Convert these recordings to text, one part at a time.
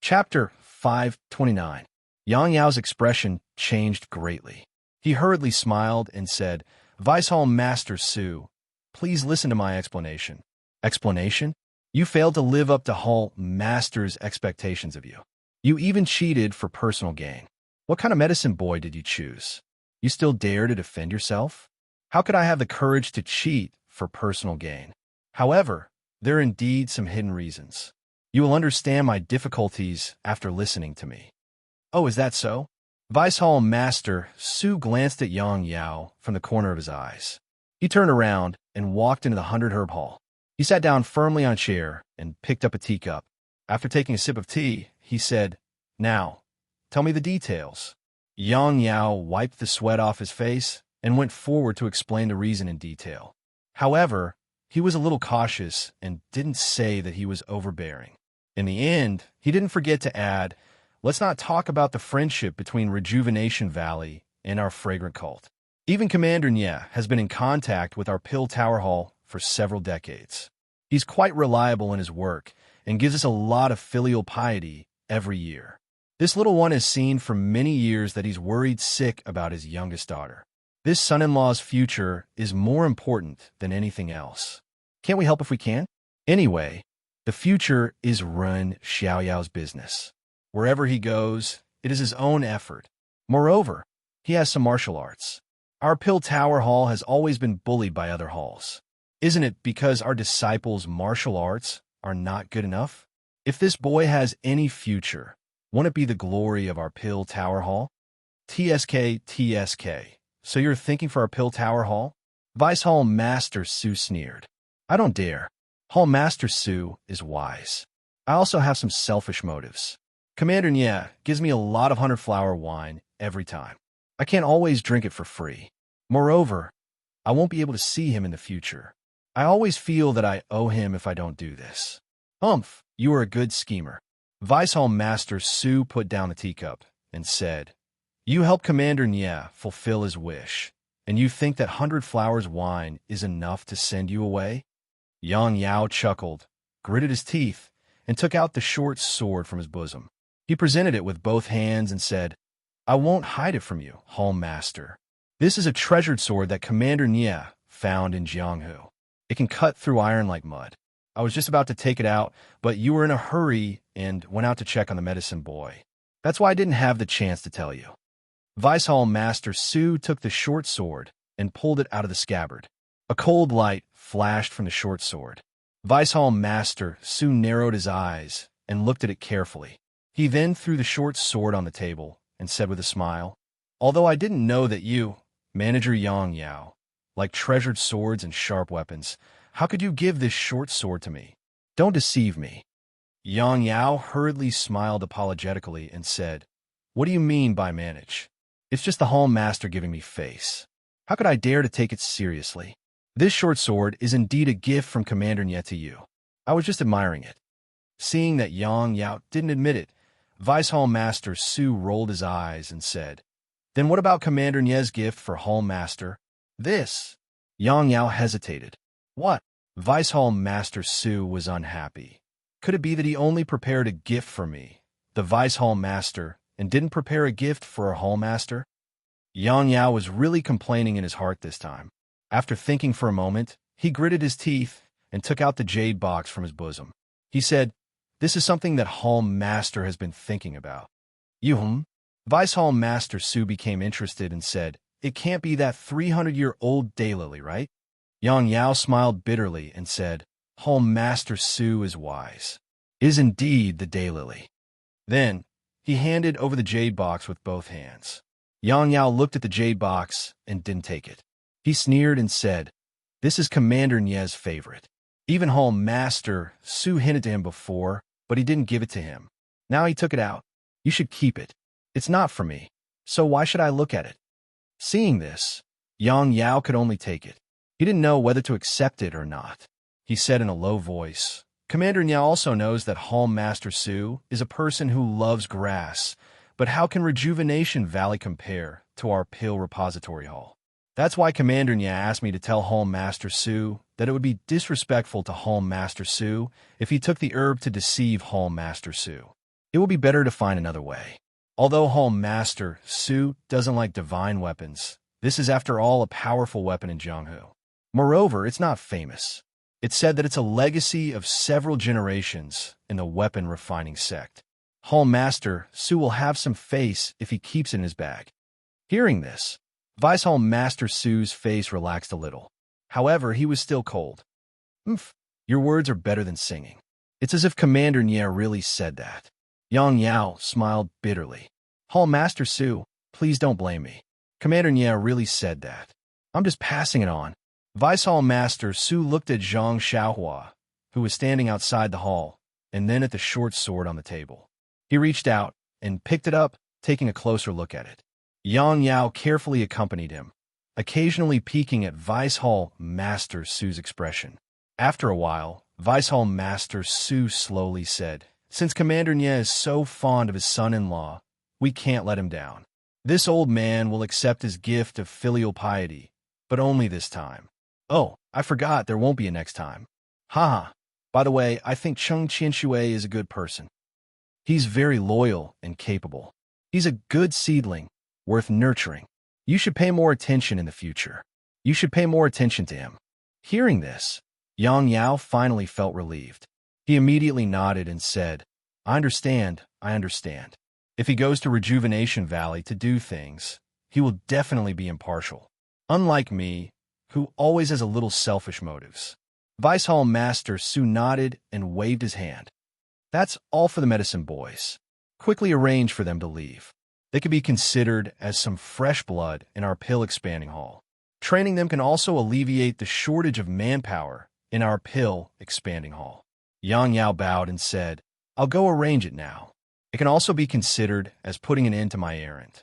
Chapter 529. Yang Yao's expression changed greatly. He hurriedly smiled and said, "Vice Hall Master Su, please listen to my explanation." Explanation? You failed to live up to Hall Master's expectations of you. You even cheated for personal gain. What kind of medicine boy did you choose? You still dare to defend yourself? How could I have the courage to cheat for personal gain? However, there are indeed some hidden reasons. You will understand my difficulties after listening to me. Oh, is that so? Vice Hall Master Su glanced at Yang Yao from the corner of his eyes. He turned around and walked into the 100-herb hall. He sat down firmly on a chair and picked up a teacup. After taking a sip of tea, he said, "Now, tell me the details." Yang Yao wiped the sweat off his face and went forward to explain the reason in detail. However, he was a little cautious and didn't say that he was overbearing. In the end, he didn't forget to add, "Let's not talk about the friendship between Rejuvenation Valley and our fragrant cult. Even Commander Nye has been in contact with our Pill Tower Hall for several decades. He's quite reliable in his work and gives us a lot of filial piety every year. This little one has seen for many years that he's worried sick about his youngest daughter. This son-in-law's future is more important than anything else. Can't we help if we can? Anyway, the future is Ren Xiaoyao's business. Wherever he goes, it is his own effort. Moreover, he has some martial arts. Our Pill Tower Hall has always been bullied by other halls. Isn't it because our disciples' martial arts are not good enough? If this boy has any future, won't it be the glory of our Pill Tower Hall?" TSK. So you're thinking for our Pill Tower Hall? Vice Hall Master Su sneered. "I don't dare. Hall Master Su is wise. I also have some selfish motives. Commander Nye gives me a lot of 100-flower wine every time. I can't always drink it for free. Moreover, I won't be able to see him in the future. I always feel that I owe him if I don't do this." "Humph, you are a good schemer." Vice Hall Master Su put down the teacup and said, "You help Commander Nye fulfill his wish, and you think that 100 flowers wine is enough to send you away?" Yang Yao chuckled, gritted his teeth, and took out the short sword from his bosom. He presented it with both hands and said, "I won't hide it from you, Hall Master. This is a treasured sword that Commander Nye found in Jianghu. It can cut through iron like mud. I was just about to take it out, but you were in a hurry and went out to check on the medicine boy. That's why I didn't have the chance to tell you." Vice Hall Master Su took the short sword and pulled it out of the scabbard. A cold light flashed from the short sword. Vice Hall Master Su narrowed his eyes and looked at it carefully. He then threw the short sword on the table and said with a smile, "Although I didn't know that you, Manager Yang Yao, like treasured swords and sharp weapons, how could you give this short sword to me? Don't deceive me." Yang Yao hurriedly smiled apologetically and said, "What do you mean by manage? It's just the Hall Master giving me face. How could I dare to take it seriously? This short sword is indeed a gift from Commander Nye to you. I was just admiring it." Seeing that Yang Yao didn't admit it, Vice Hall Master Su rolled his eyes and said, "Then what about Commander Nye's gift for Hall Master? This?" Yang Yao hesitated. "What?" Vice Hall Master Su was unhappy. Could it be that he only prepared a gift for me, the Vice Hall Master, and didn't prepare a gift for a Hall Master? Yang Yao was really complaining in his heart this time. After thinking for a moment, he gritted his teeth and took out the jade box from his bosom. He said, "This is something that Hall Master has been thinking about." "You?" Vice Hall Master Su became interested and said, "It can't be that 300-year-old daylily, right?" Yang Yao smiled bitterly and said, "Hall Master Su is wise. It is indeed the daylily." Then, he handed over the jade box with both hands. Yang Yao looked at the jade box and didn't take it. He sneered and said, "This is Commander Nye's favorite. Even Hall Master Su hinted to him before, but he didn't give it to him. Now he took it out. You should keep it. It's not for me, so why should I look at it?" Seeing this, Yang Yao could only take it. He didn't know whether to accept it or not. He said in a low voice, "Commander Nye also knows that Hall Master Su is a person who loves grass, but how can Rejuvenation Valley compare to our Pill Repository Hall? That's why Commander Nye asked me to tell Hall Master Su that it would be disrespectful to Hall Master Su if he took the herb to deceive Hall Master Su. It will be better to find another way. Although Hall Master Su doesn't like divine weapons, this is after all a powerful weapon in Jianghu. Moreover, it's not famous. It's said that it's a legacy of several generations in the weapon refining sect. Hall Master Su will have some face if he keeps it in his bag. Hearing this, Vice Hall Master Su's face relaxed a little. However, he was still cold. Oomph, your words are better than singing. It's as if Commander Nye really said that. Yang Yao smiled bitterly. Hall Master Su, please don't blame me. Commander Nye really said that. I'm just passing it on. Vice Hall Master Su looked at Zhang Xiaohua, who was standing outside the hall, and then at the short sword on the table. He reached out and picked it up, taking a closer look at it. Yang Yao carefully accompanied him, occasionally peeking at Vice Hall Master Su's expression. After a while, Vice Hall Master Su slowly said, "Since Commander Nye is so fond of his son-in-law, we can't let him down. This old man will accept his gift of filial piety, but only this time. Oh, I forgot there won't be a next time. Haha. By the way, I think Cheng Qianxue is a good person. He's very loyal and capable. He's a good seedling, worth nurturing. You should pay more attention in the future. You should pay more attention to him." Hearing this, Yang Yao finally felt relieved. He immediately nodded and said, I understand. If he goes to Rejuvenation Valley to do things, he will definitely be impartial. Unlike me, who always has a little selfish motives. Vice Hall Master Su nodded and waved his hand. That's all for the medicine boys. Quickly arrange for them to leave. They could be considered as some fresh blood in our pill expanding hall. Training them can also alleviate the shortage of manpower in our pill expanding hall. Yang Yao bowed and said, I'll go arrange it now. It can also be considered as putting an end to my errand.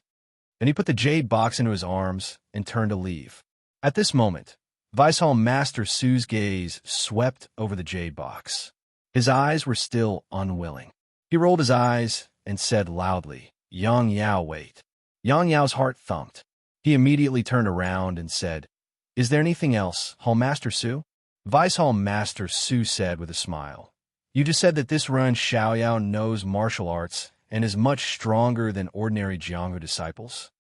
Then he put the jade box into his arms and turned to leave. At this moment, Vice Hall Master Su's gaze swept over the jade box. His eyes were still unwilling. He rolled his eyes and said loudly, Yang Yao, wait. Yang Yao's heart thumped. He immediately turned around and said, Is there anything else, Hall Master Su? Vice Hall Master Su said with a smile, You just said that this Ren Xiaoyao knows martial arts and is much stronger than ordinary Jianghu disciples.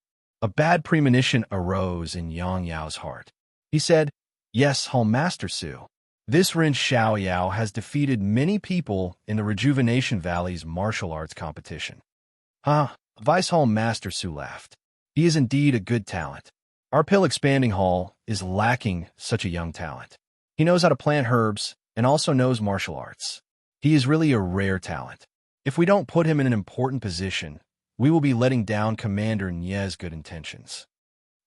A bad premonition arose in Yang Yao's heart. He said, Yes, Hall Master Su. This Ren Xiaoyao has defeated many people in the Rejuvenation Valley's martial arts competition. Vice Hall Master Su laughed. He is indeed a good talent. Our pill expanding hall is lacking such a young talent. He knows how to plant herbs and also knows martial arts. He is really a rare talent. If we don't put him in an important position, we will be letting down Commander Nye's good intentions.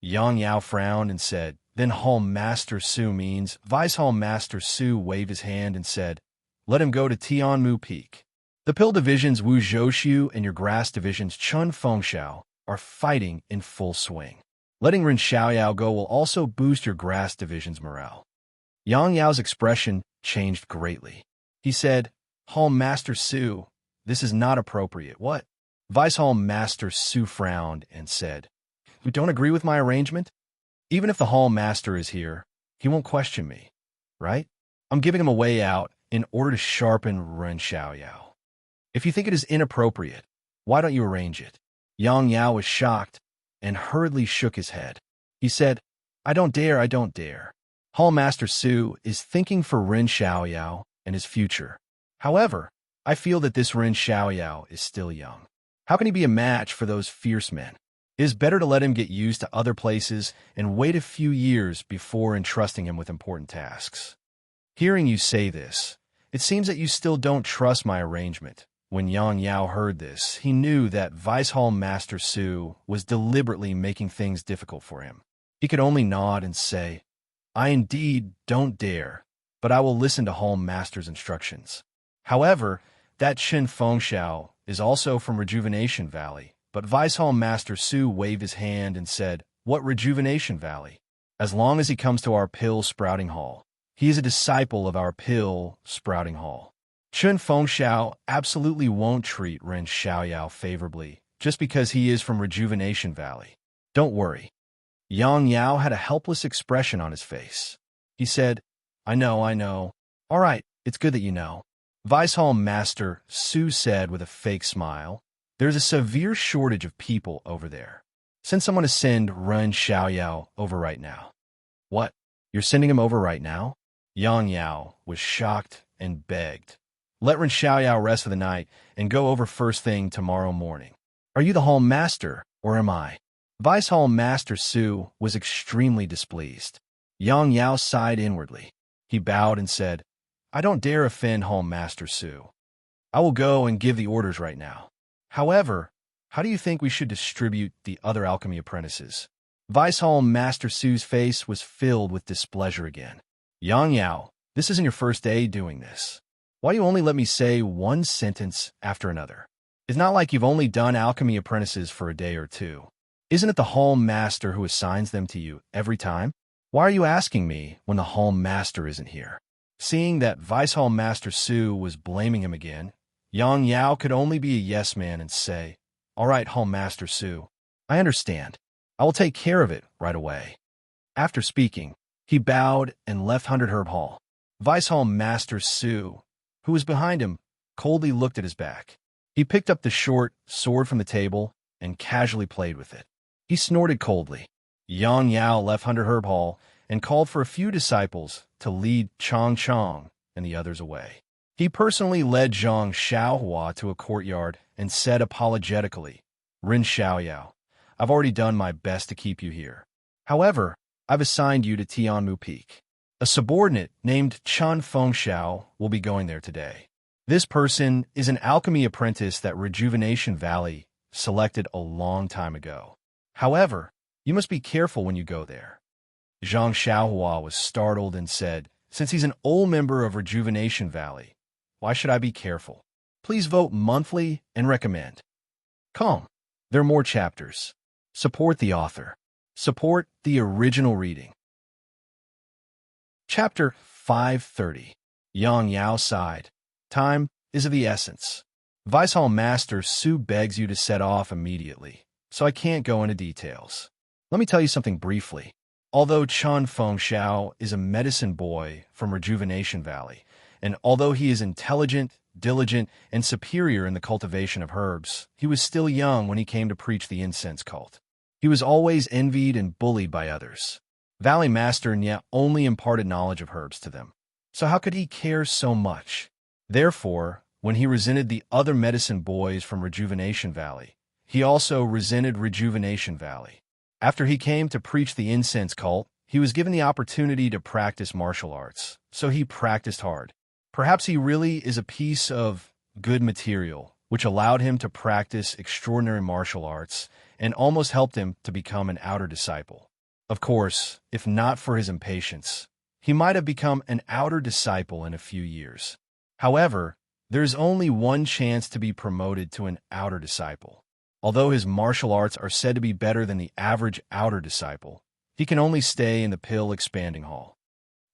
Yang Yao frowned and said, Then Hall Master Su means. Vice Hall Master Su waved his hand and said, Let him go to Tianmu Peak. The Pill Division's Wu Zhouxiu and your Grass Division's Chun Fengxiao are fighting in full swing. Letting Ren Xiaoyao go will also boost your Grass Division's morale. Yang Yao's expression changed greatly. He said, Hall Master Su, this is not appropriate. What? Vice Hall Master Su frowned and said, You don't agree with my arrangement? Even if the Hall Master is here, he won't question me, right? I'm giving him a way out in order to sharpen Ren Xiaoyao. If you think it is inappropriate, why don't you arrange it? Yang Yao was shocked and hurriedly shook his head. He said, I don't dare. Hall Master Su is thinking for Ren Xiaoyao and his future. However, I feel that this Ren Xiaoyao is still young. How can he be a match for those fierce men? It is better to let him get used to other places and wait a few years before entrusting him with important tasks. Hearing you say this, it seems that you still don't trust my arrangement. When Yang Yao heard this, he knew that Vice Hall Master Su was deliberately making things difficult for him. He could only nod and say, I indeed don't dare, but I will listen to Hall Master's instructions. However, that Qin Fengxiao is also from Rejuvenation Valley, but Vice Hall Master Su waved his hand and said, What Rejuvenation Valley? As long as he comes to our Pill Sprouting Hall, he is a disciple of our Pill Sprouting Hall. Qin Fengxiao absolutely won't treat Ren Xiaoyao favorably just because he is from Rejuvenation Valley. Don't worry. Yang Yao had a helpless expression on his face. He said, I know. All right, it's good that you know. Vice Hall Master Su said with a fake smile. There's a severe shortage of people over there. Send someone to send Ren Xiaoyao over right now. What? You're sending him over right now? Yang Yao was shocked and begged. Let Ren Xiaoyao rest for the night and go over first thing tomorrow morning. Are you the Hall Master, or am I? Vice Hall Master Su was extremely displeased. Yang Yao sighed inwardly. He bowed and said, I don't dare offend Hall Master Su. I will go and give the orders right now. However, how do you think we should distribute the other alchemy apprentices? Vice Hall Master Su's face was filled with displeasure again. Yang Yao, this isn't your first day doing this. Why do you only let me say one sentence after another? It's not like you've only done alchemy apprentices for a day or two. Isn't it the Hall Master who assigns them to you every time? Why are you asking me when the Hall Master isn't here? Seeing that Vice Hall Master Su was blaming him again, Yang Yao could only be a yes man and say, All right, Hall Master Su, I understand. I will take care of it right away. After speaking, he bowed and left 100 Herb Hall. Vice Hall Master Su, who was behind him, coldly looked at his back. He picked up the short sword from the table and casually played with it. He snorted coldly. Yang Yao left 100 Herb Hall and called for a few disciples to lead Chong Chong and the others away. He personally led Zhang Xiaohua to a courtyard and said apologetically, Ren Xiaoyao, I've already done my best to keep you here. However, I've assigned you to Tianmu Peak. A subordinate named Chun Fengxiao will be going there today. This person is an alchemy apprentice that Rejuvenation Valley selected a long time ago. However, you must be careful when you go there. Zhang Xiaohua was startled and said, Since he's an old member of Rejuvenation Valley, why should I be careful? Please vote monthly and recommend. Come. There are more chapters. Support the author. Support the original reading. Chapter 530. Yang Yao sighed. Time is of the essence. Vice Hall Master Su begs you to set off immediately, so I can't go into details. Let me tell you something briefly. Although Chun Fengxiao is a medicine boy from Rejuvenation Valley, and although he is intelligent, diligent, and superior in the cultivation of herbs, he was still young when he came to preach the incense cult. He was always envied and bullied by others. Valley Master Nye only imparted knowledge of herbs to them. So how could he care so much? Therefore, when he resented the other medicine boys from Rejuvenation Valley, he also resented Rejuvenation Valley. After he came to preach the incense cult, he was given the opportunity to practice martial arts, so he practiced hard. Perhaps he really is a piece of good material, which allowed him to practice extraordinary martial arts and almost helped him to become an outer disciple. Of course, if not for his impatience, he might have become an outer disciple in a few years. However, there is only one chance to be promoted to an outer disciple. Although his martial arts are said to be better than the average outer disciple, he can only stay in the Pill Expanding Hall.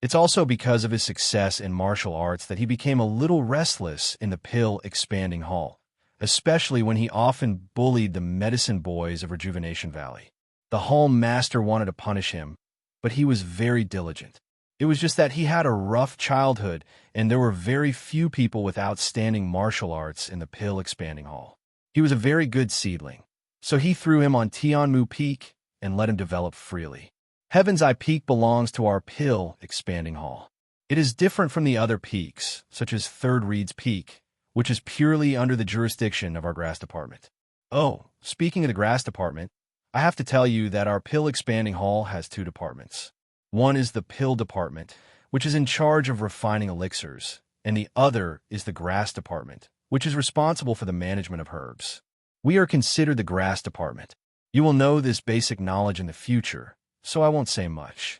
It's also because of his success in martial arts that he became a little restless in the Pill Expanding Hall, especially when he often bullied the medicine boys of Rejuvenation Valley. The Hall Master wanted to punish him, but he was very diligent. It was just that he had a rough childhood, and there were very few people with outstanding martial arts in the Pill Expanding Hall. He was a very good seedling, so he threw him on Tianmu Peak and let him develop freely. Heaven's Eye Peak belongs to our Pill Expanding Hall. It is different from the other peaks, such as Third Reed's Peak, which is purely under the jurisdiction of our Grass Department. Oh, speaking of the Grass Department, I have to tell you that our Pill Expanding Hall has two departments. One is the Pill Department, which is in charge of refining elixirs, and the other is the Grass Department, which is responsible for the management of herbs. We are considered the Grass Department. You will know this basic knowledge in the future, so I won't say much.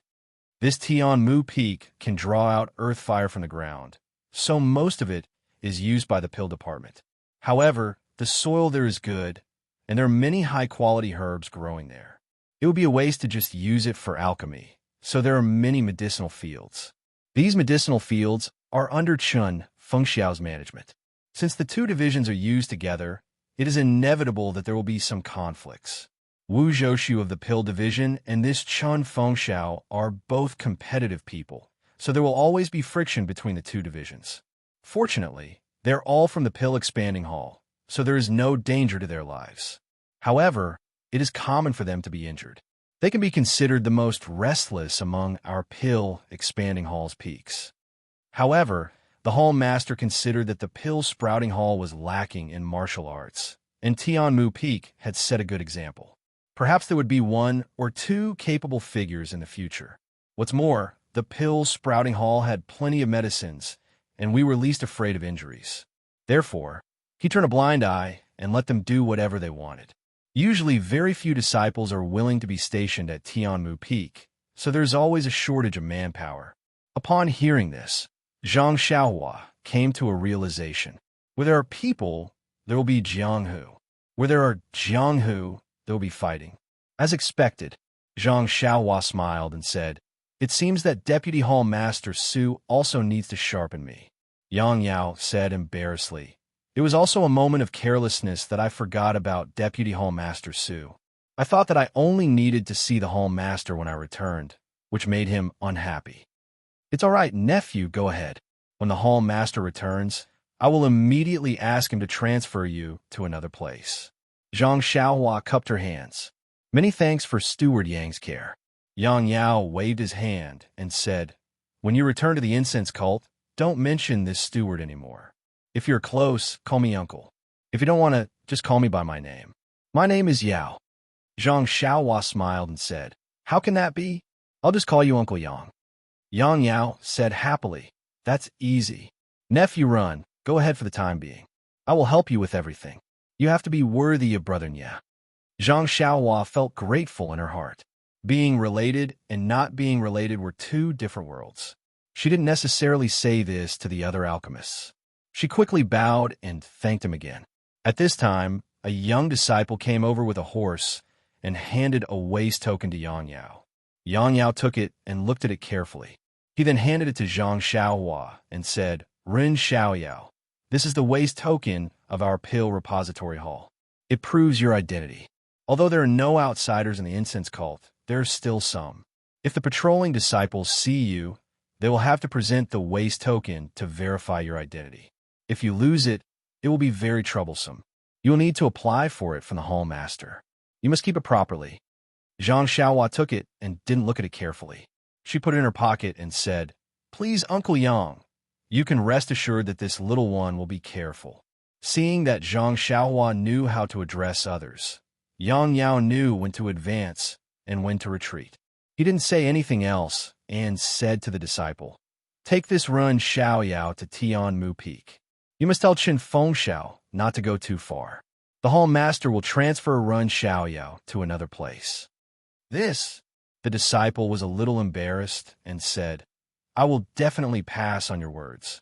This Tianmu Peak can draw out earth fire from the ground, so most of it is used by the Pill Department. However, the soil there is good, and there are many high-quality herbs growing there. It would be a waste to just use it for alchemy, so there are many medicinal fields. These medicinal fields are under Chun Fengxiao's management. Since the two divisions are used together, it is inevitable that there will be some conflicts. Wu Zhoushu of the Pill Division and this Chun Fengxiao are both competitive people, so there will always be friction between the two divisions. Fortunately, they're all from the Pill Expanding Hall, so there is no danger to their lives. However, it is common for them to be injured. They can be considered the most restless among our Pill Expanding Hall's peaks. However, the Hall Master considered that the Pill Sprouting Hall was lacking in martial arts, and Tianmu Peak had set a good example. Perhaps there would be one or two capable figures in the future. What's more, the Pill Sprouting Hall had plenty of medicines, and we were least afraid of injuries. Therefore, he turned a blind eye and let them do whatever they wanted. Usually, very few disciples are willing to be stationed at Tianmu Peak, so there's always a shortage of manpower. Upon hearing this, Zhang Xiaohua came to a realization. Where there are people, there will be Jianghu. Where there are Jianghu, there will be fighting. As expected, Zhang Xiaohua smiled and said, "It seems that Deputy Hall Master Su also needs to sharpen me." Yang Yao said embarrassedly, "It was also a moment of carelessness that I forgot about Deputy Hall Master Su. I thought that I only needed to see the Hall Master when I returned, which made him unhappy." "It's all right, nephew, go ahead. When the Hall Master returns, I will immediately ask him to transfer you to another place." Zhang Xiaohua cupped her hands. "Many thanks for Steward Yang's care." Yang Yao waved his hand and said, "When you return to the incense cult, don't mention this steward anymore. If you're close, call me uncle. If you don't want to, just call me by my name. My name is Yao." Zhang Xiaohua smiled and said, "How can that be? I'll just call you Uncle Yang." Yang Yao said happily, "That's easy. Nephew, run. Go ahead for the time being. I will help you with everything. You have to be worthy of Brother Nya." Zhang Xiaohua felt grateful in her heart. Being related and not being related were two different worlds. She didn't necessarily say this to the other alchemists. She quickly bowed and thanked him again. At this time, a young disciple came over with a horse and handed a waste token to Yang Yao. Yang Yao took it and looked at it carefully. He then handed it to Zhang Xiaohua and said, "Ren Xiaoyao, this is the waste token of our Pill Repository Hall. It proves your identity. Although there are no outsiders in the incense cult, there are still some. If the patrolling disciples see you, they will have to present the waste token to verify your identity. If you lose it, it will be very troublesome. You will need to apply for it from the Hall Master. You must keep it properly." Zhang Xiaohua took it and didn't look at it carefully. She put it in her pocket and said, "Please, Uncle Yang, you can rest assured that this little one will be careful." Seeing that Zhang Xiaohua knew how to address others, Yang Yao knew when to advance and when to retreat. He didn't say anything else and said to the disciple, "Take this Ren Xiaoyao to Tianmu Peak. You must tell Qin Fengxiao not to go too far. The Hall Master will transfer Ren Xiaoyao to another place." The disciple was a little embarrassed and said, "I will definitely pass on your words.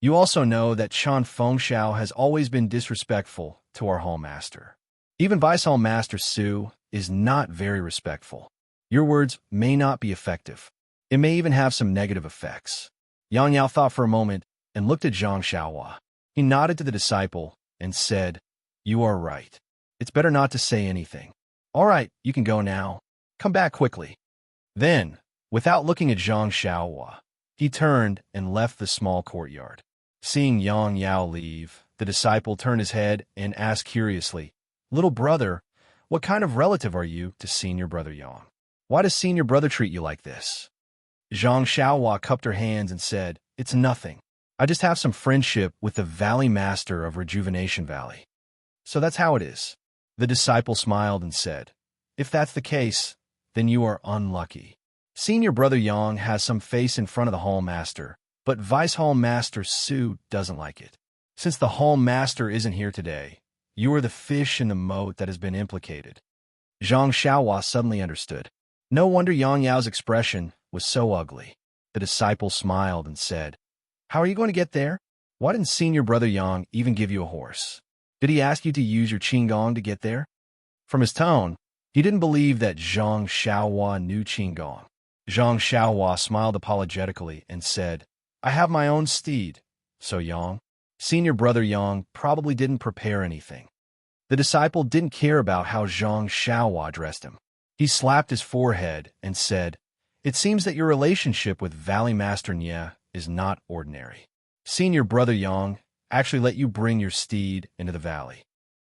You also know that Qin Fengxiao has always been disrespectful to our Hall Master. Even Vice Hall Master Su is not very respectful. Your words may not be effective. It may even have some negative effects." Yang Yao thought for a moment and looked at Zhang Xiaohua. He nodded to the disciple and said, "You are right. It's better not to say anything. All right, you can go now. Come back quickly." Then, without looking at Zhang Xiaohua, he turned and left the small courtyard. Seeing Yang Yao leave, the disciple turned his head and asked curiously, "Little brother, what kind of relative are you to Senior Brother Yang? Why does Senior Brother treat you like this?" Zhang Xiaohua cupped her hands and said, "It's nothing. I just have some friendship with the Valley Master of Rejuvenation Valley. So that's how it is." The disciple smiled and said, "If that's the case, then you are unlucky. Senior Brother Yang has some face in front of the Hall Master, but Vice Hall Master Su doesn't like it. Since the Hall Master isn't here today, you are the fish in the moat that has been implicated." Zhang Xiaohua suddenly understood. No wonder Yang Yao's expression was so ugly. The disciple smiled and said, "How are you going to get there? Why didn't Senior Brother Yang even give you a horse? Did he ask you to use your Qinggong to get there?" From his tone, he didn't believe that Zhang Xiaohua knew Qinggong. Zhang Xiaohua smiled apologetically and said, "I have my own steed, so Yang, Senior Brother Yang probably didn't prepare anything." The disciple didn't care about how Zhang Xiaohua addressed him. He slapped his forehead and said, "It seems that your relationship with Valley Master Nye is not ordinary. Senior brother Yang actually let you bring your steed into the valley.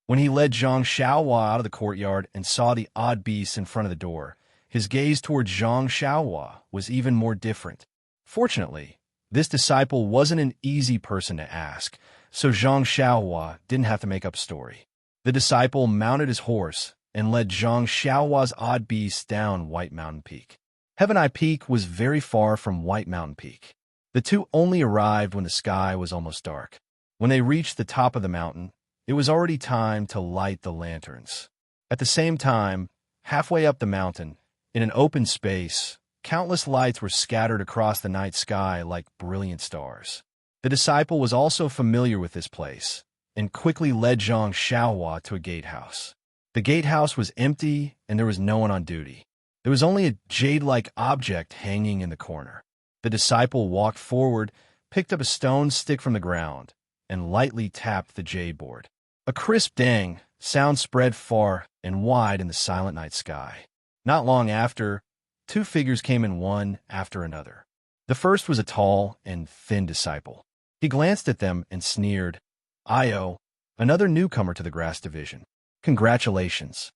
When he led Zhang Xiaohua out of the courtyard and saw the odd beast in front of the door, his gaze toward Zhang Xiaohua was even more different. Fortunately, this disciple wasn't an easy person to ask, so Zhang Xiaohua didn't have to make up story. The disciple mounted his horse and led Zhang Xiaohua's odd beast down White Mountain Peak. Heaven Eye Peak was very far from White Mountain Peak. The two only arrived when the sky was almost dark. When they reached the top of the mountain, it was already time to light the lanterns. At the same time, halfway up the mountain, in an open space, countless lights were scattered across the night sky like brilliant stars. The disciple was also familiar with this place, and quickly led Zhang Xiaohua to a gatehouse. The gatehouse was empty, and there was no one on duty. There was only a jade-like object hanging in the corner. The disciple walked forward, picked up a stone stick from the ground, and lightly tapped the jade board. A crisp dang sound spread far and wide in the silent night sky. Not long after, two figures came in one after another. The first was a tall and thin disciple. He glanced at them and sneered, "Io, another newcomer to the grass division. Congratulations."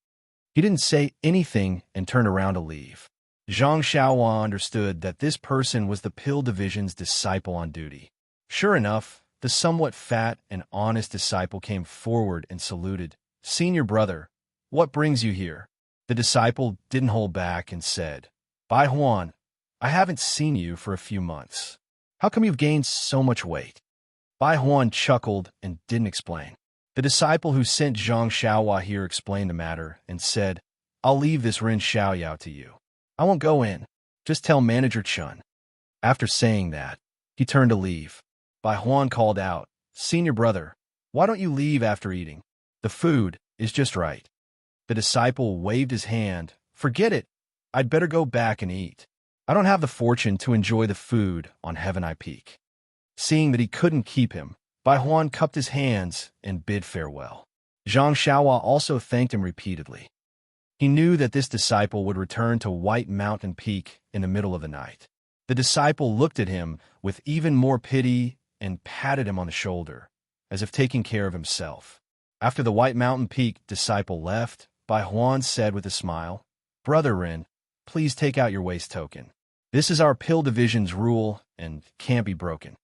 He didn't say anything and turned around to leave. Zhang Xiaohua understood that this person was the Pill Division's disciple on duty. Sure enough, the somewhat fat and honest disciple came forward and saluted. "Senior brother, what brings you here?" The disciple didn't hold back and said, "Bai Huan, I haven't seen you for a few months. How come you've gained so much weight?" Bai Huan chuckled and didn't explain. The disciple who sent Zhang Xiaohua here explained the matter and said, "I'll leave this Ren Xiaoyao to you. I won't go in. Just tell Manager Chun." After saying that, he turned to leave. Bai Huan called out, "Senior brother, why don't you leave after eating? The food is just right." The disciple waved his hand. "Forget it. I'd better go back and eat. I don't have the fortune to enjoy the food on Heaven Eye Peak." Seeing that he couldn't keep him, Bai Huan cupped his hands and bid farewell. Zhang Xiaohua also thanked him repeatedly. He knew that this disciple would return to White Mountain Peak in the middle of the night. The disciple looked at him with even more pity and patted him on the shoulder, as if taking care of himself. After the White Mountain Peak disciple left, Bai Huan said with a smile, "Brother Ren, please take out your waist token. This is our Pill Division's rule and can't be broken."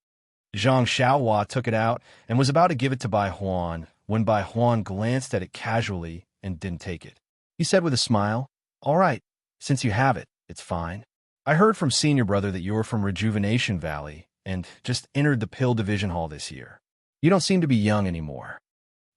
Zhang Xiaohua took it out and was about to give it to Bai Huan when Bai Huan glanced at it casually and didn't take it. He said with a smile, "All right, since you have it, it's fine. I heard from Senior Brother that you're from Rejuvenation Valley and just entered the Pill Division Hall this year. You don't seem to be young anymore."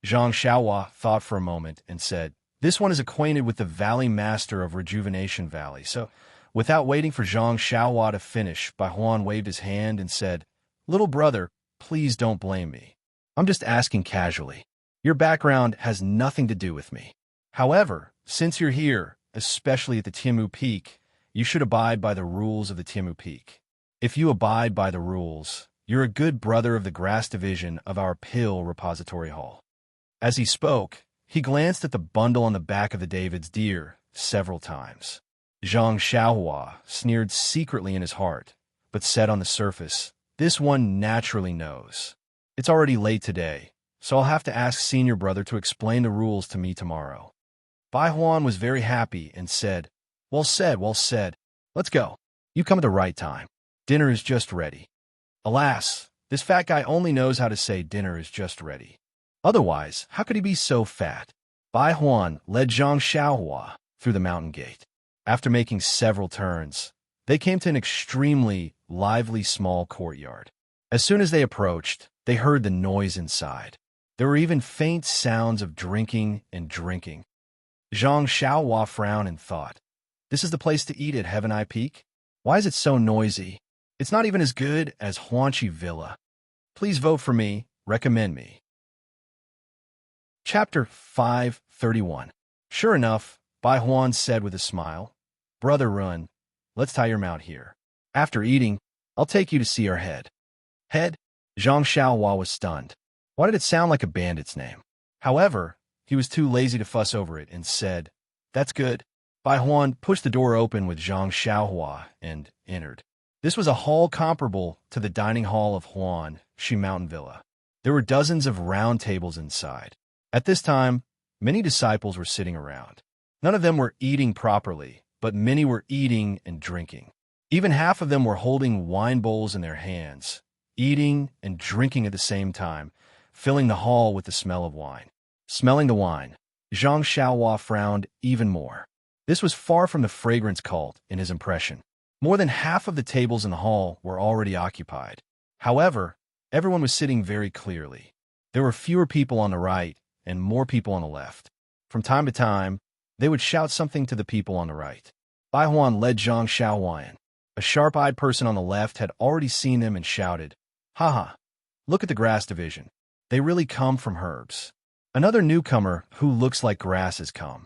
Zhang Xiaohua thought for a moment and said, "This one is acquainted with the Valley Master of Rejuvenation Valley." So, without waiting for Zhang Xiaohua to finish, Bai Huan waved his hand and said, "Little brother, please don't blame me. I'm just asking casually. Your background has nothing to do with me. However, since you're here, especially at the Tianmu Peak, you should abide by the rules of the Tianmu Peak. If you abide by the rules, you're a good brother of the Grass Division of our Pill Repository Hall." As he spoke, he glanced at the bundle on the back of the David's deer several times. Zhang Xiaohua sneered secretly in his heart, but said on the surface, "This one naturally knows. It's already late today, so I'll have to ask Senior Brother to explain the rules to me tomorrow." Bai Huan was very happy and said, well said. Let's go. You come at the right time. Dinner is just ready." Alas, this fat guy only knows how to say dinner is just ready. Otherwise, how could he be so fat? Bai Huan led Zhang Xiaohua through the mountain gate. After making several turns, they came to an extremely lively small courtyard. As soon as they approached, they heard the noise inside. There were even faint sounds of drinking and drinking. Zhang Xiaohua frowned and thought, "This is the place to eat at Heaven Eye Peak? Why is it so noisy? It's not even as good as Huanqi Villa. Please vote for me, recommend me." Chapter 531. Sure enough, Bai Huan said with a smile, "Brother Run, let's tie your mount here. After eating, I'll take you to see our head." Head? Zhang Xiaohua was stunned. Why did it sound like a bandit's name? However, he was too lazy to fuss over it and said, "That's good." Bai Huan pushed the door open with Zhang Xiaohua and entered. This was a hall comparable to the dining hall of Huan Shi Mountain Villa. There were dozens of round tables inside. At this time, many disciples were sitting around. None of them were eating properly, but many were eating and drinking. Even half of them were holding wine bowls in their hands, eating and drinking at the same time, filling the hall with the smell of wine. Smelling the wine, Zhang Xiaohua frowned even more. This was far from the fragrance cult in his impression. More than half of the tables in the hall were already occupied. However, everyone was sitting very clearly. There were fewer people on the right and more people on the left. From time to time, they would shout something to the people on the right. Bai Huan led Zhang Xiaohua in. A sharp-eyed person on the left had already seen them and shouted, "Haha, look at the grass division. They really come from herbs. Another newcomer who looks like grass has come."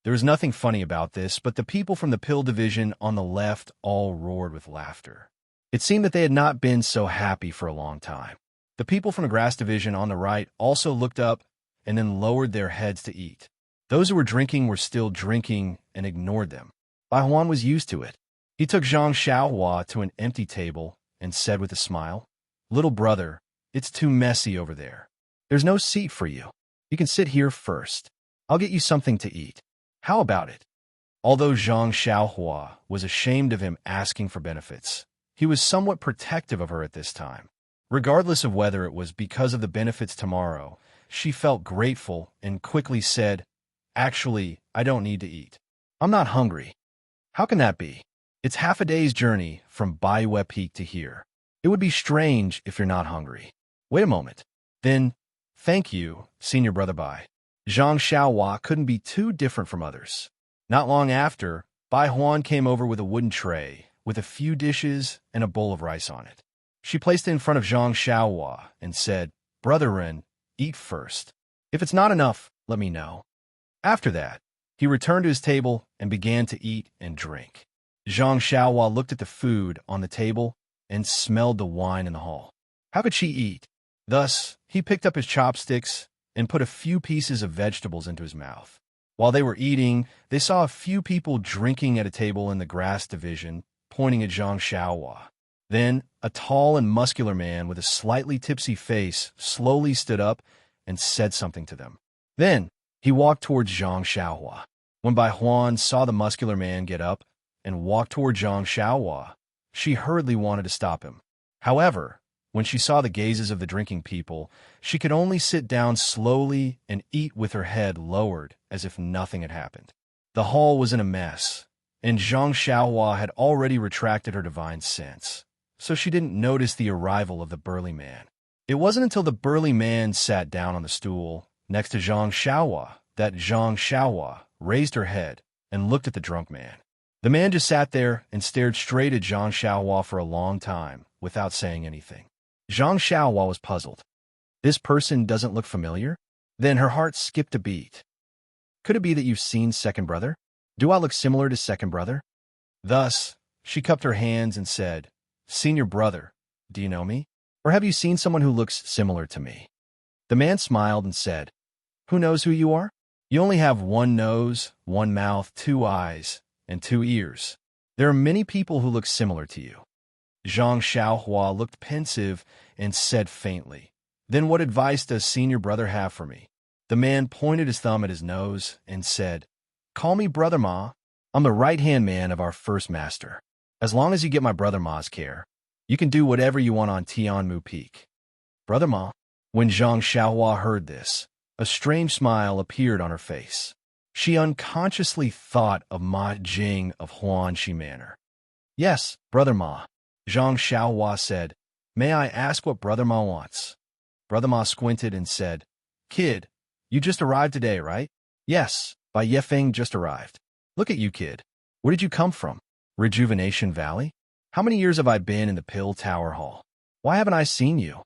There was nothing funny about this, but the people from the pill division on the left all roared with laughter. It seemed that they had not been so happy for a long time. The people from the grass division on the right also looked up and then lowered their heads to eat. Those who were drinking were still drinking and ignored them. Bai Huan was used to it. He took Zhang Xiaohua to an empty table and said with a smile, "Little brother, it's too messy over there. There's no seat for you. You can sit here first. I'll get you something to eat. How about it?" Although Zhang Xiaohua was ashamed of him asking for benefits, he was somewhat protective of her at this time. Regardless of whether it was because of the benefits tomorrow, she felt grateful and quickly said, "Actually, I don't need to eat. I'm not hungry." "How can that be? It's half a day's journey from Baiyue Peak to here. It would be strange if you're not hungry." "Wait a moment. Then, thank you, Senior Brother Bai." Zhang Xiaohua couldn't be too different from others. Not long after, Bai Huan came over with a wooden tray with a few dishes and a bowl of rice on it. She placed it in front of Zhang Xiaohua and said, "Brother Ren, eat first. If it's not enough, let me know." After that, he returned to his table and began to eat and drink. Zhang Xiaohua looked at the food on the table and smelled the wine in the hall. How could she eat? Thus, he picked up his chopsticks and put a few pieces of vegetables into his mouth. While they were eating, they saw a few people drinking at a table in the grass division, pointing at Zhang Xiaohua. Then, a tall and muscular man with a slightly tipsy face slowly stood up and said something to them. Then, he walked towards Zhang Xiaohua. When Bai Huan saw the muscular man get up and walk toward Zhang Xiaohua, she hurriedly wanted to stop him. However, when she saw the gazes of the drinking people, she could only sit down slowly and eat with her head lowered as if nothing had happened. The hall was in a mess, and Zhang Xiaohua had already retracted her divine sense, so she didn't notice the arrival of the burly man. It wasn't until the burly man sat down on the stool next to Zhang Xiaohua that Zhang Xiaohua raised her head and looked at the drunk man. The man just sat there and stared straight at Zhang Xiaohua for a long time without saying anything. Zhang Xiaohua was puzzled. This person doesn't look familiar? Then her heart skipped a beat. Could it be that you've seen Second Brother? Do I look similar to Second Brother? Thus, she cupped her hands and said, "Senior Brother, do you know me? Or have you seen someone who looks similar to me?" The man smiled and said, "Who knows who you are? You only have one nose, one mouth, 2 eyes, and 2 ears. There are many people who look similar to you." Zhang Xiaohua looked pensive and said faintly, "Then what advice does Senior Brother have for me?" The man pointed his thumb at his nose and said, "Call me Brother Ma. I'm the right-hand man of our first master. As long as you get my Brother Ma's care, you can do whatever you want on Tianmu Peak." Brother Ma. When Zhang Xiaohua heard this, a strange smile appeared on her face. She unconsciously thought of Ma Jing of Huanxi Manor. "Yes, Brother Ma." Zhang Xiaohua said, "May I ask what Brother Ma wants?" Brother Ma squinted and said, "Kid, you just arrived today, right?" "Yes, Bai Yefeng just arrived." "Look at you, kid. Where did you come from? Rejuvenation Valley? How many years have I been in the Pill Tower Hall? Why haven't I seen you?"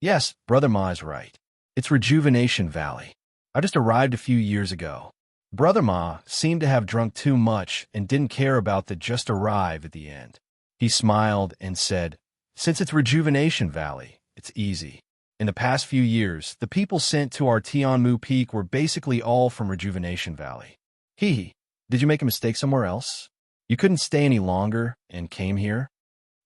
"Yes, Brother Ma is right. It's Rejuvenation Valley. I just arrived a few years ago." Brother Ma seemed to have drunk too much and didn't care about the "just arrived" at the end. He smiled and said, "Since it's Rejuvenation Valley, it's easy. In the past few years, the people sent to our Tianmu Peak were basically all from Rejuvenation Valley." "Hee hee, did you make a mistake somewhere else? You couldn't stay any longer and came here?"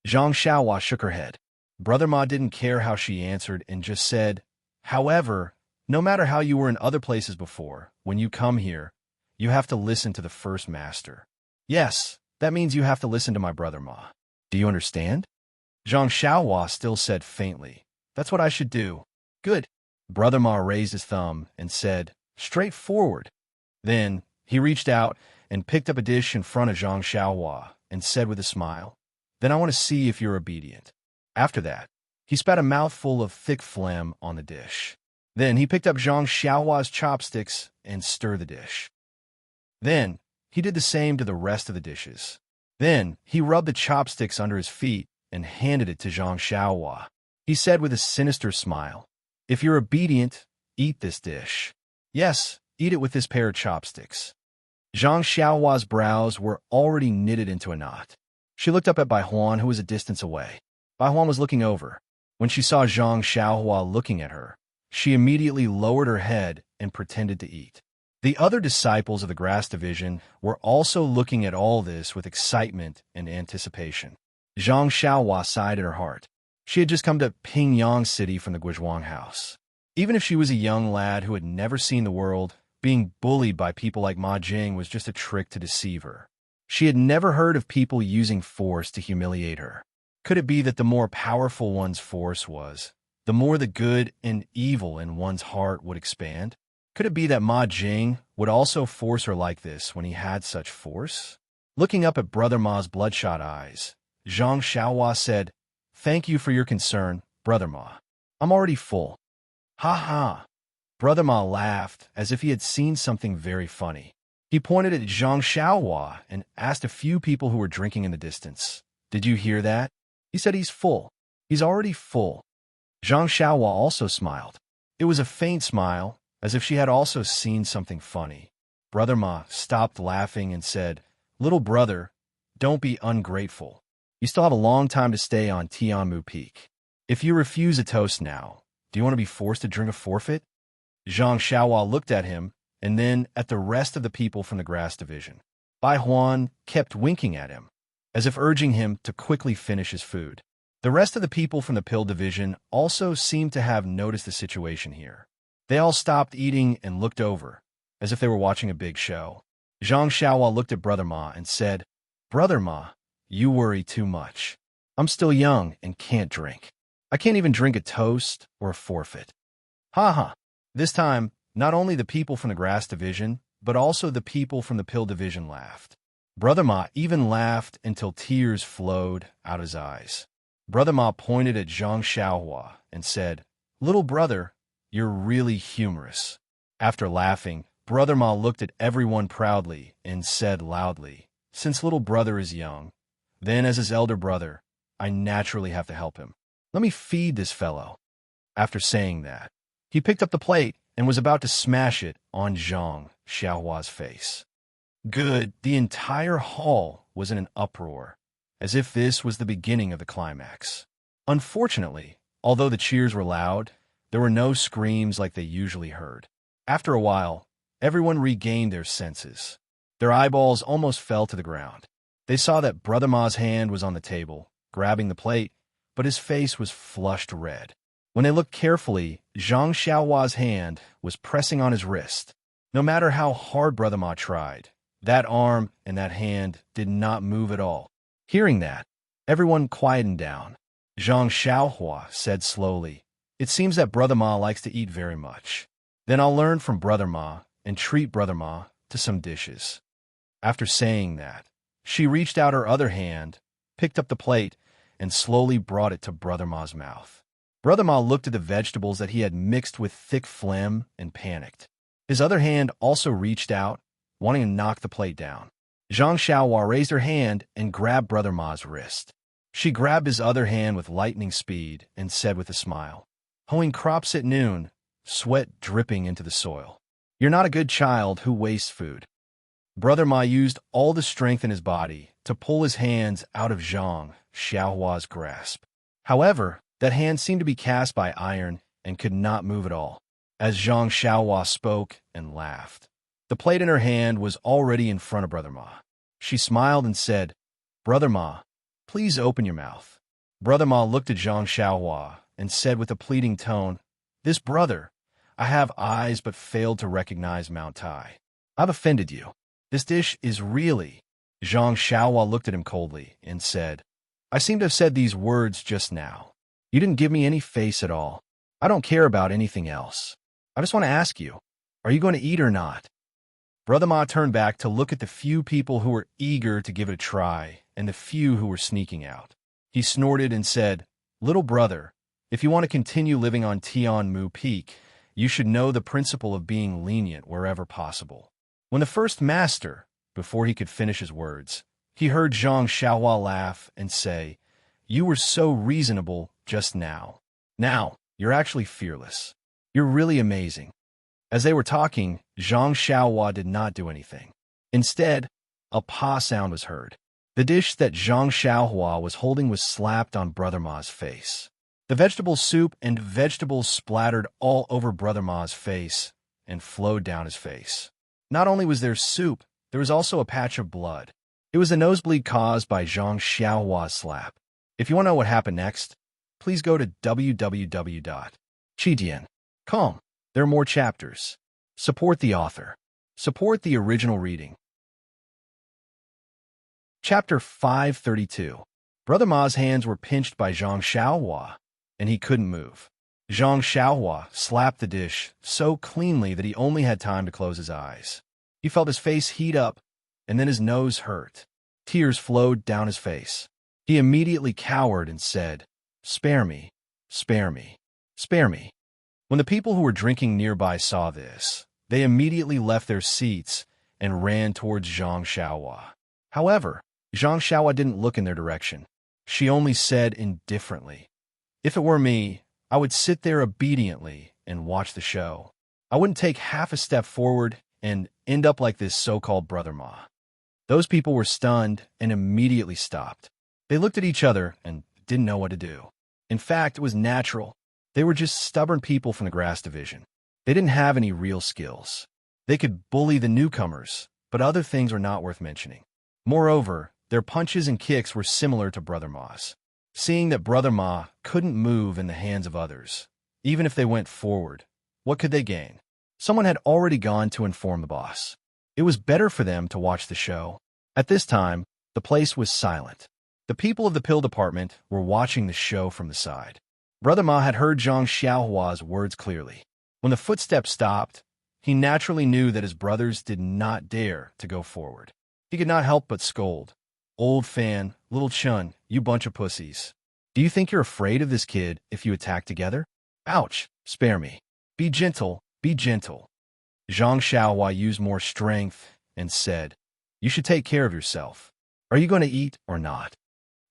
Zhang Xiaohua shook her head. Brother Ma didn't care how she answered and just said, however, no matter how you were in other places before, when you come here, you have to listen to the first master. Yes, that means you have to listen to my brother Ma. Do you understand? Zhang Xiaohua still said faintly, that's what I should do. Good. Brother Ma raised his thumb and said, straightforward. Then he reached out and picked up a dish in front of Zhang Xiaohua and said with a smile, then I want to see if you're obedient. After that, he spat a mouthful of thick phlegm on the dish. Then he picked up Zhang Xiaohua's chopsticks and stirred the dish. Then he did the same to the rest of the dishes. Then he rubbed the chopsticks under his feet and handed it to Zhang Xiaohua. He said with a sinister smile, if you're obedient, eat this dish. Yes, eat it with this pair of chopsticks. Zhang Xiaohua's brows were already knitted into a knot. She looked up at Bai Huan, who was a distance away. Bai Huan was looking over. When she saw Zhang Xiaohua looking at her, she immediately lowered her head and pretended to eat. The other disciples of the Grass Division were also looking at all this with excitement and anticipation. Zhang Xiaohua sighed in her heart. She had just come to Pingyang City from the Guizhuang house. Even if she was a young lad who had never seen the world, being bullied by people like Ma Jing was just a trick to deceive her. She had never heard of people using force to humiliate her. Could it be that the more powerful one's force was, the more the good and evil in one's heart would expand? Could it be that Ma Jing would also force her like this when he had such force? Looking up at Brother Ma's bloodshot eyes, Zhang Xiaohua said, thank you for your concern, Brother Ma. I'm already full. Ha ha. Brother Ma laughed as if he had seen something very funny. He pointed at Zhang Xiaohua and asked a few people who were drinking in the distance, did you hear that? He said he's full. He's already full. Zhang Xiaohua also smiled. It was a faint smile, as if she had also seen something funny. Brother Ma stopped laughing and said, little brother, don't be ungrateful. You still have a long time to stay on Tianmu Peak. If you refuse a toast now, do you want to be forced to drink a forfeit? Zhang Xiaohua looked at him and then at the rest of the people from the Grass Division. Bai Huan kept winking at him, as if urging him to quickly finish his food. The rest of the people from the Pill Division also seemed to have noticed the situation here. They all stopped eating and looked over, as if they were watching a big show. Zhang Xiaohua looked at Brother Ma and said, Brother Ma, you worry too much. I'm still young and can't drink. I can't even drink a toast or a forfeit. Ha ha. This time, not only the people from the Grass Division, but also the people from the Pill Division laughed. Brother Ma even laughed until tears flowed out his eyes. Brother Ma pointed at Zhang Xiaohua and said, little brother, you're really humorous. After laughing, Brother Ma looked at everyone proudly and said loudly, since little brother is young, then as his elder brother, I naturally have to help him. Let me feed this fellow. After saying that, he picked up the plate and was about to smash it on Zhang Xiaohua's face. Good, the entire hall was in an uproar, as if this was the beginning of the climax. Unfortunately, although the cheers were loud, there were no screams like they usually heard. After a while, everyone regained their senses. Their eyeballs almost fell to the ground. They saw that Brother Ma's hand was on the table, grabbing the plate, but his face was flushed red. When they looked carefully, Zhang Xiaohua's hand was pressing on his wrist. No matter how hard Brother Ma tried, that arm and that hand did not move at all. Hearing that, everyone quietened down. Zhang Xiaohua said slowly, it seems that Brother Ma likes to eat very much. Then I'll learn from Brother Ma and treat Brother Ma to some dishes. After saying that, she reached out her other hand, picked up the plate, and slowly brought it to Brother Ma's mouth. Brother Ma looked at the vegetables that he had mixed with thick phlegm and panicked. His other hand also reached out, wanting to knock the plate down. Zhang Xiaohua raised her hand and grabbed Brother Ma's wrist. She grabbed his other hand with lightning speed and said with a smile, hoeing crops at noon, sweat dripping into the soil. You're not a good child who wastes food. Brother Ma used all the strength in his body to pull his hands out of Zhang Xiaohua's grasp. However, that hand seemed to be cast by iron and could not move at all, as Zhang Xiaohua spoke and laughed. The plate in her hand was already in front of Brother Ma. She smiled and said, Brother Ma, Please open your mouth. Brother Ma looked at Zhang Xiaohua and said with a pleading tone, This brother, I have eyes but failed to recognize Mount Tai. I've offended you. This dish is really... Zhang Xiaohua looked at him coldly and said, I seem to have said these words just now. You didn't give me any face at all. I don't care about anything else. I just want to ask you, are you going to eat or not? Brother Ma turned back to look at the few people who were eager to give it a try and the few who were sneaking out. He snorted and said, Little brother, if you want to continue living on Tian Mu Peak, you should know the principle of being lenient wherever possible. When the first master, before he could finish his words, he heard Zhang Xiaohua laugh and say, You were so reasonable just now. Now, you're actually fearless. You're really amazing. As they were talking, Zhang Xiaohua did not do anything. Instead, a pa sound was heard. The dish that Zhang Xiaohua was holding was slapped on Brother Ma's face. The vegetable soup and vegetables splattered all over Brother Ma's face and flowed down his face. Not only was there soup, there was also a patch of blood. It was a nosebleed caused by Zhang Xiaohua's slap. If you want to know what happened next, please go to www.chidian.com. There are more chapters. Support the author. Support the original reading. Chapter 532. Brother Ma's hands were pinched by Zhang Xiaohua, and he couldn't move. Zhang Xiaohua slapped the dish so cleanly that he only had time to close his eyes. He felt his face heat up, and then his nose hurt. Tears flowed down his face. He immediately cowered and said, Spare me, spare me, spare me. When the people who were drinking nearby saw this, they immediately left their seats and ran towards Zhang Xiaohua. However, Zhang Xiaohua didn't look in their direction. She only said indifferently, If it were me, I would sit there obediently and watch the show. I wouldn't take half a step forward and end up like this so-called Brother Ma. Those people were stunned and immediately stopped. They looked at each other and didn't know what to do. In fact, it was natural. They were just stubborn people from the grass division. They didn't have any real skills. They could bully the newcomers, but other things were not worth mentioning. Moreover, their punches and kicks were similar to Brother Ma's. Seeing that Brother Ma couldn't move in the hands of others, even if they went forward, what could they gain? Someone had already gone to inform the boss. It was better for them to watch the show. At this time, the place was silent. The people of the pill department were watching the show from the side. Brother Ma had heard Zhang Xiaohua's words clearly. When the footsteps stopped, he naturally knew that his brothers did not dare to go forward. He could not help but scold. Old Fan, little Chun, you bunch of pussies. Do you think you're afraid of this kid if you attack together? Ouch, spare me. Be gentle, be gentle. Zhang Xiaohua used more strength and said, You should take care of yourself. Are you going to eat or not?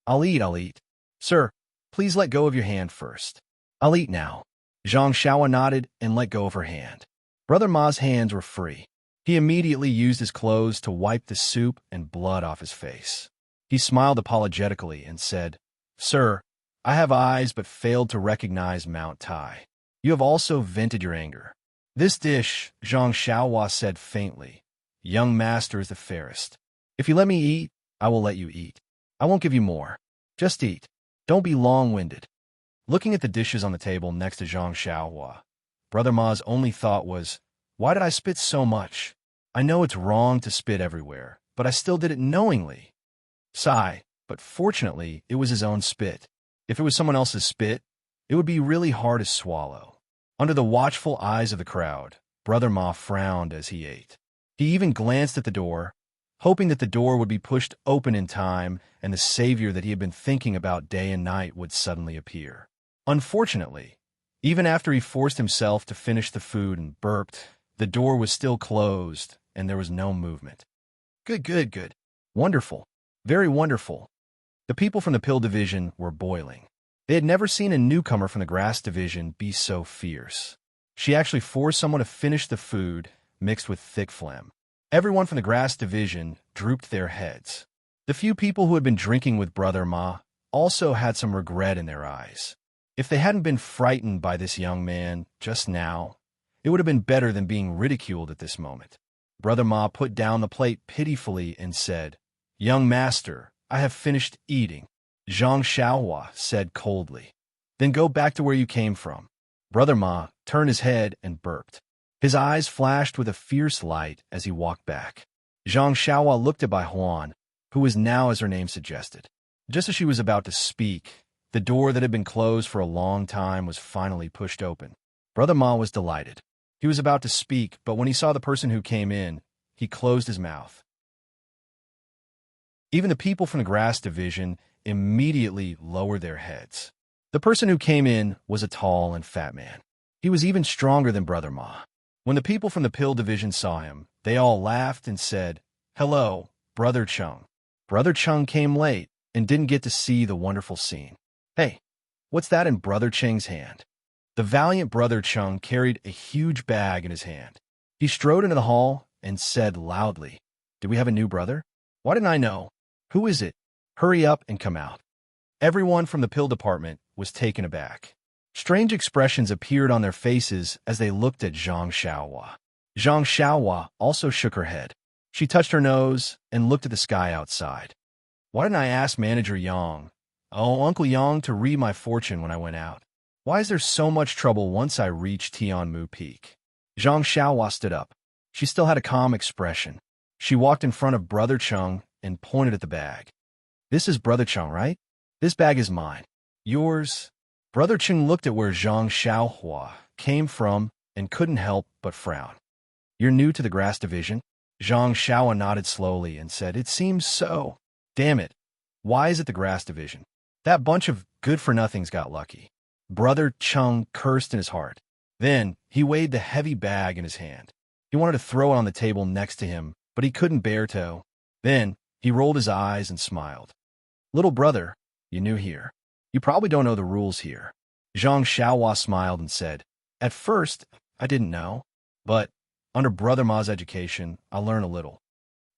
I'll eat. Sir, please let go of your hand first. I'll eat now. Zhang Xiaohua nodded and let go of her hand. Brother Ma's hands were free. He immediately used his clothes to wipe the soup and blood off his face. He smiled apologetically and said, Sir, I have eyes but failed to recognize Mount Tai. You have also vented your anger. This dish, Zhang Xiaohua said faintly, Young master is the fairest. If you let me eat, I will let you eat. I won't give you more. Just eat. Don't be long-winded. Looking at the dishes on the table next to Zhang Xiaohua, Brother Ma's only thought was, Why did I spit so much? I know it's wrong to spit everywhere, but I still did it knowingly. Sigh, but fortunately, it was his own spit. If it was someone else's spit, it would be really hard to swallow. Under the watchful eyes of the crowd, Brother Ma frowned as he ate. He even glanced at the door, hoping that the door would be pushed open in time and the savior that he had been thinking about day and night would suddenly appear. Unfortunately, even after he forced himself to finish the food and burped, the door was still closed and there was no movement. Good. Wonderful. Very wonderful. The people from the pill division were boiling. They had never seen a newcomer from the grass division be so fierce. She actually forced someone to finish the food mixed with thick phlegm. Everyone from the grass division drooped their heads. The few people who had been drinking with Brother Ma also had some regret in their eyes. If they hadn't been frightened by this young man just now, it would have been better than being ridiculed at this moment. Brother Ma put down the plate pitifully and said, Young master, I have finished eating. Zhang Xiaohua said coldly. Then go back to where you came from. Brother Ma turned his head and burped. His eyes flashed with a fierce light as he walked back. Zhang Xiaohua looked at Bai Huan, who was now as her name suggested. Just as she was about to speak, the door that had been closed for a long time was finally pushed open. Brother Ma was delighted. He was about to speak, but when he saw the person who came in, he closed his mouth. Even the people from the grass division immediately lowered their heads. The person who came in was a tall and fat man. He was even stronger than Brother Ma. When the people from the pill division saw him, they all laughed and said, "Hello, Brother Chung." Brother Chung came late and didn't get to see the wonderful scene. Hey, what's that in Brother Cheng's hand? The valiant Brother Chung carried a huge bag in his hand. He strode into the hall and said loudly, "Do we have a new brother? Why didn't I know? Who is it? Hurry up and come out." Everyone from the pill department was taken aback. Strange expressions appeared on their faces as they looked at Zhang Xiaohua. Zhang Xiaohua also shook her head. She touched her nose and looked at the sky outside. Why didn't I ask Manager Yang, Uncle Yang, to read my fortune when I went out? Why is there so much trouble once I reach Tianmu Peak? Zhang Xiaohua stood up. She still had a calm expression. She walked in front of Brother Chung and pointed at the bag. This is Brother Chung, right? This bag is mine. Yours? Brother Chung looked at where Zhang Xiaohua came from and couldn't help but frown. You're new to the grass division? Zhang Xiaohua nodded slowly and said, It seems so. Damn it. Why is it the grass division? That bunch of good-for-nothings got lucky. Brother Chung cursed in his heart. Then he weighed the heavy bag in his hand. He wanted to throw it on the table next to him, but he couldn't bear to. Then he rolled his eyes and smiled. Little brother, you new here. You probably don't know the rules here. Zhang Xiaohua smiled and said, At first, I didn't know, but under Brother Ma's education, I'll learn a little.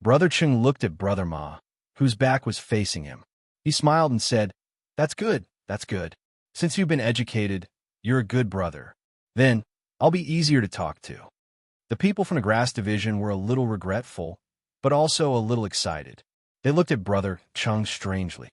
Brother Chung looked at Brother Ma, whose back was facing him. He smiled and said, That's good, that's good. Since you've been educated, you're a good brother. Then I'll be easier to talk to. The people from the grass division were a little regretful, but also a little excited. They looked at Brother Chung strangely.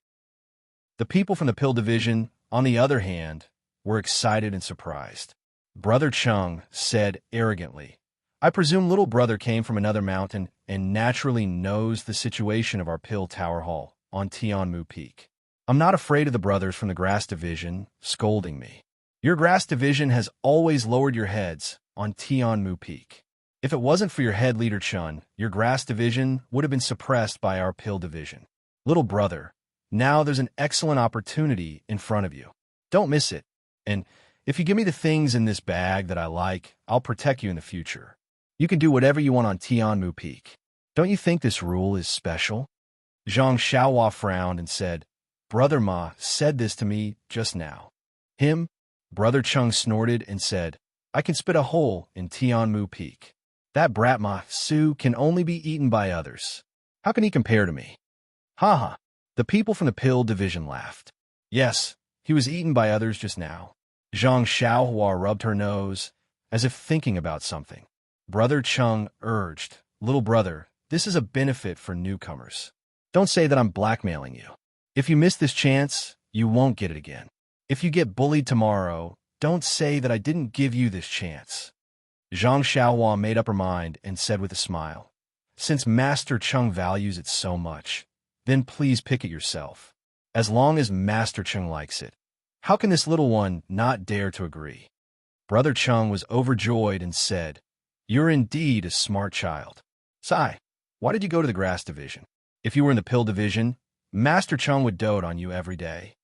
The people from the pill division, on the other hand, were excited and surprised. Brother Chung said arrogantly, I presume little brother came from another mountain and naturally knows the situation of our pill tower hall on Tianmu Peak. I'm not afraid of the brothers from the grass division scolding me. Your grass division has always lowered your heads on Tianmu Peak. If it wasn't for your head leader Chun, your grass division would have been suppressed by our pill division. Little brother, now there's an excellent opportunity in front of you. Don't miss it. And if you give me the things in this bag that I like, I'll protect you in the future. You can do whatever you want on Tianmu Peak. Don't you think this rule is special? Zhang Xiaohua frowned and said, Brother Ma said this to me just now. Him? Brother Chung snorted and said, I can spit a hole in Tianmu Peak. That brat Ma Su can only be eaten by others. How can he compare to me? Ha ha. The people from the pill division laughed. Yes, he was eaten by others just now. Zhang Xiaohua rubbed her nose, as if thinking about something. Brother Chung urged, Little brother, this is a benefit for newcomers. Don't say that I'm blackmailing you. If you miss this chance, you won't get it again. If you get bullied tomorrow, don't say that I didn't give you this chance. Zhang Xiaohua made up her mind and said with a smile, Since Master Chung values it so much, then please pick it yourself. As long as Master Chung likes it. How can this little one not dare to agree? Brother Chung was overjoyed and said, You're indeed a smart child. Sai, why did you go to the grass division? If you were in the pill division, Master Chung would dote on you every day.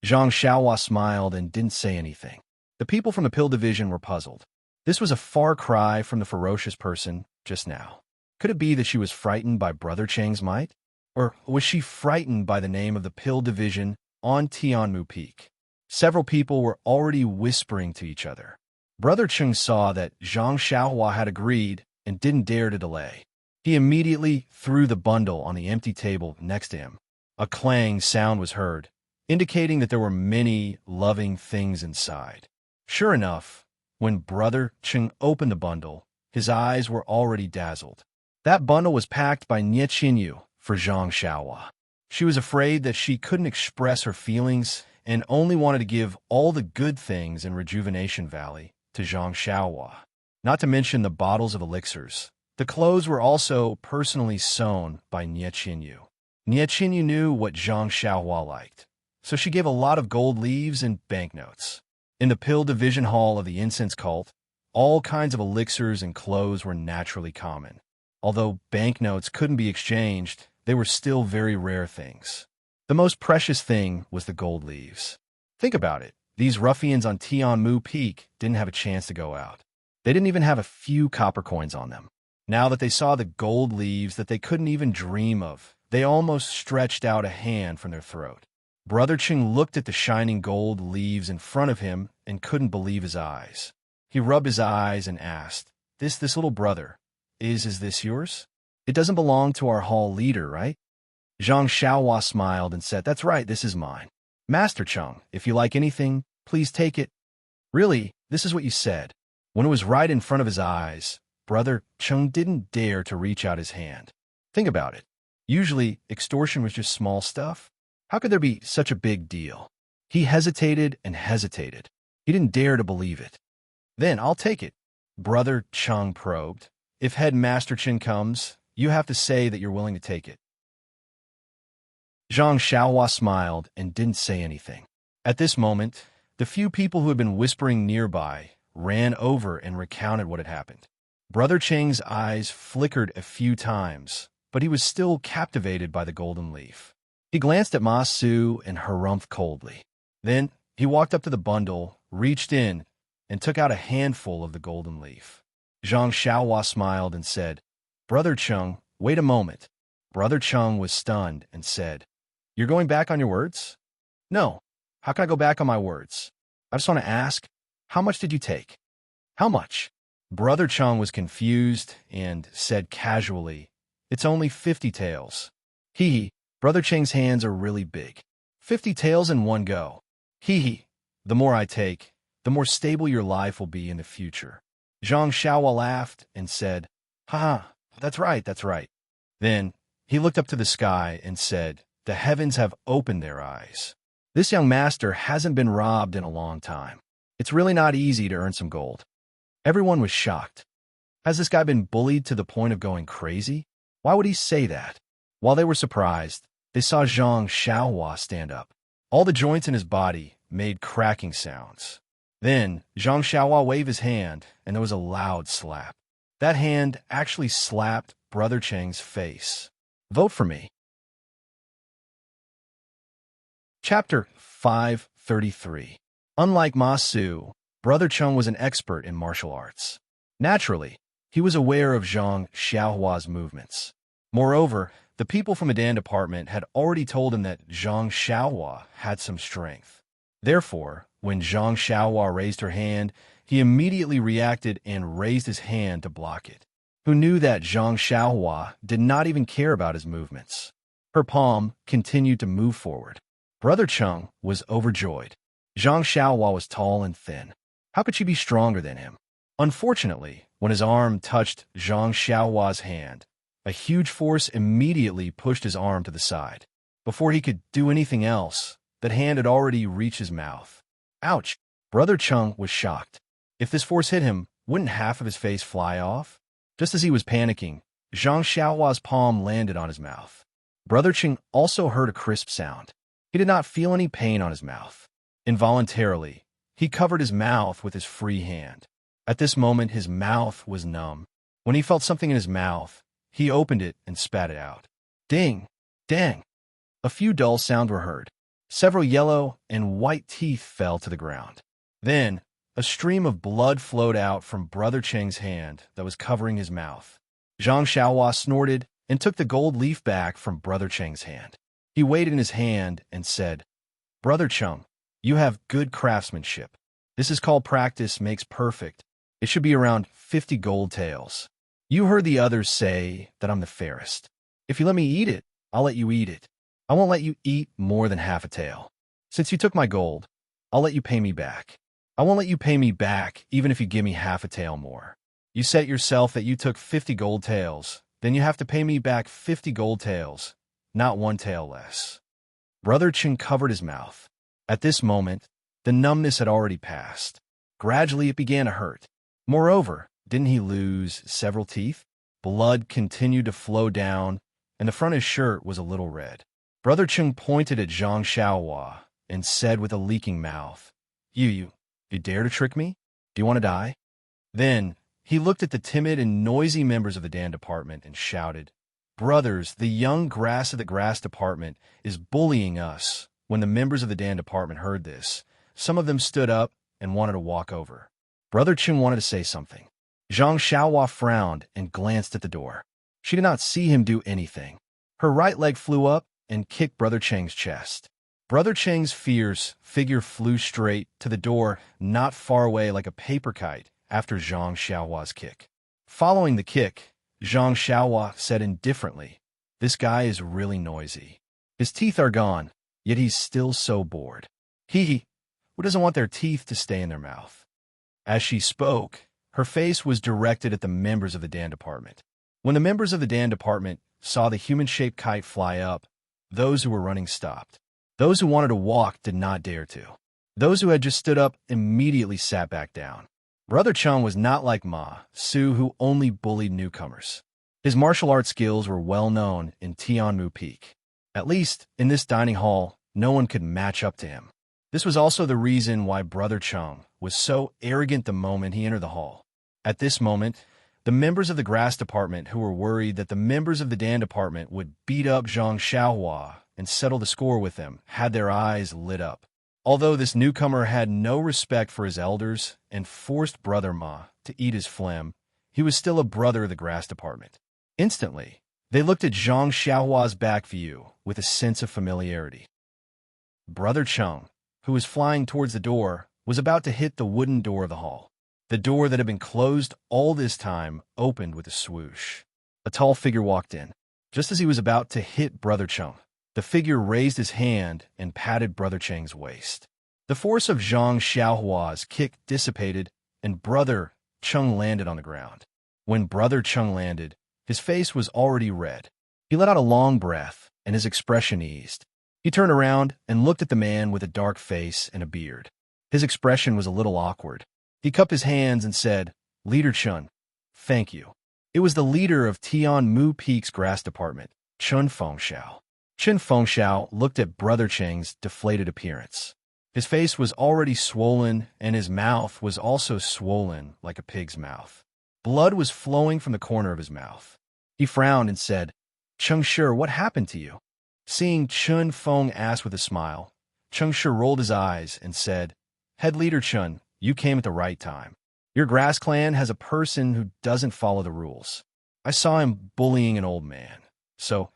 Zhang Xiaohua smiled and didn't say anything. The people from the pill division were puzzled. This was a far cry from the ferocious person just now. Could it be that she was frightened by Brother Chang's might? Or was she frightened by the name of the pill division on Tianmu Peak? Several people were already whispering to each other. Brother Chung saw that Zhang Xiaohua had agreed and didn't dare to delay. He immediately threw the bundle on the empty table next to him. A clang sound was heard, indicating that there were many loving things inside. Sure enough, when Brother Chung opened the bundle, his eyes were already dazzled. That bundle was packed by Nie Qinyu for Zhang Xiaohua. She was afraid that she couldn't express her feelings and only wanted to give all the good things in Rejuvenation Valley to Zhang Xiaohua. Not to mention the bottles of elixirs. The clothes were also personally sewn by Nie Qinyu. Nie Qinyu knew what Zhang Xiaohua liked, so she gave a lot of gold leaves and banknotes. In the pill division hall of the incense cult, all kinds of elixirs and clothes were naturally common. Although banknotes couldn't be exchanged, they were still very rare things. The most precious thing was the gold leaves. Think about it. These ruffians on Tianmu Peak didn't have a chance to go out. They didn't even have a few copper coins on them. Now that they saw the gold leaves that they couldn't even dream of, they almost stretched out a hand from their throat. Brother Ching looked at the shining gold leaves in front of him and couldn't believe his eyes. He rubbed his eyes and asked, This little brother, is this yours? It doesn't belong to our hall leader, right? Zhang Xiaohua smiled and said, That's right, this is mine. Master Cheng, if you like anything, please take it. Really, this is what you said. When it was right in front of his eyes, Brother Cheng didn't dare to reach out his hand. Think about it. Usually, extortion was just small stuff. How could there be such a big deal? He hesitated and hesitated. He didn't dare to believe it. Then I'll take it. Brother Cheng probed. If Headmaster Chen comes, you have to say that you're willing to take it. Zhang Xiaohua smiled and didn't say anything. At this moment, the few people who had been whispering nearby ran over and recounted what had happened. Brother Cheng's eyes flickered a few times, but he was still captivated by the golden leaf. He glanced at Ma Su and harumphed coldly. Then he walked up to the bundle, reached in, and took out a handful of the golden leaf. Zhang Xiaohua smiled and said, Brother Cheng, wait a moment. Brother Cheng was stunned and said, You're going back on your words? No. How can I go back on my words? I just want to ask, how much did you take? How much? Brother Cheng was confused and said casually, It's only 50 taels. Hee. Brother Cheng's hands are really big. 50 taels in one go. Hee. The more I take, the more stable your life will be in the future. Zhang Xiaohua laughed and said, Ha, that's right, that's right. Then he looked up to the sky and said, The heavens have opened their eyes. This young master hasn't been robbed in a long time. It's really not easy to earn some gold. Everyone was shocked. Has this guy been bullied to the point of going crazy? Why would he say that? While they were surprised, they saw Zhang Xiaohua stand up. All the joints in his body made cracking sounds. Then Zhang Xiaohua waved his hand, and there was a loud slap. That hand actually slapped Brother Cheng's face. Vote for me. Chapter 533. Unlike Ma Su, Brother Cheng was an expert in martial arts. Naturally, he was aware of Zhang Xiaohua's movements. Moreover, the people from the Dan department had already told him that Zhang Xiaohua had some strength. Therefore, when Zhang Xiaohua raised her hand, he immediately reacted and raised his hand to block it. Who knew that Zhang Xiaohua did not even care about his movements? Her palm continued to move forward. Brother Cheng was overjoyed. Zhang Xiaohua was tall and thin. How could she be stronger than him? Unfortunately, when his arm touched Zhang Xiaohua's hand, a huge force immediately pushed his arm to the side. Before he could do anything else, that hand had already reached his mouth. Ouch! Brother Cheng was shocked. If this force hit him, wouldn't half of his face fly off? Just as he was panicking, Zhang Xiaohua's palm landed on his mouth. Brother Cheng also heard a crisp sound. He did not feel any pain on his mouth. Involuntarily, he covered his mouth with his free hand. At this moment, his mouth was numb. When he felt something in his mouth, he opened it and spat it out. Ding! Dang! A few dull sounds were heard. Several yellow and white teeth fell to the ground. Then, a stream of blood flowed out from Brother Cheng's hand that was covering his mouth. Zhang Xiaohua snorted and took the gold leaf back from Brother Cheng's hand. He weighed it in his hand and said, Brother Cheng, you have good craftsmanship. This is called practice makes perfect. It should be around 50 gold taels. You heard the others say that I'm the fairest. If you let me eat it, I'll let you eat it. I won't let you eat more than half a tael. Since you took my gold, I'll let you pay me back. I won't let you pay me back even if you give me half a tael more. You said yourself that you took 50 gold taels, then you have to pay me back 50 gold taels. not one tail less. Brother Chen covered his mouth. At this moment, the numbness had already passed. Gradually, it began to hurt. Moreover, didn't he lose several teeth? Blood continued to flow down, and the front of his shirt was a little red. Brother Chen pointed at Zhang Xiaohua and said with a leaking mouth, You dare to trick me? Do you want to die? Then, he looked at the timid and noisy members of the Dan department and shouted, Brothers, the young grass of the grass department is bullying us. When the members of the Dan department heard this, some of them stood up and wanted to walk over. Brother Chen wanted to say something. Zhang Xiaohua frowned and glanced at the door. She did not see him do anything. Her right leg flew up and kicked Brother Cheng's chest. Brother Cheng's fierce figure flew straight to the door, not far away like a paper kite after Zhang Xiaohua's kick. Following the kick, Zhang Xiaohua said indifferently, This guy is really noisy. His teeth are gone, yet he's still so bored. Who doesn't want their teeth to stay in their mouth? As she spoke, her face was directed at the members of the Dan department. When the members of the Dan department saw the human-shaped kite fly up, those who were running stopped. Those who wanted to walk did not dare to. Those who had just stood up immediately sat back down. Brother Chung was not like Ma Su, who only bullied newcomers. His martial arts skills were well known in Tianmu Peak. At least, in this dining hall, no one could match up to him. This was also the reason why Brother Chung was so arrogant the moment he entered the hall. At this moment, the members of the grass department who were worried that the members of the Dan department would beat up Zhang Xiaohua and settle the score with them had their eyes lit up. Although this newcomer had no respect for his elders and forced Brother Ma to eat his phlegm, he was still a brother of the grass department. Instantly, they looked at Zhang Xiaohua's back view with a sense of familiarity. Brother Chung, who was flying towards the door, was about to hit the wooden door of the hall. The door that had been closed all this time opened with a swoosh. A tall figure walked in. Just as he was about to hit Brother Chung, the figure raised his hand and patted Brother Cheng's waist. The force of Zhang Xiaohua's kick dissipated, and Brother Chung landed on the ground. When Brother Chung landed, his face was already red. He let out a long breath, and his expression eased. He turned around and looked at the man with a dark face and a beard. His expression was a little awkward. He cupped his hands and said, Leader Chun, thank you. It was the leader of Tianmu Peak's grass department, Chun Fengxiao. Chun Fengxiao looked at Brother Cheng's deflated appearance. His face was already swollen, and his mouth was also swollen like a pig's mouth. Blood was flowing from the corner of his mouth. He frowned and said, Cheng Shi, what happened to you? Seeing Chun Feng ask with a smile, Cheng Shi rolled his eyes and said, Head Leader Chun, you came at the right time. Your grass clan has a person who doesn't follow the rules. I saw him bullying an old man, so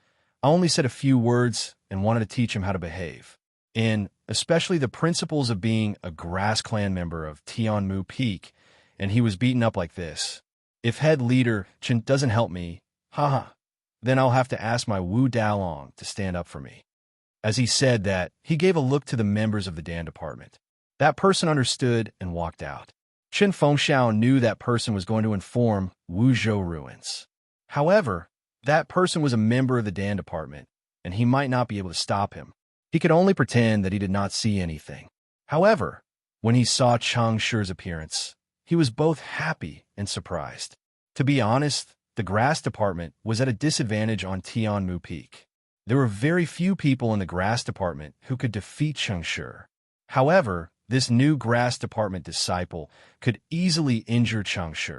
I only said a few words and wanted to teach him how to behave, and especially the principles of being a grass clan member of Tianmu Peak, and he was beaten up like this. If head leader Chen doesn't help me, then I'll have to ask my Wu Dalong to stand up for me. As he said that, he gave a look to the members of the Dan department. That person understood and walked out. Chen Fengxiao knew that person was going to inform Wuzhou ruins. However, that person was a member of the Dan department, and he might not be able to stop him. He could only pretend that he did not see anything. However, when he saw Chang Shi's appearance, he was both happy and surprised. To be honest, the grass department was at a disadvantage on Tianmu Peak. There were very few people in the grass department who could defeat Chang Shi. However, this new grass department disciple could easily injure Chang Shi.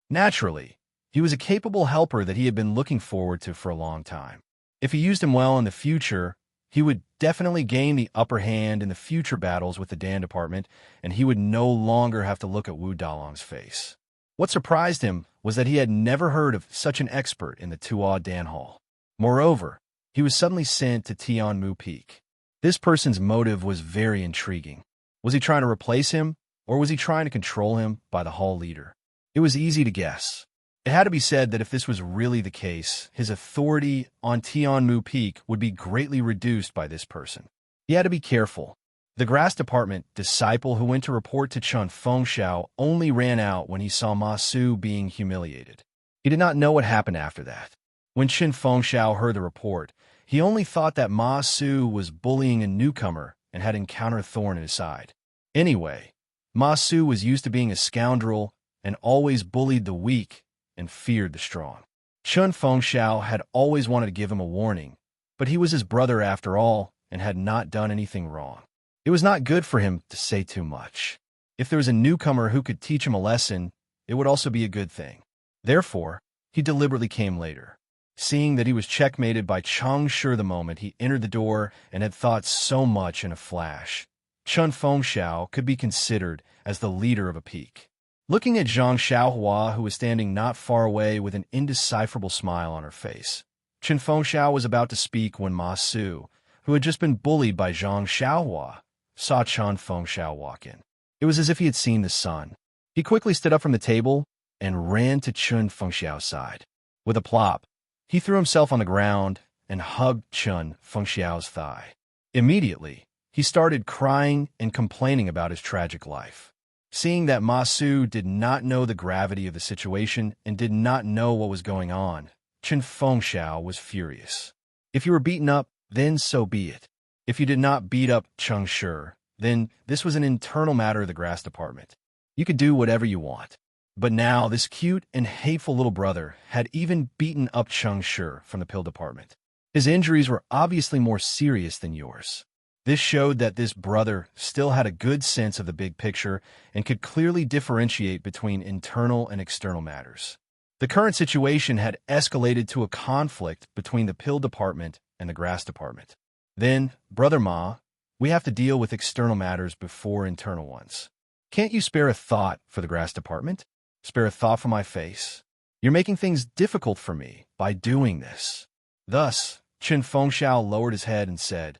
Naturally, he was a capable helper that he had been looking forward to for a long time. If he used him well in the future, he would definitely gain the upper hand in the future battles with the Dan department, and he would no longer have to look at Wu Dalong's face. What surprised him was that he had never heard of such an expert in the Tuo Dan Hall. Moreover, he was suddenly sent to Tianmu Peak. This person's motive was very intriguing. Was he trying to replace him, or was he trying to control him by the hall leader? It was easy to guess. It had to be said that if this was really the case, his authority on Tianmu Peak would be greatly reduced by this person. He had to be careful. The grass department disciple who went to report to Chun Fengxiao only ran out when he saw Ma Su being humiliated. He did not know what happened after that. When Chun Fengxiao heard the report, He only thought that Ma Su was bullying a newcomer and had encountered a thorn in his side. Anyway, Ma Su was used to being a scoundrel and always bullied the weak and feared the strong. Chun Fengxiao had always wanted to give him a warning, but he was his brother after all and had not done anything wrong. It was not good for him to say too much. If there was a newcomer who could teach him a lesson, it would also be a good thing. Therefore, he deliberately came later. Seeing that he was checkmated by Chang Shi the moment he entered the door and had thought so much in a flash, Chun Fengxiao could be considered as the leader of a peak. Looking at Zhang Xiaohua, who was standing not far away with an indecipherable smile on her face, Chun Fengxiao was about to speak when Ma Su, who had just been bullied by Zhang Xiaohua, saw Chun Fengxiao walk in. It was as if he had seen the sun. He quickly stood up from the table and ran to Chun Fengxiao's side. With a plop, he threw himself on the ground and hugged Chun Fengxiao's thigh. Immediately, he started crying and complaining about his tragic life. Seeing that Ma Su did not know the gravity of the situation and did not know what was going on, Chun Fengxiao was furious. If you were beaten up, then so be it. If you did not beat up Cheng Shi, then this was an internal matter of the grass department. You could do whatever you want. But now this cute and hateful little brother had even beaten up Cheng Shi from the pill department. His injuries were obviously more serious than yours. This showed that this brother still had a good sense of the big picture and could clearly differentiate between internal and external matters. The current situation had escalated to a conflict between the pill department and the grass department. Then, Brother Ma, we have to deal with external matters before internal ones. Can't you spare a thought for the grass department? Spare a thought for my face? You're making things difficult for me by doing this. Thus, Chun Fengxiao lowered his head and said,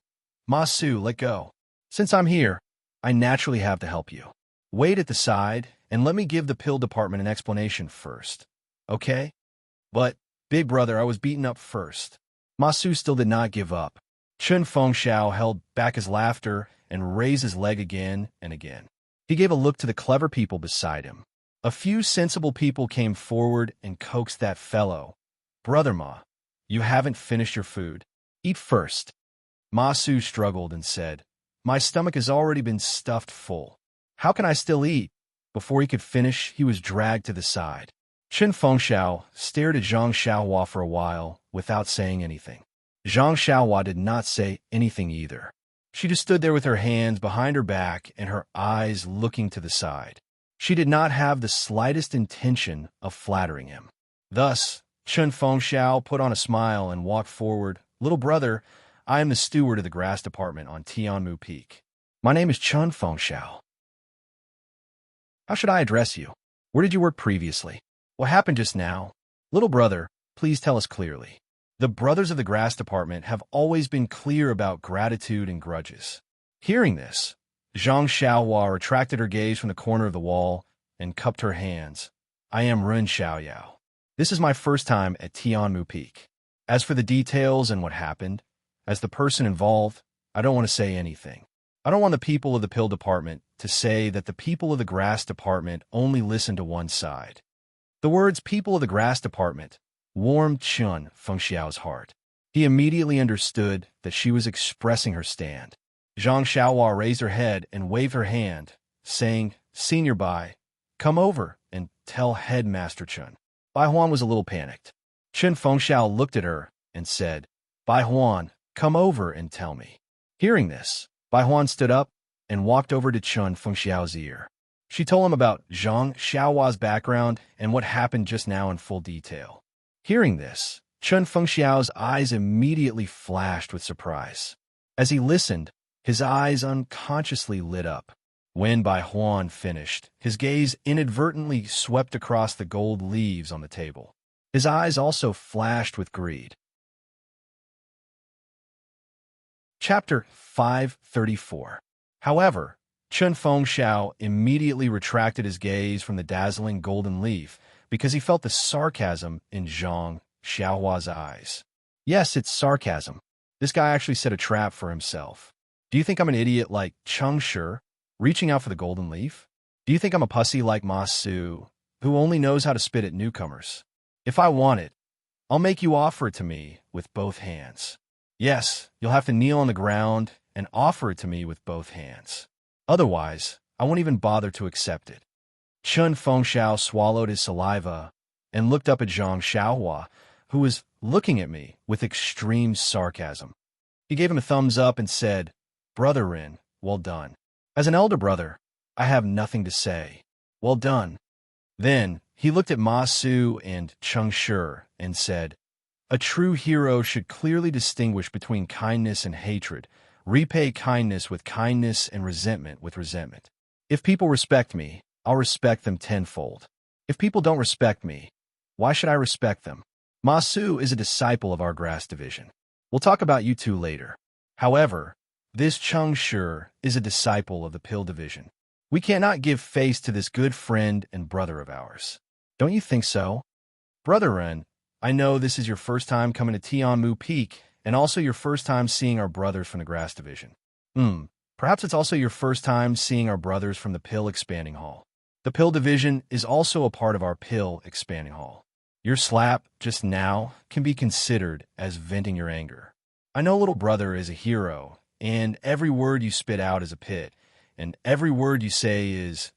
Ma Su, let go. Since I'm here, I naturally have to help you. Wait at the side and let me give the pill department an explanation first. Okay? But, big brother, I was beaten up first. Ma Su still did not give up. Chun Fengxiao held back his laughter and raised his leg again and again. He gave a look to the clever people beside him. A few sensible people came forward and coaxed that fellow. Brother Ma, you haven't finished your food. Eat first. Ma Su struggled and said, my stomach has already been stuffed full. How can I still eat? Before he could finish, he was dragged to the side. Chun Fengxiao stared at Zhang Xiaohua for a while without saying anything. Zhang Xiaohua did not say anything either. She just stood there with her hands behind her back and her eyes looking to the side. She did not have the slightest intention of flattering him. Thus, Chun Fengxiao put on a smile and walked forward. Little brother, I am the steward of the grass department on Tianmu Peak. My name is Chun Fengxiao. How should I address you? Where did you work previously? What happened just now? Little brother, please tell us clearly. The brothers of the grass department have always been clear about gratitude and grudges. Hearing this, Zhang Xiaohua retracted her gaze from the corner of the wall and cupped her hands. I am Ren Xiaoyao. This is my first time at Tianmu Peak. As for the details and what happened, as the person involved, I don't want to say anything. I don't want the people of the pill department to say that the people of the grass department only listen to one side. The words people of the grass department warmed Chun Fengxiao's heart. He immediately understood that she was expressing her stand. Zhang Xiaohua raised her head and waved her hand, saying, Senior Bai, come over and tell Headmaster Chun. Bai Huan was a little panicked. Chun Fengxiao looked at her and said, Bai Huan, come over and tell me. Hearing this, Bai Huan stood up and walked over to Chun Fengxiao's ear. She told him about Zhang Xiaohua's background and what happened just now in full detail. Hearing this, Chun Fengxiao's eyes immediately flashed with surprise. As he listened, his eyes unconsciously lit up. When Bai Huan finished, his gaze inadvertently swept across the gold leaves on the table. His eyes also flashed with greed. Chapter 534. However, Chun Fengxiao immediately retracted his gaze from the dazzling golden leaf because he felt the sarcasm in Zhang Xiaohua's eyes. Yes, it's sarcasm. This guy actually set a trap for himself. Do you think I'm an idiot like Cheng Shi, reaching out for the golden leaf? Do you think I'm a pussy like Ma Su, who only knows how to spit at newcomers? If I want it, I'll make you offer it to me with both hands. Yes, you'll have to kneel on the ground and offer it to me with both hands. Otherwise, I won't even bother to accept it. Chun Fengxiao swallowed his saliva and looked up at Zhang Xiaohua, who was looking at me with extreme sarcasm. He gave him a thumbs up and said, "Brother Ren, well done. As an elder brother, I have nothing to say. Well done." Then he looked at Ma Su and Cheng Shi and said, "A true hero should clearly distinguish between kindness and hatred, repay kindness with kindness and resentment with resentment. If people respect me, I'll respect them tenfold. If people don't respect me, why should I respect them?" Ma Su is a disciple of our grass division. We'll talk about you two later. However, this Cheng Shi is a disciple of the pill division. We cannot give face to this good friend and brother of ours. Don't you think so? Brother Ren, I know this is your first time coming to Tianmu Peak, and also your first time seeing our brothers from the grass division. Perhaps it's also your first time seeing our brothers from the pill expanding hall. The pill division is also a part of our pill expanding hall. Your slap just now can be considered as venting your anger. I know little brother is a hero, and every word you spit out is a pit, and every word you say is,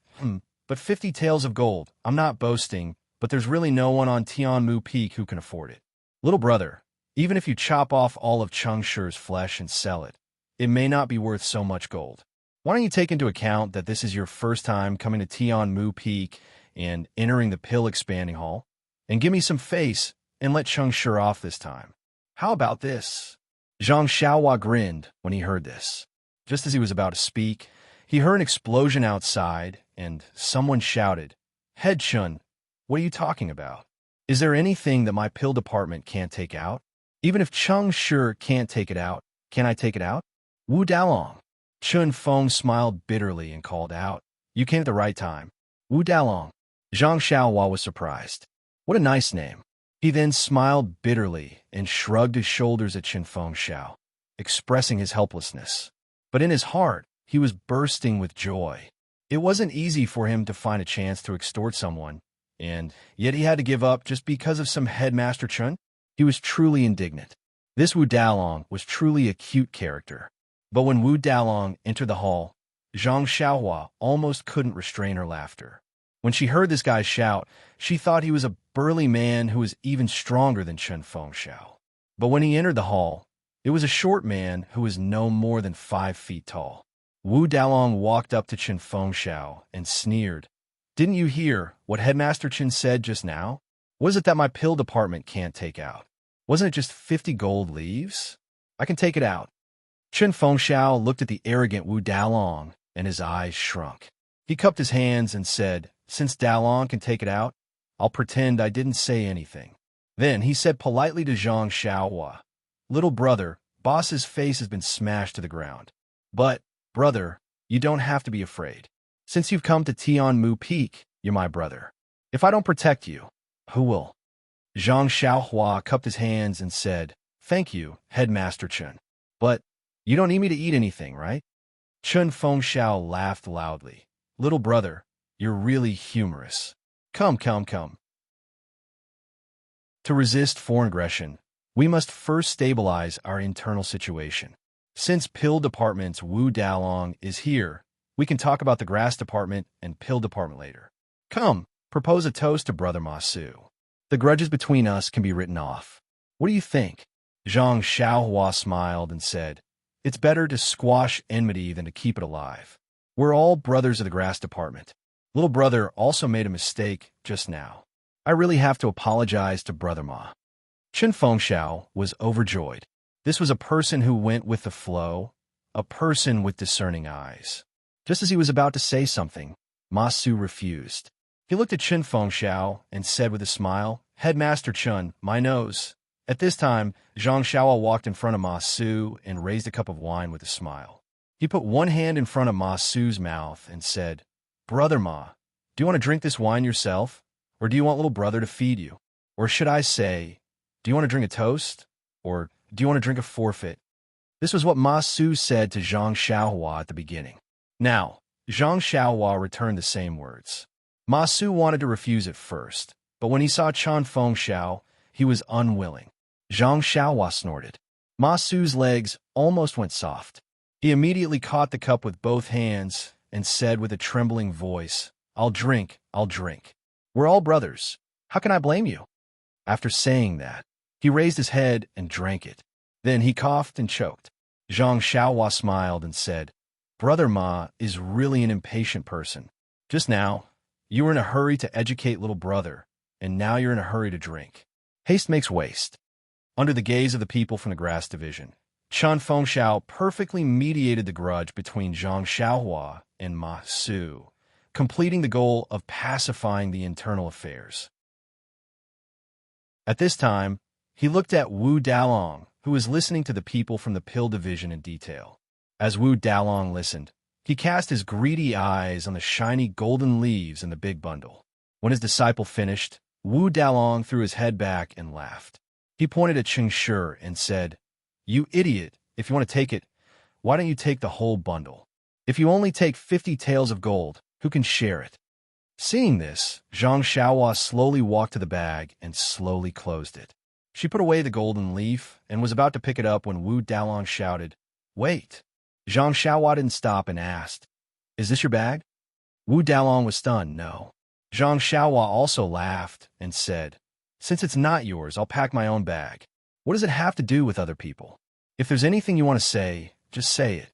but 50 taels of gold. I'm not boasting, but there's really no one on Tianmu Peak who can afford it. Little brother, even if you chop off all of Cheng Shi's flesh and sell it, it may not be worth so much gold. Why don't you take into account that this is your first time coming to Tianmu Peak and entering the pill expanding hall? And give me some face and let Cheng Shi off this time. How about this? Zhang Xiaohua grinned when he heard this. Just as he was about to speak, he heard an explosion outside, and someone shouted, "Head Chun, what are you talking about? Is there anything that my pill department can't take out? Even if Cheng Shi can't take it out, can I take it out?" Wu Dalong. Chun Feng smiled bitterly and called out, "You came at the right time. Wu Dalong." Zhang Xiaohua was surprised. What a nice name. He then smiled bitterly and shrugged his shoulders at Chun Fengxiao, expressing his helplessness. But in his heart, he was bursting with joy. It wasn't easy for him to find a chance to extort someone, and yet he had to give up just because of some headmaster Chun. He was truly indignant. This Wu Dalong was truly a cute character. But when Wu Dalong entered the hall, Zhang Xiaohua almost couldn't restrain her laughter. When she heard this guy shout, she thought he was a burly man who was even stronger than Chun Fengxiao. But when he entered the hall, it was a short man who was no more than 5 feet tall. Wu Dalong walked up to Chun Fengxiao and sneered, "Didn't you hear what Headmaster Chun said just now? What is it that my pill department can't take out? Wasn't it just 50 gold leaves? I can take it out." Chun Fengxiao looked at the arrogant Wu Dalong, and his eyes shrunk. He cupped his hands and said, "Since Dalong can take it out, I'll pretend I didn't say anything." Then he said politely to Zhang Xiaohua, "Little brother, boss's face has been smashed to the ground. But, brother, you don't have to be afraid. Since you've come to Tianmu Peak, you're my brother. If I don't protect you, who will?" Zhang Xiaohua cupped his hands and said, "Thank you, Headmaster Chun. But you don't need me to eat anything, right?" Chun Fengxiao laughed loudly. "Little brother, you're really humorous. Come, come, come." To resist foreign aggression, we must first stabilize our internal situation. Since Pill Department's Wu Dalong is here, we can talk about the Grass Department and Pill Department later. Come, propose a toast to Brother Ma Su. The grudges between us can be written off. What do you think? Zhang Xiaohua smiled and said, "It's better to squash enmity than to keep it alive. We're all brothers of the Grass Department. Little brother also made a mistake just now. I really have to apologize to Brother Ma." Chun Fengxiao was overjoyed. This was a person who went with the flow, a person with discerning eyes. Just as he was about to say something, Ma Su refused. He looked at Chun Fengxiao and said with a smile, "Headmaster Chun, my nose." At this time, Zhang Xiaohua walked in front of Ma Su and raised a cup of wine with a smile. He put one hand in front of Ma Su's mouth and said, "Brother Ma, do you want to drink this wine yourself? Or do you want little brother to feed you? Or should I say, do you want to drink a toast? Or do you want to drink a forfeit?" This was what Ma Su said to Zhang Xiaohua at the beginning. Now, Zhang Xiaohua returned the same words. Ma Su wanted to refuse at first, but when he saw Chun Fengxiao, he was unwilling. Zhang Xiaohua snorted. Ma Su's legs almost went soft. He immediately caught the cup with both hands and said with a trembling voice, I'll drink, I'll drink. We're all brothers. How can I blame you? After saying that, he raised his head and drank it. Then he coughed and choked. Zhang Xiaohua smiled and said, Brother Ma is really an impatient person. Just now, you were in a hurry to educate little brother, and now you're in a hurry to drink. Haste makes waste. Under the gaze of the people from the grass division, Chen Fengxiao perfectly mediated the grudge between Zhang Xiaohua and Ma Su, completing the goal of pacifying the internal affairs. At this time, he looked at Wu Dalong, who was listening to the people from the pill division in detail. As Wu Dalong listened, he cast his greedy eyes on the shiny golden leaves in the big bundle. When his disciple finished, Wu Dalong threw his head back and laughed. He pointed at Qing Shi and said, You idiot, if you want to take it, why don't you take the whole bundle? If you only take 50 taels of gold, who can share it? Seeing this, Zhang Xiaohua slowly walked to the bag and slowly closed it. She put away the golden leaf and was about to pick it up when Wu Dalong shouted, Wait! Zhang Xiaohua didn't stop and asked, Is this your bag? Wu Dalong was stunned, no. Zhang Xiaohua also laughed and said, Since it's not yours, I'll pack my own bag. What does it have to do with other people? If there's anything you want to say, just say it.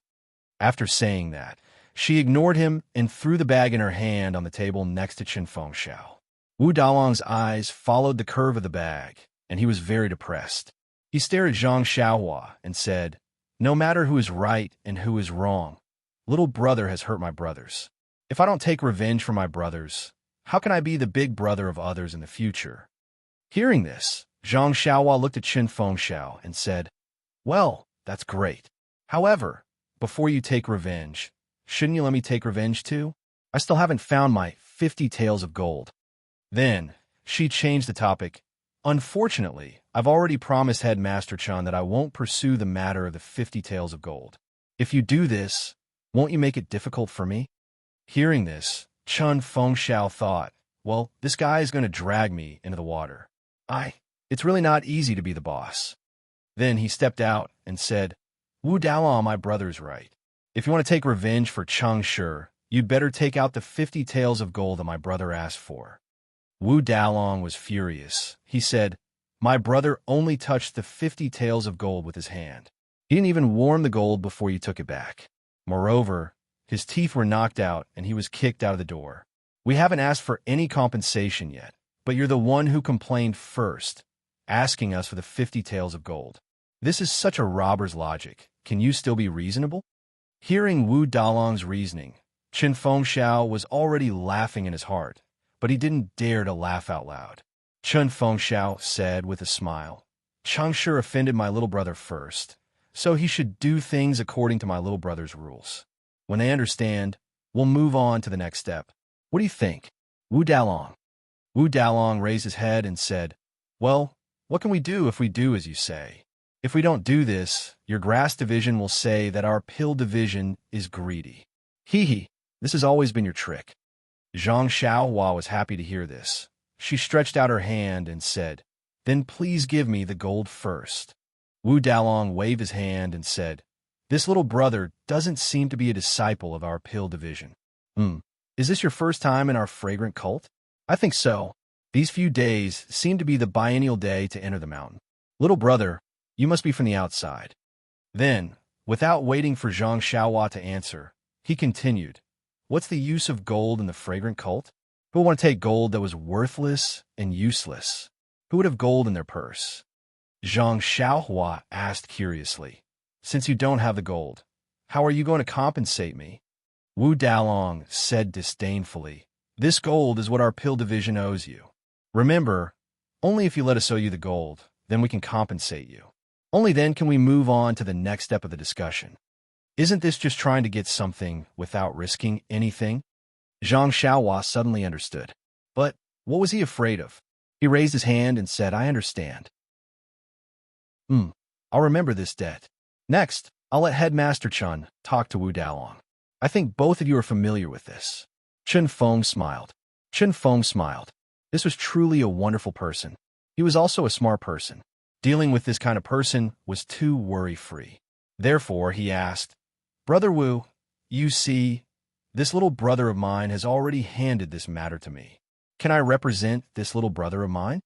After saying that, she ignored him and threw the bag in her hand on the table next to Chen Fengxiao. Wu Dalong's eyes followed the curve of the bag, and he was very depressed. He stared at Zhang Xiaohua and said, No matter who is right and who is wrong, little brother has hurt my brothers. If I don't take revenge for my brothers, how can I be the big brother of others in the future? Hearing this, Zhang Xiaohua looked at Chen Fengxiao and said, Well, that's great. However, before you take revenge, shouldn't you let me take revenge too? I still haven't found my 50 taels of gold. Then, she changed the topic. Unfortunately, I've already promised Headmaster Chen that I won't pursue the matter of the 50 taels of gold. If you do this, won't you make it difficult for me? Hearing this, Chen Fengxiao thought, Well, this guy is going to drag me into the water. It's really not easy to be the boss. Then he stepped out and said, Wu Dalong, my brother's right. If you want to take revenge for Qing Shi, you'd better take out the 50 taels of gold that my brother asked for. Wu Dalong was furious. He said, My brother only touched the 50 taels of gold with his hand. He didn't even warm the gold before you took it back. Moreover, his teeth were knocked out and he was kicked out of the door. We haven't asked for any compensation yet, but you're the one who complained first, asking us for the 50 taels of gold. This is such a robber's logic. Can you still be reasonable? Hearing Wu Dalong's reasoning, Chen Fengxiao was already laughing in his heart, but he didn't dare to laugh out loud. Chen Fengxiao said with a smile, Qing Shi offended my little brother first, so he should do things according to my little brother's rules. When they understand, we'll move on to the next step. What do you think, Wu Dalong? Wu Dalong raised his head and said, Well, what can we do if we do as you say? If we don't do this, your grass division will say that our pill division is greedy. Hee, this has always been your trick. Zhang Xiaohua was happy to hear this. She stretched out her hand and said, Then please give me the gold first. Wu Dalong waved his hand and said, This little brother doesn't seem to be a disciple of our pill division. Is this your first time in our fragrant cult? I think so. These few days seem to be the biennial day to enter the mountain. Little brother, you must be from the outside. Then, without waiting for Zhang Xiaohua to answer, he continued, What's the use of gold in the fragrant cult? Who would want to take gold that was worthless and useless? Who would have gold in their purse? Zhang Xiaohua asked curiously, Since you don't have the gold, how are you going to compensate me? Wu Dalong said disdainfully, This gold is what our pill division owes you. Remember, only if you let us owe you the gold, then we can compensate you. Only then can we move on to the next step of the discussion. Isn't this just trying to get something without risking anything? Zhang Xiaohua suddenly understood. But what was he afraid of? He raised his hand and said, I understand. I'll remember this debt. Next, I'll let Headmaster Chen talk to Wu Dalong. I think both of you are familiar with this. Chen Feng smiled. This was truly a wonderful person. He was also a smart person. Dealing with this kind of person was too worry-free. Therefore, he asked, "Brother Wu, you see, this little brother of mine has already handed this matter to me. Can I represent this little brother of mine?"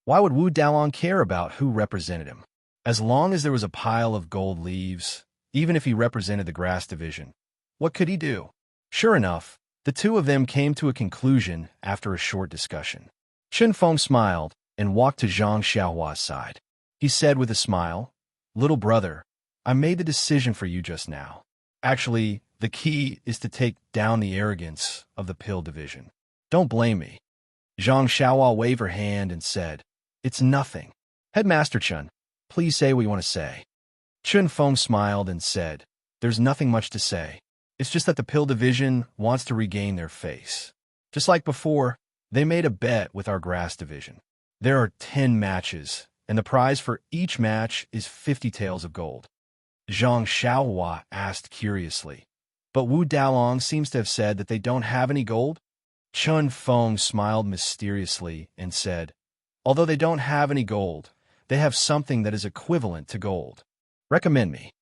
Why would Wu Dalong care about who represented him? As long as there was a pile of gold leaves, even if he represented the grass division, what could he do? Sure enough, the two of them came to a conclusion after a short discussion. Chen Feng smiled and walked to Zhang Xiaohua's side. He said with a smile, "Little brother, I made the decision for you just now. Actually, the key is to take down the arrogance of the pill division. Don't blame me." Zhang Xiaohua waved her hand and said, "It's nothing. Headmaster Chen, please say what you want to say." Chen Feng smiled and said, "There's nothing much to say. It's just that the pill division wants to regain their face. Just like before, they made a bet with our grass division. There are 10 matches, and the prize for each match is 50 taels of gold." Zhang Xiaohua asked curiously, "But Wu Dalong seems to have said that they don't have any gold?" Chen Feng smiled mysteriously and said, "Although they don't have any gold, they have something that is equivalent to gold. Recommend me."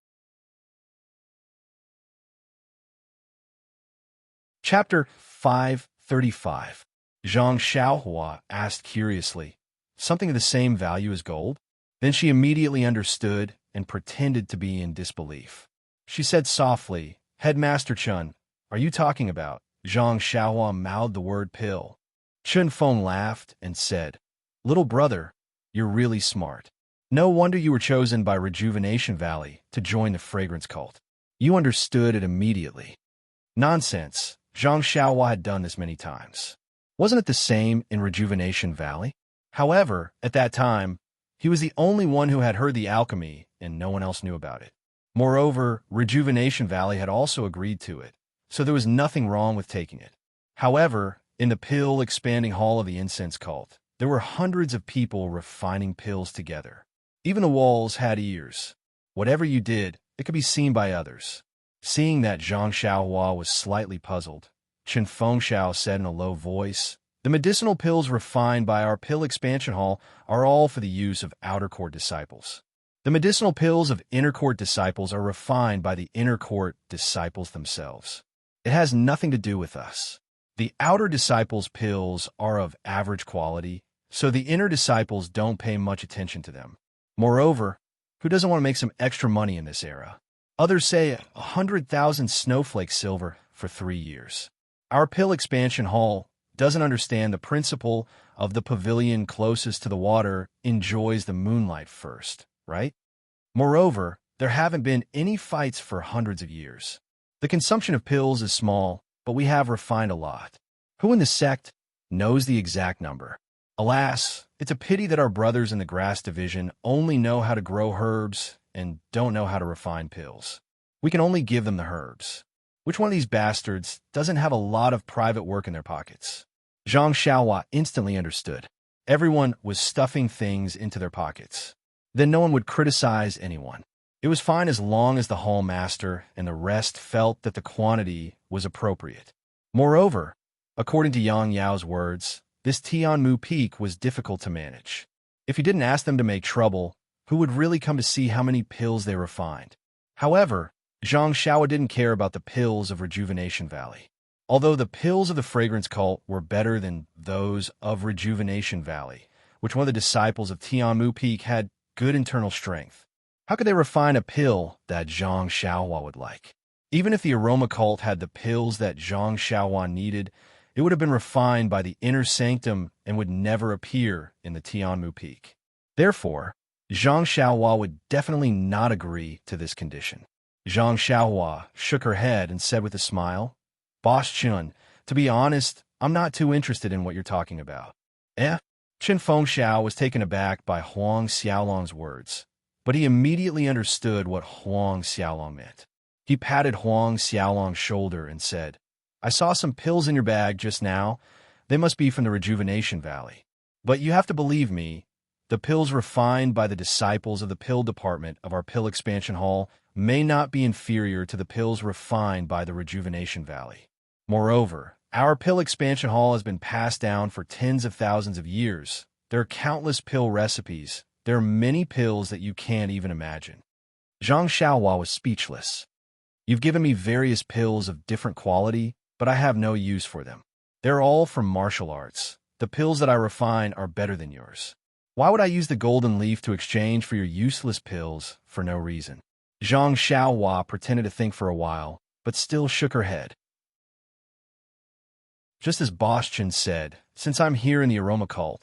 Chapter 535. Zhang Xiaohua asked curiously, "Something of the same value as gold?" Then she immediately understood and pretended to be in disbelief. She said softly, "Headmaster Chen, are you talking about?" Zhang Xiaohua mouthed the word pill. Chen Feng laughed and said, "Little brother, you're really smart. No wonder you were chosen by Rejuvenation Valley to join the fragrance cult. You understood it immediately." Nonsense. Zhang Xiaohua had done this many times. Wasn't it the same in Rejuvenation Valley? However, at that time, he was the only one who had heard the alchemy, and no one else knew about it. Moreover, Rejuvenation Valley had also agreed to it, so there was nothing wrong with taking it. However, in the pill expanding hall of the incense cult, there were hundreds of people refining pills together. Even the walls had ears. Whatever you did, it could be seen by others. Seeing that Zhang Xiaohua was slightly puzzled, Chen Fengxiao said in a low voice, "The medicinal pills refined by our pill expansion hall are all for the use of outer court disciples. The medicinal pills of inner court disciples are refined by the inner court disciples themselves. It has nothing to do with us. The outer disciples' pills are of average quality, so the inner disciples don't pay much attention to them. Moreover, who doesn't want to make some extra money in this era? Others say 100,000 snowflake silver for 3 years. Our pill expansion hall doesn't understand the principle of the pavilion closest to the water enjoys the moonlight first, right? Moreover, there haven't been any fights for hundreds of years. The consumption of pills is small, but we have refined a lot. Who in the sect knows the exact number? Alas, it's a pity that our brothers in the grass division only know how to grow herbs and don't know how to refine pills. We can only give them the herbs. Which one of these bastards doesn't have a lot of private work in their pockets?" Zhang Xiaohua instantly understood. Everyone was stuffing things into their pockets. Then no one would criticize anyone. It was fine as long as the hall master and the rest felt that the quantity was appropriate. Moreover, according to Yang Yao's words, this Tianmu Peak was difficult to manage. If you didn't ask them to make trouble, who would really come to see how many pills they refined? However, Zhang Xiaohua didn't care about the pills of Rejuvenation Valley. Although the pills of the fragrance cult were better than those of Rejuvenation Valley, which one of the disciples of Tianmu Peak had good internal strength. How could they refine a pill that Zhang Xiaohua would like? Even if the aroma cult had the pills that Zhang Xiaohua needed, it would have been refined by the inner sanctum and would never appear in the Tianmu Peak. Therefore, Zhang Xiaohua would definitely not agree to this condition. Zhang Xiaohua shook her head and said with a smile, "Boss Chun, to be honest, I'm not too interested in what you're talking about." Chen Fengxiao was taken aback by Huang Xiaolong's words, but he immediately understood what Huang Xiaolong meant. He patted Huang Xiaolong's shoulder and said, "I saw some pills in your bag just now. They must be from the Rejuvenation Valley. But you have to believe me, the pills refined by the disciples of the pill department of our pill expansion hall may not be inferior to the pills refined by the Rejuvenation Valley. Moreover, our pill expansion hall has been passed down for tens of thousands of years. There are countless pill recipes There are many pills that you can't even imagine. Zhang Xiaohua was speechless. You've given me various pills of different quality, but I have no use for them. They're all from martial arts. The pills that I refine are better than yours. Why would I use the golden leaf to exchange for your useless pills for no reason? Zhang Xiaohua pretended to think for a while, but still shook her head. Just as Boss Chen said, since I'm here in the aroma cult,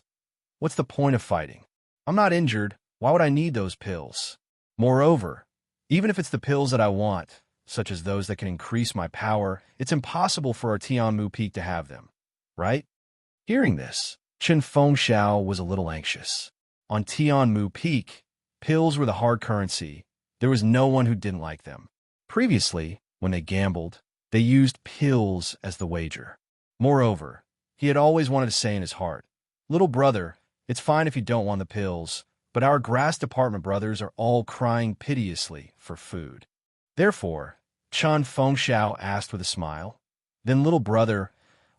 what's the point of fighting? I'm not injured. Why would I need those pills? Moreover, even if it's the pills that I want, such as those that can increase my power, it's impossible for our Tianmu Peak to have them, right? Hearing this, Chen Fengxiao was a little anxious. On Tianmu Peak, pills were the hard currency. There was no one who didn't like them. Previously, when they gambled, they used pills as the wager. Moreover, he had always wanted to say in his heart, "Little brother, it's fine if you don't want the pills, but our grass department brothers are all crying piteously for food." Therefore, Chen Fengxiao asked with a smile, "Then, little brother,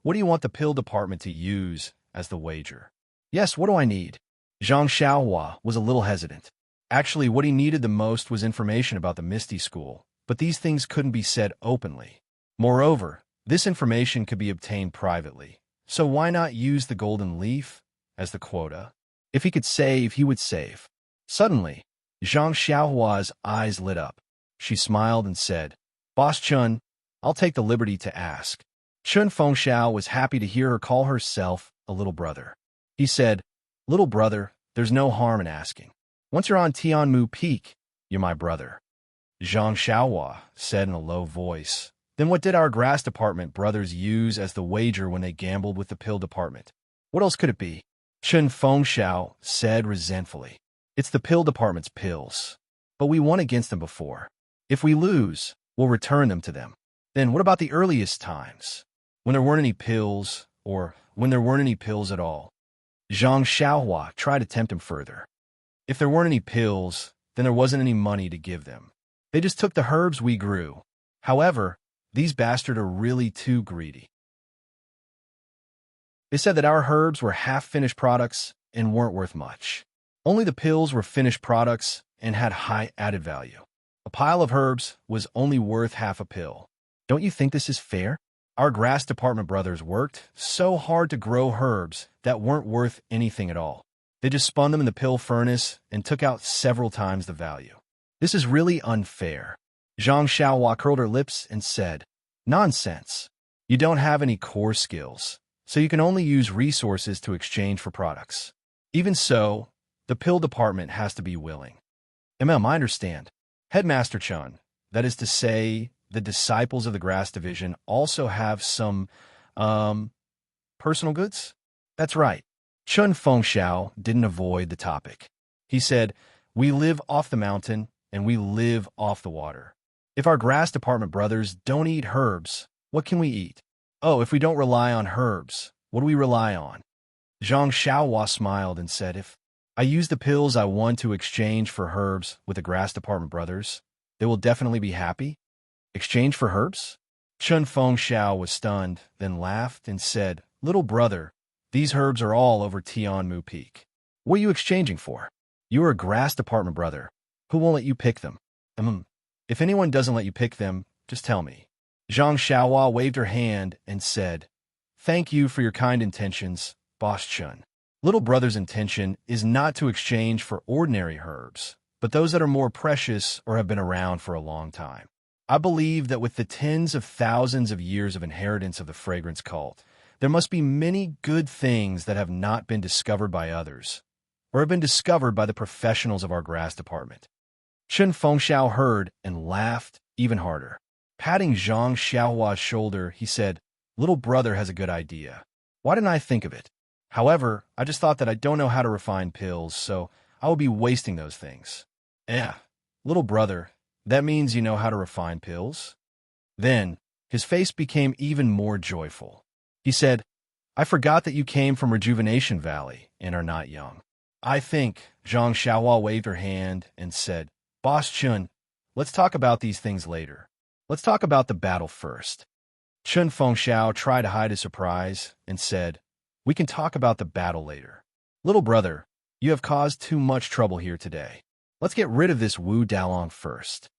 what do you want the pill department to use as the wager?" "Yes, what do I need?" Zhang Xiaohua was a little hesitant. Actually, what he needed the most was information about the Misty School, but these things couldn't be said openly. Moreover, this information could be obtained privately, so why not use the golden leaf as the quota? If he could save, he would save. Suddenly, Zhang Xiaohua's eyes lit up. She smiled and said, "Boss Chun, I'll take the liberty to ask." Chen Fengxiao was happy to hear her call herself a little brother. He said, "Little brother, there's no harm in asking. Once you're on Tianmu Peak, you're my brother." Zhang Xiaohua said in a low voice, "Then what did our grass department brothers use as the wager when they gambled with the pill department? What else could it be?" Chen Fengxiao said resentfully, "It's the pill department's pills. But we won against them before. If we lose, we'll return them to them. Then what about the earliest times, when there weren't any pills, or when there weren't any pills at all?" Zhang Xiaohua tried to tempt him further. "If there weren't any pills, then there wasn't any money to give them. They just took the herbs we grew. However, these bastards are really too greedy. They said that our herbs were half-finished products and weren't worth much. Only the pills were finished products and had high added value. A pile of herbs was only worth half a pill. Don't you think this is fair? Our grass department brothers worked so hard to grow herbs that weren't worth anything at all. They just spun them in the pill furnace and took out several times the value. This is really unfair." Zhang Xiaohua curled her lips and said, "Nonsense. You don't have any core skills, so you can only use resources to exchange for products. Even so, the pill department has to be willing." I understand. Headmaster Chun, that is to say, the disciples of the grass division also have some, personal goods? That's right. Chen Fengxiao didn't avoid the topic. He said, "We live off the mountain, and we live off the water. If our grass department brothers don't eat herbs, what can we eat? Oh, if we don't rely on herbs, what do we rely on?" Zhang Xiaohua smiled and said, "If I use the pills I won to exchange for herbs with the grass department brothers, they will definitely be happy." "Exchange for herbs?" Chen Fengxiao was stunned, then laughed and said, "Little brother, these herbs are all over Tianmu Peak. What are you exchanging for? You are a grass department brother. Who won't let you pick them?" If anyone doesn't let you pick them, just tell me." Zhang Xiaohua waved her hand and said, "Thank you for your kind intentions, Boss Chun. Little brother's intention is not to exchange for ordinary herbs, but those that are more precious or have been around for a long time. I believe that with the tens of thousands of years of inheritance of the fragrance cult, there must be many good things that have not been discovered by others, or have been discovered by the professionals of our grass department." Chen Fengxiao heard and laughed even harder. Patting Zhang Xiaohua's shoulder, he said, "Little brother has a good idea. Why didn't I think of it? However, I just thought that I don't know how to refine pills, so I would be wasting those things." Little brother, that means you know how to refine pills?" Then, his face became even more joyful. He said, "I forgot that you came from Rejuvenation Valley and are not young." "I think," Zhang Xiaohua waved her hand and said, "Boss Chun, let's talk about these things later. Let's talk about the battle first." Chen Fengxiao tried to hide his surprise and said, "We can talk about the battle later. Little brother, You have caused too much trouble here today. Let's get rid of this Wu Dalong first.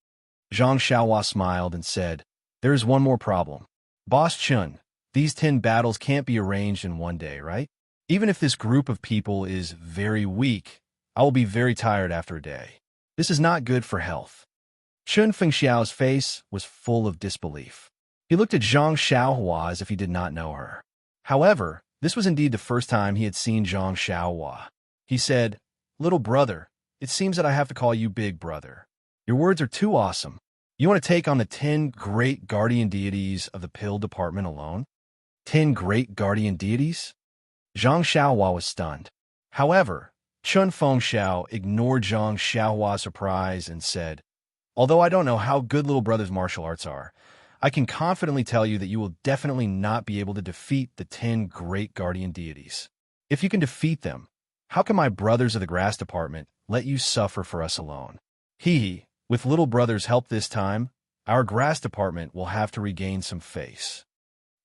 Zhang Xiaohua smiled and said, there is one more problem. Boss Chun, these 10 battles can't be arranged in one day, right? Even if this group of people is very weak, I will be very tired after a day. This is not good for health. Chun Fengxiao's face was full of disbelief. He looked at Zhang Xiaohua as if he did not know her. However, this was indeed the first time he had seen Zhang Xiaohua. He said, little brother, it seems that I have to call you big brother. Your words are too awesome. You want to take on the 10 great guardian deities of the pill department alone? 10 great guardian deities? Zhang Xiaohua was stunned. However, Chun Fengxiao ignored Zhang Xiaohua's surprise and said, although I don't know how good little brother's martial arts are, I can confidently tell you that you will definitely not be able to defeat the 10 great guardian deities. If you can defeat them, how can my brothers of the grass department let you suffer for us alone? With little brother's help this time, our grass department will have to regain some face.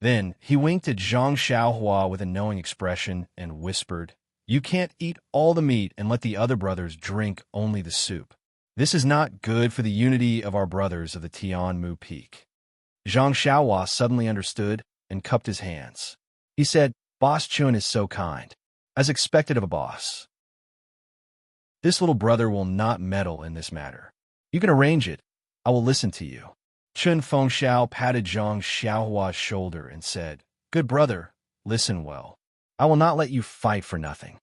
Then he winked at Zhang Xiaohua with a knowing expression and whispered, you can't eat all the meat and let the other brothers drink only the soup. This is not good for the unity of our brothers of the Tianmu Peak. Zhang Xiaohua suddenly understood and cupped his hands. He said, Boss Chun is so kind, as expected of a boss. This little brother will not meddle in this matter. You can arrange it. I will listen to you. Chun Fengxiao patted Zhang Xiaohua's shoulder and said, good brother, listen well. I will not let you fight for nothing.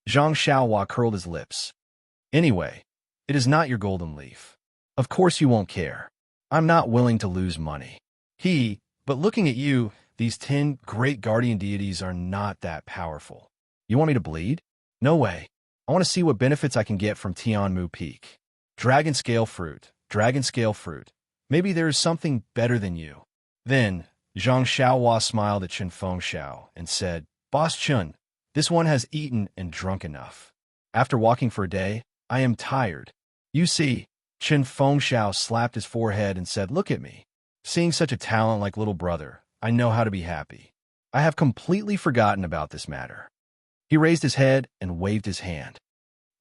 Zhang Xiaohua curled his lips. Anyway, it is not your golden leaf. Of course you won't care. I'm not willing to lose money. But looking at you, these 10 great guardian deities are not that powerful. You want me to bleed? No way. I want to see what benefits I can get from Tianmu Peak. Dragon scale fruit. Maybe there is something better than you. Then, Zhang Xiaohua smiled at Chun Fengxiao and said, Boss Chun, this one has eaten and drunk enough. After walking for a day, I am tired. You see, Chun Fengxiao slapped his forehead and said, look at me. Seeing such a talent like little brother, I know how to be happy. I have completely forgotten about this matter. He raised his head and waved his hand.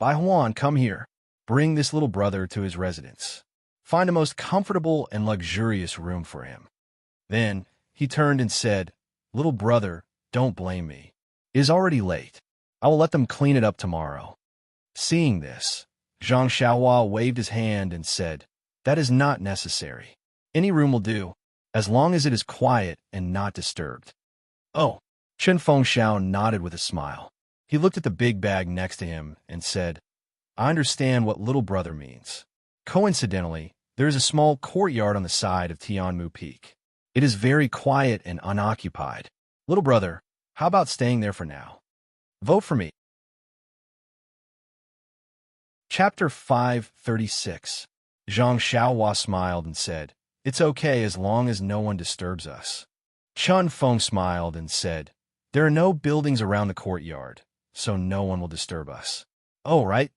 Bai Huan, come here. Bring this little brother to his residence. Find a most comfortable and luxurious room for him. Then he turned and said, little brother, don't blame me. It is already late. I will let them clean it up tomorrow. Seeing this, Zhang Xiaohua waved his hand and said, that is not necessary. Any room will do, as long as it is quiet and not disturbed. Oh, Chun Fengxiao nodded with a smile. He looked at the big bag next to him and said, I understand what little brother means. Coincidentally, there is a small courtyard on the side of Tianmu Peak. It is very quiet and unoccupied. Little brother, how about staying there for now? Vote for me. Chapter 536. Zhang Xiaohua smiled and said, it's okay as long as no one disturbs us. Chun Feng smiled and said, there are no buildings around the courtyard, so no one will disturb us. Oh, right.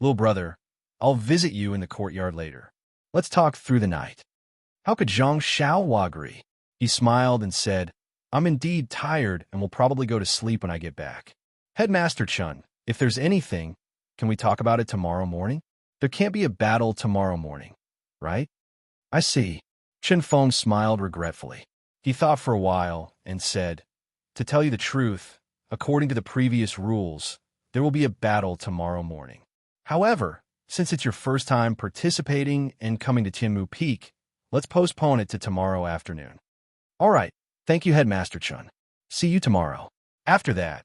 Little brother, I'll visit you in the courtyard later. Let's talk through the night. How could Zhang Xiaohua agree? He smiled and said, I'm indeed tired and will probably go to sleep when I get back. Headmaster Chun, if there's anything, can we talk about it tomorrow morning? There can't be a battle tomorrow morning, right? I see. Chun Feng smiled regretfully. He thought for a while and said, to tell you the truth, according to the previous rules, there will be a battle tomorrow morning. However, since it's your first time participating and coming to Tianmu Peak, let's postpone it to tomorrow afternoon. All right, thank you, Headmaster Chun. See you tomorrow. After that,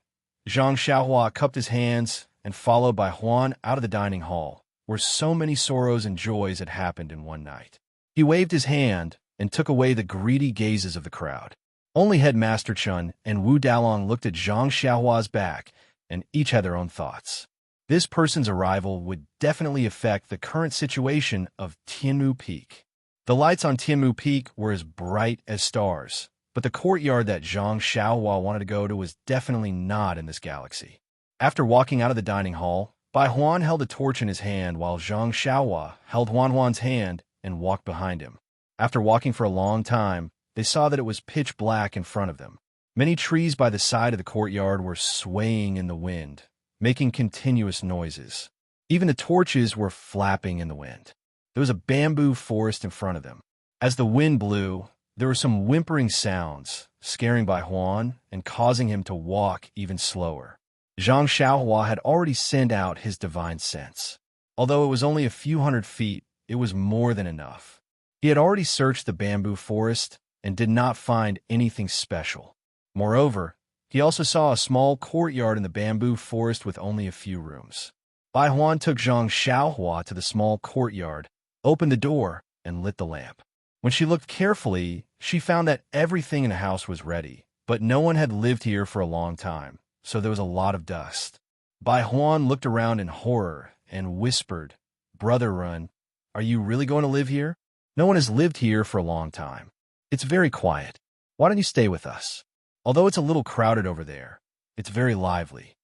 Zhang Xiaohua cupped his hands and followed by Huan out of the dining hall, where so many sorrows and joys had happened in one night. He waved his hand and took away the greedy gazes of the crowd. Only Headmaster Chun and Wu Dalong looked at Zhang Xiaohua's back, and each had their own thoughts. This person's arrival would definitely affect the current situation of Tianmu Peak. The lights on Tianmu Peak were as bright as stars, but the courtyard that Zhang Xiaohua wanted to go to was definitely not in this galaxy. After walking out of the dining hall, Bai Huan held a torch in his hand while Zhang Xiaohua held Huan's hand and walked behind him. After walking for a long time, they saw that it was pitch black in front of them. Many trees by the side of the courtyard were swaying in the wind, making continuous noises. Even the torches were flapping in the wind. There was a bamboo forest in front of them. As the wind blew, there were some whimpering sounds, scaring Bai Huan and causing him to walk even slower. Zhang Xiaohua had already sent out his divine sense. Although it was only a few hundred feet, it was more than enough. He had already searched the bamboo forest and did not find anything special. Moreover, he also saw a small courtyard in the bamboo forest with only a few rooms. Bai Huan took Zhang Xiaohua to the small courtyard, opened the door, and lit the lamp. When she looked carefully, she found that everything in the house was ready, but no one had lived here for a long time, so there was a lot of dust. Bai Huan looked around in horror and whispered, "Brother Run, are you really going to live here? No one has lived here for a long time. It's very quiet. Why don't you stay with us? Although it's a little crowded over there, it's very lively."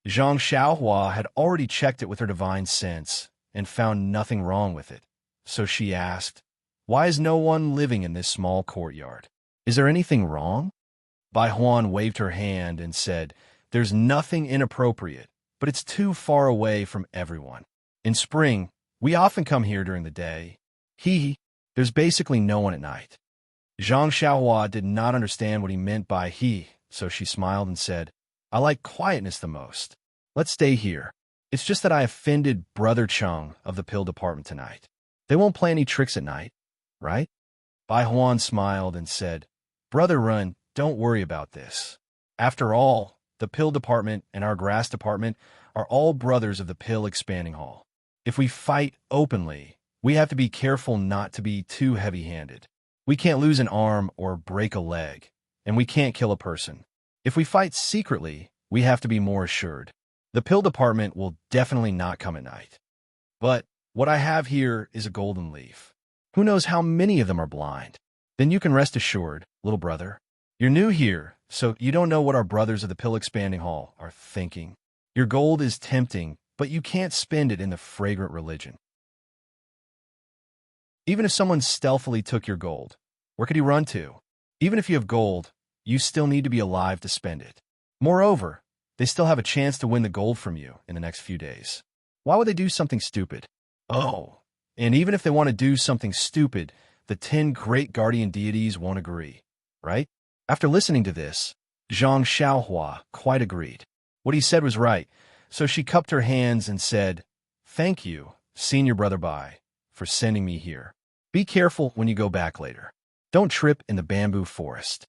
Zhang Xiaohua had already checked it with her divine sense and found nothing wrong with it, so she asked, "Why is no one living in this small courtyard? Is there anything wrong?" Bai Huan waved her hand and said, "There's nothing inappropriate, but it's too far away from everyone. In spring, we often come here during the day. There's basically no one at night." Zhang Xiaohua did not understand what he meant by so she smiled and said, "I like quietness the most. Let's stay here. It's just that I offended Brother Chung of the pill department tonight. They won't play any tricks at night, right?" Bai Huan smiled and said, "Brother Run, don't worry about this. After all, the pill department and our grass department are all brothers of the pill expanding hall. If we fight openly, we have to be careful not to be too heavy-handed. We can't lose an arm or break a leg, and we can't kill a person. If we fight secretly, we have to be more assured. The pill department will definitely not come at night. But what I have here is a golden leaf. Who knows how many of them are blind? Then you can rest assured, little brother. You're new here, so you don't know what our brothers of the pill expanding hall are thinking. Your gold is tempting, but you can't spend it in the fragrant religion. Even if someone stealthily took your gold, where could he run to? Even if you have gold, you still need to be alive to spend it. Moreover, they still have a chance to win the gold from you in the next few days. Why would they do something stupid? Oh, and even if they want to do something stupid, the 10 great guardian deities won't agree, right?" After listening to this, Zhang Xiaohua quite agreed. What he said was right, so she cupped her hands and said, "Thank you, Senior Brother Bai, for sending me here. Be careful when you go back later. Don't trip in the bamboo forest."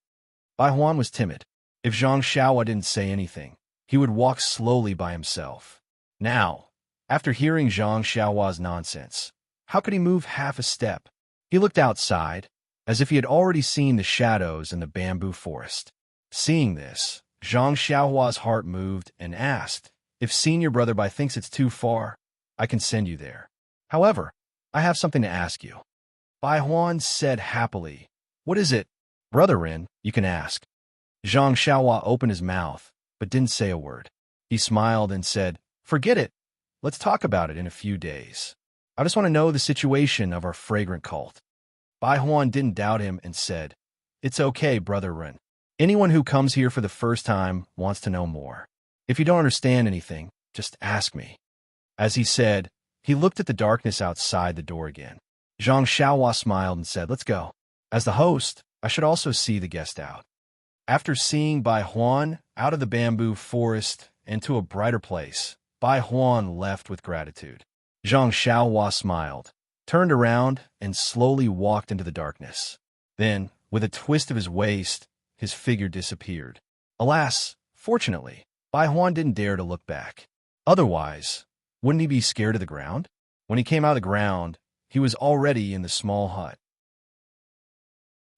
Bai Huan was timid. If Zhang Xiaohua didn't say anything, he would walk slowly by himself. Now, after hearing Zhang Xiaohua's nonsense, how could he move half a step? He looked outside, as if he had already seen the shadows in the bamboo forest. Seeing this, Zhang Xiaohua's heart moved and asked, "If Senior Brother Bai thinks it's too far, I can send you there. However, I have something to ask you." Bai Huan said happily, "What is it?" "Brother Rin, you can ask." Zhang Xiaohua opened his mouth, but didn't say a word. He smiled and said, "Forget it. Let's talk about it in a few days. I just want to know the situation of our fragrant cult." Bai Huan didn't doubt him and said, "It's okay, Brother Rin. Anyone who comes here for the first time wants to know more. If you don't understand anything, just ask me." As he said, he looked at the darkness outside the door again. Zhang Xiaohua smiled and said, "Let's go. As the host, I should also see the guest out." After seeing Bai Huan out of the bamboo forest and to a brighter place, Bai Huan left with gratitude. Zhang Xiaohua smiled, turned around, and slowly walked into the darkness. Then, with a twist of his waist, his figure disappeared. Alas, fortunately, Bai Huan didn't dare to look back. Otherwise, wouldn't he be scared of the ground? When he came out of the ground, he was already in the small hut.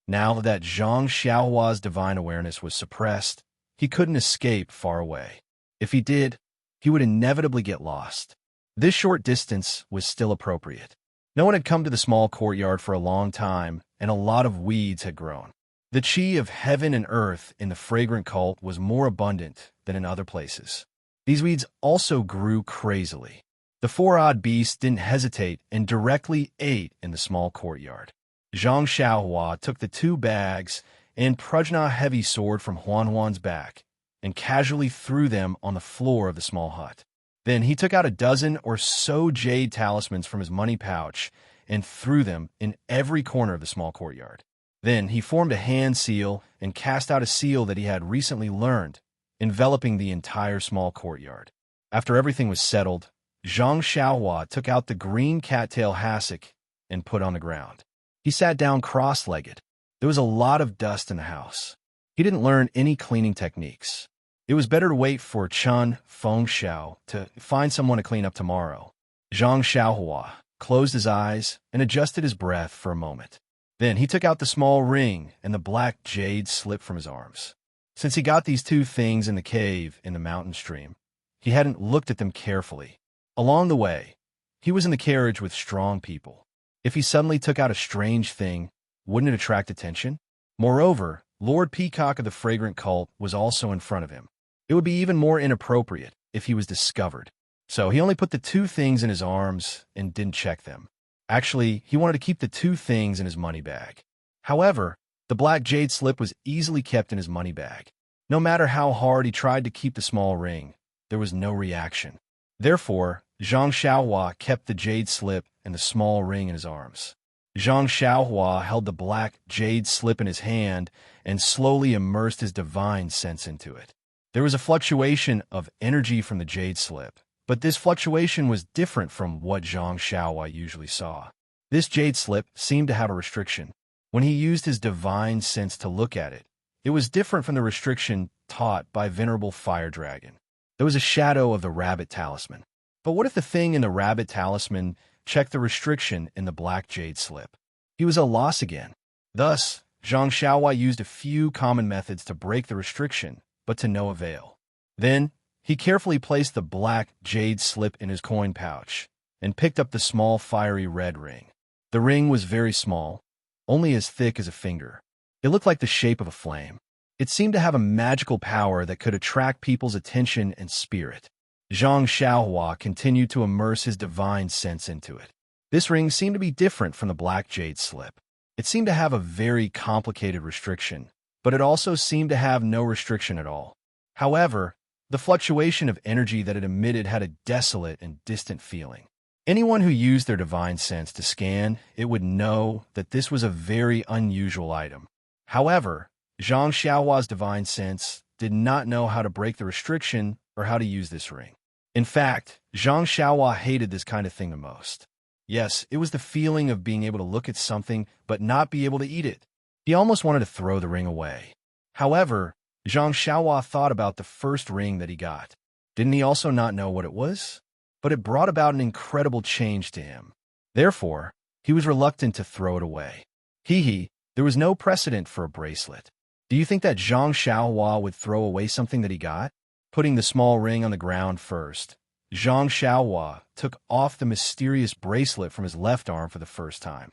Now that Zhang Xiaohua's divine awareness was suppressed, he couldn't escape far away. If he did, he would inevitably get lost. This short distance was still appropriate. No one had come to the small courtyard for a long time, and a lot of weeds had grown. The chi of heaven and earth in the fragrant cult was more abundant than in other places. These weeds also grew crazily. The 4 odd beasts didn't hesitate and directly ate in the small courtyard. Zhang Xiaohua took the 2 bags and Prajna heavy sword from Huan's back and casually threw them on the floor of the small hut. Then he took out a dozen or so jade talismans from his money pouch and threw them in every corner of the small courtyard. Then he formed a hand seal and cast out a seal that he had recently learned, enveloping the entire small courtyard. After everything was settled, Zhang Xiaohua took out the green cattail hassock and put on the ground. He sat down cross-legged. There was a lot of dust in the house. He didn't learn any cleaning techniques. It was better to wait for Chun Fengxiao to find someone to clean up tomorrow. Zhang Xiaohua closed his eyes and adjusted his breath for a moment. Then he took out the small ring and the black jade slip from his arms. Since he got these two things in the cave in the mountain stream, he hadn't looked at them carefully. Along the way, he was in the carriage with strong people. If he suddenly took out a strange thing, wouldn't it attract attention? Moreover, Lord Peacock of the Fragrant Cult was also in front of him. It would be even more inappropriate if he was discovered. So he only put the two things in his arms and didn't check them. Actually, he wanted to keep the two things in his money bag. However, the black jade slip was easily kept in his money bag. No matter how hard he tried to keep the small ring, there was no reaction. Therefore, Zhang Xiaohua kept the jade slip and the small ring in his arms. Zhang Xiaohua held the black jade slip in his hand and slowly immersed his divine sense into it. There was a fluctuation of energy from the jade slip, but this fluctuation was different from what Zhang Xiaohua usually saw. This jade slip seemed to have a restriction. When he used his divine sense to look at it, it was different from the restriction taught by Venerable Fire Dragon. There was a shadow of the rabbit talisman. But what if the thing in the rabbit talisman checked the restriction in the black jade slip? He was at a loss again. Thus, Zhang Xiaohua used a few common methods to break the restriction, but to no avail. Then, he carefully placed the black jade slip in his coin pouch and picked up the small fiery red ring. The ring was very small, only as thick as a finger. It looked like the shape of a flame. It seemed to have a magical power that could attract people's attention and spirit. Zhang Xiaohua continued to immerse his divine sense into it. This ring seemed to be different from the black jade slip. It seemed to have a very complicated restriction, but it also seemed to have no restriction at all. However, the fluctuation of energy that it emitted had a desolate and distant feeling. Anyone who used their divine sense to scan it would know that this was a very unusual item. However, Zhang Xiaohua's divine sense did not know how to break the restriction or how to use this ring. In fact, Zhang Xiaohua hated this kind of thing the most. Yes, it was the feeling of being able to look at something but not be able to eat it. He almost wanted to throw the ring away. However, Zhang Xiaohua thought about the first ring that he got. Didn't he also not know what it was? But it brought about an incredible change to him. Therefore, he was reluctant to throw it away. There was no precedent for a bracelet. Do you think that Zhang Xiaohua would throw away something that he got? Putting the small ring on the ground first, Zhang Xiaohua took off the mysterious bracelet from his left arm for the first time.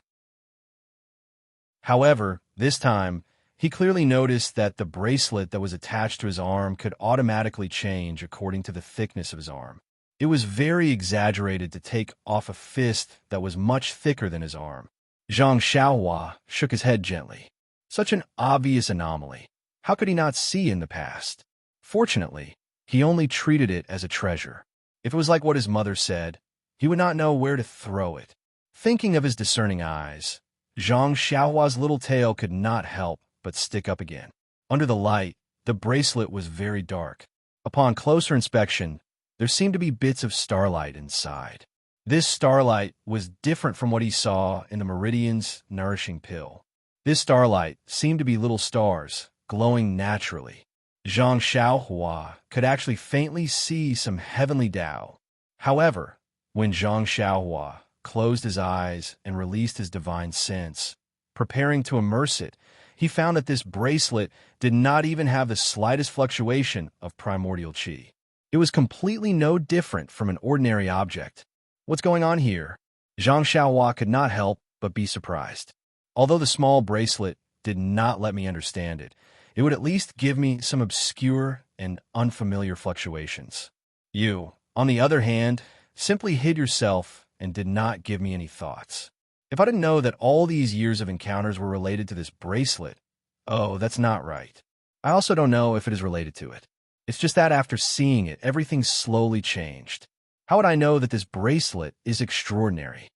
However, this time, he clearly noticed that the bracelet that was attached to his arm could automatically change according to the thickness of his arm. It was very exaggerated to take off a fist that was much thicker than his arm. Zhang Xiaohua shook his head gently. Such an obvious anomaly. How could he not see in the past? Fortunately, he only treated it as a treasure. If it was like what his mother said, he would not know where to throw it. Thinking of his discerning eyes, Zhang Xiaohua's little tail could not help but stick up again. Under the light, the bracelet was very dark. Upon closer inspection, there seemed to be bits of starlight inside. This starlight was different from what he saw in the Meridian's nourishing pill. This starlight seemed to be little stars, glowing naturally. Zhang Xiaohua could actually faintly see some heavenly Tao. However, when Zhang Xiaohua closed his eyes and released his divine sense, preparing to immerse it, he found that this bracelet did not even have the slightest fluctuation of primordial qi. It was completely no different from an ordinary object. What's going on here? Zhang Xiaohua could not help but be surprised. Although the small bracelet did not let me understand it, it would at least give me some obscure and unfamiliar fluctuations. You, on the other hand, simply hid yourself and did not give me any thoughts. If I didn't know that all these years of encounters were related to this bracelet, oh, that's not right. I also don't know if it is related to it. It's just that after seeing it, everything slowly changed. How would I know that this bracelet is extraordinary?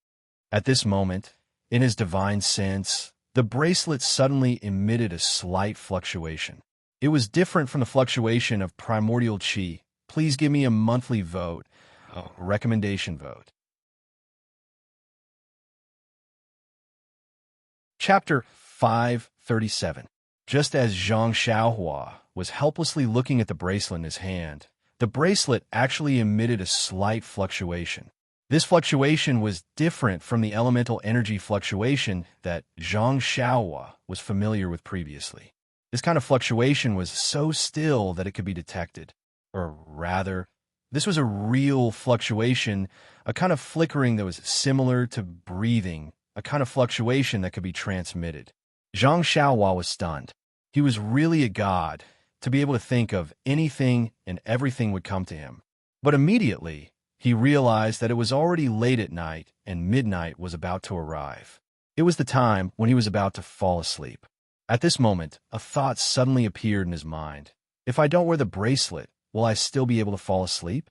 At this moment, in his divine sense, the bracelet suddenly emitted a slight fluctuation. It was different from the fluctuation of primordial chi. Please give me a monthly vote, a recommendation vote. Chapter 537. Just as Zhang Xiaohua was helplessly looking at the bracelet in his hand, the bracelet actually emitted a slight fluctuation. This fluctuation was different from the elemental energy fluctuation that Zhang Xiaohua was familiar with previously. This kind of fluctuation was so still that it could be detected. Or rather, this was a real fluctuation, a kind of flickering that was similar to breathing, a kind of fluctuation that could be transmitted. Zhang Xiaohua was stunned. He was really a god, to be able to think of anything and everything would come to him. But immediately, he realized that it was already late at night and midnight was about to arrive. It was the time when he was about to fall asleep. At this moment, a thought suddenly appeared in his mind. If I don't wear the bracelet, will I still be able to fall asleep?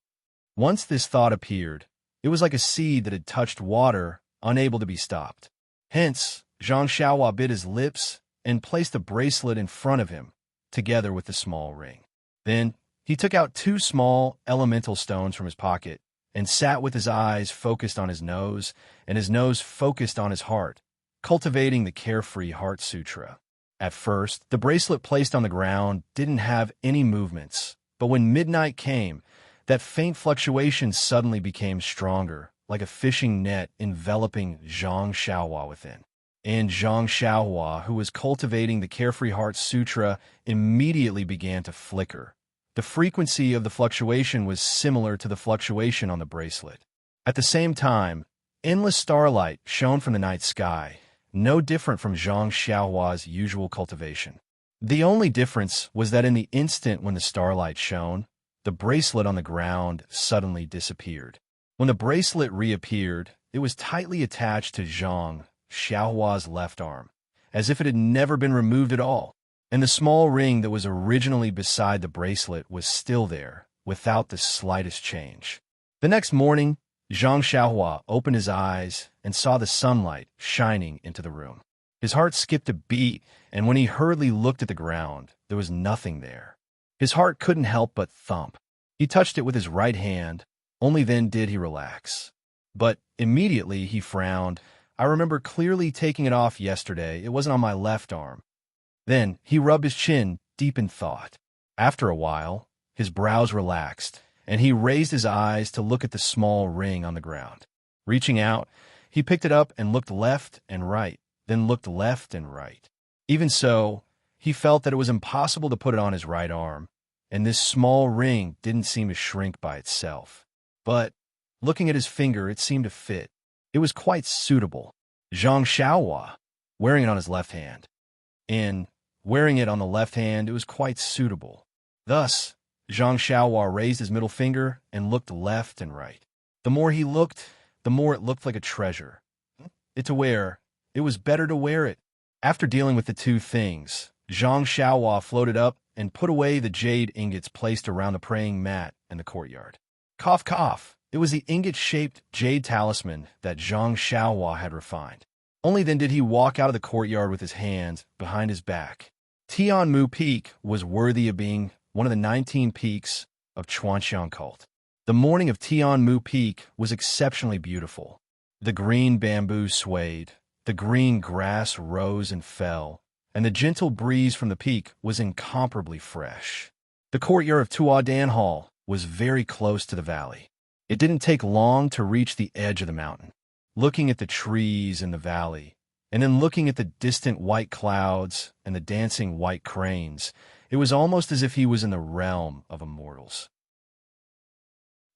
Once this thought appeared, it was like a seed that had touched water, unable to be stopped. Hence, Zhang Xiaohua bit his lips and placed the bracelet in front of him, together with the small ring. Then, he took out 2 small elemental stones from his pocket and sat with his eyes focused on his nose and his nose focused on his heart, cultivating the carefree heart sutra. At first, the bracelet placed on the ground didn't have any movements, but when midnight came, that faint fluctuation suddenly became stronger, like a fishing net enveloping Zhang Xiaohua within. And Zhang Xiaohua, who was cultivating the Carefree Heart Sutra, immediately began to flicker. The frequency of the fluctuation was similar to the fluctuation on the bracelet. At the same time, endless starlight shone from the night sky, no different from Zhang Xiaohua's usual cultivation. The only difference was that in the instant when the starlight shone, the bracelet on the ground suddenly disappeared. When the bracelet reappeared, it was tightly attached to Zhang Xiaohua's left arm, as if it had never been removed at all, and the small ring that was originally beside the bracelet was still there, without the slightest change. The next morning, Zhang Xiaohua opened his eyes and saw the sunlight shining into the room. His heart skipped a beat, and when he hurriedly looked at the ground, there was nothing there. His heart couldn't help but thump. He touched it with his right hand, only then did he relax. But immediately he frowned. I remember clearly taking it off yesterday. It wasn't on my left arm. Then he rubbed his chin, deep in thought. After a while, his brows relaxed, and he raised his eyes to look at the small ring on the ground. Reaching out, he picked it up and looked left and right, then looked left and right. Even so, he felt that it was impossible to put it on his right arm, and this small ring didn't seem to shrink by itself. But, looking at his finger, it seemed to fit. It was quite suitable. Zhang Xiaohua, wearing it on his left hand. And, wearing it on the left hand, it was quite suitable. Thus, Zhang Xiaohua raised his middle finger and looked left and right. The more he looked, the more it looked like a treasure. It to wear. It was better to wear it. After dealing with the two things, Zhang Xiaohua floated up and put away the jade ingots placed around the praying mat in the courtyard. Cough, cough. It was the ingot-shaped jade talisman that Zhang Xiaohua had refined. Only then did he walk out of the courtyard with his hands behind his back. Tianmu Peak was worthy of being one of the 19 peaks of Chuanxiang cult. The morning of Tianmu Peak was exceptionally beautiful. The green bamboo swayed, the green grass rose and fell, and the gentle breeze from the peak was incomparably fresh. The courtyard of Tuadan Hall was very close to the valley. It didn't take long to reach the edge of the mountain. Looking at the trees in the valley, and then looking at the distant white clouds and the dancing white cranes, it was almost as if he was in the realm of immortals.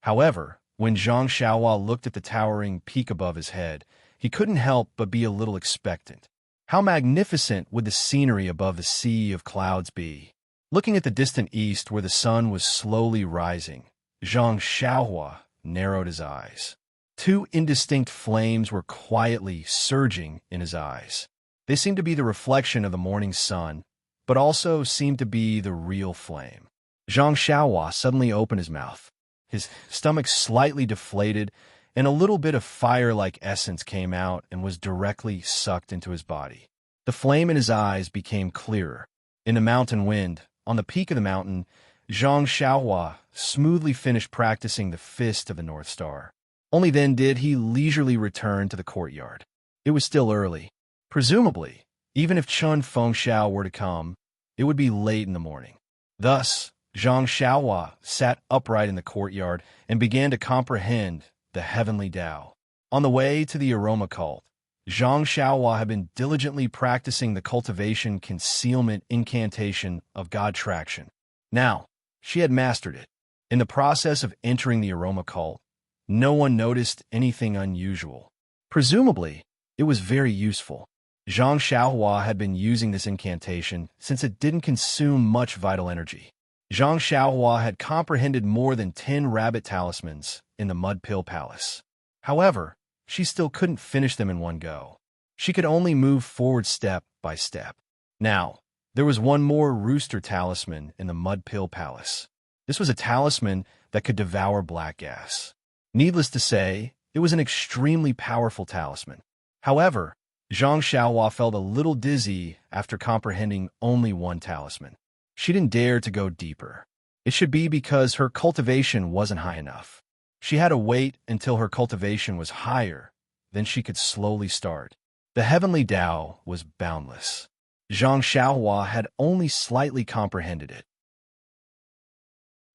However, when Zhang Xiaohua looked at the towering peak above his head, he couldn't help but be a little expectant. How magnificent would the scenery above the sea of clouds be? Looking at the distant east where the sun was slowly rising, Zhang Xiaohua narrowed his eyes. Two indistinct flames were quietly surging in his eyes. They seemed to be the reflection of the morning sun, but also seemed to be the real flame. Zhang Xiaohua suddenly opened his mouth. His stomach slightly deflated, and a little bit of fire-like essence came out and was directly sucked into his body. The flame in his eyes became clearer. In the mountain wind, on the peak of the mountain, Zhang Xiaohua smoothly finished practicing the fist of the North Star. Only then did he leisurely return to the courtyard. It was still early. Presumably, even if Chun Fengxiao were to come, it would be late in the morning. Thus, Zhang Xiaohua sat upright in the courtyard and began to comprehend the heavenly Tao. On the way to the aroma cult, Zhang Xiaohua had been diligently practicing the cultivation concealment incantation of God Traction. Now, she had mastered it. In the process of entering the aroma cult, no one noticed anything unusual. Presumably, it was very useful. Zhang Xiaohua had been using this incantation since it didn't consume much vital energy. Zhang Xiaohua had comprehended more than 10 rabbit talismans in the Mud Pill Palace. However, she still couldn't finish them in one go. She could only move forward step by step. Now, there was one more rooster talisman in the Mud Pill Palace. This was a talisman that could devour black gas. Needless to say, it was an extremely powerful talisman. However, Zhang Xiaohua felt a little dizzy after comprehending only one talisman. She didn't dare to go deeper. It should be because her cultivation wasn't high enough. She had to wait until her cultivation was higher, then she could slowly start. The heavenly Tao was boundless. Zhang Xiaohua had only slightly comprehended it.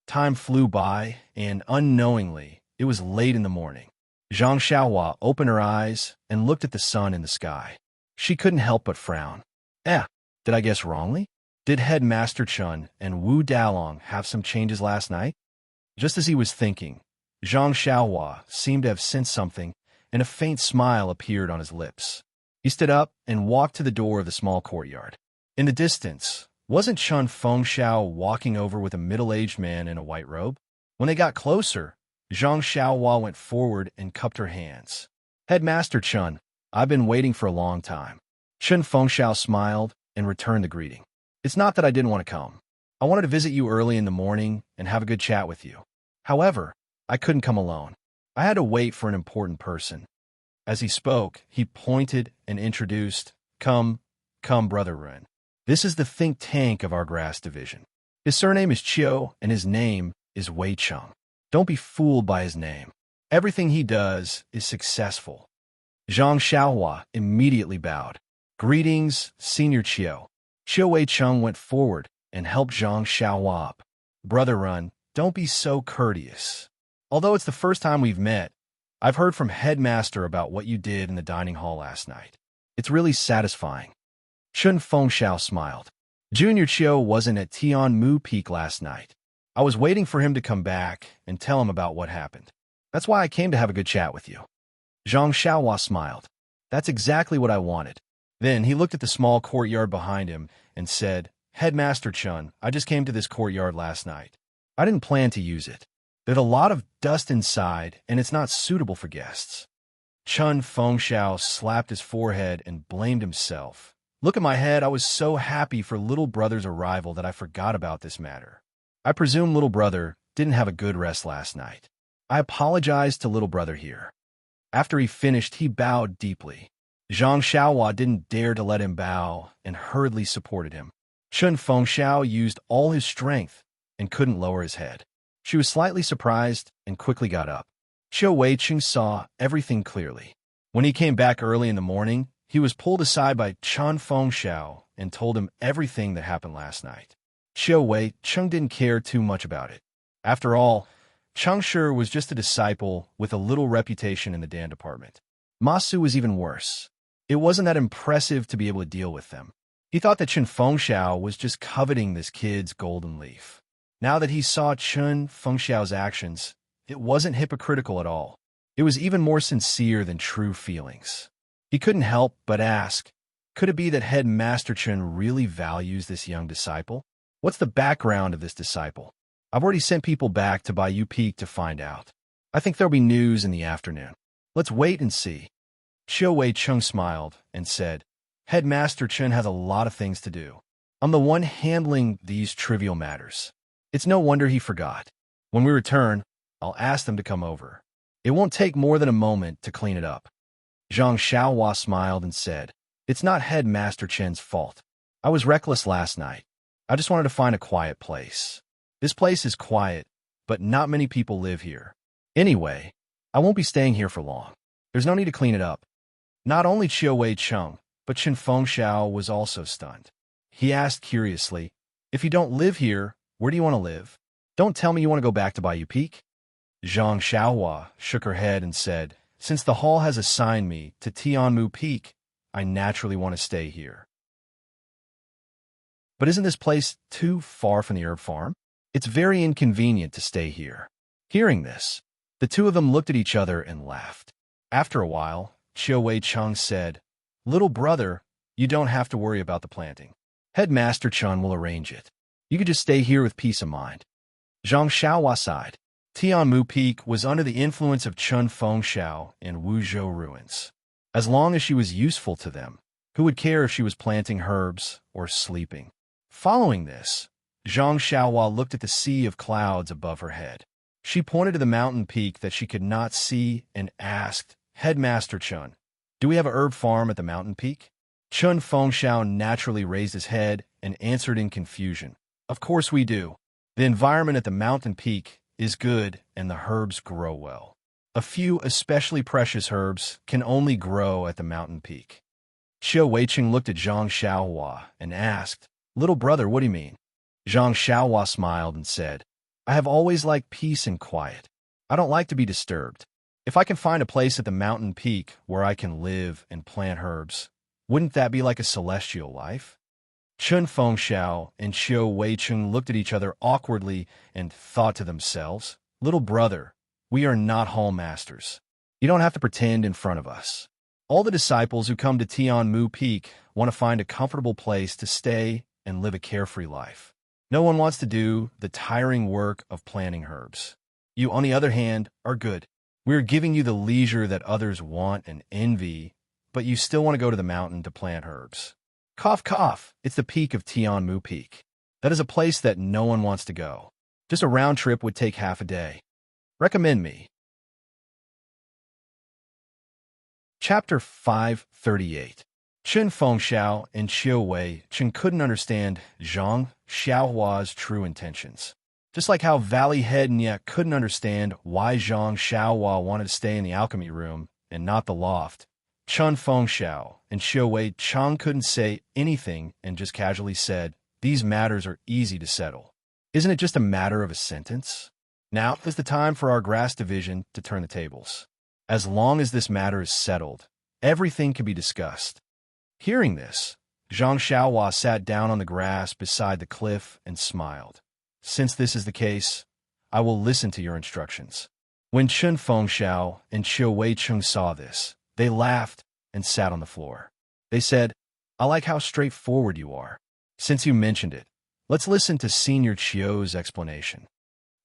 Time flew by, and unknowingly, it was late in the morning. Zhang Xiaohua opened her eyes and looked at the sun in the sky. She couldn't help but frown. Did I guess wrongly? Did Headmaster Chun and Wu Dalong have some changes last night? Just as he was thinking, Zhang Xiaohua seemed to have sensed something, and a faint smile appeared on his lips. He stood up and walked to the door of the small courtyard. In the distance, wasn't Chun Fengxiao walking over with a middle-aged man in a white robe? When they got closer, Zhang Xiaohua went forward and cupped her hands. Headmaster Chun, I've been waiting for a long time. Chun Fengxiao smiled and returned the greeting. It's not that I didn't want to come. I wanted to visit you early in the morning and have a good chat with you. However, I couldn't come alone. I had to wait for an important person. As he spoke, he pointed and introduced, Come, Brother Ren. This is the think tank of our grass division. His surname is Chiu, and his name is Wei Cheng. Don't be fooled by his name. Everything he does is successful. Zhang Xiaohua immediately bowed. Greetings, Senior Chiu. Chiu Wei Cheng went forward and helped Zhang Xiaohua up. Brother Ren, don't be so courteous. Although it's the first time we've met, I've heard from Headmaster about what you did in the dining hall last night. It's really satisfying. Chun Fengxiao smiled. Junior Chiu wasn't at Tian Mu Peak last night. I was waiting for him to come back and tell him about what happened. That's why I came to have a good chat with you. Zhang Xiaohua smiled. That's exactly what I wanted. Then he looked at the small courtyard behind him and said, Headmaster Chun, I just came to this courtyard last night. I didn't plan to use it. There's a lot of dust inside, and it's not suitable for guests. Chun Fengxiao slapped his forehead and blamed himself. Look at my head, I was so happy for little brother's arrival that I forgot about this matter. I presume little brother didn't have a good rest last night. I apologize to little brother here. After he finished, he bowed deeply. Zhang Xiaohua didn't dare to let him bow and hurriedly supported him. Chun Fengxiao used all his strength and couldn't lower his head. She was slightly surprised and quickly got up. Chiu Wei Cheng saw everything clearly. When he came back early in the morning, he was pulled aside by Chun Fengxiao and told him everything that happened last night. Chiu Wei Cheng didn't care too much about it. After all, Cheng Shi was just a disciple with a little reputation in the Dan department. Masu was even worse. It wasn't that impressive to be able to deal with them. He thought that Chun Fengxiao was just coveting this kid's golden leaf. Now that he saw Chun Fengxiao's actions, it wasn't hypocritical at all. It was even more sincere than true feelings. He couldn't help but ask, could it be that Headmaster Chun really values this young disciple? What's the background of this disciple? I've already sent people back to Bayou Peak to find out. I think there'll be news in the afternoon. Let's wait and see. Chiu Wei Cheng smiled and said, Headmaster Chun has a lot of things to do. I'm the one handling these trivial matters. It's no wonder he forgot. When we return, I'll ask them to come over. It won't take more than a moment to clean it up. Zhang Xiaohua smiled and said, It's not Headmaster Chen's fault. I was reckless last night. I just wanted to find a quiet place. This place is quiet, but not many people live here. Anyway, I won't be staying here for long. There's no need to clean it up. Not only Chiu Wei Chung, but Chen Fengxiao was also stunned. He asked curiously, If you don't live here, where do you want to live? Don't tell me you want to go back to Bayou Peak? Zhang Xiaohua shook her head and said, Since the hall has assigned me to Tianmu Peak, I naturally want to stay here. But isn't this place too far from the herb farm? It's very inconvenient to stay here. Hearing this, the two of them looked at each other and laughed. After a while, Chiu Wei Chung said, Little brother, you don't have to worry about the planting. Headmaster Chun will arrange it. You could just stay here with peace of mind. Zhang Xiaohua sighed. Tianmu Peak was under the influence of Chun Fengxiao and Wuzhou ruins. As long as she was useful to them, who would care if she was planting herbs or sleeping? Following this, Zhang Xiaohua looked at the sea of clouds above her head. She pointed to the mountain peak that she could not see and asked, Headmaster Chun, do we have a herb farm at the mountain peak? Chun Fengxiao naturally raised his head and answered in confusion. Of course we do. The environment at the mountain peak is good and the herbs grow well. A few especially precious herbs can only grow at the mountain peak. Chiu Weiqing looked at Zhang Xiaohua and asked, Little brother, what do you mean? Zhang Xiaohua smiled and said, I have always liked peace and quiet. I don't like to be disturbed. If I can find a place at the mountain peak where I can live and plant herbs, wouldn't that be like a celestial life? Chun Fengxiao and Chiu Weiqing looked at each other awkwardly and thought to themselves, Little brother, we are not hall masters. You don't have to pretend in front of us. All the disciples who come to Tianmu Peak want to find a comfortable place to stay and live a carefree life. No one wants to do the tiring work of planting herbs. You, on the other hand, are good. We are giving you the leisure that others want and envy, but you still want to go to the mountain to plant herbs. Cough, cough, it's the peak of Tianmu Peak. That is a place that no one wants to go. Just a round trip would take half a day. Recommend me. Chapter 538. Chun Fengxiao and Chiu Weiqing couldn't understand Zhang Xiaohua's true intentions. Just like how Valley Head Nye couldn't understand why Zhang Xiaohua wanted to stay in the alchemy room and not the loft, Chun Fengxiao and Chiu Weiqing couldn't say anything and just casually said, These matters are easy to settle. Isn't it just a matter of a sentence? Now is the time for our grass division to turn the tables. As long as this matter is settled, everything can be discussed. Hearing this, Zhang Xiaohua sat down on the grass beside the cliff and smiled. Since this is the case, I will listen to your instructions. When Chun Fengxiao and Chiu Weiqing saw this, they laughed and sat on the floor. They said, I like how straightforward you are. Since you mentioned it, let's listen to Senior Chiu's explanation.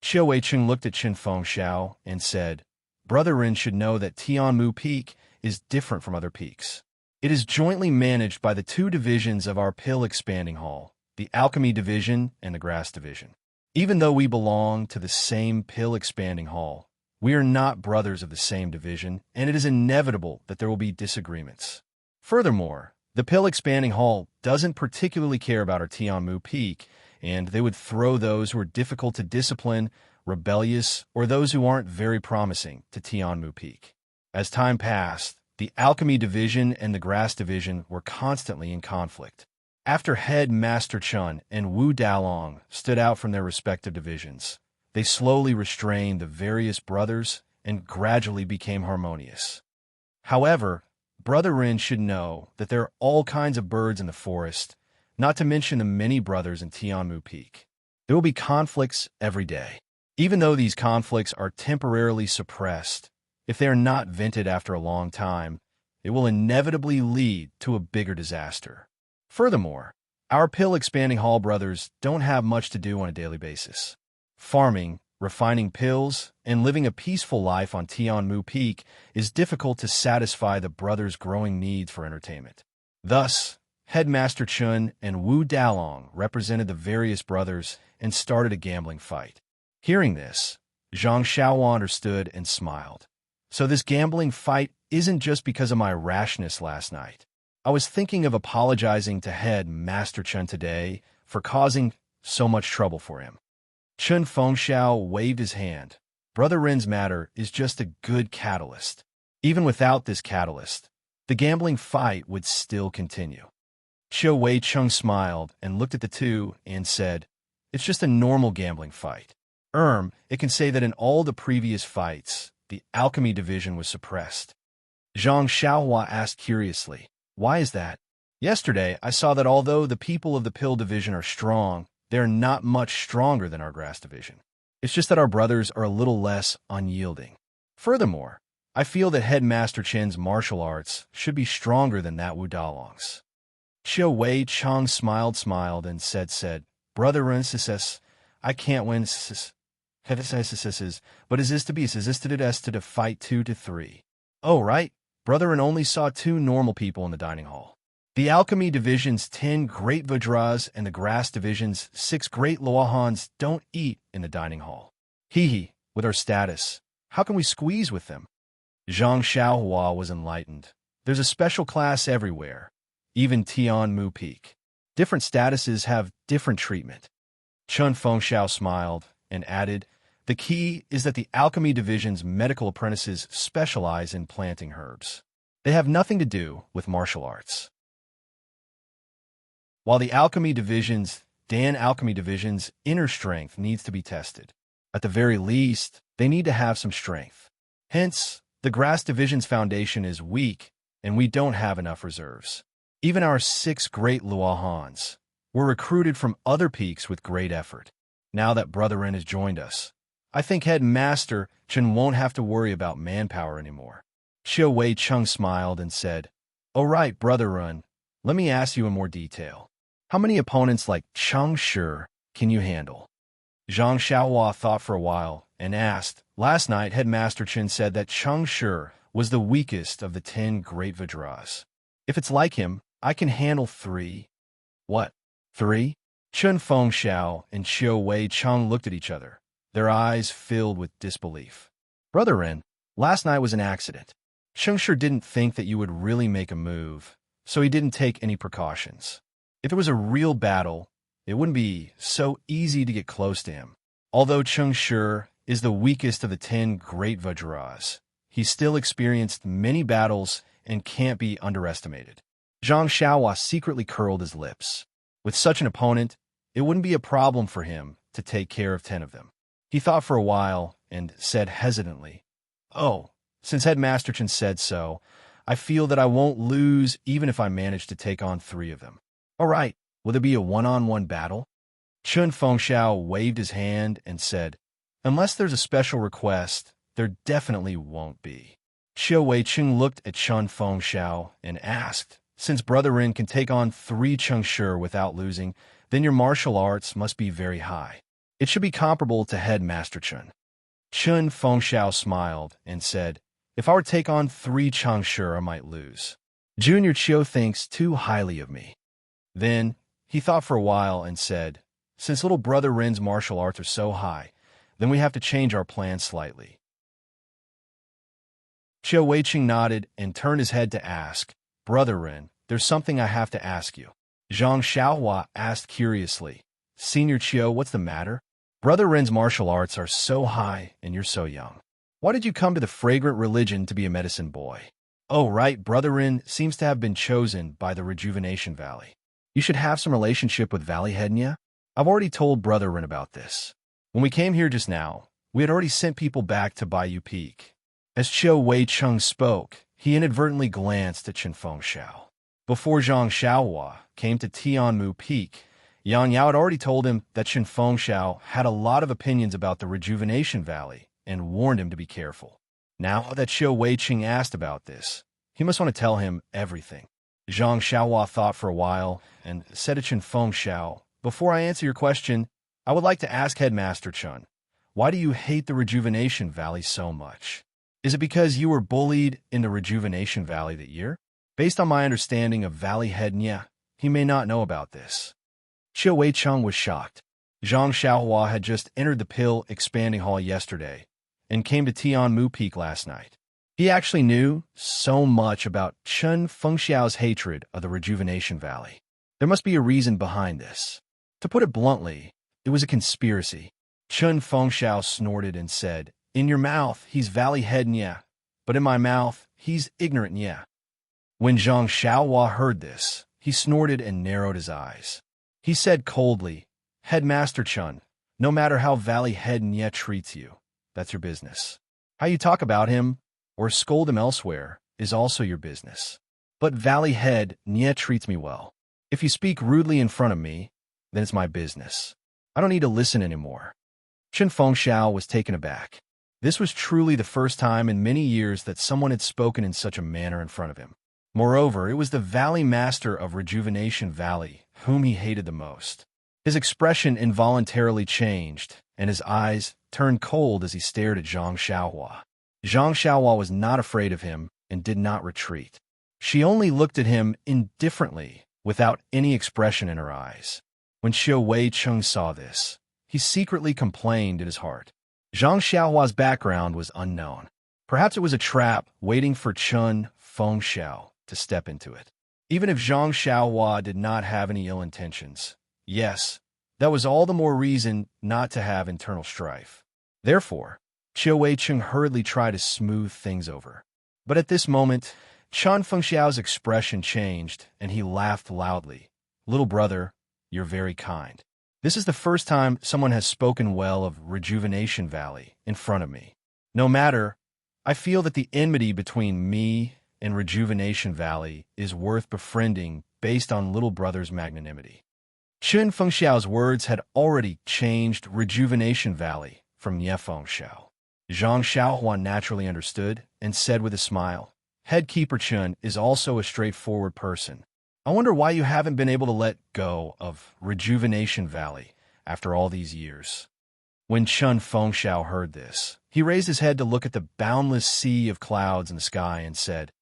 Chiu Weiqing looked at Chun Fengxiao and said, Brother Rin should know that Tianmu Peak is different from other peaks. It is jointly managed by the two divisions of our Pill Expanding Hall, the Alchemy Division and the Grass Division. Even though we belong to the same Pill Expanding Hall, we are not brothers of the same division, and it is inevitable that there will be disagreements. Furthermore, the Pill Expanding Hall doesn't particularly care about our Tianmu Peak, and they would throw those who are difficult to discipline, rebellious, or those who aren't very promising to Tianmu Peak. As time passed, the Alchemy Division and the Grass Division were constantly in conflict. After Head Master Chun and Wu Dalong stood out from their respective divisions, they slowly restrained the various brothers and gradually became harmonious. However, Brother Rin should know that there are all kinds of birds in the forest, not to mention the many brothers in Tianmu Peak. There will be conflicts every day. Even though these conflicts are temporarily suppressed, if they are not vented after a long time, it will inevitably lead to a bigger disaster. Furthermore, our Pill Expanding Hall brothers don't have much to do on a daily basis. Farming, refining pills, and living a peaceful life on Tianmu Peak is difficult to satisfy the brothers' growing needs for entertainment. Thus, Headmaster Chun and Wu Dalong represented the various brothers and started a gambling fight. Hearing this, Zhang Xiaohua understood and smiled. So this gambling fight isn't just because of my rashness last night. I was thinking of apologizing to Headmaster Chun today for causing so much trouble for him. Chun Fengxiao waved his hand. Brother Ren's matter is just a good catalyst. Even without this catalyst, the gambling fight would still continue. Qiu Wei Chung smiled and looked at the two and said, "It's just a normal gambling fight. It can say that in all the previous fights, the alchemy division was suppressed." Zhang Xiaohua asked curiously, "Why is that?" "Yesterday, I saw that although the people of the pill division are strong, they are not much stronger than our grass division. It's just that our brothers are a little less unyielding. Furthermore, I feel that Headmaster Chen's martial arts should be stronger than that Wu Dalong's." Qiu Wei Chung smiled and said, "Brother Ren says, I can't win but is this to be to fight 2-3. Oh, right. Brother Ren only saw 2 normal people in the dining hall. The alchemy division's 10 great Vajras and the grass division's 6 great Luahans don't eat in the dining hall. With our status, how can we squeeze with them?" Zhang Xiaohua was enlightened. There's a special class everywhere, even Tianmu Peak. Different statuses have different treatment. Chun Fengxiao smiled and added, "The key is that the alchemy division's medical apprentices specialize in planting herbs. They have nothing to do with martial arts. While the alchemy division's inner strength needs to be tested. At the very least, they need to have some strength. Hence, the grass division's foundation is weak, and we don't have enough reserves. Even our 6 great Luahans were recruited from other peaks with great effort. Now that Brother Ren has joined us, I think Headmaster Chen won't have to worry about manpower anymore." Qiu Wei Chung smiled and said, "Oh right, Brother Ren, let me ask you in more detail. How many opponents like Cheng Shi can you handle?" Zhang Xiaohua thought for a while and asked, "Last night, Headmaster Chen said that Cheng Shi was the weakest of the 10 great Vajras. If it's like him, I can handle 3. "What? 3? Chun Fengxiao and Qiu Wei Chung looked at each other, their eyes filled with disbelief. "Brother Ren, last night was an accident. Cheng Shi didn't think that you would really make a move, so he didn't take any precautions. If it was a real battle, it wouldn't be so easy to get close to him. Although Cheng Shi is the weakest of the 10 great Vajras, he still experienced many battles and can't be underestimated." Zhang Xiaohua secretly curled his lips. With such an opponent, it wouldn't be a problem for him to take care of 10 of them. He thought for a while and said hesitantly, "Oh, since Headmaster Chen said so, I feel that I won't lose even if I manage to take on 3 of them. All right, will there be a one-on-one battle?" Chun Fengxiao waved his hand and said, "Unless there's a special request, there definitely won't be." Qiu Wei Chung looked at Chun Fengxiao and asked, "Since Brother Ren can take on 3 Cheng Shi without losing, then your martial arts must be very high. It should be comparable to Headmaster Chun." Chun Fengxiao smiled and said, "If I were to take on 3 Cheng Shi, I might lose. Junior Qiu thinks too highly of me." Then he thought for a while and said, "Since little Brother Ren's martial arts are so high, then we have to change our plan slightly." Qiu Weiqing nodded and turned his head to ask, "Brother Ren, there's something I have to ask you." Zhang Xiaohua asked curiously, "Senior Qiu, what's the matter? Brother Ren's martial arts are so high and you're so young. Why did you come to the fragrant religion to be a medicine boy?" "Oh, right, Brother Ren seems to have been chosen by the Rejuvenation Valley. You should have some relationship with Valley Hednia. I've already told Brother Ren about this. When we came here just now, we had already sent people back to Bayou Peak." As Qiu Wei Chung spoke, he inadvertently glanced at Chun Fengxiao. Before Zhang Xiaohua came to Tianmu Peak, Yang Yao had already told him that Chun Fengxiao had a lot of opinions about the Rejuvenation Valley and warned him to be careful. Now that Qiu Weiqing asked about this, he must want to tell him everything. Zhang Xiaohua thought for a while and said to Chun Fengxiao, "Before I answer your question, I would like to ask Headmaster Chun, why do you hate the Rejuvenation Valley so much? Is it because you were bullied in the Rejuvenation Valley that year? Based on my understanding of Valley Hednia, he may not know about this. Qiu Wei-chung was shocked. Zhang Xiaohua had just entered the pill expanding hall yesterday and came to Tianmu Peak last night. He actually knew so much about Chen Fengxiao's hatred of the Rejuvenation Valley. There must be a reason behind this. To put it bluntly, it was a conspiracy. Chen Fengxiao snorted and said, "In your mouth, he's valley head Nya, but in my mouth, he's ignorant Nya." When Zhang Xiaohua heard this, he snorted and narrowed his eyes. He said coldly, "Headmaster Chen, no matter how valley head Nya treats you, that's your business. How you talk about him or scold him elsewhere is also your business. But valley head Nya treats me well. If you speak rudely in front of me, then it's my business. I don't need to listen anymore." Chen Fengxiao was taken aback. This was truly the first time in many years that someone had spoken in such a manner in front of him. Moreover, it was the Valley Master of Rejuvenation Valley whom he hated the most. His expression involuntarily changed, and his eyes turned cold as he stared at Zhang Xiaohua. Zhang Xiaohua was not afraid of him and did not retreat. She only looked at him indifferently, without any expression in her eyes. When Qiu Wei-chung saw this, he secretly complained in his heart. Zhang Xiaohua's background was unknown. Perhaps it was a trap waiting for Chen Fengxiao to step into it. Even if Zhang Xiaohua did not have any ill intentions, yes, that was all the more reason not to have internal strife. Therefore, Qiu Wei-chung hurriedly tried to smooth things over. But at this moment, Chen Fengxiao's expression changed, and he laughed loudly. "Little brother, you're very kind. This is the first time someone has spoken well of Rejuvenation Valley in front of me. No matter, I feel that the enmity between me and Rejuvenation Valley is worth befriending based on little brother's magnanimity." Chen Fengxiao's words had already changed Rejuvenation Valley from Ye Fengxiao. Zhang Xiaohua naturally understood and said with a smile, "Headkeeper Chen is also a straightforward person. I wonder why you haven't been able to let go of Rejuvenation Valley after all these years." When Chen Fengxiao heard this, he raised his head to look at the boundless sea of clouds in the sky and said,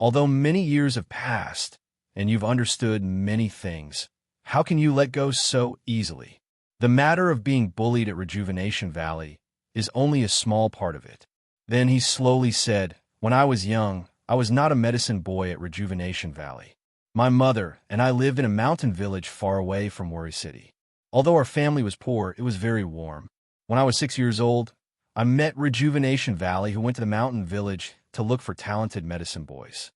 "Although many years have passed, and you've understood many things, how can you let go so easily? The matter of being bullied at Rejuvenation Valley is only a small part of it." Then he slowly said, "When I was young, I was not a medicine boy at Rejuvenation Valley. My mother and I lived in a mountain village far away from Worry City. Although our family was poor, it was very warm. When I was 6 years old, I met Rejuvenation Valley, who went to the mountain village to look for talented medicine boys.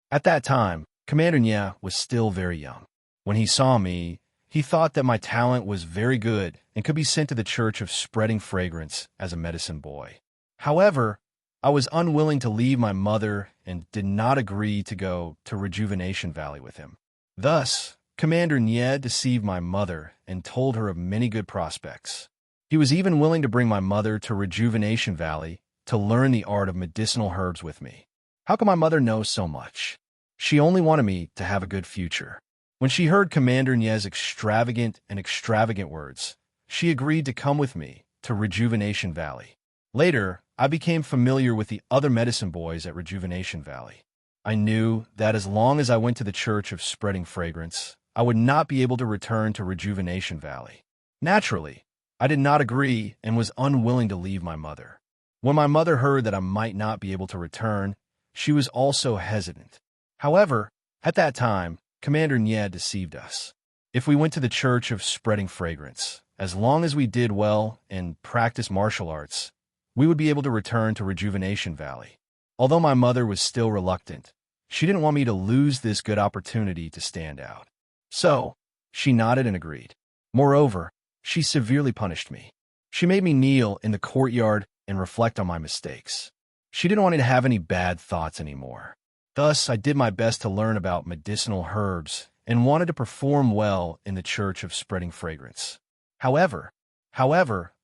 At that time, Commander Nya was still very young. When he saw me, he thought that my talent was very good and could be sent to the Church of Spreading Fragrance as a medicine boy. However, I was unwilling to leave my mother and did not agree to go to Rejuvenation Valley with him. Thus, Commander Nye deceived my mother and told her of many good prospects. He was even willing to bring my mother to Rejuvenation Valley to learn the art of medicinal herbs with me. How could my mother know so much? She only wanted me to have a good future. When she heard Commander Nye's extravagant words, she agreed to come with me to Rejuvenation Valley. Later, I became familiar with the other medicine boys at Rejuvenation Valley. I knew that as long as I went to the Church of Spreading Fragrance, I would not be able to return to Rejuvenation Valley. Naturally, I did not agree and was unwilling to leave my mother. When my mother heard that I might not be able to return, she was also hesitant. However, at that time, Commander Nye deceived us. If we went to the Church of Spreading Fragrance, as long as we did well and practiced martial arts, we would be able to return to Rejuvenation Valley. Although my mother was still reluctant, she didn't want me to lose this good opportunity to stand out. So, she nodded and agreed. Moreover, she severely punished me. She made me kneel in the courtyard and reflect on my mistakes. She didn't want me to have any bad thoughts anymore. Thus, I did my best to learn about medicinal herbs and wanted to perform well in the Church of Spreading Fragrance. However,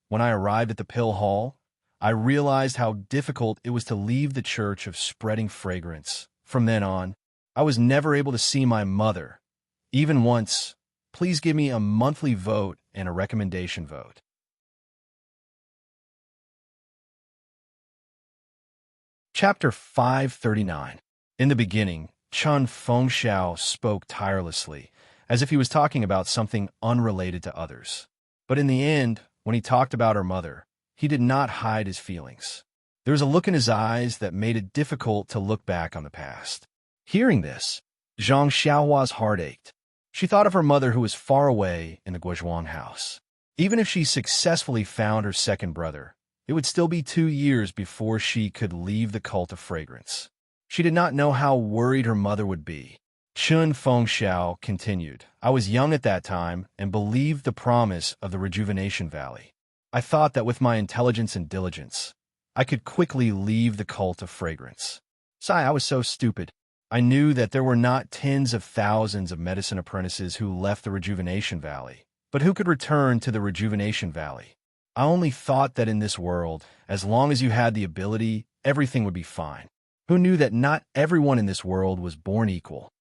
when I arrived at the pill hall, I realized how difficult it was to leave the Church of Spreading Fragrance. From then on, I was never able to see my mother. Even once, please give me a monthly vote and a recommendation vote. Chapter 539. In the beginning, Chun Fengxiao spoke tirelessly, as if he was talking about something unrelated to others. But in the end, when he talked about her mother, he did not hide his feelings. There was a look in his eyes that made it difficult to look back on the past. Hearing this, Zhang Xiaohua's heart ached. She thought of her mother who was far away in the Guozhuang house. Even if she successfully found her second brother, it would still be 2 years before she could leave the cult of fragrance. She did not know how worried her mother would be. Chun Fengxiao continued, I was young at that time and believed the promise of the Rejuvenation Valley. I thought that with my intelligence and diligence, I could quickly leave the cult of fragrance. I was so stupid. I knew that there were not tens of thousands of medicine apprentices who left the Rejuvenation Valley, but who could return to the Rejuvenation Valley. I only thought that in this world, as long as you had the ability, everything would be fine. Who knew that not everyone in this world was born equal?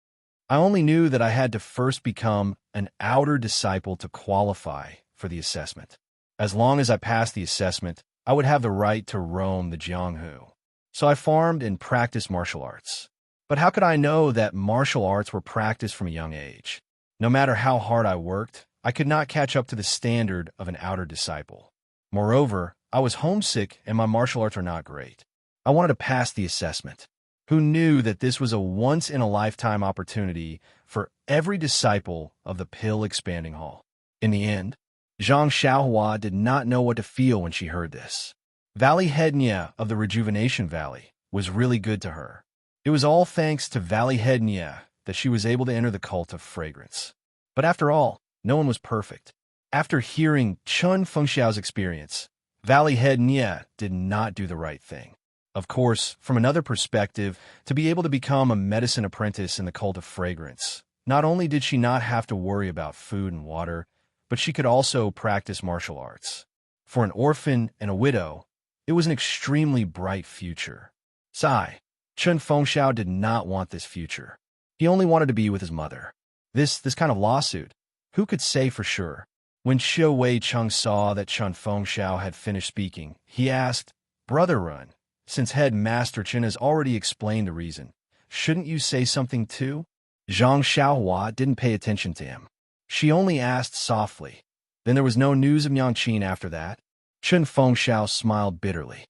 I only knew that I had to first become an outer disciple to qualify for the assessment. As long as I passed the assessment, I would have the right to roam the Jianghu. So I farmed and practiced martial arts. But how could I know that martial arts were practiced from a young age? No matter how hard I worked, I could not catch up to the standard of an outer disciple. Moreover, I was homesick and my martial arts are not great. I wanted to pass the assessment. Who knew that this was a once-in-a-lifetime opportunity for every disciple of the Pill Expanding Hall? In the end, Zhang Xiaohua did not know what to feel when she heard this. Valley Head Nye of the Rejuvenation Valley was really good to her. It was all thanks to Valley Head Nye that she was able to enter the cult of fragrance. But after all, no one was perfect. After hearing Chun Fengxiao's experience, Valley Head Nye did not do the right thing. Of course, from another perspective, to be able to become a medicine apprentice in the cult of fragrance, not only did she not have to worry about food and water, but she could also practice martial arts. For an orphan and a widow, it was an extremely bright future. Chun Fengxiao did not want this future. He only wanted to be with his mother. This kind of lawsuit, who could say for sure? When Xiu Wei Cheng saw that Chun Fengxiao had finished speaking, he asked, Brother Run, since Head Master Chen has already explained the reason, shouldn't you say something too? Zhang Xiaohua didn't pay attention to him. She only asked softly. Then there was no news of Yangqin after that. Chun Fengxiao smiled bitterly.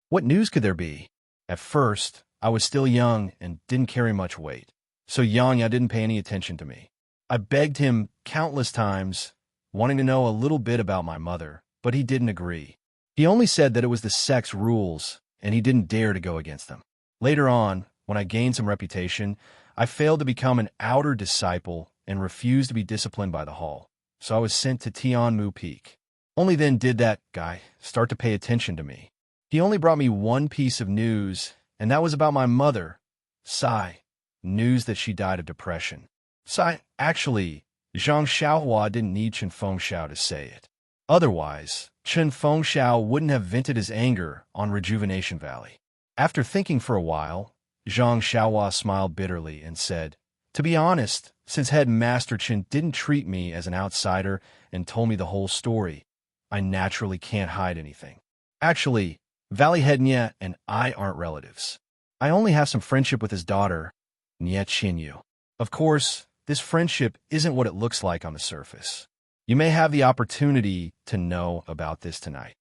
What news could there be? At first, I was still young and didn't carry much weight, so Yang didn't pay any attention to me. I begged him countless times, wanting to know a little bit about my mother, but he didn't agree. He only said that it was the sect's rules, and he didn't dare to go against them. Later on, when I gained some reputation, I failed to become an outer disciple and refused to be disciplined by the hall, so I was sent to Tianmu Peak. Only then did that guy start to pay attention to me. He only brought me one piece of news, and that was about my mother, news that she died of depression. Actually, Zhang Xiaohua didn't need Chun Fengxiao to say it. Otherwise, Chun Fengxiao wouldn't have vented his anger on Rejuvenation Valley. After thinking for a while, Zhang Xiaohua smiled bitterly and said, To be honest, since Head Master Chen didn't treat me as an outsider and told me the whole story, I naturally can't hide anything. Actually, Valley Head Nye and I aren't relatives. I only have some friendship with his daughter, Nye Qinyu. Of course, this friendship isn't what it looks like on the surface. You may have the opportunity to know about this tonight.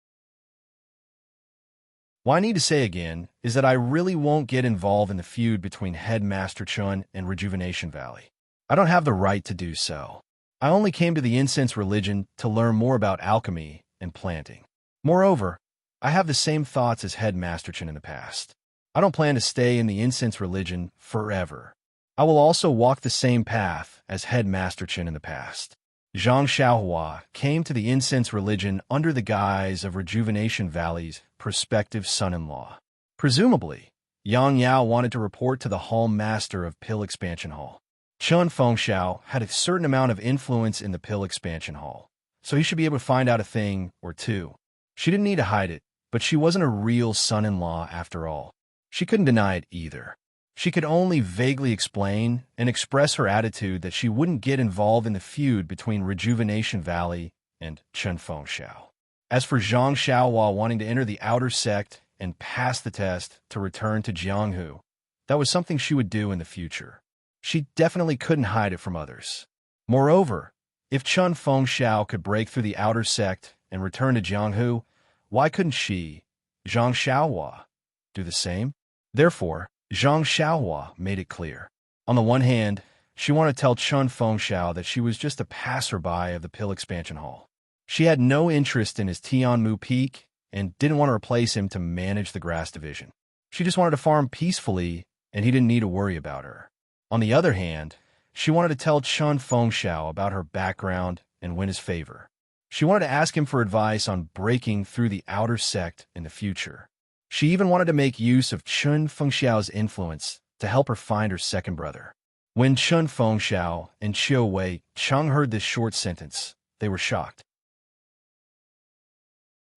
What I need to say again is that I really won't get involved in the feud between Headmaster Chun and Rejuvenation Valley. I don't have the right to do so. I only came to the incense religion to learn more about alchemy and planting. Moreover, I have the same thoughts as Headmaster Chun in the past. I don't plan to stay in the incense religion forever. I will also walk the same path as Headmaster Chen in the past. Zhang Xiaohua came to the incense religion under the guise of Rejuvenation Valley's prospective son-in-law. Presumably, Yang Yao wanted to report to the Hall Master of Pill Expansion Hall. Chun Fengxiao had a certain amount of influence in the Pill Expansion Hall, so he should be able to find out a thing or two. She didn't need to hide it, but she wasn't a real son-in-law after all. She couldn't deny it either. She could only vaguely explain and express her attitude that she wouldn't get involved in the feud between Rejuvenation Valley and Chun Fengxiao. As for Zhang Xiaohua wanting to enter the outer sect and pass the test to return to Jianghu, that was something she would do in the future. She definitely couldn't hide it from others. Moreover, if Chun Fengxiao could break through the outer sect and return to Jianghu, why couldn't she, Zhang Xiaohua, do the same? Therefore, Zhang Xiaohua made it clear. On the one hand, she wanted to tell Chun Fengxiao that she was just a passerby of the Pill Expansion Hall. She had no interest in his Tianmu Peak and didn't want to replace him to manage the grass division. She just wanted to farm peacefully, and he didn't need to worry about her. On the other hand, she wanted to tell Chun Fengxiao about her background and win his favor. She wanted to ask him for advice on breaking through the outer sect in the future. She even wanted to make use of Chun Fengxiao's influence to help her find her second brother. When Chun Fengxiao and Qiu Wei Cheng heard this short sentence, they were shocked.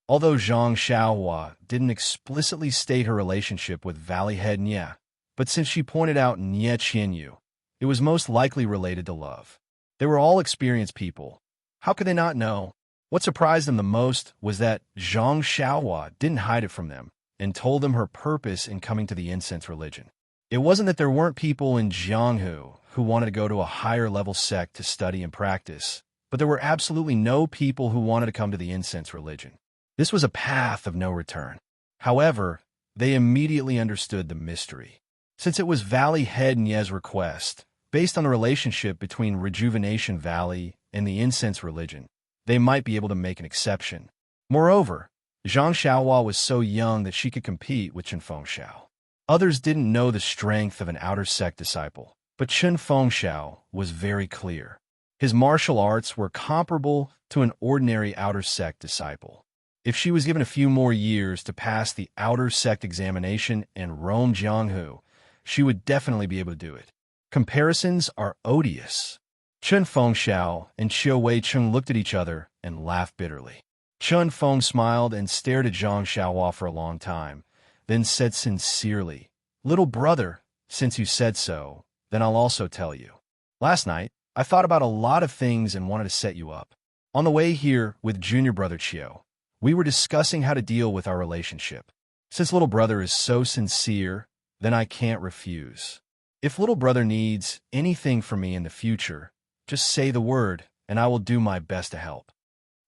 Although Zhang Xiaohua didn't explicitly state her relationship with Valley Head Nye, but since she pointed out Nye Qianyu, it was most likely related to love. They were all experienced people. How could they not know? What surprised them the most was that Zhang Xiaohua didn't hide it from them and told them her purpose in coming to the incense religion. It wasn't that there weren't people in Jianghu who wanted to go to a higher-level sect to study and practice, but there were absolutely no people who wanted to come to the incense religion. This was a path of no return. However, they immediately understood the mystery. Since it was Valley Head Nye's request, based on the relationship between Rejuvenation Valley and the incense religion, they might be able to make an exception. Moreover, Zhang Xiaohua was so young that she could compete with Chun Fengxiao. Others didn't know the strength of an outer sect disciple, but Chun Fengxiao was very clear. His martial arts were comparable to an ordinary outer sect disciple. If she was given a few more years to pass the outer sect examination and roam Jianghu, she would definitely be able to do it. Comparisons are odious. Chun Fengxiao and Qiu Wei Cheng looked at each other and laughed bitterly. Chun Feng smiled and stared at Zhang Xiaohua for a long time, then said sincerely, "Little brother, since you said so, then I'll also tell you. Last night, I thought about a lot of things and wanted to set you up. On the way here with junior brother Qiu, we were discussing how to deal with our relationship. Since little brother is so sincere, then I can't refuse. If little brother needs anything from me in the future, just say the word, and I will do my best to help."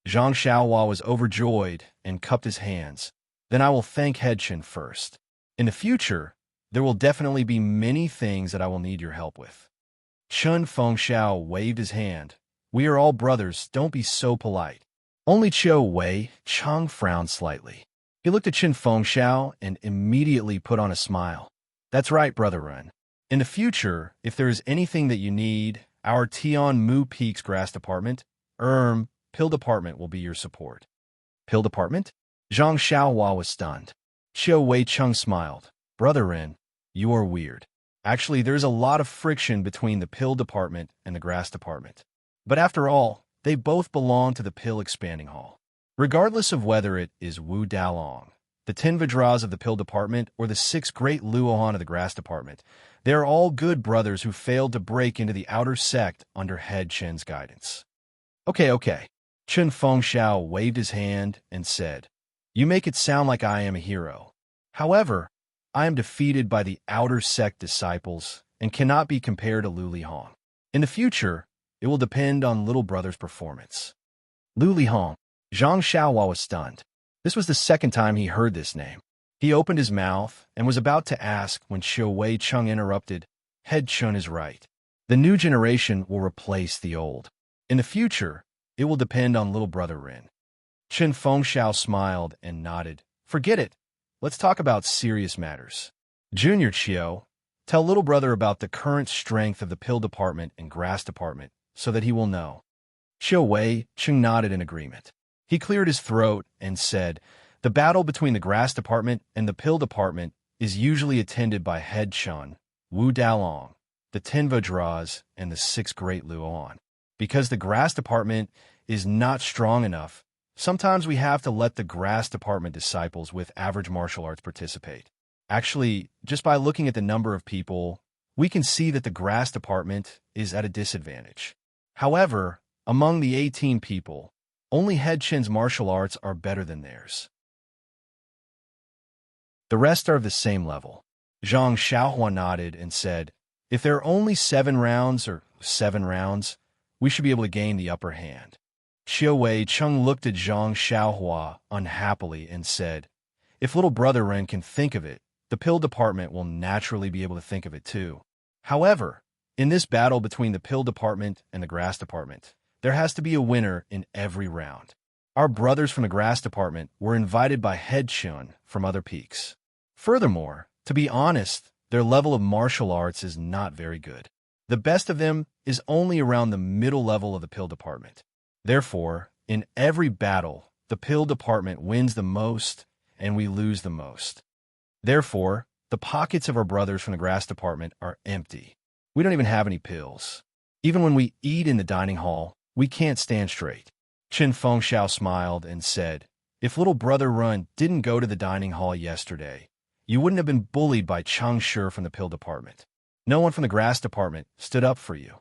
Zhang Xiaohua was overjoyed and cupped his hands. "Then I will thank Headchen first. In the future, there will definitely be many things that I will need your help with." Chun Fengxiao waved his hand. "We are all brothers, don't be so polite." Only Qiu Wei Cheng frowned slightly. He looked at Chun Fengxiao and immediately put on a smile. "That's right, Brother Ren. In the future, if there is anything that you need, our Tianmu Peaks Grass Department, Pill Department will be your support." Pill Department? Zhang Xiaohua was stunned. Qiu Wei Cheng smiled. "Brother Ren, you are weird. Actually, there's a lot of friction between the Pill Department and the Grass Department. But after all, they both belong to the Pill Expanding Hall. Regardless of whether it is Wu Dalong, the 10 Vajras of the Pill Department, or the 6 Great Luohan of the Grass Department, they are all good brothers who failed to break into the outer sect under Head Chen's guidance." Okay. Chun Fengxiao waved his hand and said, "You make it sound like I am a hero. However, I am defeated by the outer sect disciples and cannot be compared to Lu Lihong. In the future, it will depend on little brother's performance." Lu Lihong. Zhang Xiaohua was stunned. This was the second time he heard this name. He opened his mouth and was about to ask when Qiu Wei Cheng interrupted, "Head Chun is right. The new generation will replace the old. In the future, it will depend on little brother Ren." Chun Fengxiao smiled and nodded. "Forget it. Let's talk about serious matters. Junior Qiu, tell little brother about the current strength of the Pill Department and Grass Department so that he will know." Qiu Wei Cheng nodded in agreement. He cleared his throat and said, "The battle between the Grass Department and the Pill Department is usually attended by Head Chun, Wu Dalong, the 10 Vajras, and the 6 Great Luohan. Because the Grass Department is not strong enough, sometimes we have to let the Grass Department disciples with average martial arts participate. Actually, just by looking at the number of people, we can see that the Grass Department is at a disadvantage. However, among the 18 people, only Head Chen's martial arts are better than theirs. The rest are of the same level." Zhang Xiaohua nodded and said, If there are only 7 rounds, we should be able to gain the upper hand. Xiao Wei Cheng looked at Zhang Xiaohua unhappily and said, if little brother Ren can think of it, the pill department will naturally be able to think of it too. However, in this battle between the pill department and the grass department, there has to be a winner in every round. Our brothers from the grass department were invited by Head Chun from other peaks. Furthermore, to be honest, their level of martial arts is not very good. The best of them is only around the middle level of the pill department. Therefore, in every battle, the pill department wins the most and we lose the most. Therefore, the pockets of our brothers from the grass department are empty. We don't even have any pills. Even when we eat in the dining hall, we can't stand straight. Chen Fengxiao smiled and said, if little brother Run didn't go to the dining hall yesterday, you wouldn't have been bullied by Chang Shi from the pill department. No one from the grass department stood up for you.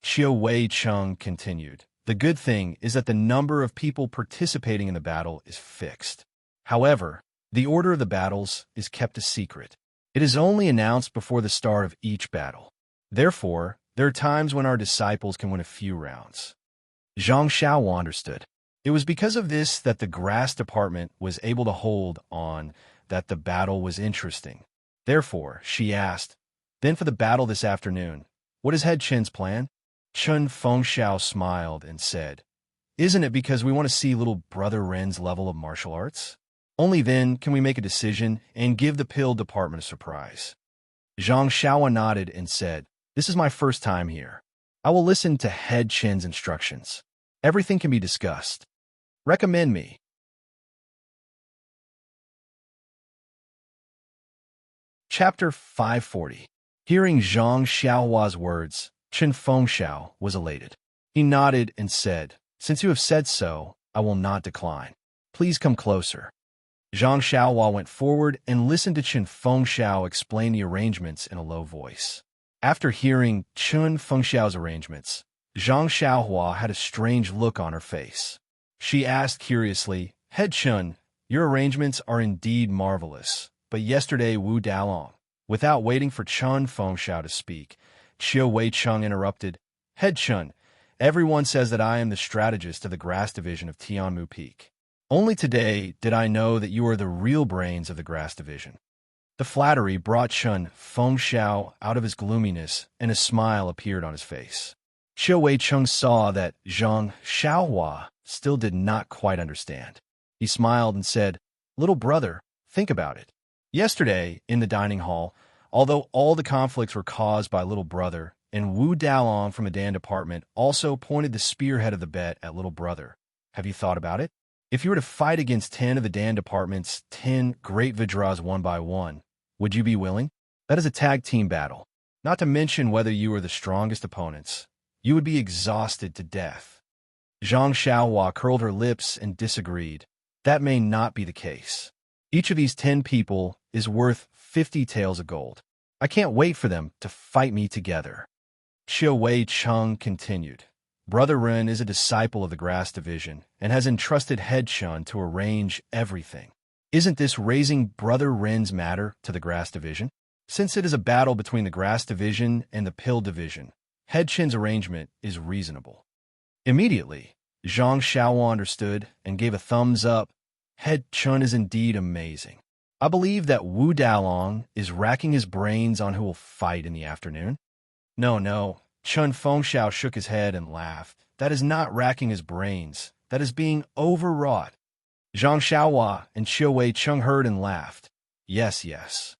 Xiao Wei Cheng continued, the good thing is that the number of people participating in the battle is fixed. However, the order of the battles is kept a secret. It is only announced before the start of each battle. Therefore, there are times when our disciples can win a few rounds. Zhang Xiaohua understood. It was because of this that the grass department was able to hold on, that the battle was interesting. Therefore, she asked, then for the battle this afternoon, what is Head Chen's plan? Chun Fengxiao smiled and said, isn't it because we want to see little brother Ren's level of martial arts? Only then can we make a decision and give the pill department a surprise. Zhang Xiaohua nodded and said, this is my first time here. I will listen to Head Chen's instructions. Everything can be discussed. Recommend me. Chapter 540. Hearing Zhang Xiaohua's words, Chen Fengxiao was elated. He nodded and said, since you have said so, I will not decline. Please come closer. Zhang Xiaohua went forward and listened to Chen Fengxiao explain the arrangements in a low voice. After hearing Chen Fengxiao's arrangements, Zhang Xiaohua had a strange look on her face. She asked curiously, Head Chun, your arrangements are indeed marvelous, but yesterday Wu Dalong. Without waiting for Chen Fengxiao to speak, Xiao Wei Cheng interrupted, Head Chun, everyone says that I am the strategist of the grass division of Tianmu Peak. Only today did I know that you are the real brains of the grass division. The flattery brought Chen Fengxiao out of his gloominess, and a smile appeared on his face. Xiao Wei Cheng saw that Zhang Xiaohua still did not quite understand. He smiled and said, little brother, think about it. Yesterday, in the dining hall, although all the conflicts were caused by little brother, and Wu Dalong from the Dan department also pointed the spearhead of the bet at little brother. Have you thought about it? If you were to fight against 10 of the Dan department's 10 great Vajras one by one, would you be willing? That is a tag team battle. Not to mention whether you were the strongest opponents. You would be exhausted to death. Zhang Xiaohua curled her lips and disagreed. That may not be the case. Each of these 10 people is worth 50 taels of gold. I can't wait for them to fight me together. Xiao Wei Cheng continued. Brother Ren is a disciple of the grass division and has entrusted Head Chun to arrange everything. Isn't this raising Brother Ren's matter to the grass division? Since it is a battle between the grass division and the pill division, Head Chin's arrangement is reasonable. Immediately, Zhang Xiaohua understood and gave a thumbs up. Head Chun is indeed amazing. I believe that Wu Dalong is racking his brains on who will fight in the afternoon. No. Chen Fengxiao shook his head and laughed. That is not racking his brains. That is being overwrought. Zhang Xiaohua and Xiao Wei Cheng heard and laughed. Yes.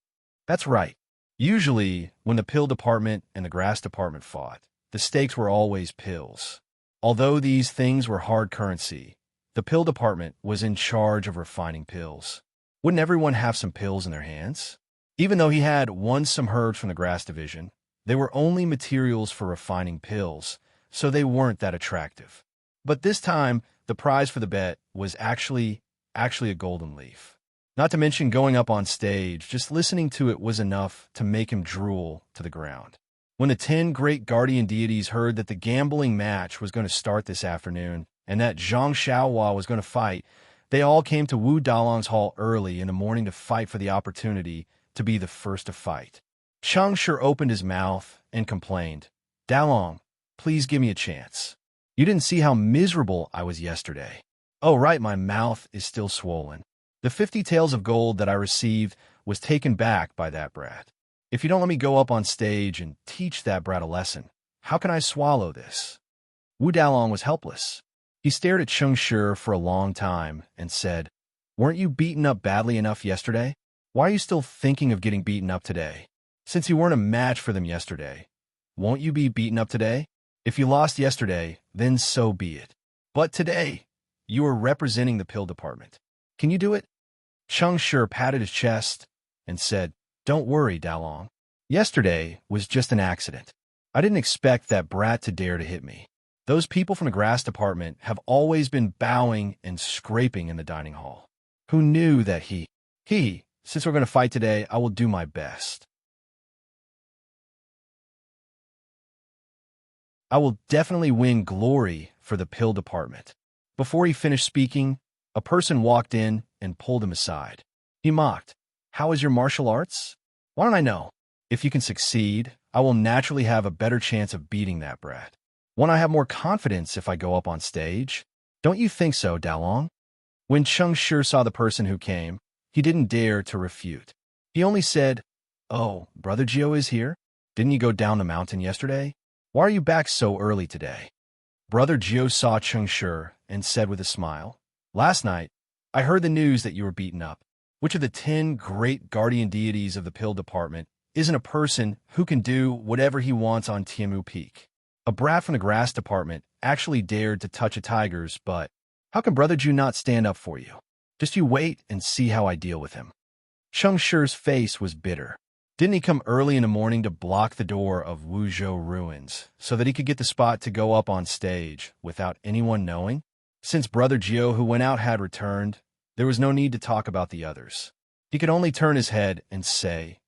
That's right. Usually, when the pill department and the grass department fought, the stakes were always pills. Although these things were hard currency, the pill department was in charge of refining pills. Wouldn't everyone have some pills in their hands? Even though he had won some herbs from the grass division, they were only materials for refining pills, so they weren't that attractive. But this time, the prize for the bet was actually a golden leaf. Not to mention going up on stage, just listening to it was enough to make him drool to the ground. When the 10 great guardian deities heard that the gambling match was going to start this afternoon and that Zhang Xiaohua was going to fight, they all came to Wu Dalong's hall early in the morning to fight for the opportunity to be the first to fight. Changsha opened his mouth and complained, Dalong, please give me a chance. You didn't see how miserable I was yesterday. Oh, right, my mouth is still swollen. The 50 taels of gold that I received was taken back by that brat. If you don't let me go up on stage and teach that brat a lesson, how can I swallow this? Wu Dalong was helpless. He stared at Changsha for a long time and said, Weren't you beaten up badly enough yesterday? Why are you still thinking of getting beaten up today? Since you weren't a match for them yesterday, won't you be beaten up today? If you lost yesterday, then so be it. But today, you are representing the pill department. Can you do it? Changsha patted his chest and said, Don't worry, Dalong. Yesterday was just an accident. I didn't expect that brat to dare to hit me. Those people from the grass department have always been bowing and scraping in the dining hall. Who knew that since we're going to fight today, I will do my best. I will definitely win glory for the pill department. Before he finished speaking, a person walked in and pulled him aside. He mocked, How is your martial arts? Why don't I know? If you can succeed, I will naturally have a better chance of beating that brat. Won't I have more confidence if I go up on stage? Don't you think so, Dalong? When Changsha saw the person who came, he didn't dare to refute. He only said, Oh, Brother Gio is here? Didn't you go down the mountain yesterday? Why are you back so early today? Brother Gio saw Changsha and said with a smile, Last night, I heard the news that you were beaten up. Which of the 10 great guardian deities of the pill department isn't a person who can do whatever he wants on Tiamu Peak? A brat from the grass department actually dared to touch a tiger's butt. How can Brother Ju not stand up for you? Just you wait and see how I deal with him. Changsha's face was bitter. Didn't he come early in the morning to block the door of Wuzhou Ruins so that he could get the spot to go up on stage without anyone knowing? Since Brother Gio who went out had returned, there was no need to talk about the others. He could only turn his head and say,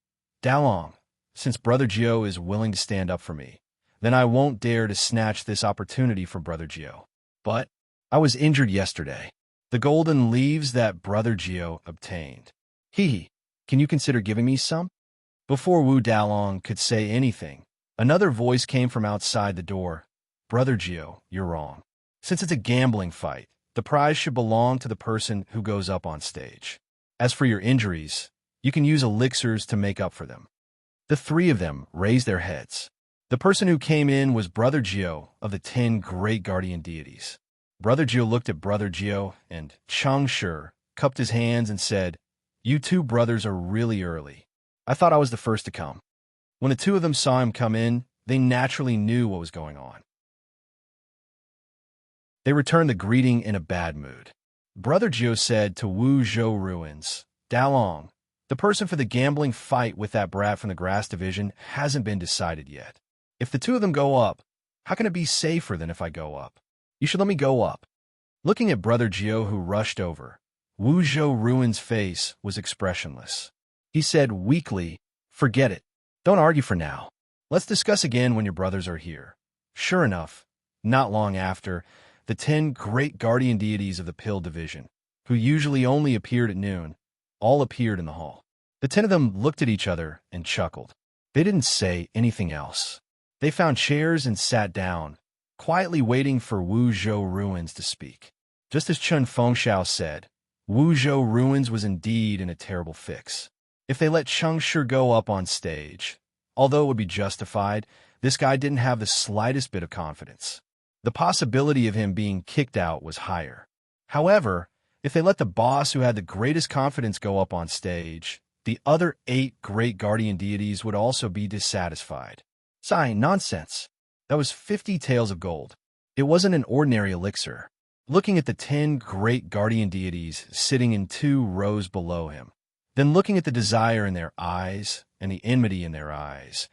Dalong, since Brother Gio is willing to stand up for me, then I won't dare to snatch this opportunity for Brother Gio. But I was injured yesterday. The golden leaves that Brother Gio obtained. Can you consider giving me some? Before Wu Dalong could say anything, another voice came from outside the door. Brother Gio, you're wrong. Since it's a gambling fight, the prize should belong to the person who goes up on stage. As for your injuries, you can use elixirs to make up for them. The 3 of them raised their heads. The person who came in was Brother Gio of the 10 great guardian deities. Brother Gio looked at Brother Gio, and Changsha cupped his hands and said, You 2 brothers are really early. I thought I was the first to come. When the 2 of them saw him come in, they naturally knew what was going on. They returned the greeting in a bad mood. Brother Gio said to Wuzhou Ruins, Dalong, the person for the gambling fight with that brat from the grass division hasn't been decided yet. If the 2 of them go up, how can it be safer than if I go up? You should let me go up. Looking at Brother Gio who rushed over, Wuzhou Ruins' face was expressionless. He said weakly, Forget it. Don't argue for now. Let's discuss again when your brothers are here. Sure enough, not long after, the 10 great guardian deities of the pill division, who usually only appeared at noon, all appeared in the hall. The 10 of them looked at each other and chuckled. They didn't say anything else. They found chairs and sat down, quietly waiting for Wuzhou Ruins to speak. Just as Chun Fengxiao said, Wuzhou Ruins was indeed in a terrible fix. If they let Changsha go up on stage, although it would be justified, this guy didn't have the slightest bit of confidence. The possibility of him being kicked out was higher. However, if they let the boss who had the greatest confidence go up on stage, the other 8 great guardian deities would also be dissatisfied. Sigh, nonsense. That was 50 taels of gold. It wasn't an ordinary elixir. Looking at the 10 great guardian deities sitting in 2 rows below him, then looking at the desire in their eyes and the enmity in their eyes,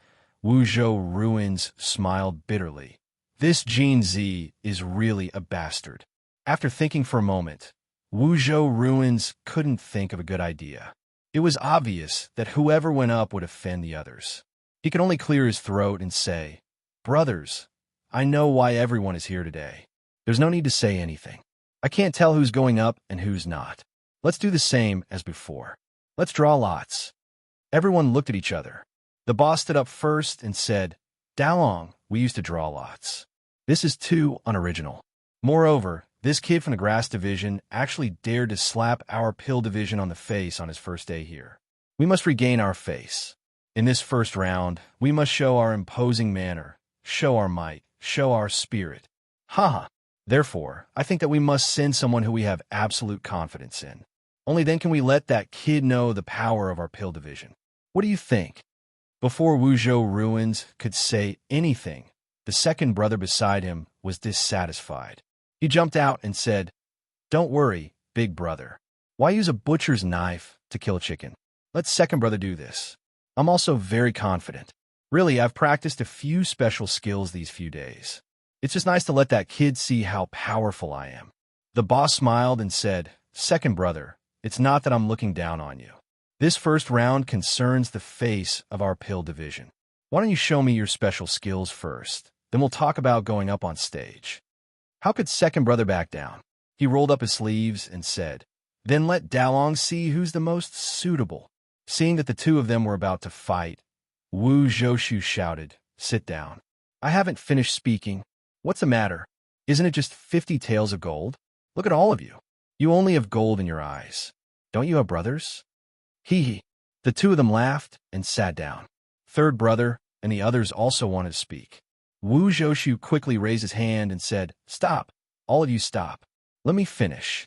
Wuzhou Ruins smiled bitterly. This Jin Zi is really a bastard. After thinking for a moment, Wuzhou Ruins couldn't think of a good idea. It was obvious that whoever went up would offend the others. He could only clear his throat and say, Brothers, I know why everyone is here today. There's no need to say anything. I can't tell who's going up and who's not. Let's do the same as before. Let's draw lots. Everyone looked at each other. The boss stood up first and said, "Dalong, we used to draw lots. This is too unoriginal. Moreover, this kid from the grass division actually dared to slap our pill division on the face on his first day here. We must regain our face. In this first round, we must show our imposing manner, show our might, show our spirit. Haha. Therefore, I think that we must send someone who we have absolute confidence in. Only then can we let that kid know the power of our pill division. What do you think?" Before Wuzhou Ruins could say anything, the second brother beside him was dissatisfied. He jumped out and said, "Don't worry, big brother. Why use a butcher's knife to kill a chicken? Let second brother do this. I'm also very confident. Really, I've practiced a few special skills these few days. It's just nice to let that kid see how powerful I am." The boss smiled and said, "Second brother, it's not that I'm looking down on you. This first round concerns the face of our pill division. Why don't you show me your special skills first? Then we'll talk about going up on stage." How could second brother back down? He rolled up his sleeves and said, "Then let Dalong see who's the most suitable." Seeing that the two of them were about to fight, Wu Zhoushu shouted, "Sit down. I haven't finished speaking. What's the matter? Isn't it just 50 taels of gold? Look at all of you. You only have gold in your eyes. Don't you have brothers?" Hee hee. The two of them laughed and sat down. Third brother and the others also wanted to speak. Wu Zhoushu quickly raised his hand and said, "Stop. All of you stop. Let me finish."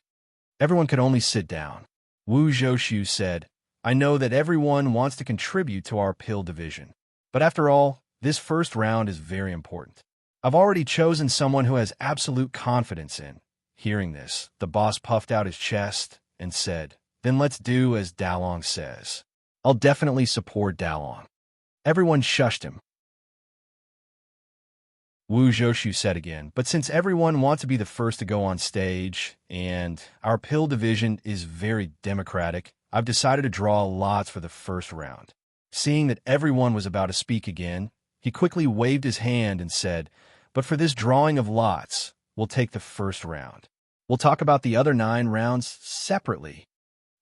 Everyone could only sit down. Wu Zhoushu said, "I know that everyone wants to contribute to our pill division. But after all, this first round is very important. I've already chosen someone who has absolute confidence in." Hearing this, the boss puffed out his chest and said, "Then let's do as Dalong says. I'll definitely support Dalong." Everyone shushed him. Wu Zhoushu said again, "But since everyone wants to be the first to go on stage, and our pill division is very democratic, I've decided to draw lots for the first round." Seeing that everyone was about to speak again, he quickly waved his hand and said, "But for this drawing of lots, we'll take the first round. We'll talk about the other 9 rounds separately."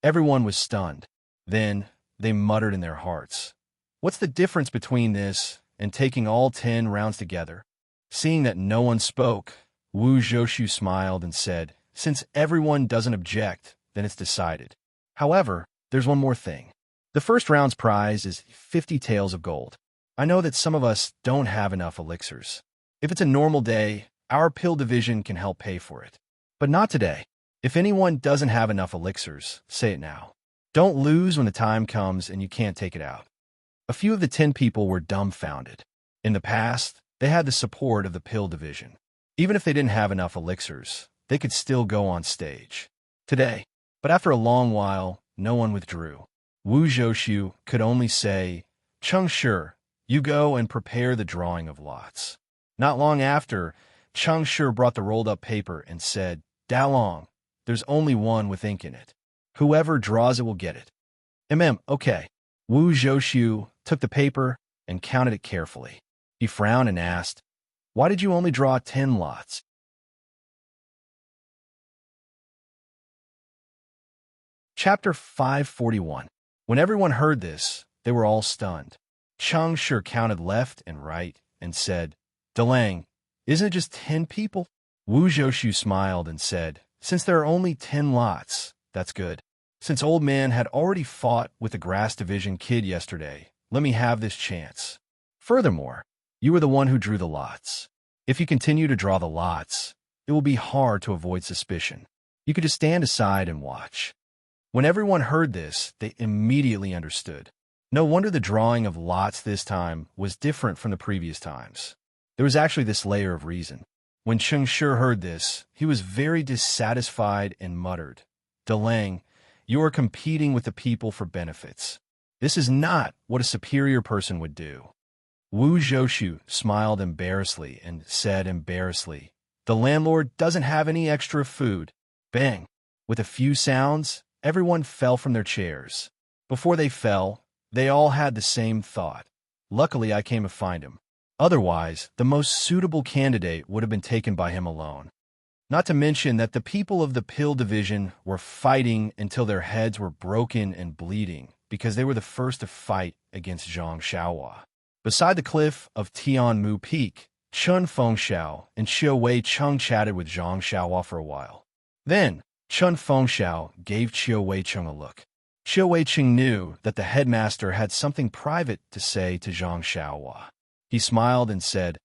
Everyone was stunned. Then they muttered in their hearts, "What's the difference between this and taking all 10 rounds together?" Seeing that no one spoke, Wu Zhoushu smiled and said, "Since everyone doesn't object, then it's decided. However, there's one more thing. The first round's prize is 50 taels of gold. I know that some of us don't have enough elixirs. If it's a normal day, our pill division can help pay for it. But not today. If anyone doesn't have enough elixirs, say it now. Don't lose when the time comes and you can't take it out." A few of the 10 people were dumbfounded. In the past, they had the support of the pill division. Even if they didn't have enough elixirs, they could still go on stage. Today, but after a long while, no one withdrew. Wu Zhoushu could only say, "Cheng Shi, you go and prepare the drawing of lots." Not long after, Cheng Shi brought the rolled-up paper and said, "Dalong, there's only one with ink in it. Whoever draws it will get it." Okay. Wu Zhoushu took the paper and counted it carefully. He frowned and asked, "Why did you only draw 10 lots?" Chapter 541. When everyone heard this, they were all stunned. Cheng Shi counted left and right and said, "Dalang, isn't it just 10 people?" Wu Zhoushu smiled and said, "Since there are only 10 lots, that's good. Since Old Man had already fought with the Grass Division kid yesterday, let me have this chance. Furthermore, you were the one who drew the lots. If you continue to draw the lots, it will be hard to avoid suspicion. You could just stand aside and watch." When everyone heard this, they immediately understood. No wonder the drawing of lots this time was different from the previous times. There was actually this layer of reason. When Cheng Shi heard this, he was very dissatisfied and muttered, "Dalang, you are competing with the people for benefits. This is not what a superior person would do." Wu Zhoushu smiled embarrassedly and said embarrassedly, "The landlord doesn't have any extra food." Bang! With a few sounds, everyone fell from their chairs. Before they fell, they all had the same thought. Luckily, I came to find him. Otherwise, the most suitable candidate would have been taken by him alone. Not to mention that the people of the pill division were fighting until their heads were broken and bleeding, because they were the first to fight against Zhang Xiaohua. Beside the cliff of Tianmu Peak, Chun Fengxiao and Qiu Wei Cheng chatted with Zhang Xiaohua for a while. Then, Chun Fengxiao gave Qiu Wei Cheng a look. Qiu Wei Cheng knew that the headmaster had something private to say to Zhang Xiaohua. He smiled and said,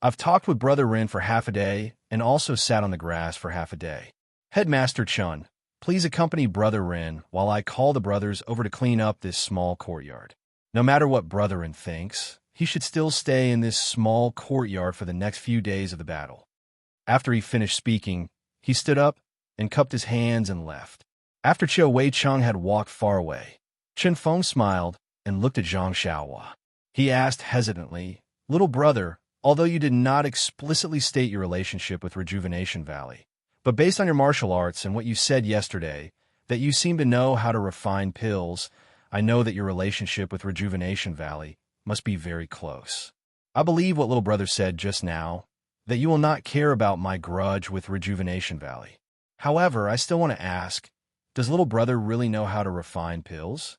"I've talked with Brother Ren for half a day and also sat on the grass for half a day. Headmaster Chun, please accompany Brother Ren while I call the brothers over to clean up this small courtyard. No matter what Brother Ren thinks, he should still stay in this small courtyard for the next few days of the battle." After he finished speaking, he stood up and cupped his hands and left. After Qiu Wei Cheng had walked far away, Chen Feng smiled and looked at Zhang Xiaohua. He asked hesitantly, "Little brother, although you did not explicitly state your relationship with Rejuvenation Valley, but based on your martial arts and what you said yesterday, that you seem to know how to refine pills, I know that your relationship with Rejuvenation Valley must be very close. I believe what little brother said just now, that you will not care about my grudge with Rejuvenation Valley. However, I still want to ask, does little brother really know how to refine pills?"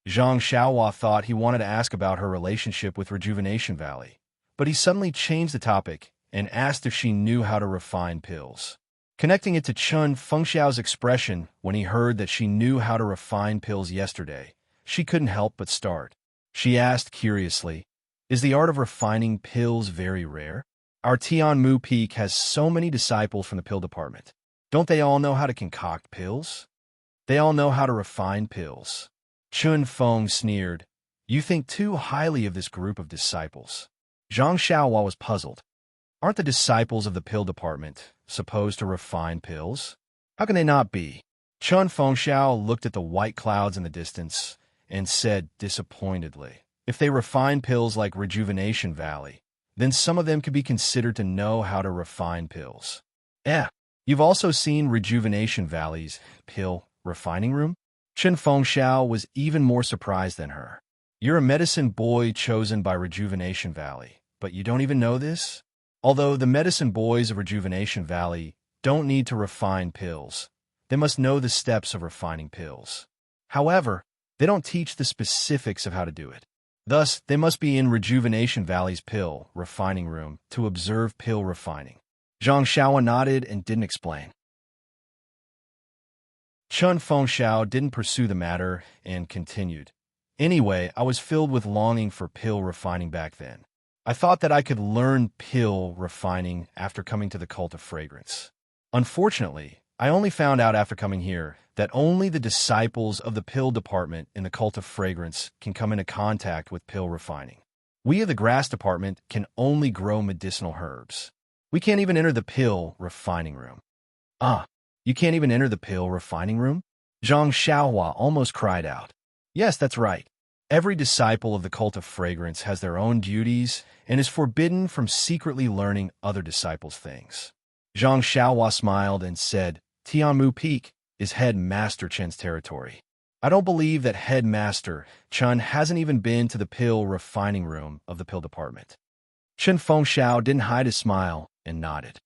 Zhang Xiaohua thought he wanted to ask about her relationship with Rejuvenation Valley, but he suddenly changed the topic and asked if she knew how to refine pills. Connecting it to Chun Fengxiao's expression when he heard that she knew how to refine pills yesterday, she couldn't help but start. She asked curiously, "Is the art of refining pills very rare? Our Tianmu Peak has so many disciples from the pill department. Don't they all know how to concoct pills? They all know how to refine pills." Chun Feng sneered, "You think too highly of this group of disciples." Zhang Xiaohua was puzzled. Aren't the disciples of the pill department supposed to refine pills? How can they not be? Chun Fengxiao looked at the white clouds in the distance and said disappointedly, "If they refine pills like Rejuvenation Valley, then some of them could be considered to know how to refine pills." You've also seen Rejuvenation Valley's pill refining room? Chen Fengxiao was even more surprised than her. You're a medicine boy chosen by Rejuvenation Valley, but you don't even know this? Although the medicine boys of Rejuvenation Valley don't need to refine pills, they must know the steps of refining pills. However, they don't teach the specifics of how to do it. Thus, they must be in Rejuvenation Valley's pill refining room to observe pill refining. Zhang Xiaohua nodded and didn't explain. Chun Fengxiao didn't pursue the matter and continued. "Anyway, I was filled with longing for pill refining back then. I thought that I could learn pill refining after coming to the Cult of Fragrance. Unfortunately, I only found out after coming here that only the disciples of the pill department in the Cult of Fragrance can come into contact with pill refining. We of the grass department can only grow medicinal herbs. We can't even enter the pill refining room." You can't even enter the pill refining room? Zhang Xiaohua almost cried out. Yes, that's right. Every disciple of the Cult of Fragrance has their own duties and is forbidden from secretly learning other disciples' things. Zhang Xiaohua smiled and said, "Tianmu Peak is Headmaster Chen's territory. I don't believe that Headmaster Chen hasn't even been to the pill refining room of the pill department." Chen Fengxiao didn't hide his smile and nodded.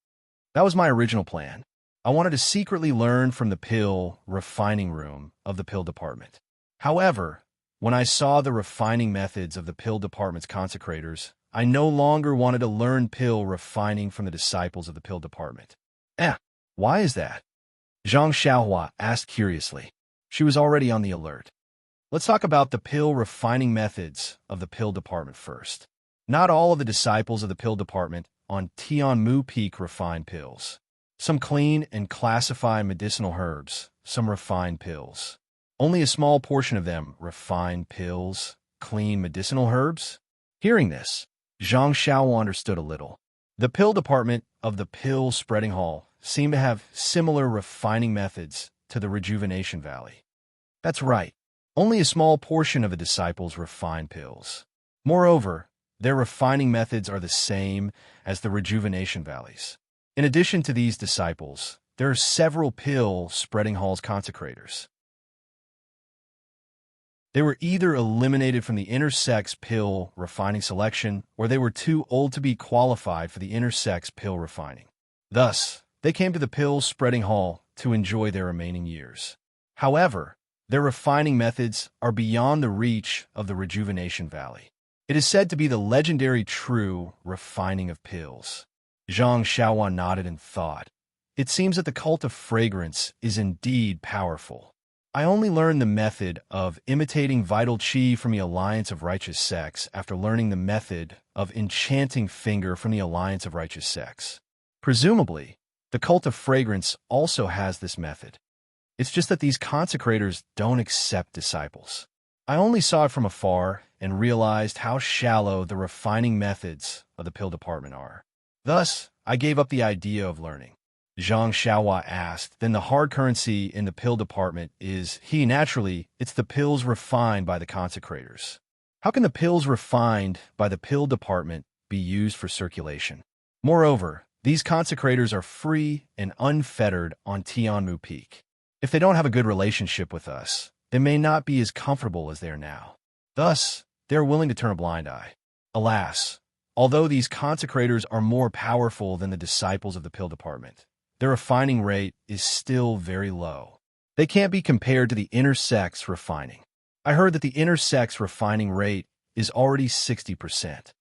"That was my original plan. I wanted to secretly learn from the pill refining room of the pill department. However, when I saw the refining methods of the pill department's consecrators, I no longer wanted to learn pill refining from the disciples of the pill department." Why is that? Zhang Xiaohua asked curiously. She was already on the alert. "Let's talk about the pill refining methods of the pill department first. Not all of the disciples of the pill department on Tianmu Peak refine pills. Some clean and classify medicinal herbs, some refine pills. Only a small portion of them refine pills, clean medicinal herbs." Hearing this, Zhang Xiaohua understood a little. The pill department of the pill spreading hall seemed to have similar refining methods to the Rejuvenation Valley. That's right. Only a small portion of the disciples refine pills. Moreover, their refining methods are the same as the Rejuvenation Valleys. In addition to these disciples, there are several pill spreading halls consecrators. They were either eliminated from the intersex pill refining selection, or they were too old to be qualified for the intersex pill refining. Thus, they came to the pill spreading hall to enjoy their remaining years. However, Their refining methods are beyond the reach of the Rejuvenation Valley. It is said to be the legendary true refining of pills. Zhang Xiaowan nodded and thought. It seems that the cult of fragrance is indeed powerful. I only learned the method of imitating vital qi from the Alliance of Righteous Sex after learning the method of enchanting finger from the Alliance of Righteous Sex. Presumably, the cult of fragrance also has this method. It's just that these consecrators don't accept disciples. I only saw it from afar and realized how shallow the refining methods of the pill department are. Thus, I gave up the idea of learning. Zhang Xiaohua asked, then the hard currency in the pill department is naturally, it's the pills refined by the consecrators. How can the pills refined by the pill department be used for circulation? Moreover, these consecrators are free and unfettered on Tianmu Peak. If they don't have a good relationship with us, they may not be as comfortable as they are now. Thus, they are willing to turn a blind eye. Alas, although these consecrators are more powerful than the disciples of the pill department, their refining rate is still very low. They can't be compared to the intersex refining. I heard that the intersex refining rate is already 60%.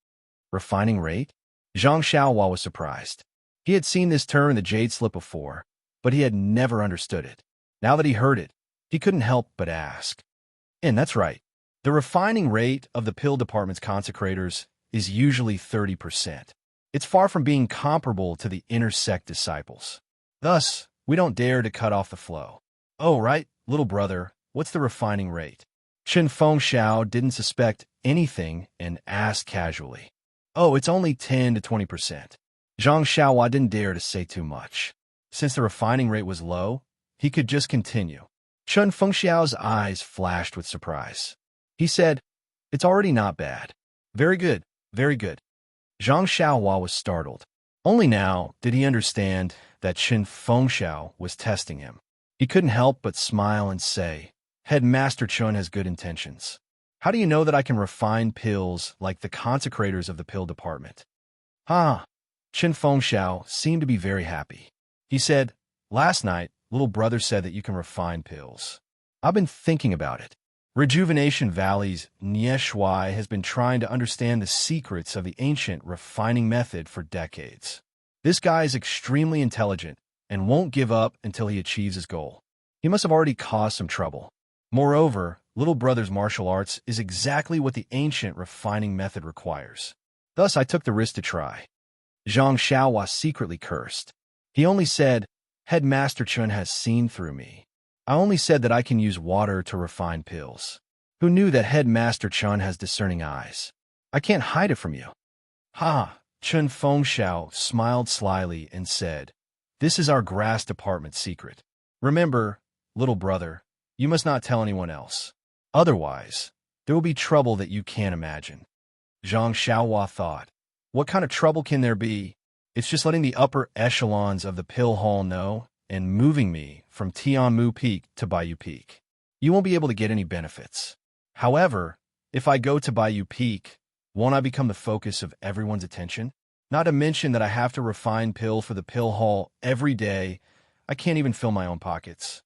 Refining rate? Zhang Xiaohua was surprised. He had seen this term in the Jade Slip before, but he had never understood it. Now that he heard it, he couldn't help but ask. And that's right. The refining rate of the pill department's consecrators is usually 30%. It's far from being comparable to the intersect disciples. Thus, we don't dare to cut off the flow. Oh, right, little brother, what's the refining rate? Chen Fengxiao didn't suspect anything and asked casually. Oh, it's only 10 to 20%. Zhang Xiaohua didn't dare to say too much. Since the refining rate was low, he could just continue. Chen Fengxiao's eyes flashed with surprise. He said, it's already not bad. Very good, very good. Zhang Xiaohua was startled. Only now did he understand that Chen Fengxiao was testing him. He couldn't help but smile and say, Headmaster Chen has good intentions. How do you know that I can refine pills like the consecrators of the pill department? Chen Fengxiao seemed to be very happy. He said, last night, little brother said that you can refine pills. I've been thinking about it. Rejuvenation Valley's Nie Shui has been trying to understand the secrets of the ancient refining method for decades. This guy is extremely intelligent and won't give up until he achieves his goal. He must have already caused some trouble. Moreover, little brother's martial arts is exactly what the ancient refining method requires. Thus, I took the risk to try. Zhang Xiaohua secretly cursed. He only said, Headmaster Chen has seen through me. I only said that I can use water to refine pills. Who knew that Headmaster Chen has discerning eyes? I can't hide it from you. Chen Fengxiao smiled slyly and said, this is our grass department secret. Remember, little brother, you must not tell anyone else. Otherwise, there will be trouble that you can't imagine. Zhang Xiaohua thought, what kind of trouble can there be? It's just letting the upper echelons of the pill hall know and moving me from Tianmu Peak to Bayou Peak. You won't be able to get any benefits. However, if I go to Bayou Peak, won't I become the focus of everyone's attention? Not to mention that I have to refine pill for the pill hall every day. I can't even fill my own pockets.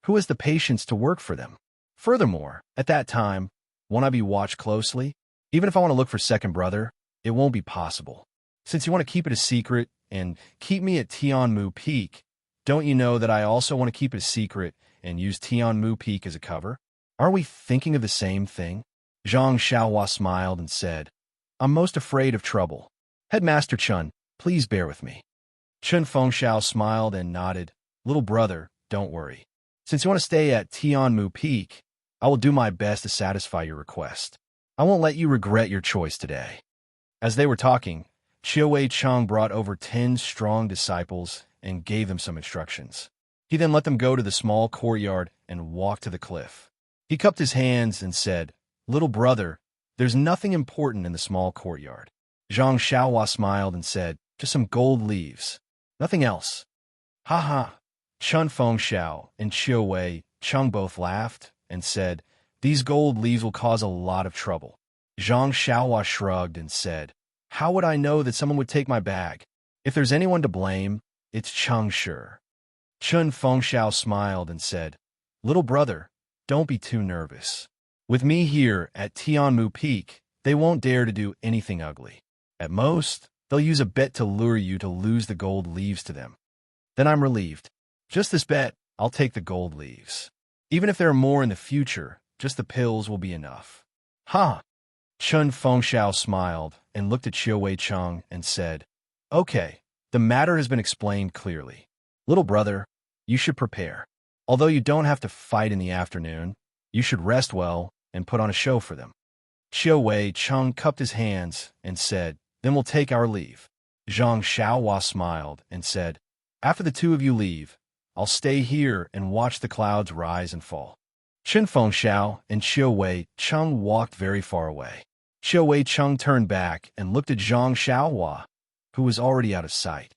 Who has the patience to work for them? Furthermore, at that time, won't I be watched closely? Even if I want to look for second brother, it won't be possible. Since you want to keep it a secret and keep me at Tianmu Peak, don't you know that I also want to keep it a secret and use Tianmu Peak as a cover? Are we thinking of the same thing? Zhang Xiaohua smiled and said, I'm most afraid of trouble. Headmaster Chen, please bear with me. Chen Fengxiao smiled and nodded. Little brother, don't worry. Since you want to stay at Tianmu Peak, I will do my best to satisfy your request. I won't let you regret your choice today. As they were talking, Chiu Cheng brought over 10 strong disciples and gave them some instructions. He then let them go to the small courtyard and walk to the cliff. He cupped his hands and said, Little brother, there's nothing important in the small courtyard. Zhang Xiaohua smiled and said, just some gold leaves. Nothing else. Chen Fengxiao and Chiu Cheng both laughed and said, these gold leaves will cause a lot of trouble. Zhang Xiaohua shrugged and said, how would I know that someone would take my bag? If there's anyone to blame, it's Cheng Shi. Chun Fengxiao smiled and said, "Little brother, don't be too nervous. With me here at Tianmu Peak, they won't dare to do anything ugly. At most, they'll use a bet to lure you to lose the gold leaves to them. Then I'm relieved. Just this bet, I'll take the gold leaves. Even if there are more in the future, just the pills will be enough." "Ha!" Chun Fengxiao smiled and looked at Xiao Wei Cheng and said, "Okay, the matter has been explained clearly. Little brother, you should prepare. Although you don't have to fight in the afternoon, you should rest well and put on a show for them." Xiao Wei Cheng cupped his hands and said, "Then we'll take our leave." Zhang Xiaohua smiled and said, "After the two of you leave, I'll stay here and watch the clouds rise and fall." Chun Fengxiao and Xiao Wei Cheng walked very far away. Xiao Wei Cheng turned back and looked at Zhang Xiaohua, who was already out of sight.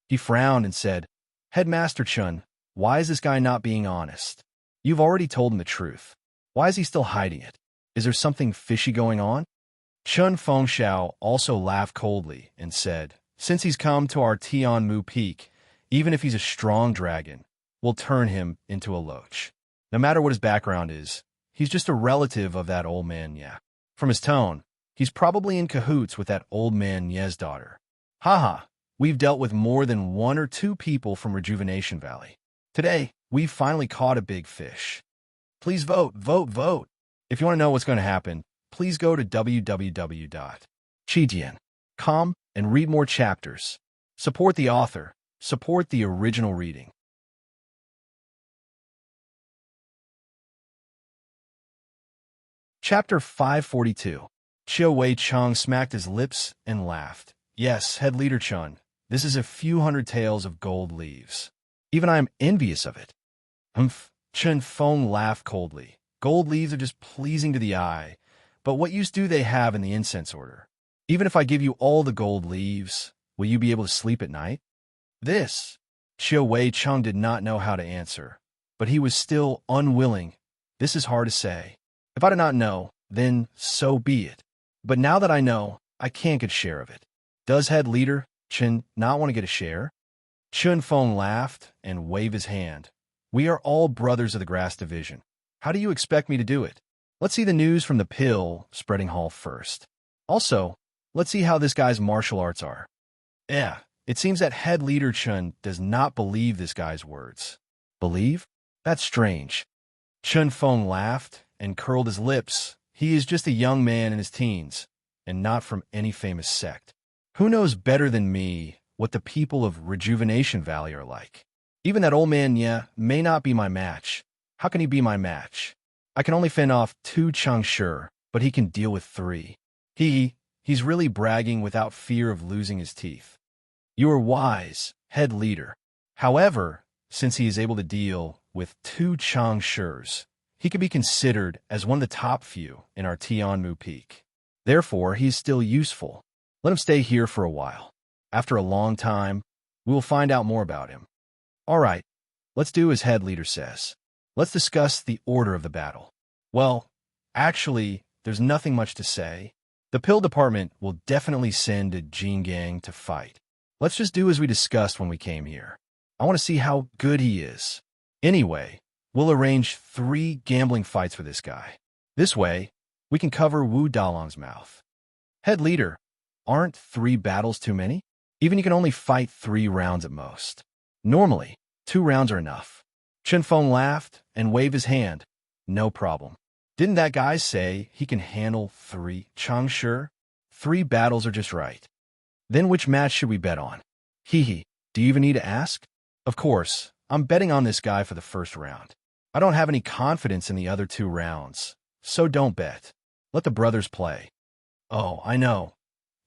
He frowned and said, "Headmaster Chun, why is this guy not being honest? You've already told him the truth. Why is he still hiding it? Is there something fishy going on?" Chun Fengxiao also laughed coldly and said, "Since he's come to our Tianmu Peak, even if he's a strong dragon, we'll turn him into a loach. No matter what his background is, he's just a relative of that old man Nye. From his tone, he's probably in cahoots with that old man Nye's daughter. Haha, we've dealt with more than 1 or 2 people from Rejuvenation Valley. Today, we've finally caught a big fish. Please vote, vote, vote. If you want to know what's going to happen, please go to www.chidian.com and read more chapters. Support the author. Support the original reading." Chapter 542. Xiao Wei Cheng smacked his lips and laughed. "Yes, head leader Chun, this is a few hundred taels of gold leaves. Even I am envious of it." "Humph." Chun Feng laughed coldly. "Gold leaves are just pleasing to the eye, but what use do they have in the incense order? Even if I give you all the gold leaves, will you be able to sleep at night?" This, Xiao Wei Cheng did not know how to answer, but he was still unwilling. "This is hard to say. If I did not know, then so be it. But now that I know, I can't get a share of it. Does head leader Chun not want to get a share?" Chun Feng laughed and waved his hand. "We are all brothers of the grass division. How do you expect me to do it? Let's see the news from the pill spreading hall first. Also, let's see how this guy's martial arts are." It seems that head leader Chun does not believe this guy's words. Believe? That's strange. Chun Feng laughed and curled his lips. He is just a young man in his teens, and not from any famous sect. Who knows better than me what the people of Rejuvenation Valley are like? Even that old man Nye may not be my match. How can he be my match? I can only fend off 2 Changshi, but he can deal with 3. He's really bragging without fear of losing his teeth. You are wise, head leader. However, since he is able to deal with 2 Changshis, he can be considered as one of the top few in our Tianmu Peak. Therefore, he is still useful. Let him stay here for a while. After a long time, we will find out more about him. All right, let's do as head leader says. Let's discuss the order of the battle. Well, actually, there's nothing much to say. The pill department will definitely send a Jingang to fight. Let's just do as we discussed when we came here. I want to see how good he is. Anyway, we'll arrange 3 gambling fights for this guy. This way, we can cover Wu Dalong's mouth. Head leader, aren't 3 battles too many? Even you can only fight 3 rounds at most. Normally, 2 rounds are enough. Chun Feng laughed and waved his hand. No problem. Didn't that guy say he can handle 3 Changshi? 3 battles are just right. Then which match should we bet on? Do you even need to ask? Of course, I'm betting on this guy for the first round. I don't have any confidence in the other 2 rounds, so don't bet. Let the brothers play. Oh, I know.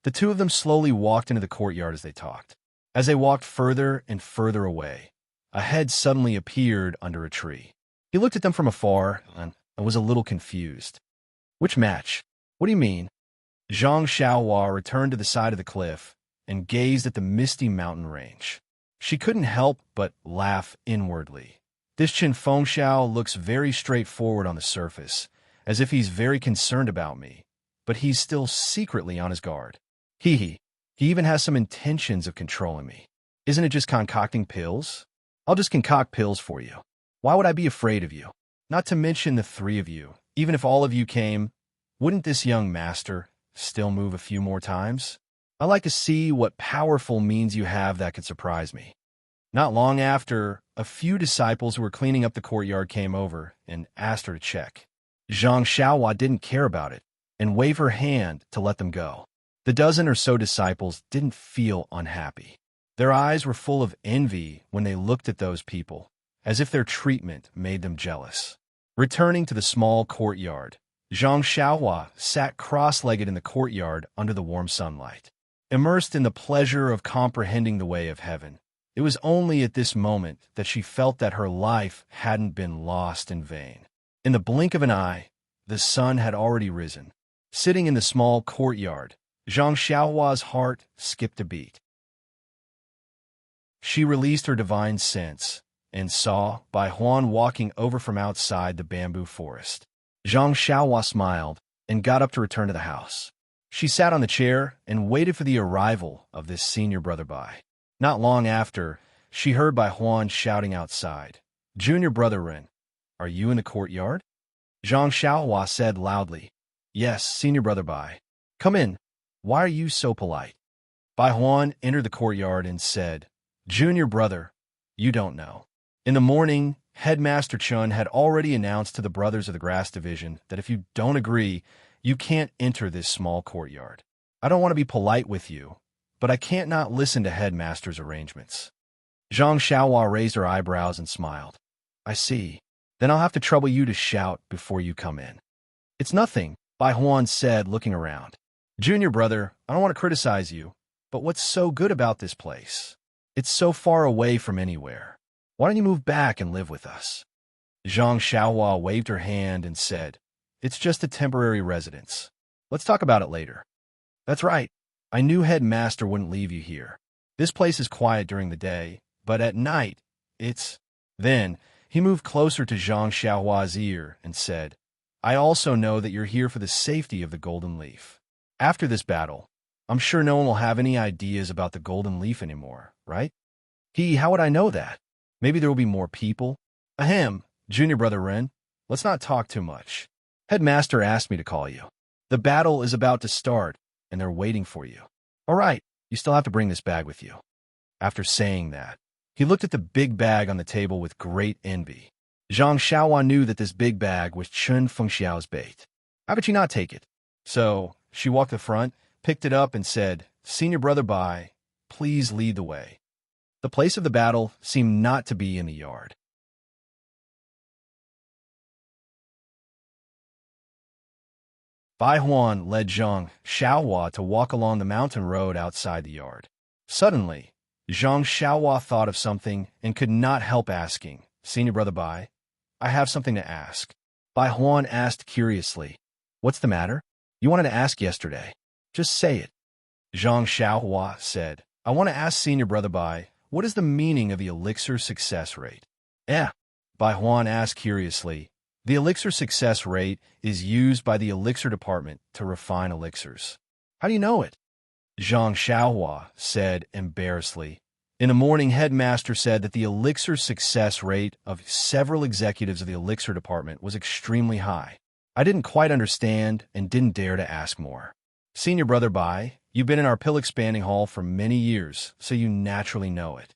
The 2 of them slowly walked into the courtyard as they talked. As they walked further and further away, a head suddenly appeared under a tree. He looked at them from afar and was a little confused. Which match? What do you mean? Zhang Xiaohua returned to the side of the cliff and gazed at the misty mountain range. She couldn't help but laugh inwardly. This Chun Fengxiao looks very straightforward on the surface, as if he's very concerned about me, but he's still secretly on his guard. He even has some intentions of controlling me. Isn't it just concocting pills? I'll just concoct pills for you. Why would I be afraid of you? Not to mention the three of you. Even if all of you came, wouldn't this young master still move a few more times? I like to see what powerful means you have that could surprise me. Not long after, a few disciples who were cleaning up the courtyard came over and asked her to check. Zhang Xiaohua didn't care about it and waved her hand to let them go. The dozen or so disciples didn't feel unhappy. Their eyes were full of envy when they looked at those people, as if their treatment made them jealous. Returning to the small courtyard, Zhang Xiaohua sat cross-legged in the courtyard under the warm sunlight. Immersed in the pleasure of comprehending the way of heaven, it was only at this moment that she felt that her life hadn't been lost in vain. In the blink of an eye, the sun had already risen. Sitting in the small courtyard, Zhang Xiaohua's heart skipped a beat. She released her divine sense and saw Bai Huan walking over from outside the bamboo forest. Zhang Xiaohua smiled and got up to return to the house. She sat on the chair and waited for the arrival of this senior brother Bai. Not long after, she heard Bai Huan shouting outside, "Junior brother Ren, are you in the courtyard?" Zhang Xiaohua said loudly, "Yes, senior brother Bai. Come in. Why are you so polite?" Bai Huan entered the courtyard and said, "Junior brother, you don't know." In the morning, Headmaster Chun had already announced to the brothers of the Grass Division that if you don't agree, you can't enter this small courtyard. I don't want to be polite with you, but I can't not listen to Headmaster's arrangements. Zhang Xiaohua raised her eyebrows and smiled. I see. Then I'll have to trouble you to shout before you come in. It's nothing, Bai Huan said, looking around. Junior brother, I don't want to criticize you, but what's so good about this place? It's so far away from anywhere. Why don't you move back and live with us? Zhang Xiaohua waved her hand and said, It's just a temporary residence. Let's talk about it later. That's right. I knew Headmaster wouldn't leave you here. This place is quiet during the day, but at night, it's... Then, he moved closer to Zhang Xiaohua's ear and said, I also know that you're here for the safety of the Golden Leaf. After this battle, I'm sure no one will have any ideas about the Golden Leaf anymore, right? How would I know that? Maybe there will be more people? Ahem, Junior Brother Ren, let's not talk too much. Headmaster asked me to call you. The battle is about to start, and they're waiting for you. All right, you still have to bring this bag with you. After saying that, he looked at the big bag on the table with great envy. Zhang Xiaohua knew that this big bag was Chun Fengxiao's bait. How could she not take it? So, she walked to the front, picked it up, and said, Senior Brother Bai, please lead the way. The place of the battle seemed not to be in the yard. Bai Huan led Zhang Xiaohua to walk along the mountain road outside the yard. Suddenly, Zhang Xiaohua thought of something and could not help asking, Senior Brother Bai, I have something to ask. Bai Huan asked curiously, What's the matter? You wanted to ask yesterday. Just say it. Zhang Xiaohua said, I want to ask Senior Brother Bai, what is the meaning of the elixir success rate? Bai Huan asked curiously. The elixir success rate is used by the elixir department to refine elixirs. How do you know it? Zhang Xiaohua said embarrassedly. In the morning, Headmaster said that the elixir success rate of several executives of the elixir department was extremely high. I didn't quite understand and didn't dare to ask more. Senior Brother Bai, you've been in our pill expanding hall for many years, so you naturally know it.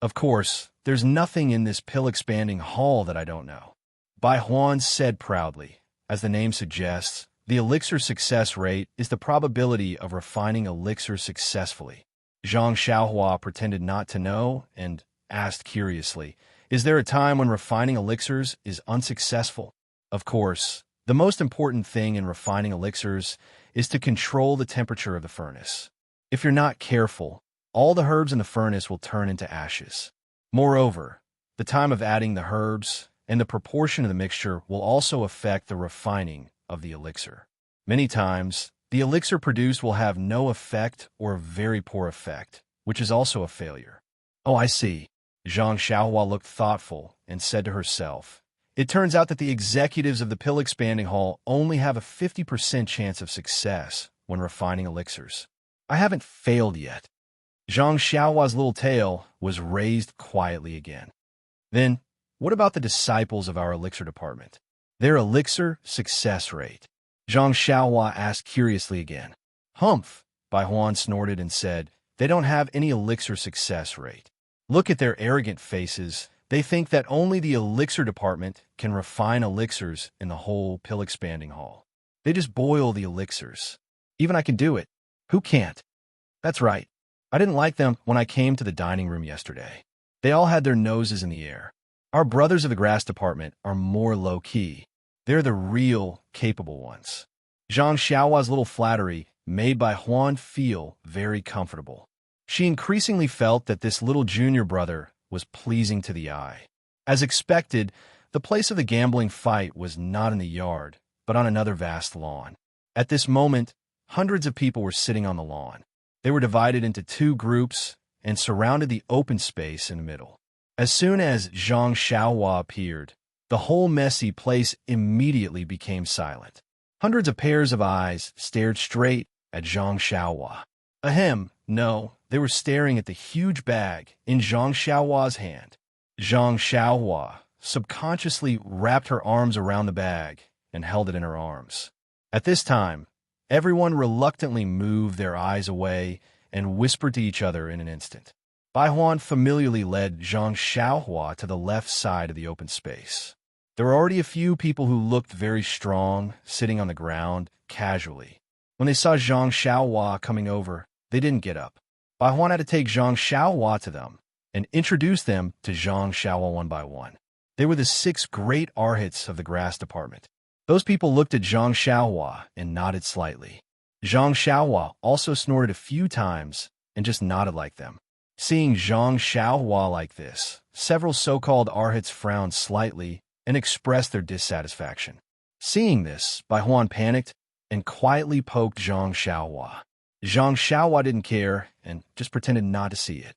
Of course, there's nothing in this pill expanding hall that I don't know. Bai Huan said proudly. As the name suggests, the elixir success rate is the probability of refining elixirs successfully. Zhang Xiaohua pretended not to know and asked curiously, Is there a time when refining elixirs is unsuccessful? Of course, the most important thing in refining elixirs is to control the temperature of the furnace. If you're not careful, all the herbs in the furnace will turn into ashes. Moreover, the time of adding the herbs and the proportion of the mixture will also affect the refining of the elixir. Many times, the elixir produced will have no effect or a very poor effect, which is also a failure. Oh, I see. Zhang Xiaohua looked thoughtful and said to herself, It turns out that the executives of the pill expanding hall only have a 50% chance of success when refining elixirs. I haven't failed yet. Zhang Xiaohua's little tail was raised quietly again. Then, what about the disciples of our elixir department? Their elixir success rate? Zhang Xiaohua asked curiously again. Humph, Bai Huan snorted and said, they don't have any elixir success rate. Look at their arrogant faces. They think that only the elixir department can refine elixirs in the whole pill expanding hall. They just boil the elixirs. Even I can do it. Who can't? That's right. I didn't like them when I came to the dining room yesterday. They all had their noses in the air. Our brothers of the grass department are more low-key. They're the real, capable ones. Zhang Xiaohua's little flattery made Bai Huan feel very comfortable. She increasingly felt that this little junior brother was pleasing to the eye. As expected, the place of the gambling fight was not in the yard, but on another vast lawn. At this moment, hundreds of people were sitting on the lawn. They were divided into two groups and surrounded the open space in the middle. As soon as Zhang Xiaohua appeared, the whole messy place immediately became silent. Hundreds of pairs of eyes stared straight at Zhang Xiaohua. Ahem, no, they were staring at the huge bag in Zhang Xiaohua's hand. Zhang Xiaohua subconsciously wrapped her arms around the bag and held it in her arms. At this time, everyone reluctantly moved their eyes away and whispered to each other in an instant. Bai Huan familiarly led Zhang Xiaohua to the left side of the open space. There were already a few people who looked very strong, sitting on the ground, casually. When they saw Zhang Xiaohua coming over, they didn't get up. Bai Huan had to take Zhang Xiaohua to them and introduce them to Zhang Xiaohua one by one. They were the 6 great arhats of the grass department. Those people looked at Zhang Xiaohua and nodded slightly. Zhang Xiaohua also snorted a few times and just nodded like them. Seeing Zhang Xiaohua like this, several so-called arhats frowned slightly and expressed their dissatisfaction. Seeing this, Bai Huan panicked and quietly poked Zhang Xiaohua. Zhang Xiaohua didn't care and just pretended not to see it.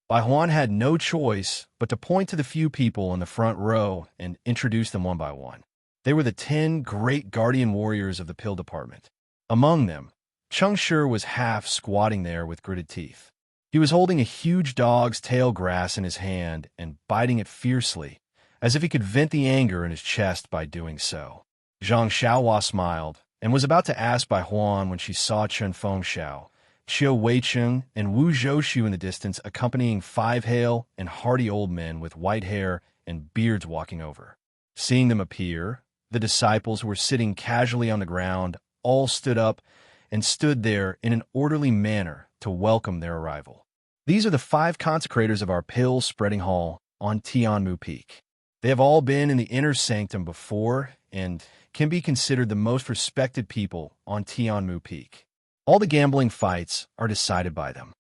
Bai Huan had no choice but to point to the few people in the front row and introduce them one by one. They were the 10 great guardian warriors of the pill department. Among them, Cheng Shi was half squatting there with gritted teeth. He was holding a huge dog's tail grass in his hand and biting it fiercely, as if he could vent the anger in his chest by doing so. Zhang Xiaohua smiled and was about to ask Bai Huan when she saw Chen Fengxiao, Qiu Weicheng, and Wu Zhoushu in the distance accompanying 5 hale and hearty old men with white hair and beards walking over. Seeing them appear, the disciples who were sitting casually on the ground all stood up and stood there in an orderly manner to welcome their arrival. These are the 5 consecrators of our pill-spreading hall on Tianmu Peak. They have all been in the inner sanctum before and can be considered the most respected people on Tianmu Peak. All the gambling fights are decided by them.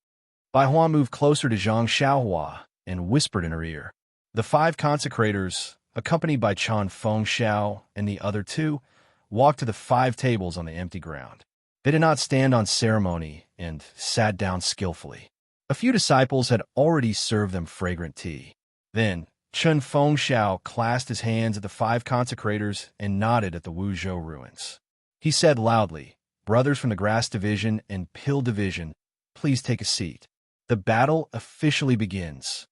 Bai Huan moved closer to Zhang Xiaohua and whispered in her ear. The 5 consecrators, accompanied by Chen Fengxiao and the other 2, walked to the 5 tables on the empty ground. They did not stand on ceremony and sat down skillfully. A few disciples had already served them fragrant tea. Then, Chen Fengxiao clasped his hands at the 5 consecrators and nodded at the Wuzhou ruins. He said loudly, "Brothers from the Grass Division and Pill Division, please take a seat. The battle officially begins."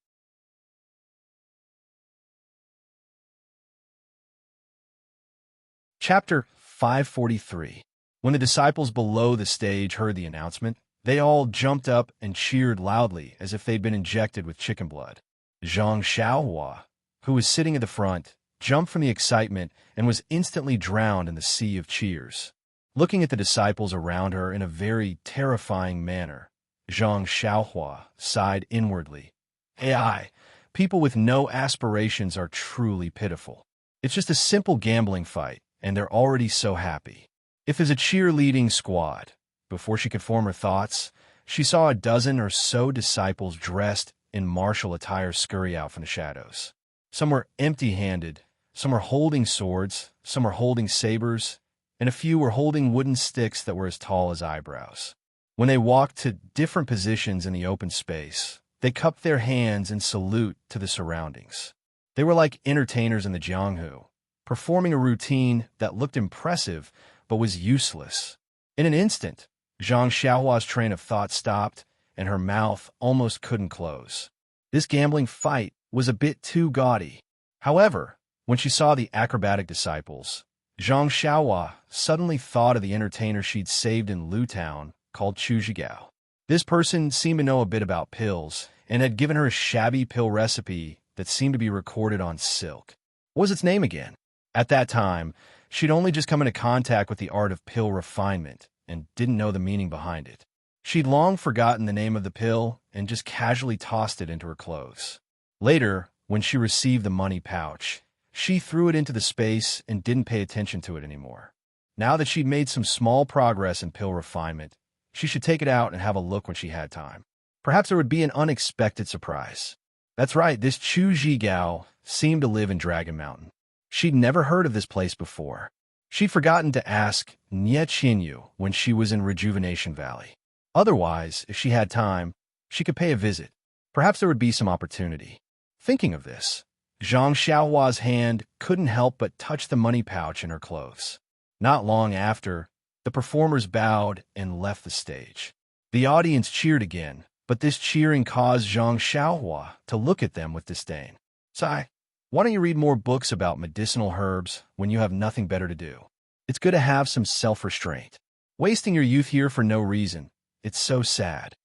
Chapter 543. When the disciples below the stage heard the announcement, they all jumped up and cheered loudly as if they'd been injected with chicken blood. Zhang Xiaohua, who was sitting at the front, jumped from the excitement and was instantly drowned in the sea of cheers. Looking at the disciples around her in a very terrifying manner, Zhang Xiaohua sighed inwardly. AI, people with no aspirations are truly pitiful. It's just a simple gambling fight, and they're already so happy. If there's a cheerleading squad, before she could form her thoughts, she saw a dozen or so disciples dressed in martial attire scurry out from the shadows. Some were empty-handed, some were holding swords, some were holding sabers, and a few were holding wooden sticks that were as tall as eyebrows. When they walked to different positions in the open space, they cupped their hands in salute to the surroundings. They were like entertainers in the Jianghu, performing a routine that looked impressive but was useless. In an instant, Zhang Xiaohua's train of thought stopped, and her mouth almost couldn't close. This gambling fight was a bit too gaudy. However, when she saw the acrobatic disciples, Zhang Xiaohua suddenly thought of the entertainer she'd saved in Lu Town called Chu Zhigao. This person seemed to know a bit about pills and had given her a shabby pill recipe that seemed to be recorded on silk. What was its name again? At that time, she'd only just come into contact with the art of pill refinement and didn't know the meaning behind it. She'd long forgotten the name of the pill and just casually tossed it into her clothes. Later, when she received the money pouch, she threw it into the space and didn't pay attention to it anymore. Now that she'd made some small progress in pill refinement, she should take it out and have a look when she had time. Perhaps there would be an unexpected surprise. That's right, this Chu Zhigao seemed to live in Dragon Mountain. She'd never heard of this place before. She'd forgotten to ask Nye Qinyu when she was in Rejuvenation Valley. Otherwise, if she had time, she could pay a visit. Perhaps there would be some opportunity. Thinking of this, Zhang Xiaohua's hand couldn't help but touch the money pouch in her clothes. Not long after, the performers bowed and left the stage. The audience cheered again, but this cheering caused Zhang Xiaohua to look at them with disdain. Sigh, why don't you read more books about medicinal herbs when you have nothing better to do? It's good to have some self-restraint. Wasting your youth here for no reason. It's so sad.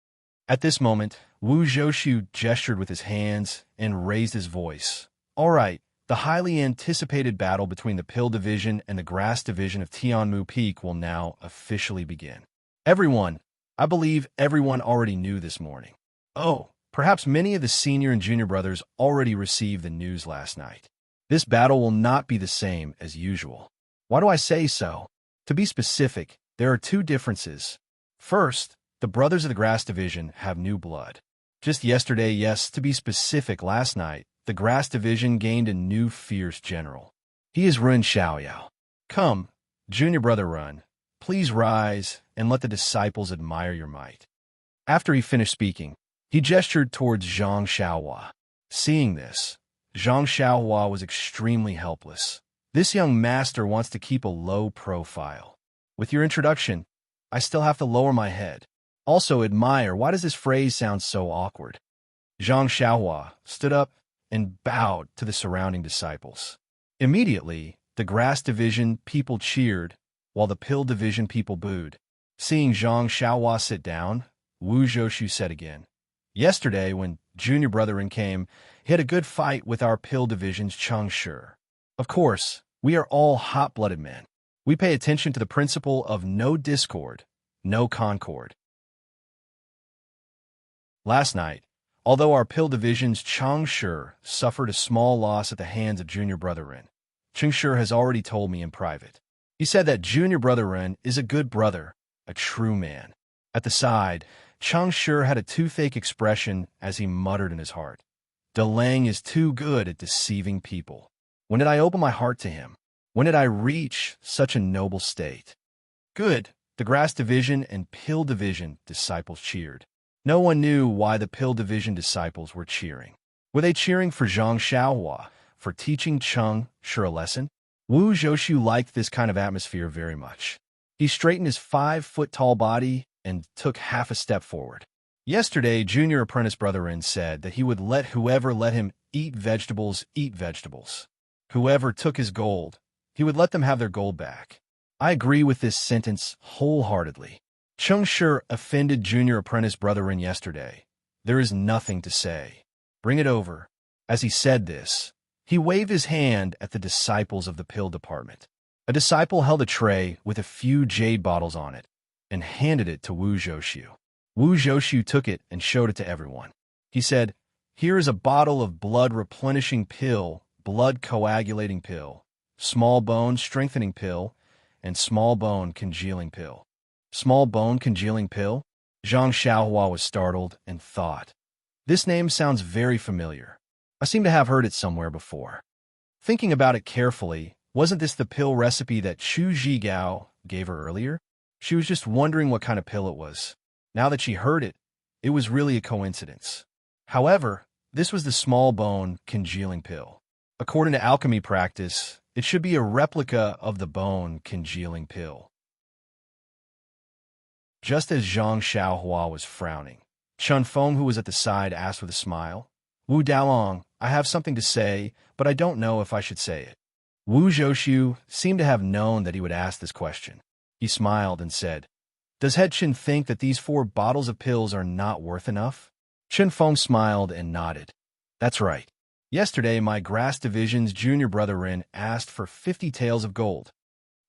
At this moment, Wu Zhoushu gestured with his hands and raised his voice. All right, the highly anticipated battle between the Pill Division and the Grass Division of Tianmu Peak will now officially begin. Everyone, I believe everyone already knew this morning. Oh, perhaps many of the senior and junior brothers already received the news last night. This battle will not be the same as usual. Why do I say so? To be specific, there are two differences. First, the brothers of the Grass Division have new blood. Just yesterday, yes, to be specific, last night, the Grass Division gained a new fierce general. He is Run Xiaoyao. Come, junior brother Run, please rise and let the disciples admire your might. After he finished speaking, he gestured towards Zhang Xiaohua. Seeing this, Zhang Xiaohua was extremely helpless. This young master wants to keep a low profile. With your introduction, I still have to lower my head. Also, admire, why does this phrase sound so awkward? Zhang Xiaohua stood up and bowed to the surrounding disciples. Immediately, the Grass Division people cheered, while the Pill Division people booed. Seeing Zhang Xiaohua sit down, Wu Zhoushu said again, yesterday, when Junior Brotherin came, he had a good fight with our Pill Division's Cheng Shi. Of course, we are all hot-blooded men. We pay attention to the principle of no discord, no concord. Last night, although our Pill Division's Cheng Shi suffered a small loss at the hands of Junior Brotherin, Cheng Shi has already told me in private. He said that Junior Brotherin is a good brother, a true man. At the side, Cheng Shi had a toothache expression as he muttered in his heart, De Lang is too good at deceiving people. When did I open my heart to him? When did I reach such a noble state? Good, the Grass Division and Pill Division disciples cheered. No one knew why the Pill Division disciples were cheering. Were they cheering for Zhang Xiaohua, for teaching Cheng Shi a lesson? Wu Zhoushu liked this kind of atmosphere very much. He straightened his 5-foot-tall body and took half a step forward. Yesterday, Junior Apprentice Brotherin said that he would let whoever let him eat vegetables. Whoever took his gold, he would let them have their gold back. I agree with this sentence wholeheartedly. Cheng Shi offended Junior Apprentice Brotherin yesterday. There is nothing to say. Bring it over. As he said this, he waved his hand at the disciples of the pill department. A disciple held a tray with a few jade bottles on it and handed it to Wu Zhoushu. Wu Zhoushu took it and showed it to everyone. He said, here is a bottle of blood-replenishing pill, blood-coagulating pill, small bone strengthening pill, and small bone congealing pill. Small bone congealing pill? Zhang Xiaohua was startled and thought, this name sounds very familiar. I seem to have heard it somewhere before. Thinking about it carefully, wasn't this the pill recipe that Chu Zhigao gave her earlier? She was just wondering what kind of pill it was. Now that she heard it, it was really a coincidence. However, this was the small bone congealing pill. According to alchemy practice, it should be a replica of the bone congealing pill. Just as Zhang Xiaohua was frowning, Chun Feng, who was at the side, asked with a smile, Wu Dalong, I have something to say, but I don't know if I should say it. Wu Zhouxiu seemed to have known that he would ask this question. He smiled and said, Does Head Chin think that these 4 bottles of pills are not worth enough? Chun Feng smiled and nodded. That's right. Yesterday, my grass division's junior brother Rin asked for 50 taels of gold.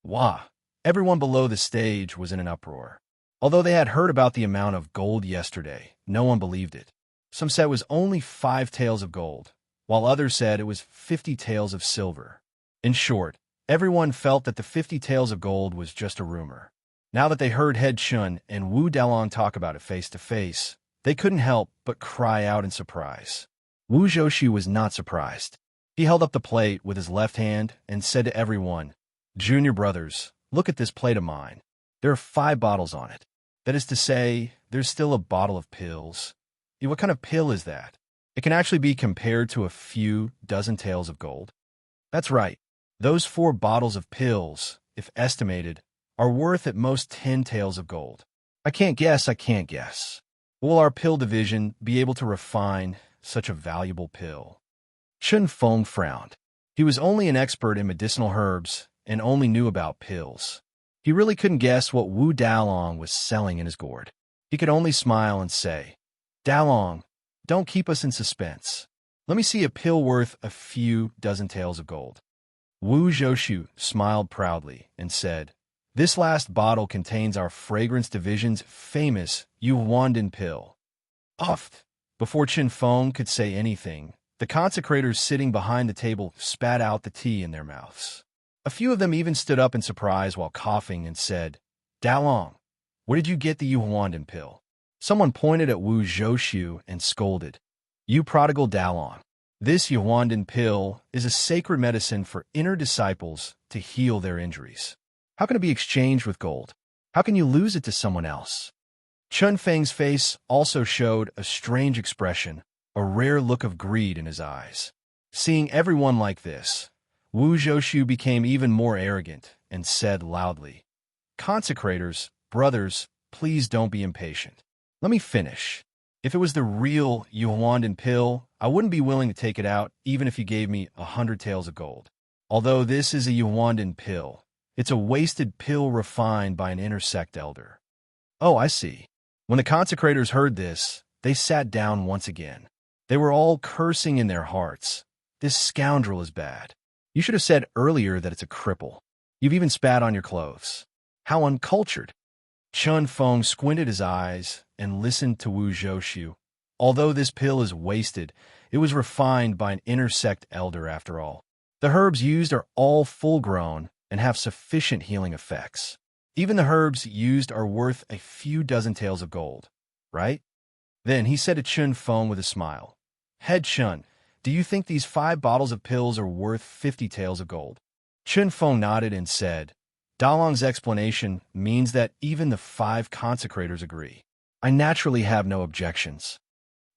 Wah! Everyone below the stage was in an uproar. Although they had heard about the amount of gold yesterday, no one believed it. Some said it was only 5 taels of gold, while others said it was 50 taels of silver. In short, everyone felt that the 50 taels of gold was just a rumor. Now that they heard Head Chun and Wu Dalong talk about it face to face, they couldn't help but cry out in surprise. Wu Zhouxu was not surprised. He held up the plate with his left hand and said to everyone, Junior brothers, look at this plate of mine. There are 5 bottles on it. That is to say, there's still a bottle of pills. What kind of pill is that? It can actually be compared to a few dozen taels of gold. That's right. Those 4 bottles of pills, if estimated, are worth at most 10 taels of gold. I can't guess. Will our pill division be able to refine such a valuable pill? Chun Feng frowned. He was only an expert in medicinal herbs and only knew about pills. He really couldn't guess what Wu Dalong was selling in his gourd. He could only smile and say, Dalong, don't keep us in suspense. Let me see a pill worth a few dozen taels of gold. Wu Zhouxiu smiled proudly and said, This last bottle contains our fragrance division's famous Yuhuandan pill. Uff! Before Chun Feng could say anything, the consecrators sitting behind the table spat out the tea in their mouths. A few of them even stood up in surprise while coughing and said, Dalong, where did you get the Yuhuandan pill? Someone pointed at Wu Zhouxiu and scolded, You prodigal Dalong. This Yuhuandan pill is a sacred medicine for inner disciples to heal their injuries. How can it be exchanged with gold? How can you lose it to someone else? Chun Feng's face also showed a strange expression, a rare look of greed in his eyes. Seeing everyone like this, Wu Zhouxiu became even more arrogant and said loudly, Consecrators, brothers, please don't be impatient. Let me finish. If it was the real Yuhuandan pill, I wouldn't be willing to take it out even if you gave me 100 taels of gold. Although this is a Yuhuandan pill, it's a wasted pill refined by an inner sect elder. Oh, I see. When the consecrators heard this, they sat down once again. They were all cursing in their hearts. This scoundrel is bad. You should have said earlier that it's a cripple. You've even spat on your clothes. How uncultured. Chun Feng squinted his eyes and listened to Wu Zhouxiu. Although this pill is wasted, it was refined by an inner sect elder after all. The herbs used are all full-grown and have sufficient healing effects. Even the herbs used are worth a few dozen taels of gold, right? Then he said to Chun Feng with a smile, Head Chun, do you think these 5 bottles of pills are worth 50 taels of gold? Chun Feng nodded and said, Dalong's explanation means that even the 5 consecrators agree. I naturally have no objections.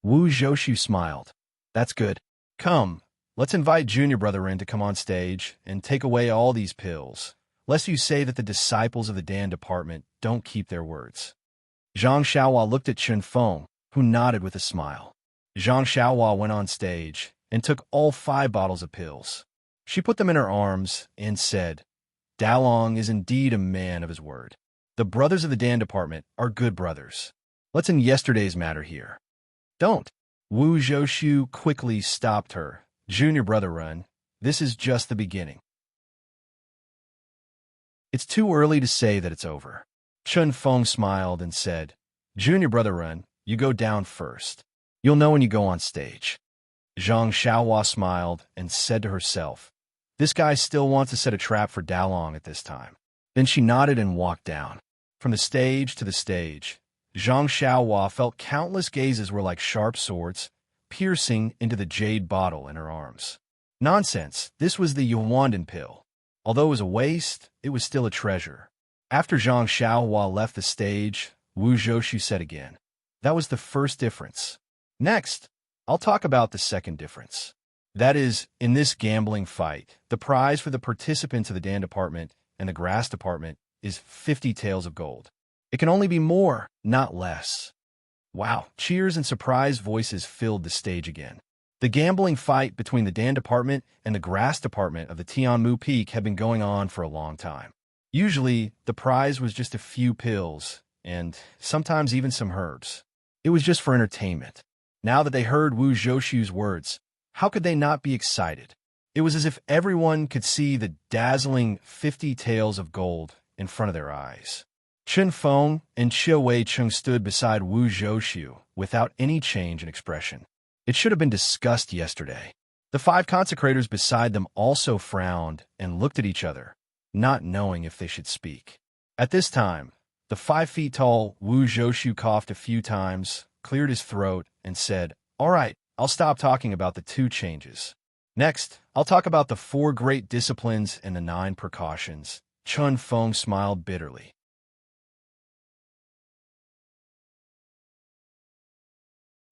Wu Zhouxiu smiled. That's good. Come, let's invite Junior Brother Rin to come on stage and take away all these pills, lest you say that the disciples of the Dan department don't keep their words. Zhang Xiaohua looked at Chun Feng, who nodded with a smile. Zhang Xiaohua went on stage and took all 5 bottles of pills. She put them in her arms and said, Dalong is indeed a man of his word. The brothers of the Dan department are good brothers. Let's end yesterday's matter here. Don't. Wu Zhouxiu quickly stopped her. Junior Brother Rin, this is just the beginning. It's too early to say that it's over. Chun Feng smiled and said, Junior Brother Rin, you go down first. You'll know when you go on stage. Zhang Xiaohua smiled and said to herself, This guy still wants to set a trap for Dalong at this time. Then she nodded and walked down. From the stage to the stage, Zhang Xiaohua felt countless gazes were like sharp swords, piercing into the jade bottle in her arms. Nonsense, this was the Yuhuandan pill. Although it was a waste, it was still a treasure. After Zhang Xiaohua left the stage, Wu Zhouxiu said again, That was the first difference. Next, I'll talk about the second difference. That is, in this gambling fight, the prize for the participants of the Dan department and the grass department is 50 taels of gold. It can only be more, not less. Wow, cheers and surprised voices filled the stage again. The gambling fight between the Dan department and the grass department of the Tianmu Peak had been going on for a long time. Usually, the prize was just a few pills, and sometimes even some herbs. It was just for entertainment. Now that they heard Wu Zhoushu's words, how could they not be excited? It was as if everyone could see the dazzling 50 taels of gold in front of their eyes. Chen Feng and Xie Wei-chung stood beside Wu Zhoushu without any change in expression. It should have been discussed yesterday. The 5 consecrators beside them also frowned and looked at each other, not knowing if they should speak. At this time, the 5-feet-tall Wu Zhoushu coughed a few times, cleared his throat, and said, "All right, I'll stop talking about the 2 changes. Next, I'll talk about the 4 great disciplines and the 9 precautions." Chen Feng smiled bitterly.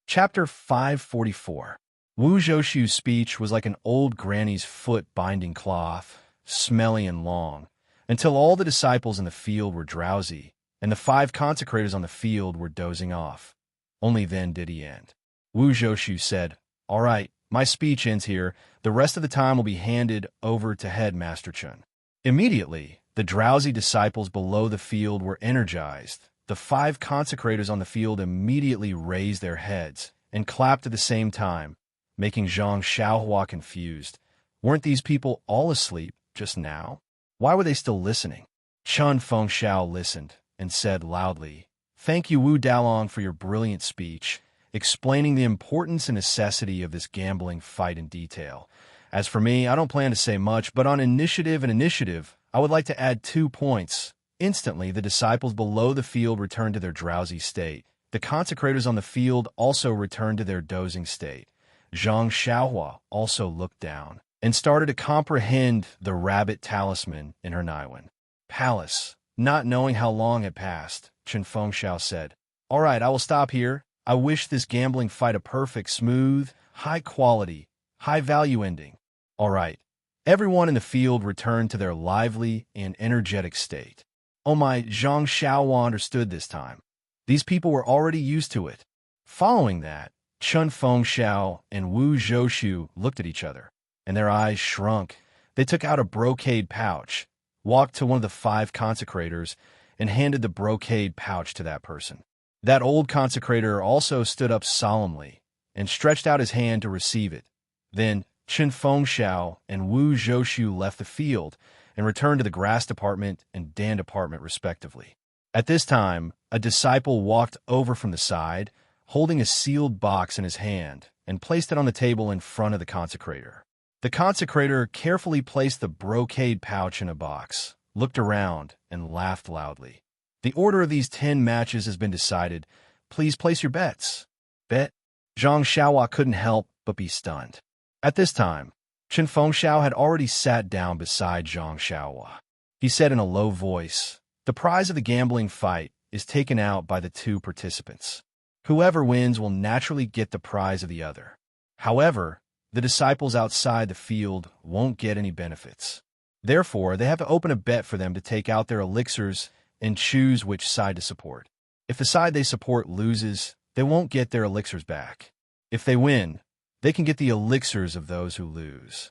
Chapter 544. Wu Zhoushu's speech was like an old granny's foot binding cloth, smelly and long, until all the disciples in the field were drowsy, and the 5 consecrators on the field were dozing off. Only then did he end. Wu Zhoushu said, "All right, my speech ends here. The rest of the time will be handed over to Headmaster Chen." Immediately, the drowsy disciples below the field were energized. The 5 consecrators on the field immediately raised their heads and clapped at the same time, making Zhang Xiaohua confused. Weren't these people all asleep just now? Why were they still listening? Chen Fengxiao listened and said loudly, "Thank you, Wu Dalong, for your brilliant speech, explaining the importance and necessity of this gambling fight in detail. As for me, I don't plan to say much, but on initiative and initiative, I would like to add 2 points. Instantly, the disciples below the field returned to their drowsy state. The consecrators on the field also returned to their dozing state. Zhang Xiaohua also looked down and started to comprehend the rabbit talisman in her Niwen palace. Not knowing how long had passed, Chen Fengxiao said, "All right, I will stop here. I wish this gambling fight a perfect, smooth, high-quality, high-value ending." All right. Everyone in the field returned to their lively and energetic state. Oh my, Zhang Xiaohua understood this time. These people were already used to it. Following that, Chen Fengxiao and Wu Zhoushu looked at each other, and their eyes shrunk. They took out a brocade pouch, walked to one of the 5 consecrators, and handed the brocade pouch to that person. That old consecrator also stood up solemnly and stretched out his hand to receive it. Then Chen Fengxiao and Wu Zhoushu left the field and returned to the grass department and Dan department respectively. At this time, a disciple walked over from the side, holding a sealed box in his hand, and placed it on the table in front of the consecrator. The consecrator carefully placed the brocade pouch in a box, looked around, and laughed loudly. "The order of these 10 matches has been decided. Please place your bets." Bet? Zhang Xiaohua couldn't help but be stunned. At this time, Chen Fengxiao had already sat down beside Zhang Xiaohua. He said in a low voice, "The prize of the gambling fight is taken out by the 2 participants. Whoever wins will naturally get the prize of the other. However, the disciples outside the field won't get any benefits. Therefore, they have to open a bet for them to take out their elixirs and choose which side to support. If the side they support loses, they won't get their elixirs back. If they win, they can get the elixirs of those who lose."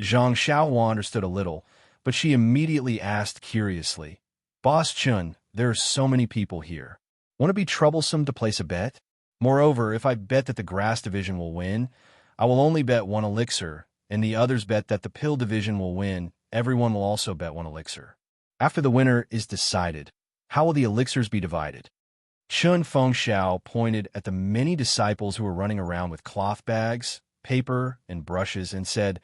Zhang Xiaohua understood a little, but she immediately asked curiously, "Boss Chun, there are so many people here. Won't it be troublesome to place a bet? Moreover, if I bet that the grass division will win, I will only bet 1 elixir, and the others bet that the pill division will win. Everyone will also bet 1 elixir. After the winner is decided, how will the elixirs be divided?" Chen Fengxiao pointed at the many disciples who were running around with cloth bags, paper, and brushes and said,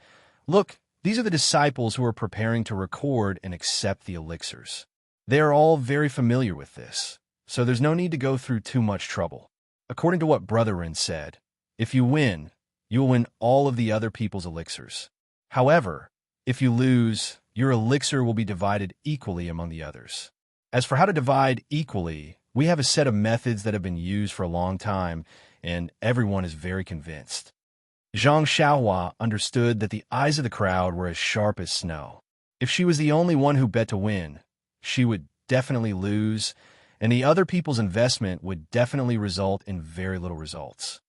"Look, these are the disciples who are preparing to record and accept the elixirs. They are all very familiar with this, so there's no need to go through too much trouble. According to what Brother Ren said, if you win, you will win all of the other people's elixirs. However, if you lose, your elixir will be divided equally among the others. As for how to divide equally, we have a set of methods that have been used for a long time, and everyone is very convinced." Zhang Xiaohua understood that the eyes of the crowd were as sharp as snow. If she was the only one who bet to win, she would definitely lose, and the other people's investment would definitely result in very little results.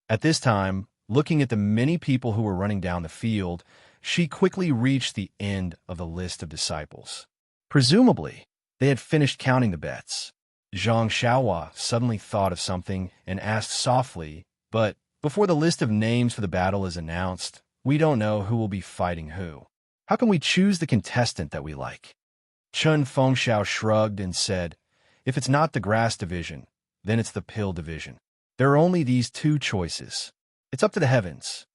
At this time, looking at the many people who were running down the field, she quickly reached the end of the list of disciples. Presumably, they had finished counting the bets. Zhang Xiaohua suddenly thought of something and asked softly, "But before the list of names for the battle is announced, we don't know who will be fighting who. How can we choose the contestant that we like?" Chun Fengxiao shrugged and said, "If it's not the grass division, then it's the pill division. There are only these two choices. It's up to the heavens."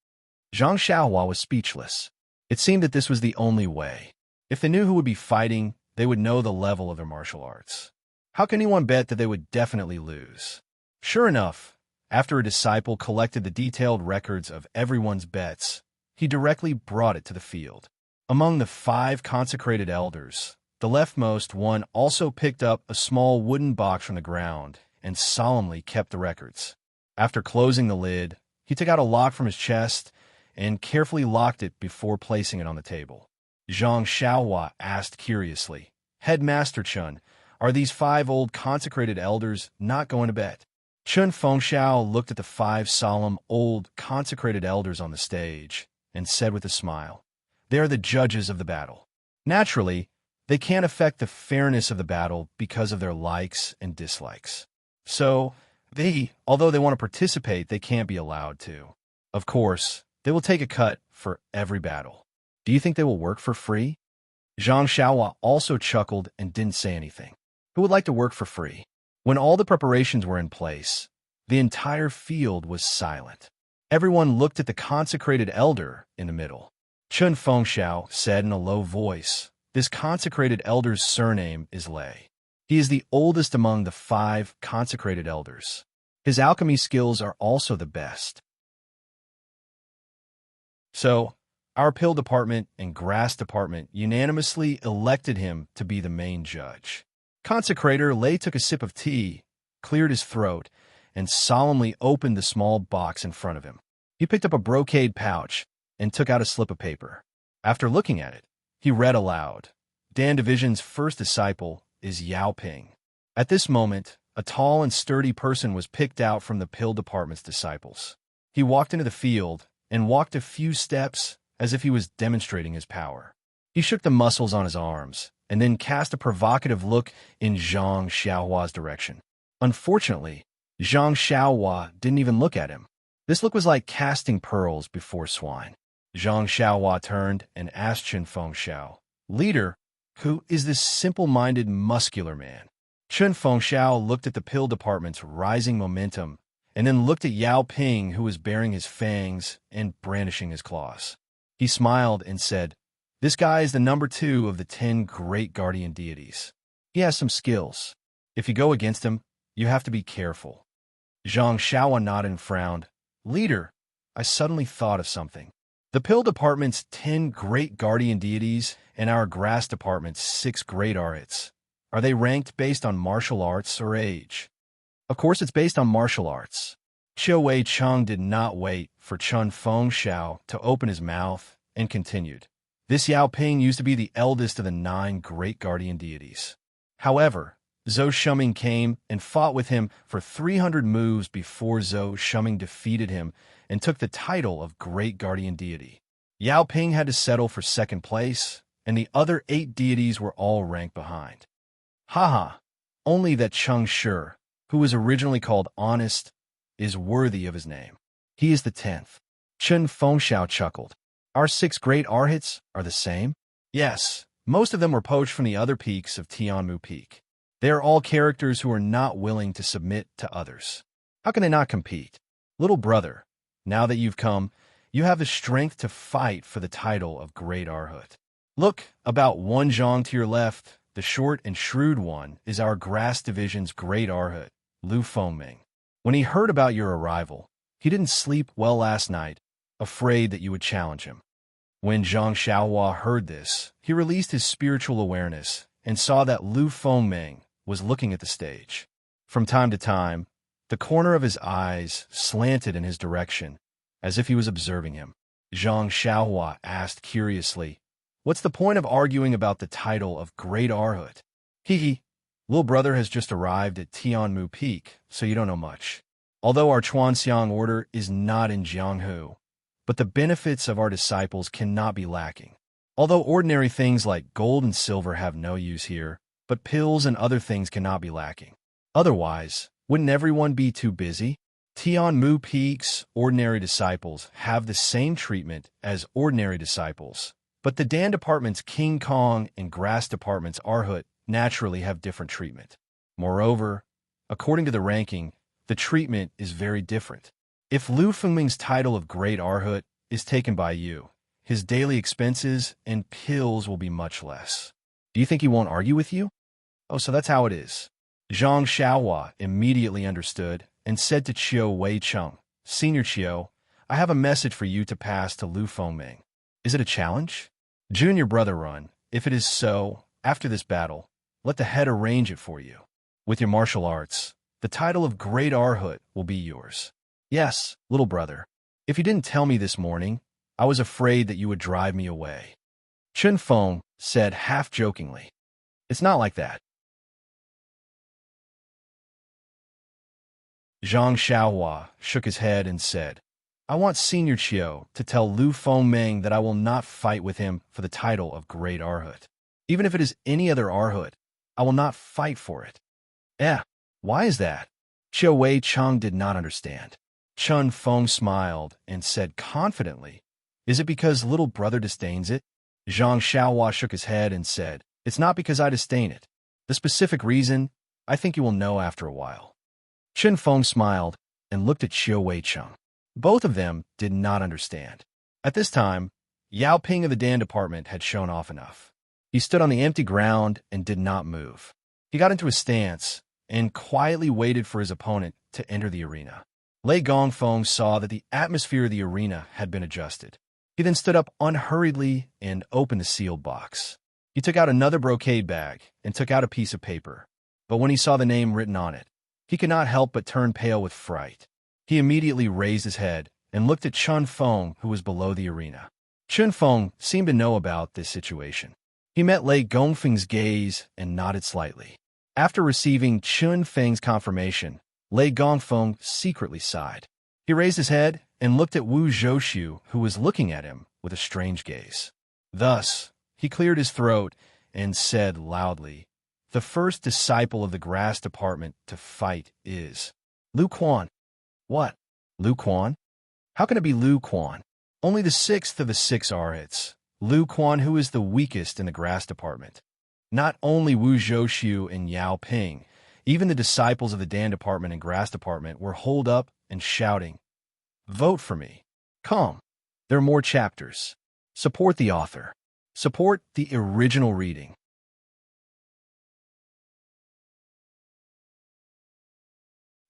Zhang Xiaohua was speechless. It seemed that this was the only way. If they knew who would be fighting, they would know the level of their martial arts. How can anyone bet that they would definitely lose? Sure enough, after a disciple collected the detailed records of everyone's bets, he directly brought it to the field. Among the 5 consecrated elders, the leftmost one also picked up a small wooden box from the ground and solemnly kept the records. After closing the lid, he took out a lock from his chest and carefully locked it before placing it on the table. Zhang Xiaohua asked curiously, "Headmaster Chun, are these 5 old consecrated elders not going to bet?" Chun Fengxiao looked at the 5 solemn, old, consecrated elders on the stage and said with a smile, "They are the judges of the battle. Naturally, they can't affect the fairness of the battle because of their likes and dislikes. So, although they want to participate, they can't be allowed to. Of course, they will take a cut for every battle. Do you think they will work for free?" Zhang Xiaohua also chuckled and didn't say anything. Who would like to work for free? When all the preparations were in place, the entire field was silent. Everyone looked at the consecrated elder in the middle. Chun Fengxiao said in a low voice, "This consecrated elder's surname is Lei. He is the oldest among the 5 consecrated elders. His alchemy skills are also the best. So, our pill department and grass department unanimously elected him to be the main judge." Consecrator Lei took a sip of tea, cleared his throat, and solemnly opened the small box in front of him. He picked up a brocade pouch and took out a slip of paper. After looking at it, he read aloud, "Dan Division's first disciple is Yao Ping." At this moment, a tall and sturdy person was picked out from the pill department's disciples. He walked into the field and walked a few steps as if he was demonstrating his power. He shook the muscles on his arms and then cast a provocative look in Zhang Xiaohua's direction. Unfortunately, Zhang Xiaohua didn't even look at him. This look was like casting pearls before swine. Zhang Xiaohua turned and asked Chun Fengxiao, "Leader, who is this simple-minded, muscular man?" Chun Fengxiao looked at the pill department's rising momentum and then looked at Yao Ping, who was baring his fangs and brandishing his claws. He smiled and said, "This guy is the number 2 of the 10 great guardian deities. He has some skills. If you go against him, you have to be careful." Zhang Xiaohua nodded and frowned. "Leader, I suddenly thought of something. The pill department's 10 great guardian deities and our grass department's 6 great arhats. Are they ranked based on martial arts or age?" "Of course it's based on martial arts." Qiu Wei Cheng did not wait for Chun Fengxiao to open his mouth and continued. "This Yao Ping used to be the eldest of the 9 great guardian deities. However, Zhou Shuming came and fought with him for 300 moves before Zhou Shuming defeated him and took the title of Great Guardian Deity. Yao Ping had to settle for 2nd place, and the other 8 deities were all ranked behind. Haha, only that Cheng Shi, who was originally called Honest, is worthy of his name. He is the 10th. Chun Fengxiao chuckled. "Our 6 great arhats are the same?" "Yes, most of them were poached from the other peaks of Tianmu Peak. They are all characters who are not willing to submit to others. How can they not compete? Little brother, now that you've come, you have the strength to fight for the title of Great Arhat. Look, about 1 zhang to your left, the short and shrewd one is our grass division's Great Arhat, Lu Fengming. When he heard about your arrival, he didn't sleep well last night, afraid that you would challenge him." When Zhang Xiaohua heard this, he released his spiritual awareness and saw that Lu Fengming was looking at the stage. From time to time, the corner of his eyes slanted in his direction, as if he was observing him. Zhang Xiaohua asked curiously, "What's the point of arguing about the title of Great Arhat? Hee hee. Little brother has just arrived at Tianmu Peak, so you don't know much. Although our Chuanxiang order is not in Jianghu, but the benefits of our disciples cannot be lacking. Although ordinary things like gold and silver have no use here, but pills and other things cannot be lacking. Otherwise, wouldn't everyone be too busy? Tianmu Peak's ordinary disciples have the same treatment as ordinary disciples, but the Dan department's King Kong and Grass department's Arhut naturally have different treatment. Moreover, according to the ranking, the treatment is very different. If Lu Fengming's title of Great Arhut is taken by you, his daily expenses and pills will be much less. Do you think he won't argue with you? Oh, so that's how it is. Zhang Xiaohua immediately understood and said to Qiu Wei-chung, Senior Qiu, I have a message for you to pass to Lu Fengming. Is it a challenge? Junior brother Run, if it is so, after this battle, let the head arrange it for you. With your martial arts, the title of Great Arhut will be yours. Yes, little brother. If you didn't tell me this morning, I was afraid that you would drive me away. Chen Feng said half-jokingly. It's not like that. Zhang Xiaohua shook his head and said, I want Senior Qiu to tell Lu Fengming that I will not fight with him for the title of Great Arhut. Even if it is any other Arhut, I will not fight for it. Why is that? Qiu Wei-chung did not understand. Chen Feng smiled and said confidently, Is it because little brother disdains it? Zhang Xiaohua shook his head and said, It's not because I disdain it. The specific reason, I think you will know after a while. Chen Feng smiled and looked at Qiu Wei-chung. Both of them did not understand. At this time, Yao Ping of the Dan department had shown off enough. He stood on the empty ground and did not move. He got into a stance and quietly waited for his opponent to enter the arena. Lei Gongfeng saw that the atmosphere of the arena had been adjusted. He then stood up unhurriedly and opened the sealed box. He took out another brocade bag and took out a piece of paper. But when he saw the name written on it, he could not help but turn pale with fright. He immediately raised his head and looked at Chen Feng, who was below the arena. Chen Feng seemed to know about this situation. He met Lei Gongfeng's gaze and nodded slightly. After receiving Chen Feng's confirmation, Lei Gongfeng secretly sighed. He raised his head and looked at Wu Zhouxiu, who was looking at him with a strange gaze. Thus, he cleared his throat and said loudly, The first disciple of the Grass department to fight is Lu Quan. What? Lu Quan? How can it be Lu Quan? Only the sixth of the 6 Arhats. Lu Quan, who is the weakest in the Grass department. Not only Wu Zhouxiu and Yao Ping, even the disciples of the Dan department and Grass department were holed up and shouting, Vote for me. Come. There are more chapters. Support the author. Support the original reading.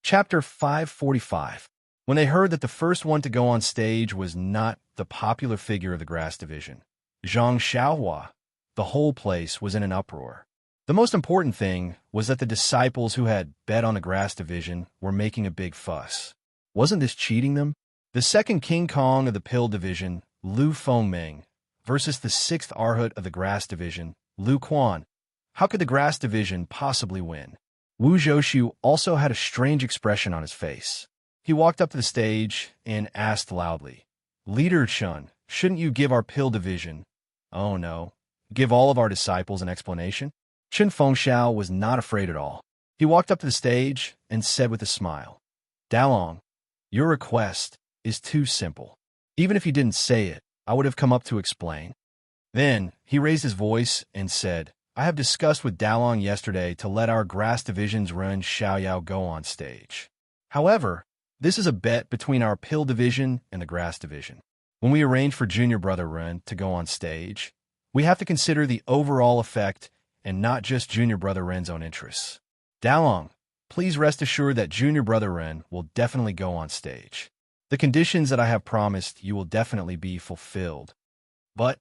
Chapter 545. When they heard that the first one to go on stage was not the popular figure of the Grass division, Zhang Xiaohua, the whole place was in an uproar. The most important thing was that the disciples who had bet on the Grass division were making a big fuss. Wasn't this cheating them? The second King Kong of the Pill division, Lu Fengming, versus the 6th Arhut of the Grass division, Lu Quan. How could the Grass division possibly win? Wu Zhouxiu also had a strange expression on his face. He walked up to the stage and asked loudly, Leader Chun, shouldn't you give our Pill division, oh no, give all of our disciples an explanation? Chen Fengxiao was not afraid at all. He walked up to the stage and said with a smile, Dalong, your request is too simple. Even if you didn't say it, I would have come up to explain. Then he raised his voice and said, I have discussed with Dalong yesterday to let our Grass division's Ren Xiaoyao go on stage. However, this is a bet between our Pill division and the Grass division. When we arrange for Junior Brother Ren to go on stage, we have to consider the overall effect and not just Junior Brother Ren's own interests. Dalong, please rest assured that Junior Brother Ren will definitely go on stage. The conditions that I have promised you will definitely be fulfilled. But,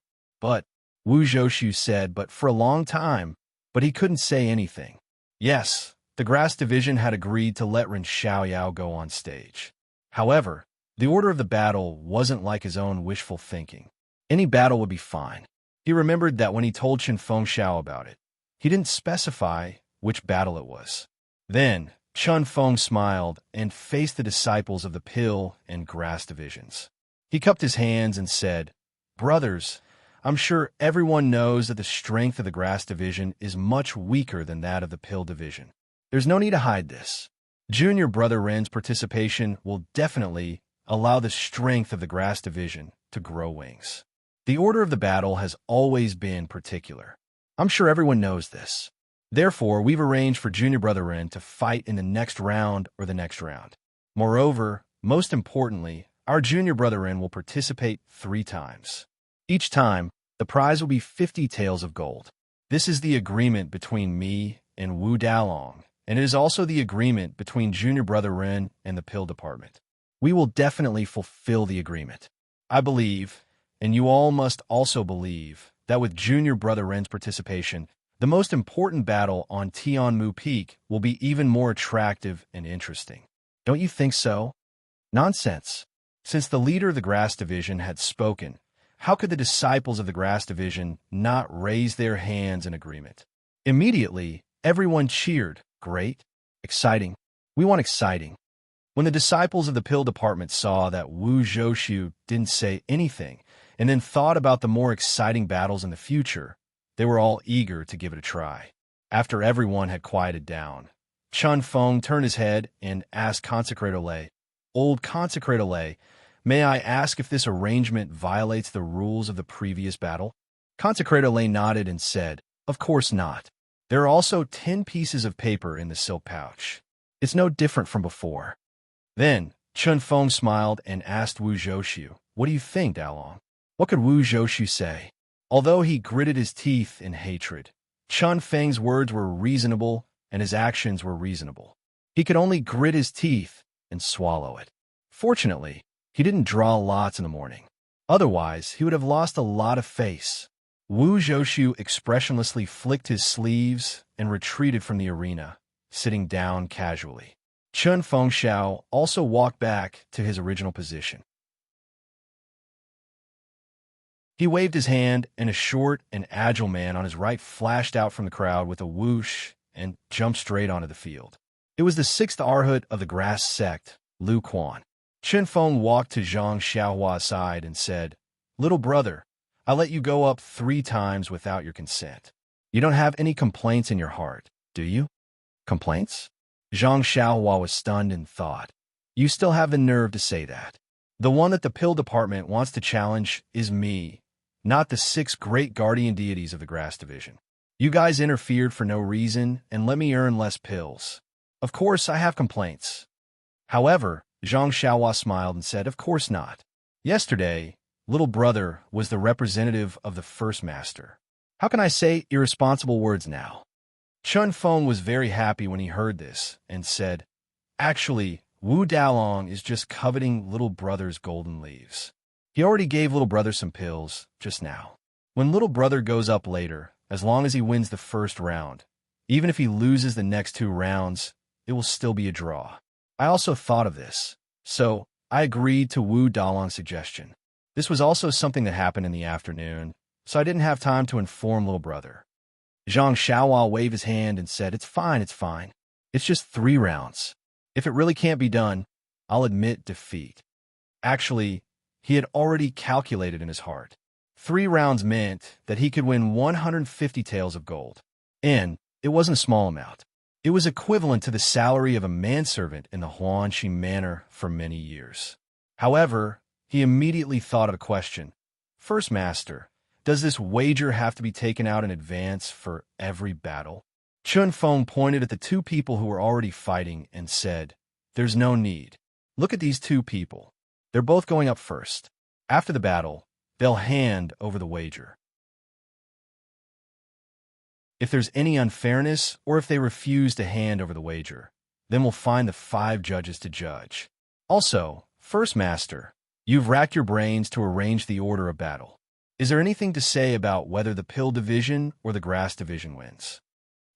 Wu Zhouxiu said, but for a long time, but he couldn't say anything. Yes, the Grass division had agreed to let Ren Xiaoyao go on stage. However, the order of the battle wasn't like his own wishful thinking. Any battle would be fine. He remembered that when he told Chen Fengxiao about it, He didn't specify which battle it was. Then, Chun Feng smiled and faced the disciples of the pill and grass divisions. He cupped his hands and said, "Brothers, I'm sure everyone knows that the strength of the grass division is much weaker than that of the pill division. There's no need to hide this. Junior Brother Ren's participation will definitely allow the strength of the grass division to grow wings. The order of the battle has always been particular. I'm sure everyone knows this. Therefore, we've arranged for Junior Brother Ren to fight in the next round or the next round. Moreover, most importantly, our Junior Brother Ren will participate 3 times. Each time, the prize will be 50 taels of gold. This is the agreement between me and Wu Dalong, and it is also the agreement between Junior Brother Ren and the pill department. We will definitely fulfill the agreement. I believe, and you all must also believe, that with Junior Brother Ren's participation, the most important battle on Tianmu Peak will be even more attractive and interesting. Don't you think so? Nonsense. Since the leader of the Grass Division had spoken, how could the disciples of the Grass Division not raise their hands in agreement? Immediately, everyone cheered. Great. Exciting. We want exciting. When the disciples of the pill department saw that Wu Zhoushu didn't say anything and then thought about the more exciting battles in the future, they were all eager to give it a try. After everyone had quieted down, Chun Feng turned his head and asked Consecrator Lei, "Old Consecrator Lei, may I ask if this arrangement violates the rules of the previous battle?" Consecrator Lei nodded and said, "Of course not. There are also 10 pieces of paper in the silk pouch. It's no different from before." Then, Chun Feng smiled and asked Wu Zhoushu, "What do you think, Dalong?" What could Wu Zhoushu say? Although he gritted his teeth in hatred, Chun Feng's words were reasonable and his actions were reasonable. He could only grit his teeth and swallow it. Fortunately, he didn't draw lots in the morning. Otherwise, he would have lost a lot of face. Wu Zhoushu expressionlessly flicked his sleeves and retreated from the arena, sitting down casually. Chun Fengxiao also walked back to his original position. He waved his hand, and a short and agile man on his right flashed out from the crowd with a whoosh and jumped straight onto the field. It was the 6th Arhat of the Grass Sect, Lu Quan. Chun Feng walked to Zhang Xiaohua's side and said, "Little brother, I let you go up 3 times without your consent. You don't have any complaints in your heart, do you?" "Complaints?" Zhang Xiaohua was stunned in thought. "You still have the nerve to say that. The one that the pill department wants to challenge is me, not the 6 great guardian deities of the Grass Division. You guys interfered for no reason and let me earn less pills. Of course, I have complaints." However, Zhang Xiaohua smiled and said, "Of course not. Yesterday, little brother was the representative of the first master. How can I say irresponsible words now?" Chun Feng was very happy when he heard this and said, "Actually, Wu Dalong is just coveting little brother's golden leaves. He already gave little brother some pills just now. When little brother goes up later, as long as he wins the first round, even if he loses the next 2 rounds, it will still be a draw. I also thought of this, so I agreed to Wu Dalong's suggestion. This was also something that happened in the afternoon, so I didn't have time to inform little brother." Zhang Xiaohua waved his hand and said, "It's fine, it's fine. It's just 3 rounds. If it really can't be done, I'll admit defeat." Actually, he had already calculated in his heart. 3 rounds meant that he could win 150 taels of gold. And it wasn't a small amount. It was equivalent to the salary of a manservant in the Huanxi Manor for many years. However, he immediately thought of a question. "First Master, does this wager have to be taken out in advance for every battle?" Chun Feng pointed at the 2 people who were already fighting and said, "There's no need. Look at these 2 people. They're both going up first. After the battle, they'll hand over the wager. If there's any unfairness or if they refuse to hand over the wager, then we'll find the 5 judges to judge. Also, First Master, you've racked your brains to arrange the order of battle. Is there anything to say about whether the pill division or the grass division wins?"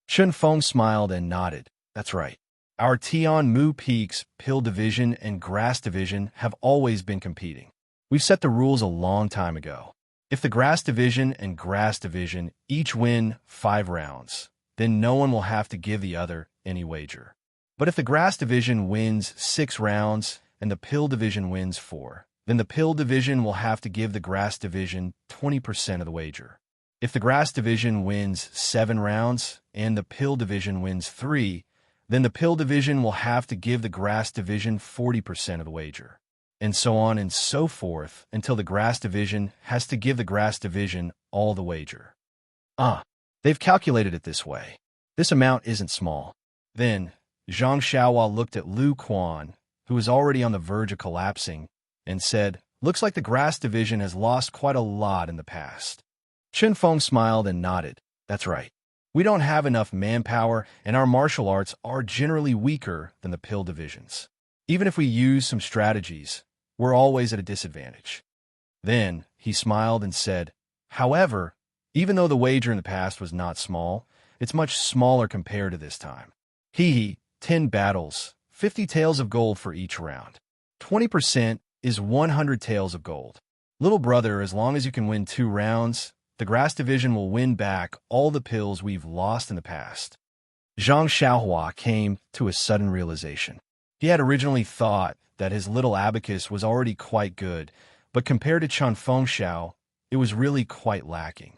Chun Feng smiled and nodded. "That's right. Our Tianmu Peaks pill division and grass division have always been competing. We've set the rules a long time ago. If the grass division and grass division each win 5 rounds, then no one will have to give the other any wager. But if the grass division wins 6 rounds and the pill division wins 4, then the pill division will have to give the grass division 20% of the wager. If the grass division wins 7 rounds and the pill division wins 3, then the pill division will have to give the grass division 40% of the wager. And so on and so forth until the grass division has to give the grass division all the wager. They've calculated it this way. This amount isn't small. Then, Zhang Xiaohua looked at Lu Quan, who was already on the verge of collapsing, and said, "Looks like the grass division has lost quite a lot in the past." Chen Feng smiled and nodded. "That's right. We don't have enough manpower, and our martial arts are generally weaker than the pill divisions. Even if we use some strategies, we're always at a disadvantage." Then, he smiled and said, "However, even though the wager in the past was not small, it's much smaller compared to this time. 10 battles, 50 taels of gold for each round. 20% is 100 taels of gold. Little brother, as long as you can win 2 rounds, the grass division will win back all the pills we've lost in the past." Zhang Xiaohua came to a sudden realization. He had originally thought that his little abacus was already quite good, but compared to Chen Fengxiao, it was really quite lacking.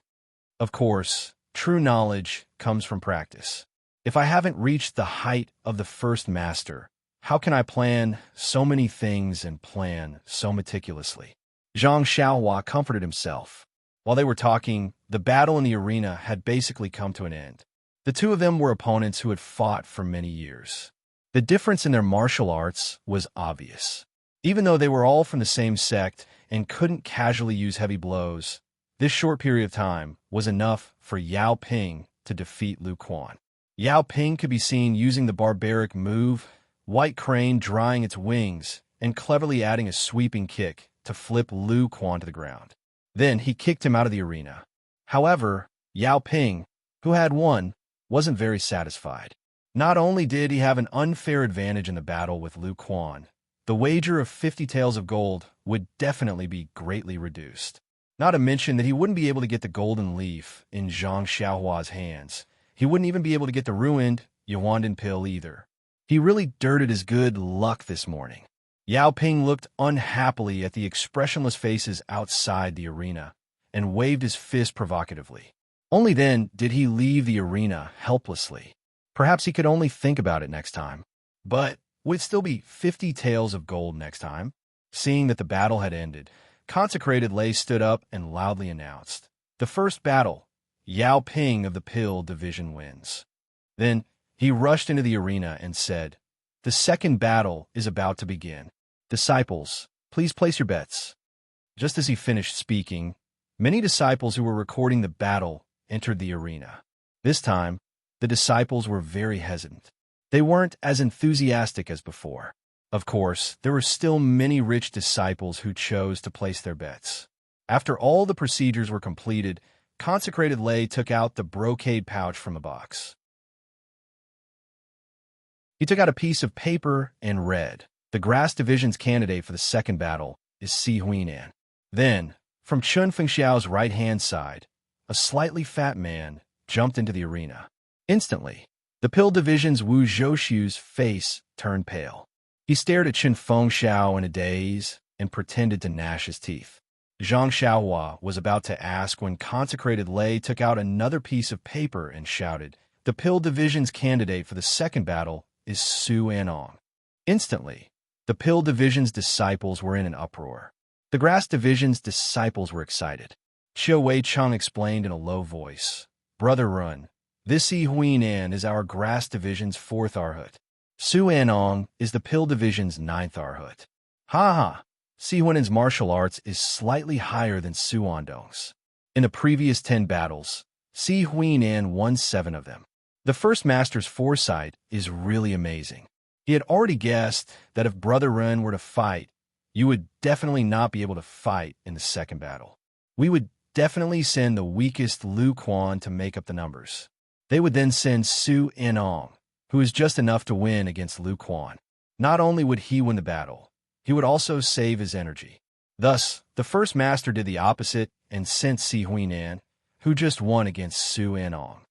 Of course, true knowledge comes from practice. If I haven't reached the height of the first master, how can I plan so many things and plan so meticulously? Zhang Xiaohua comforted himself. While they were talking, the battle in the arena had basically come to an end. The two of them were opponents who had fought for many years. The difference in their martial arts was obvious. Even though they were all from the same sect and couldn't casually use heavy blows, this short period of time was enough for Yao Ping to defeat Lu Quan. Yao Ping could be seen using the barbaric move, White Crane drying its wings and cleverly adding a sweeping kick to flip Lu Quan to the ground. Then he kicked him out of the arena. However, Yao Ping, who had won, wasn't very satisfied. Not only did he have an unfair advantage in the battle with Lu Quan, the wager of 50 taels of gold would definitely be greatly reduced. Not to mention that he wouldn't be able to get the golden leaf in Zhang Xiaohua's hands. He wouldn't even be able to get the ruined Yuandan pill either. He really dirted his good luck this morning. Yao Ping looked unhappily at the expressionless faces outside the arena and waved his fist provocatively. Only then did he leave the arena helplessly. Perhaps he could only think about it next time. But would it still be 50 taels of gold next time? Seeing that the battle had ended, Consecrated Lei stood up and loudly announced, "The first battle, Yao Ping of the Pill Division wins." Then he rushed into the arena and said, "The second battle is about to begin. Disciples, please place your bets." Just as he finished speaking, many disciples who were recording the battle entered the arena. This time, the disciples were very hesitant. They weren't as enthusiastic as before. Of course, there were still many rich disciples who chose to place their bets. After all the procedures were completed, Consecrated Lei took out the brocade pouch from a box. He took out a piece of paper and read, "The grass division's candidate for the second battle is Si Huinan." Then, from Chen Fengxiao's right-hand side, a slightly fat man jumped into the arena. Instantly, the pill division's Wu Zhouxiu's face turned pale. He stared at Chen Fengxiao in a daze and pretended to gnash his teeth. Zhang Xiaohua was about to ask when Consecrated Lei took out another piece of paper and shouted, "The pill division's candidate for the second battle is Su Anong." Instantly, the pill division's disciples were in an uproar. The grass division's disciples were excited. Xiao Wei Cheng explained in a low voice, "Brother Run, this Si Huinan is our grass division's 4th Arhat. Su Anong is the pill division's 9th Arhat. Si Huinan's martial arts is slightly higher than Su Andong's. In the previous 10 battles, Si Huinan won 7 of them. The first master's foresight is really amazing. He had already guessed that if Brother Ren were to fight, you would definitely not be able to fight in the second battle. We would definitely send the weakest Lu Quan to make up the numbers. They would then send Su Anong, who is just enough to win against Lu Quan. Not only would he win the battle, he would also save his energy. Thus, the first master did the opposite and sent Si Huinan, who just won against Su Anong.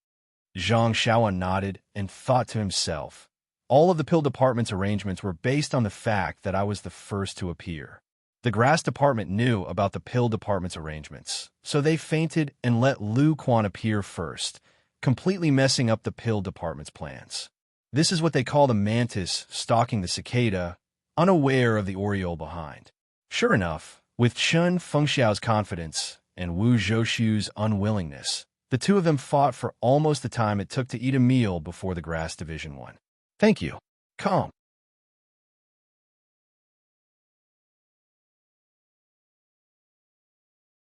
Zhang Xiaoan nodded and thought to himself. All of the pill department's arrangements were based on the fact that I was the first to appear. The grass department knew about the pill department's arrangements, so they feinted and let Lu Quan appear first, completely messing up the pill department's plans. This is what they call the mantis stalking the cicada, unaware of the oriole behind. Sure enough, with Chen Fengxiao's confidence and Wu Zhouxiu's unwillingness, the two of them fought for almost the time it took to eat a meal before the grass division won. Thank you. Calm.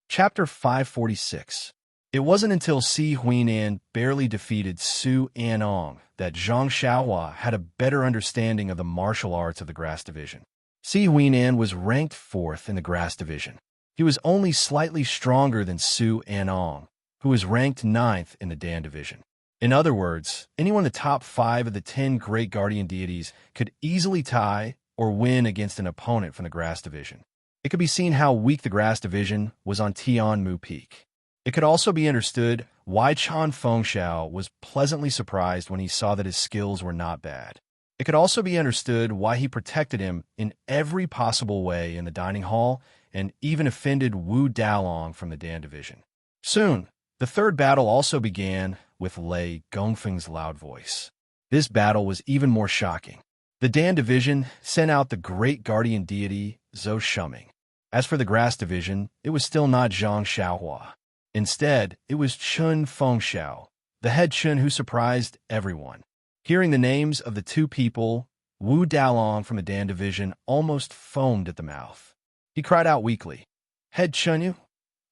Chapter 546. It wasn't until Si Huinan barely defeated Su Anong that Zhang Xiaohua had a better understanding of the martial arts of the grass division. Si Huinan was ranked 4th in the grass division. He was only slightly stronger than Su Anong, who was ranked 9th in the Dan division. In other words, anyone in the top 5 of the 10 great guardian deities could easily tie or win against an opponent from the grass division. It could be seen how weak the grass division was on Tianmu Peak. It could also be understood why Chan Fengxiao was pleasantly surprised when he saw that his skills were not bad. It could also be understood why he protected him in every possible way in the dining hall and even offended Wu Dalong from the Dan division. Soon, the third battle also began with Lei Gongfeng's loud voice. This battle was even more shocking. The Dan division sent out the great guardian deity Zhou Shuming. As for the grass division, it was still not Zhang Xiaohua. Instead, it was Chen Fengxiao, the head Chen who surprised everyone. Hearing the names of the two people, Wu Dalong from the Dan division almost foamed at the mouth. He cried out weakly, "Head Chenyu,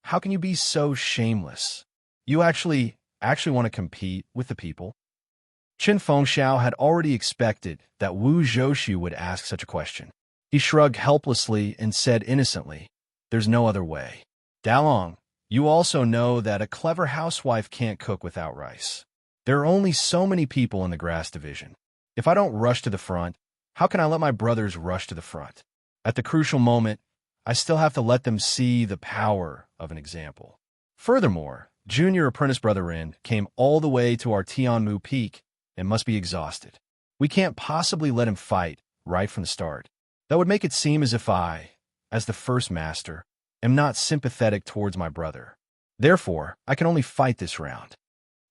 how can you be so shameless? You actually want to compete with the people?" Chen Fengxiao had already expected that Wu Zhouxiu would ask such a question. He shrugged helplessly and said innocently, "There's no other way. Dalong, you also know that a clever housewife can't cook without rice. There are only so many people in the grass division. If I don't rush to the front, how can I let my brothers rush to the front? At the crucial moment, I still have to let them see the power of an example. Furthermore, junior apprentice brother Ren came all the way to our Tianmu Peak and must be exhausted. We can't possibly let him fight right from the start. That would make it seem as if I, as the first master, am not sympathetic towards my brother. Therefore, I can only fight this round."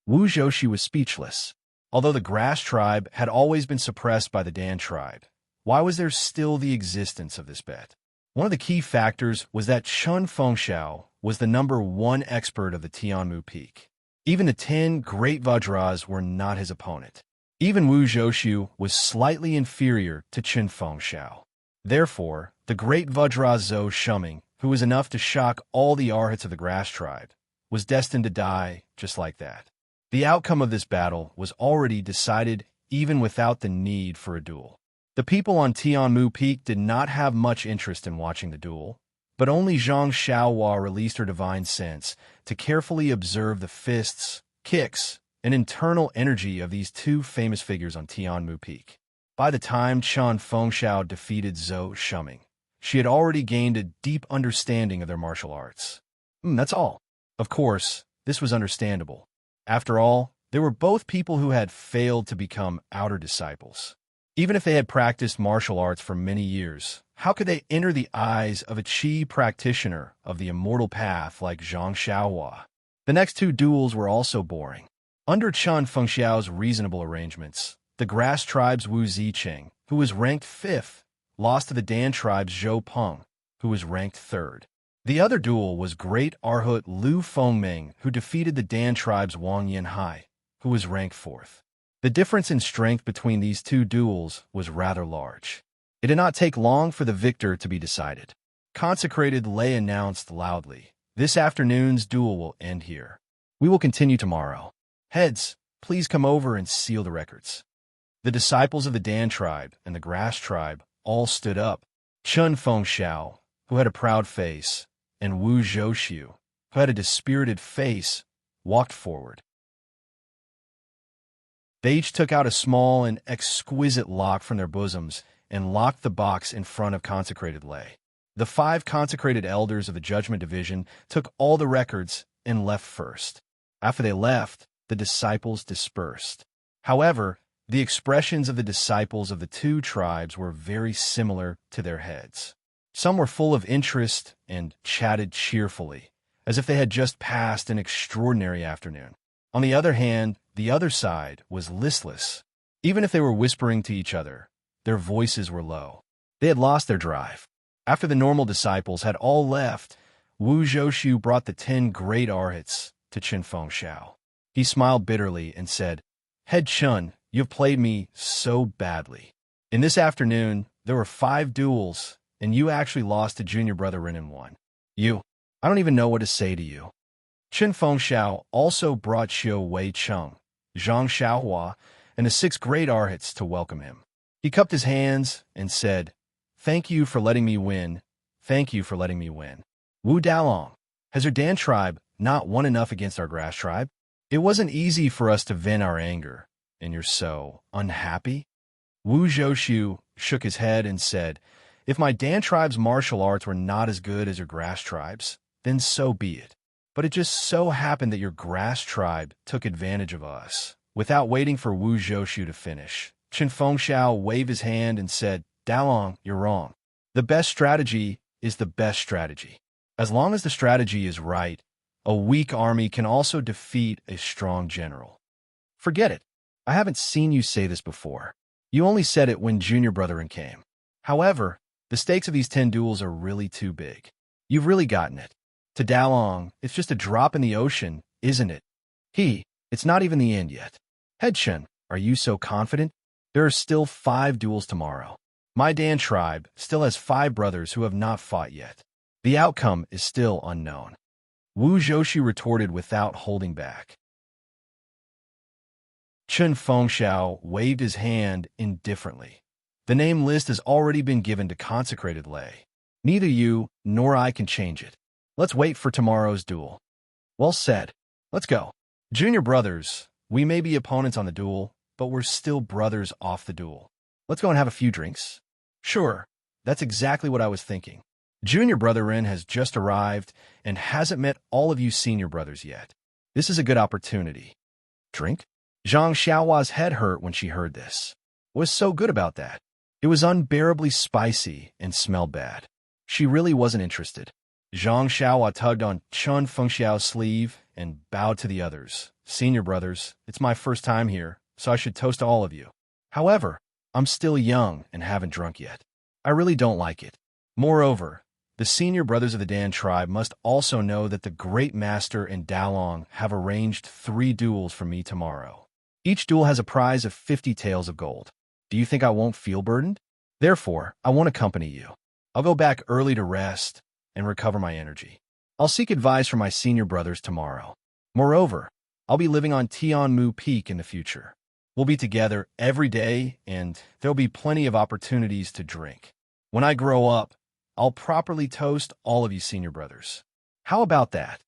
Wu Zhouxi was speechless. Although the grass tribe had always been suppressed by the Dan tribe, why was there still the existence of this bet? One of the key factors was that Chen Fengxiao was the #1 expert of the Tianmu Peak. Even the 10 great Vajras were not his opponent. Even Wu Zhouxiu was slightly inferior to Chen Fengxiao. Therefore, the great Vajra Zhou Shuming, who was enough to shock all the Arhats of the grass tribe, was destined to die just like that. The outcome of this battle was already decided even without the need for a duel. The people on Tianmu Peak did not have much interest in watching the duel, but only Zhang Xiaohua released her divine sense to carefully observe the fists, kicks, and internal energy of these two famous figures on Tianmu Peak. By the time Chan Fengxiao defeated Zhou Shuming, she had already gained a deep understanding of their martial arts. That's all. Of course, this was understandable. After all, they were both people who had failed to become outer disciples. Even if they had practiced martial arts for many years, how could they enter the eyes of a Qi practitioner of the immortal path like Zhang Xiaohua? The next two duels were also boring. Under Chan Fengxiao's reasonable arrangements, the grass tribe's Wu Zicheng, who was ranked 5th, lost to the Dan tribe's Zhou Peng, who was ranked 3rd. The other duel was great Arhut Lu Fengming, who defeated the Dan tribe's Wang Yanhai, who was ranked 4th. The difference in strength between these two duels was rather large. It did not take long for the victor to be decided. Consecrated Lei announced loudly, "This afternoon's duel will end here. We will continue tomorrow. Heads, please come over and seal the records." The disciples of the Dan tribe and the grass tribe all stood up. Chen Fengxiao, who had a proud face, and Wu Zhouxiu, who had a dispirited face, walked forward. They each took out a small and exquisite lock from their bosoms and locked the box in front of consecrated Lei. The 5 consecrated elders of the Judgment Division took all the records and left first. After they left, the disciples dispersed. However, the expressions of the disciples of the two tribes were very similar to their heads. Some were full of interest and chatted cheerfully, as if they had just passed an extraordinary afternoon. On the other hand, the other side was listless. Even if they were whispering to each other, their voices were low. They had lost their drive. After the normal disciples had all left, Wu Zhoushu brought the 10 great arhats to Qin Fengxiao. He smiled bitterly and said, "Head Chun, you have played me so badly. In this afternoon, there were 5 duels, and you actually lost to junior brother Ren in one. I don't even know what to say to you." Qin Fengxiao also brought Xiu Wei Cheng, Zhang Xiaohua, and the 6 great arhats to welcome him. He cupped his hands and said, "Thank you for letting me win. Thank you for letting me win. Wu Dalong, has your Dan tribe not won enough against our grass tribe? It wasn't easy for us to vent our anger, and you're so unhappy?" Wu Zhoushu shook his head and said, "If my Dan tribe's martial arts were not as good as your grass tribe's, then so be it. But it just so happened that your grass tribe took advantage of us." Without waiting for Wu Zhoushu to finish, Qin Fengxiao waved his hand and said, "Dalong, you're wrong. The best strategy is the best strategy. As long as the strategy is right, a weak army can also defeat a strong general. Forget it. I haven't seen you say this before. You only said it when Junior Brotherin came. However, the stakes of these 10 duels are really too big. You've really gotten it. To Dalong, it's just a drop in the ocean, isn't it? It's not even the end yet. Head Chen, are you so confident? There are still 5 duels tomorrow. My Dan tribe still has 5 brothers who have not fought yet. The outcome is still unknown." Wu Zhoushu retorted without holding back. Qin Fengxiao waved his hand indifferently. "The name list has already been given to consecrated lay. Neither you nor I can change it. Let's wait for tomorrow's duel." "Well said. Let's go. Junior brothers, we may be opponents on the duel, but we're still brothers off the duel. Let's go and have a few drinks." "Sure, that's exactly what I was thinking. Junior brother Ren has just arrived and hasn't met all of you senior brothers yet. This is a good opportunity." "Drink?" Zhang Xiaohua's head hurt when she heard this. What was so good about that? It was unbearably spicy and smelled bad. She really wasn't interested. Zhang Xiaohua tugged on Qin Fengxiao's sleeve and bowed to the others. "Senior brothers, it's my first time here, so I should toast to all of you. However, I'm still young and haven't drunk yet. I really don't like it. Moreover, the senior brothers of the Dan tribe must also know that the Great Master and Dalong have arranged 3 duels for me tomorrow. Each duel has a prize of 50 taels of gold. Do you think I won't feel burdened? Therefore, I won't accompany you. I'll go back early to rest and recover my energy. I'll seek advice from my senior brothers tomorrow. Moreover, I'll be living on Tianmu Peak in the future. We'll be together every day, and there'll be plenty of opportunities to drink. When I grow up, I'll properly toast all of you senior brothers. How about that?"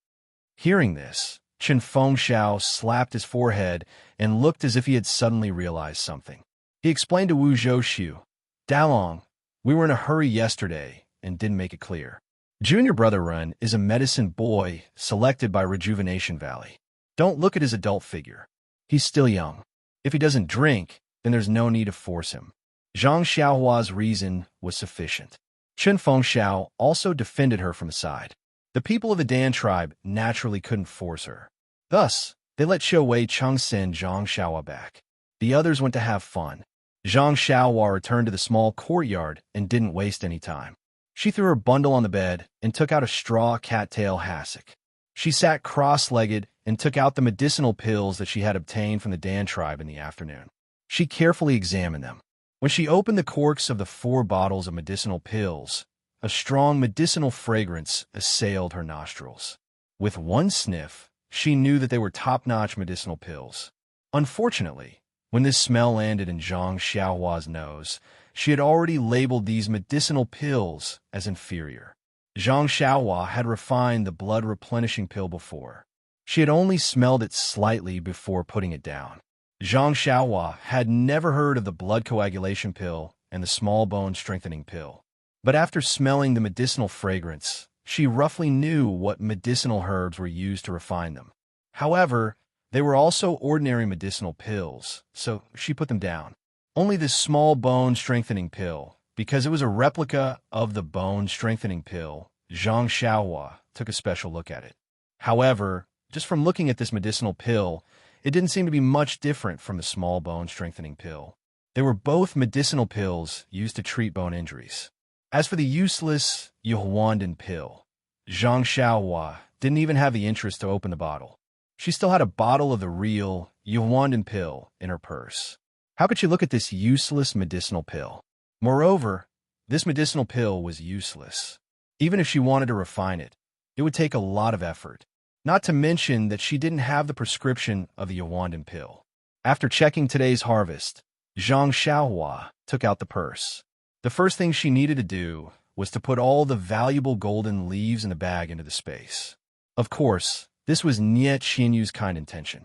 Hearing this, Qin Fengxiao slapped his forehead and looked as if he had suddenly realized something. He explained to Wu Zhoushu, "Dalong, we were in a hurry yesterday and didn't make it clear. Junior brother Ren is a medicine boy selected by Rejuvenation Valley. Don't look at his adult figure. He's still young. If he doesn't drink, then there's no need to force him." Zhang Xiaohua's reason was sufficient. Qin Fengxiao also defended her from the side. The people of the Dan tribe naturally couldn't force her. Thus, they let Xiu Wei Cheng send Zhang Xiaohua back. The others went to have fun. Zhang Xiaohua returned to the small courtyard and didn't waste any time. She threw her bundle on the bed and took out a straw cattail hassock. She sat cross-legged and took out the medicinal pills that she had obtained from the Dan tribe in the afternoon. She carefully examined them. When she opened the corks of the 4 bottles of medicinal pills, a strong medicinal fragrance assailed her nostrils. With one sniff, she knew that they were top-notch medicinal pills. Unfortunately, when this smell landed in Zhang Xiaohua's nose, she had already labeled these medicinal pills as inferior. Zhang Xiaohua had refined the blood-replenishing pill before. She had only smelled it slightly before putting it down. Zhang Xiaohua had never heard of the blood coagulation pill and the small bone strengthening pill. But after smelling the medicinal fragrance, she roughly knew what medicinal herbs were used to refine them. However, They were also ordinary medicinal pills, so she put them down. Only this small bone-strengthening pill, because it was a replica of the bone-strengthening pill, Zhang Xiaohua took a special look at it. However, just from looking at this medicinal pill, it didn't seem to be much different from the small bone-strengthening pill. They were both medicinal pills used to treat bone injuries. As for the useless Yuhuandan pill, Zhang Xiaohua didn't even have the interest to open the bottle. She still had a bottle of the real Yuhuandan pill in her purse. How could she look at this useless medicinal pill? Moreover, this medicinal pill was useless. Even if she wanted to refine it, it would take a lot of effort. Not to mention that she didn't have the prescription of the Yuhuandan pill. After checking today's harvest, Zhang Xiaohua took out the purse. The first thing she needed to do was to put all the valuable golden leaves in the bag into the space. Of course, this was Nie Qianyu's kind intention.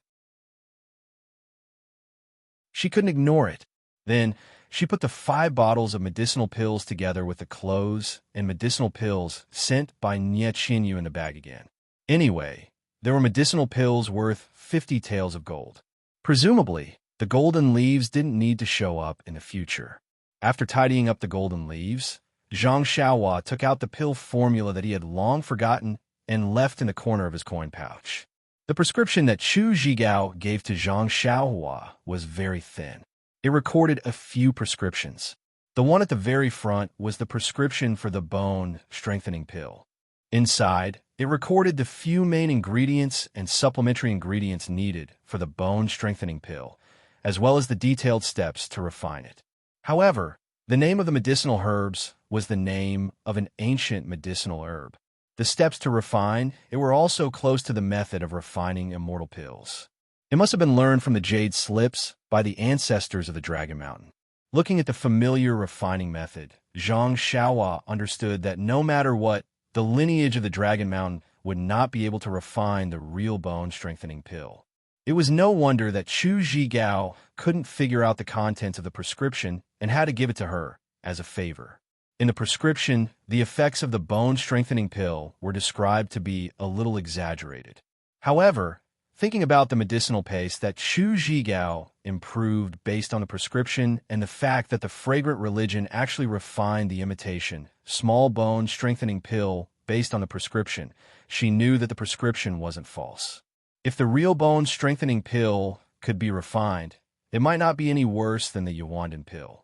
She couldn't ignore it. Then, she put the 5 bottles of medicinal pills together with the clothes and medicinal pills sent by Nie Qianyu in the bag again. Anyway, there were medicinal pills worth 50 taels of gold. Presumably, the golden leaves didn't need to show up in the future. After tidying up the golden leaves, Zhang Xiaohua took out the pill formula that he had long forgotten and left in the corner of his coin pouch. The prescription that Chu Zhigao gave to Zhang Xiaohua was very thin. It recorded a few prescriptions. The one at the very front was the prescription for the bone-strengthening pill. Inside, it recorded the few main ingredients and supplementary ingredients needed for the bone-strengthening pill, as well as the detailed steps to refine it. However, the name of the medicinal herbs was the name of an ancient medicinal herb. The steps to refine it were also close to the method of refining immortal pills. It must have been learned from the jade slips by the ancestors of the Dragon Mountain. Looking at the familiar refining method, Zhang Xiaohua understood that no matter what, the lineage of the Dragon Mountain would not be able to refine the real bone-strengthening pill. It was no wonder that Chu Zhigao couldn't figure out the contents of the prescription and had to give it to her as a favor. In the prescription, the effects of the bone-strengthening pill were described to be a little exaggerated. However, thinking about the medicinal paste that Chu Zhigao improved based on the prescription and the fact that the fragrant religion actually refined the imitation, small bone-strengthening pill based on the prescription, she knew that the prescription wasn't false. If the real bone-strengthening pill could be refined, it might not be any worse than the Yuhuandan pill.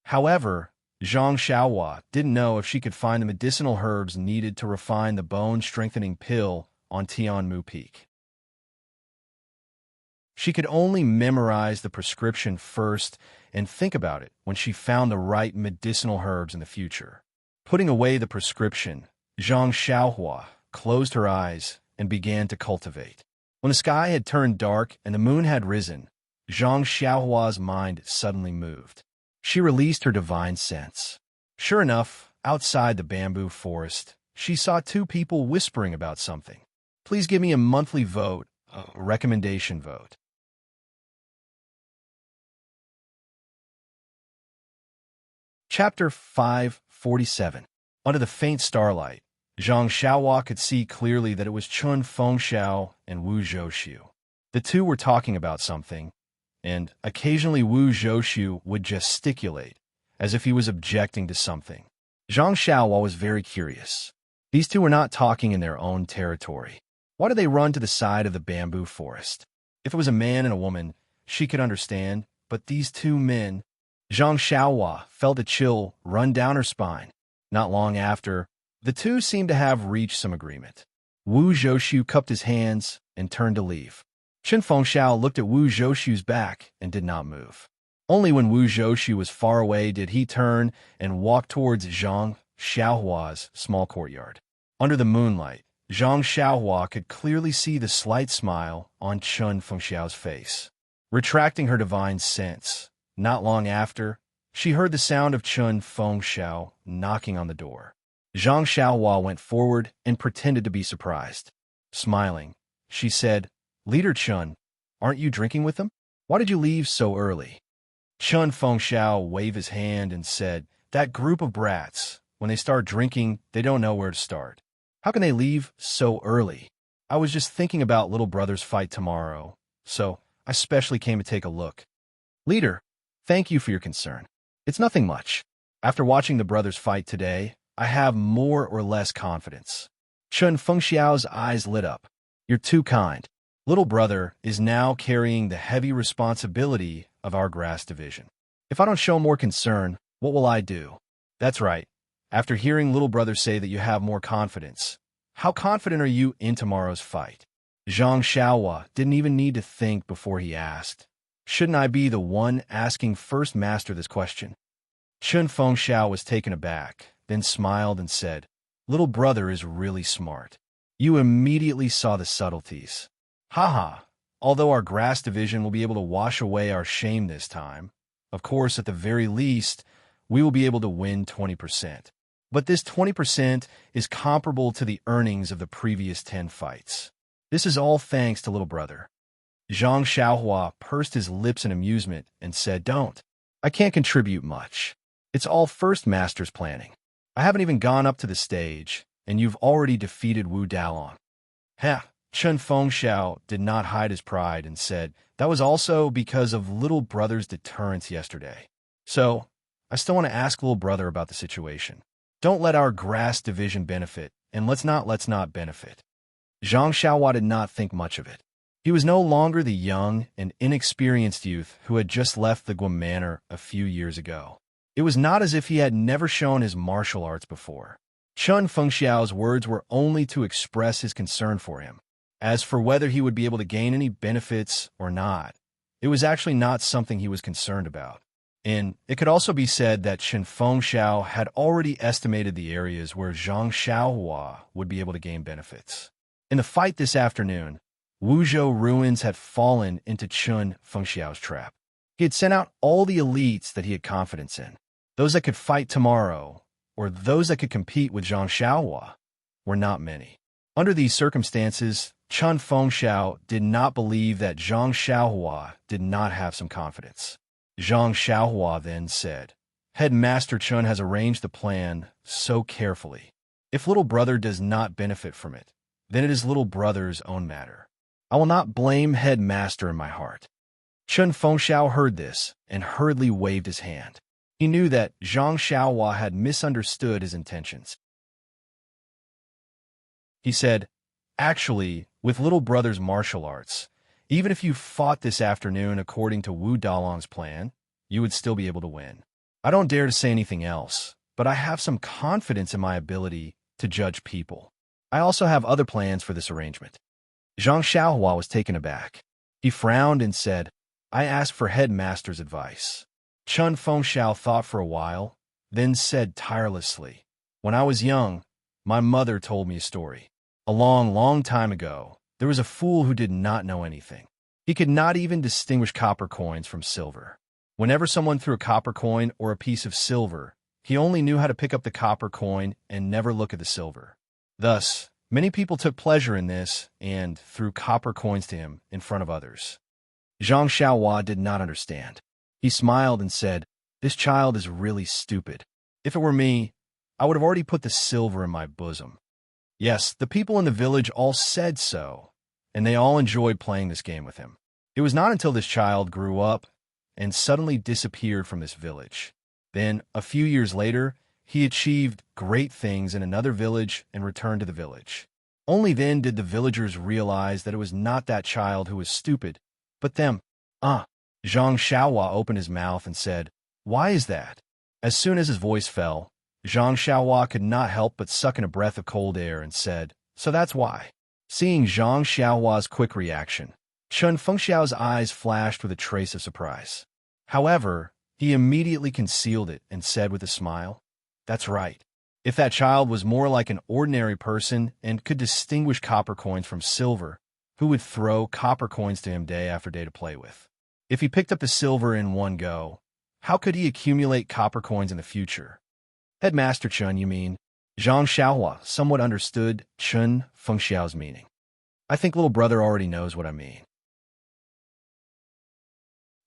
However, Zhang Xiaohua didn't know if she could find the medicinal herbs needed to refine the bone-strengthening pill on Tianmu Peak. She could only memorize the prescription first and think about it when she found the right medicinal herbs in the future. Putting away the prescription, Zhang Xiaohua closed her eyes and began to cultivate. When the sky had turned dark and the moon had risen, Zhang Xiaohua's mind suddenly moved. She released her divine sense. Sure enough, outside the bamboo forest, she saw 2 people whispering about something. Please give me a monthly vote, a recommendation vote. Chapter 547. Under the faint starlight, Zhang Xiaohua could see clearly that it was Chun Fengxiao and Wu Zhouxiu. The 2 were talking about something, and occasionally Wu Zhouxiu would gesticulate, as if he was objecting to something. Zhang Xiaohua was very curious. These 2 were not talking in their own territory. Why did they run to the side of the bamboo forest? If it was a man and a woman, she could understand, but these 2 men... Zhang Xiaohua felt a chill run down her spine. Not long after, the 2 seemed to have reached some agreement. Wu Zhouxiu cupped his hands and turned to leave. Chen Fengxiao looked at Wu Zhouxiu's back and did not move. Only when Wu Zhouxiu was far away did he turn and walk towards Zhang Xiaohua's small courtyard. Under the moonlight, Zhang Xiaohua could clearly see the slight smile on Chen Fengxiao's face. Retracting her divine sense, not long after, she heard the sound of Chun Fengxiao knocking on the door. Zhang Xiaohua went forward and pretended to be surprised. Smiling, she said, "Leader Chun, aren't you drinking with them? Why did you leave so early?" Chun Fengxiao waved his hand and said, "That group of brats, when they start drinking, they don't know where to start. How can they leave so early? I was just thinking about little brother's fight tomorrow, so I specially came to take a look. Leader, thank you for your concern. It's nothing much. After watching the brothers fight today, I have more or less confidence. Chun Fengxiao's eyes lit up. You're too kind. Little brother is now carrying the heavy responsibility of our grass division. If I don't show more concern, what will I do? That's right. After hearing little brother say that you have more confidence, how confident are you in tomorrow's fight? Zhang Xiaohua didn't even need to think before he asked. Shouldn't I be the one asking first master this question? Chun Fengxiao was taken aback, then smiled and said, Little brother is really smart. You immediately saw the subtleties. Haha, although our grass division will be able to wash away our shame this time, of course, at the very least, we will be able to win 20%. But this 20% is comparable to the earnings of the previous 10 fights. This is all thanks to little brother. Zhang Xiaohua pursed his lips in amusement and said, Don't. I can't contribute much. It's all first master's planning. I haven't even gone up to the stage, and you've already defeated Wu Dalong. Heh, Chun Fengxiao did not hide his pride and said, That was also because of little brother's deterrence yesterday. So, I still want to ask little brother about the situation. Don't let our grass division benefit, and let's not benefit. Zhang Xiaohua did not think much of it. He was no longer the young and inexperienced youth who had just left the Guam Manor a few years ago. It was not as if he had never shown his martial arts before. Chun Fengxiao's words were only to express his concern for him. As for whether he would be able to gain any benefits or not, it was actually not something he was concerned about. And it could also be said that Chun Fengxiao had already estimated the areas where Zhang Xiaohua would be able to gain benefits. In the fight this afternoon, Wuzhou ruins had fallen into Chun Fengxiao's trap. He had sent out all the elites that he had confidence in. Those that could fight tomorrow, or those that could compete with Zhang Xiaohua, were not many. Under these circumstances, Chun Fengxiao did not believe that Zhang Xiaohua did not have some confidence. Zhang Xiaohua then said, Headmaster Chun has arranged the plan so carefully. If little brother does not benefit from it, then it is little brother's own matter. I will not blame Headmaster in my heart. Chun Fengxiao heard this and hurriedly waved his hand. He knew that Zhang Xiaohua had misunderstood his intentions. He said, Actually, with little brother's martial arts, even if you fought this afternoon according to Wu Dalong's plan, you would still be able to win. I don't dare to say anything else, but I have some confidence in my ability to judge people. I also have other plans for this arrangement. Zhang Xiaohua was taken aback. He frowned and said, I asked for headmaster's advice. Chun Fengxiao thought for a while, then said tirelessly, When I was young, my mother told me a story. A long, long time ago, there was a fool who did not know anything. He could not even distinguish copper coins from silver. Whenever someone threw a copper coin or a piece of silver, he only knew how to pick up the copper coin and never look at the silver. Thus, many people took pleasure in this and threw copper coins to him in front of others. Zhang Xiaohua did not understand. He smiled and said, This child is really stupid. If it were me, I would have already put the silver in my bosom. Yes, the people in the village all said so, and they all enjoyed playing this game with him. It was not until this child grew up and suddenly disappeared from this village. Then, a few years later, he achieved great things in another village and returned to the village. Only then did the villagers realize that it was not that child who was stupid, but them. Zhang Xiaohua opened his mouth and said, Why is that? As soon as his voice fell, Zhang Xiaohua could not help but suck in a breath of cold air and said, So that's why. Seeing Zhang Xiaohua's quick reaction, Chun Fengxiao's eyes flashed with a trace of surprise. However, he immediately concealed it and said with a smile, That's right. If that child was more like an ordinary person and could distinguish copper coins from silver, who would throw copper coins to him day after day to play with? If he picked up the silver in one go, how could he accumulate copper coins in the future? Headmaster Chun, you mean? Zhang Xiaohua somewhat understood Chun Fengxiao's meaning. I think little brother already knows what I mean.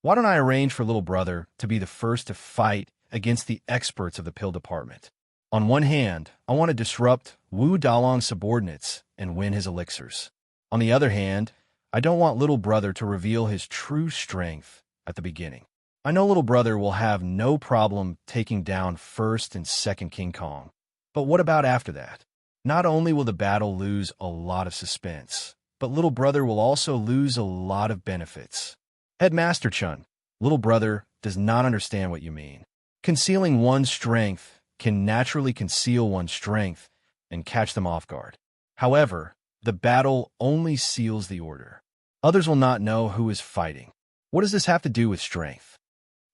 Why don't I arrange for little brother to be the first to fight against the experts of the pill department? On one hand, I want to disrupt Wu Dalong's subordinates and win his elixirs. On the other hand, I don't want little brother to reveal his true strength at the beginning. I know little brother will have no problem taking down first and second King Kong. But what about after that? Not only will the battle lose a lot of suspense, but little brother will also lose a lot of benefits. Headmaster Chun, little brother does not understand what you mean. Concealing one's strength can naturally conceal one's strength and catch them off guard. However, the battle only seals the order. Others will not know who is fighting. What does this have to do with strength?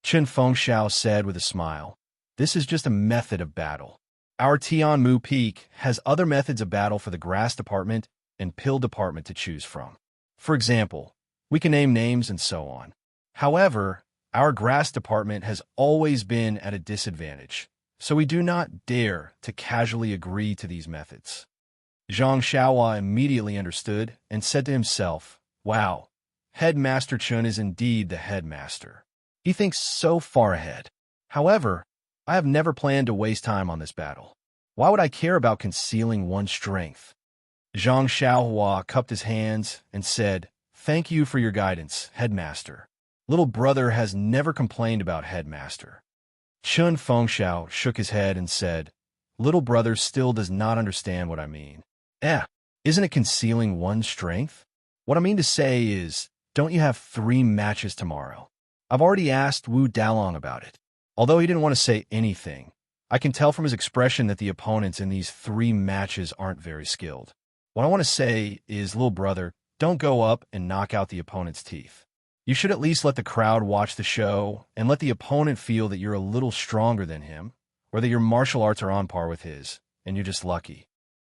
Chen Fengxiao said with a smile. This is just a method of battle. Our Tianmu Peak has other methods of battle for the grass department and pill department to choose from. For example, we can name names and so on. However, our grass department has always been at a disadvantage, so we do not dare to casually agree to these methods. Zhang Xiaohua immediately understood and said to himself, wow, Headmaster Chun is indeed the headmaster. He thinks so far ahead. However, I have never planned to waste time on this battle. Why would I care about concealing one's strength? Zhang Xiaohua cupped his hands and said, thank you for your guidance, Headmaster. Little brother has never complained about Headmaster. Chun Fengxiao shook his head and said, little brother still does not understand what I mean. Isn't it concealing one's strength? What I mean to say is, don't you have 3 matches tomorrow? I've already asked Wu Dalong about it. Although he didn't want to say anything, I can tell from his expression that the opponents in these 3 matches aren't very skilled. What I want to say is, little brother, don't go up and knock out the opponent's teeth. You should at least let the crowd watch the show and let the opponent feel that you're a little stronger than him, or that your martial arts are on par with his, and you're just lucky.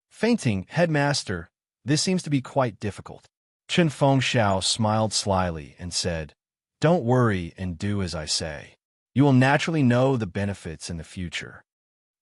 Fainting, Headmaster, this seems to be quite difficult. Chen Fengxiao smiled slyly and said, don't worry and do as I say. You will naturally know the benefits in the future.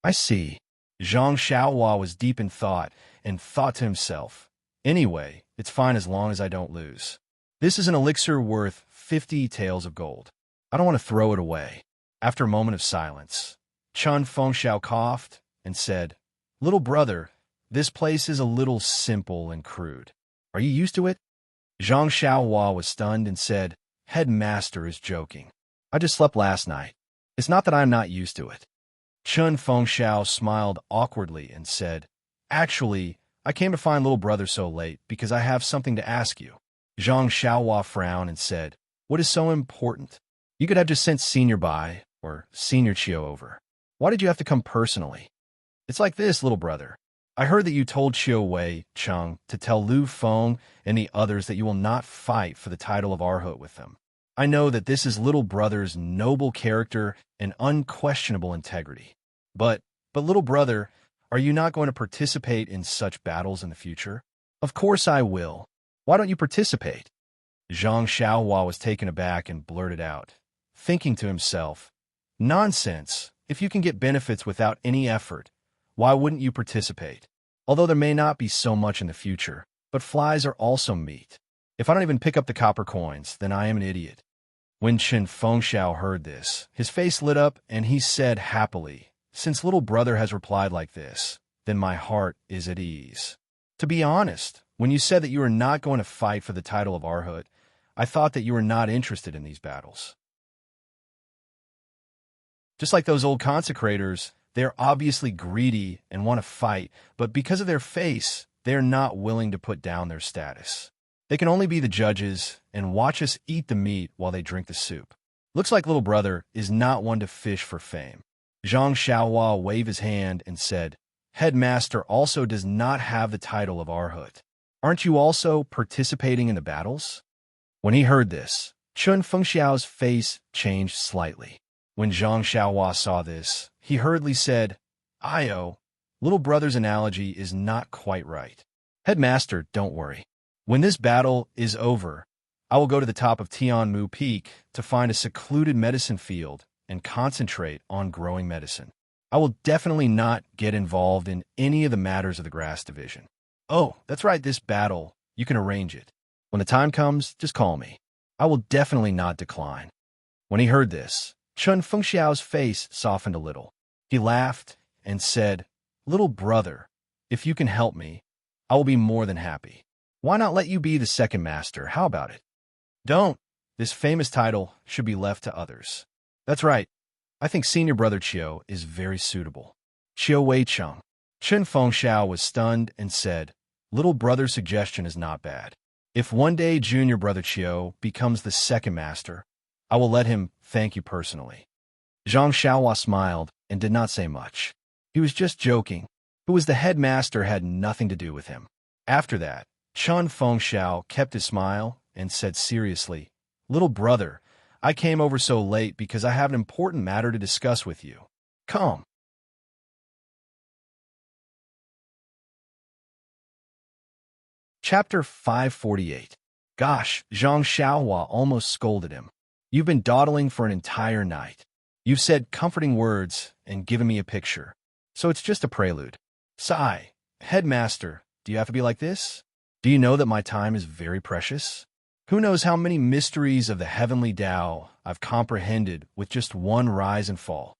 I see. Zhang Xiaohua was deep in thought and thought to himself, anyway, it's fine as long as I don't lose. This is an elixir worth 50 taels of gold. I don't want to throw it away. After a moment of silence, Chen Fengxiao coughed and said, little brother, this place is a little simple and crude. Are you used to it? Zhang Xiaohua was stunned and said, Headmaster is joking. I just slept last night. It's not that I'm not used to it. Chen Fengxiao smiled awkwardly and said, actually, I came to find little brother so late because I have something to ask you. Zhang Xiaohua frowned and said, what is so important? You could have just sent Senior Bai or Senior Chio over. Why did you have to come personally? It's like this, little brother. I heard that you told Chio Wei Cheng to tell Lu Feng and the others that you will not fight for the title of Arhut with them. I know that this is little brother's noble character and unquestionable integrity. But little brother, are you not going to participate in such battles in the future? Of course I will. Why don't you participate? Zhang Xiaohua was taken aback and blurted out, thinking to himself, nonsense. If you can get benefits without any effort, why wouldn't you participate? Although there may not be so much in the future, but flies are also meat. If I don't even pick up the copper coins, then I am an idiot. When Chen Fengxiao heard this, his face lit up and he said happily, since little brother has replied like this, then my heart is at ease. To be honest, when you said that you were not going to fight for the title of Arhut, I thought that you were not interested in these battles. Just like those old consecrators, they are obviously greedy and want to fight, but because of their face, they are not willing to put down their status. They can only be the judges and watch us eat the meat while they drink the soup. Looks like little brother is not one to fish for fame. Zhang Xiaohua waved his hand and said, Headmaster also does not have the title of Arhut. Aren't you also participating in the battles? When he heard this, Chen Fengxiao's face changed slightly. When Zhang Xiaohua saw this, he hurriedly said, Io, little brother's analogy is not quite right. Headmaster, don't worry. When this battle is over, I will go to the top of Tianmu Peak to find a secluded medicine field and concentrate on growing medicine. I will definitely not get involved in any of the matters of the grass division. Oh, that's right, this battle, you can arrange it. When the time comes, just call me. I will definitely not decline. When he heard this, Chen Fengxiao's face softened a little. He laughed and said, Little brother, if you can help me, I will be more than happy. Why not let you be the second master? How about it? Don't. This famous title should be left to others. That's right. I think senior brother Qiu is very suitable. Qiu Wei Cheng. Chen Fengxiao was stunned and said, little brother's suggestion is not bad. If one day junior brother Qiu becomes the second master, I will let him thank you personally. Zhang Xiaohua smiled and did not say much. He was just joking. Who was the headmaster had nothing to do with him. After that, Chen Fengxiao kept his smile and said seriously, little brother, I came over so late because I have an important matter to discuss with you. Come. Chapter 548. Gosh, Zhang Xiaohua almost scolded him. You've been dawdling for an entire night. You've said comforting words and given me a picture. So it's just a prelude. Sigh. Headmaster, do you have to be like this? Do you know that my time is very precious? Who knows how many mysteries of the heavenly Tao I've comprehended with just one rise and fall?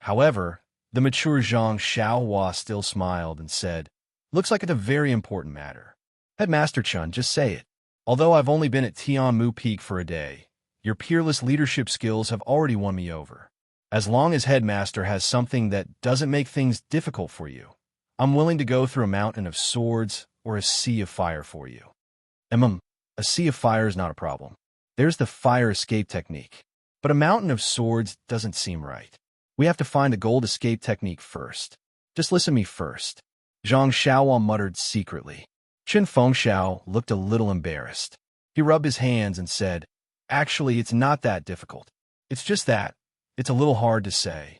However, the mature Zhang Xiaohua still smiled and said, looks like it's a very important matter. Headmaster Chun, just say it. Although I've only been at Tianmu Peak for a day, your peerless leadership skills have already won me over. As long as Headmaster has something that doesn't make things difficult for you, I'm willing to go through a mountain of swords or a sea of fire for you. A sea of fire is not a problem. There's the fire escape technique. But a mountain of swords doesn't seem right. We have to find the gold escape technique first. Just listen to me first. Zhang Xiaohua muttered secretly. Chen Fengxiao looked a little embarrassed. He rubbed his hands and said, actually, it's not that difficult. It's just that it's a little hard to say.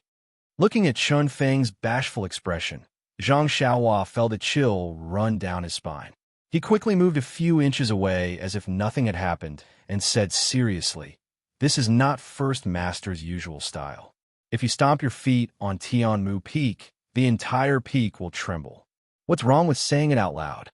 Looking at Chun Feng's bashful expression, Zhang Xiaohua felt a chill run down his spine. He quickly moved a few inches away as if nothing had happened and said seriously, this is not First Master's usual style. If you stomp your feet on Tianmu Peak, the entire peak will tremble. What's wrong with saying it out loud?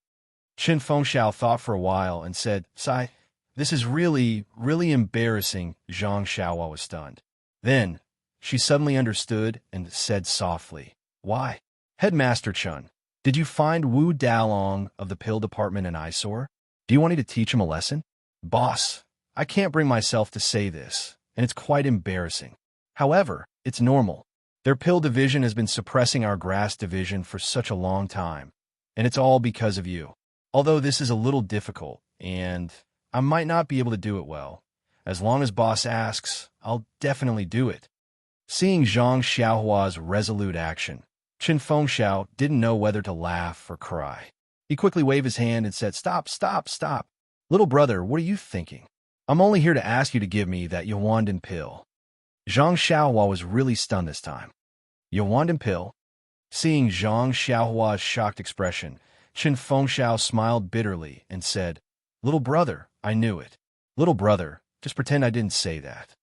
Chen Fengxiao thought for a while and said, Sai, this is really embarrassing. Zhang Xiaohua was stunned. Then, she suddenly understood and said softly, why? Headmaster Chun, did you find Wu Dalong of the pill department an eyesore? Do you want me to teach him a lesson? Boss, I can't bring myself to say this, and it's quite embarrassing. However, it's normal. Their pill division has been suppressing our grass division for such a long time, and it's all because of you. Although this is a little difficult, and I might not be able to do it well, as long as boss asks, I'll definitely do it. Seeing Zhang Xiaohua's resolute action, Chen Fengxiao didn't know whether to laugh or cry. He quickly waved his hand and said, stop. Little brother, what are you thinking? I'm only here to ask you to give me that Yawandan pill. Zhang Xiaohua was really stunned this time. Yawandan pill? Seeing Zhang Xiaohua's shocked expression, Chen Fengxiao smiled bitterly and said, little brother, I knew it. Little brother, just pretend I didn't say that.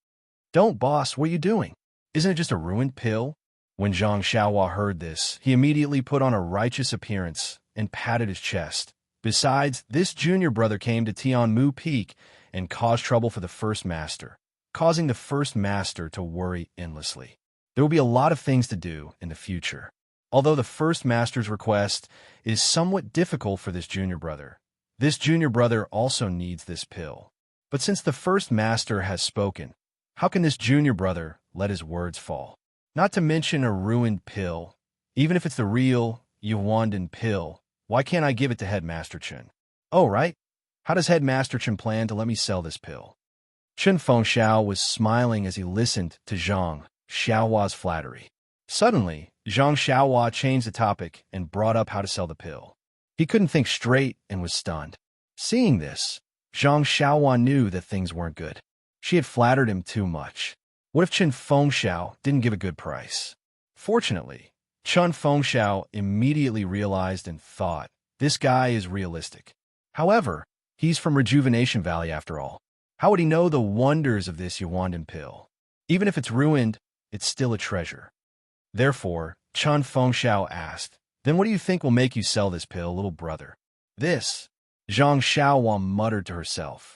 Don't, boss, what are you doing? Isn't it just a ruined pill? When Zhang Xiaohua heard this, he immediately put on a righteous appearance and patted his chest. Besides, this junior brother came to Tianmu Peak and caused trouble for the First Master, causing the First Master to worry endlessly. There will be a lot of things to do in the future. Although the First Master's request is somewhat difficult for this junior brother also needs this pill. But since the First Master has spoken, how can this junior brother let his words fall? Not to mention a ruined pill. Even if it's the real Yawandan pill, why can't I give it to Headmaster Chen? Oh, right. How does Headmaster Chen plan to let me sell this pill? Chen Fengxiao was smiling as he listened to Zhang Xiaohua's flattery. Suddenly, Zhang Xiaohua changed the topic and brought up how to sell the pill. He couldn't think straight and was stunned. Seeing this, Zhang Xiaohua knew that things weren't good. She had flattered him too much. What if Chen Fengxiao didn't give a good price? Fortunately, Chen Fengxiao immediately realized and thought, this guy is realistic. However, he's from Rejuvenation Valley after all. How would he know the wonders of this Yawandan pill? Even if it's ruined, it's still a treasure. Therefore, Chen Fengxiao asked, then what do you think will make you sell this pill, little brother? This, Zhang Xiaohua muttered to herself.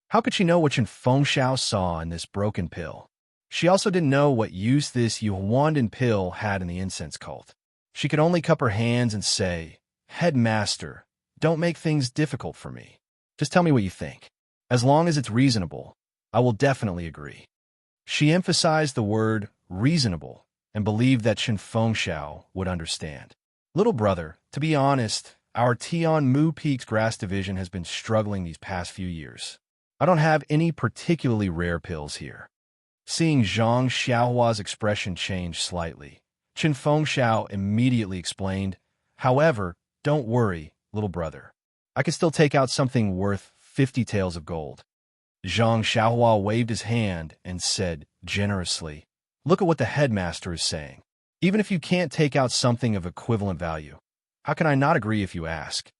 How could she know what Chen Fengxiao saw in this broken pill? She also didn't know what use this Yawandan pill had in the incense cult. She could only cup her hands and say, Headmaster, don't make things difficult for me. Just tell me what you think. As long as it's reasonable, I will definitely agree. She emphasized the word reasonable and believed that Chen Fengxiao would understand. Little brother, to be honest, our Tian Mu Peaks grass division has been struggling these past few years. I don't have any particularly rare pills here. Seeing Zhang Xiaohua's expression change slightly, Chen Fengxiao immediately explained, however, don't worry, little brother. I can still take out something worth 50 taels of gold. Zhang Xiaohua waved his hand and said generously, look at what the headmaster is saying. Even if you can't take out something of equivalent value, how can I not agree if you ask?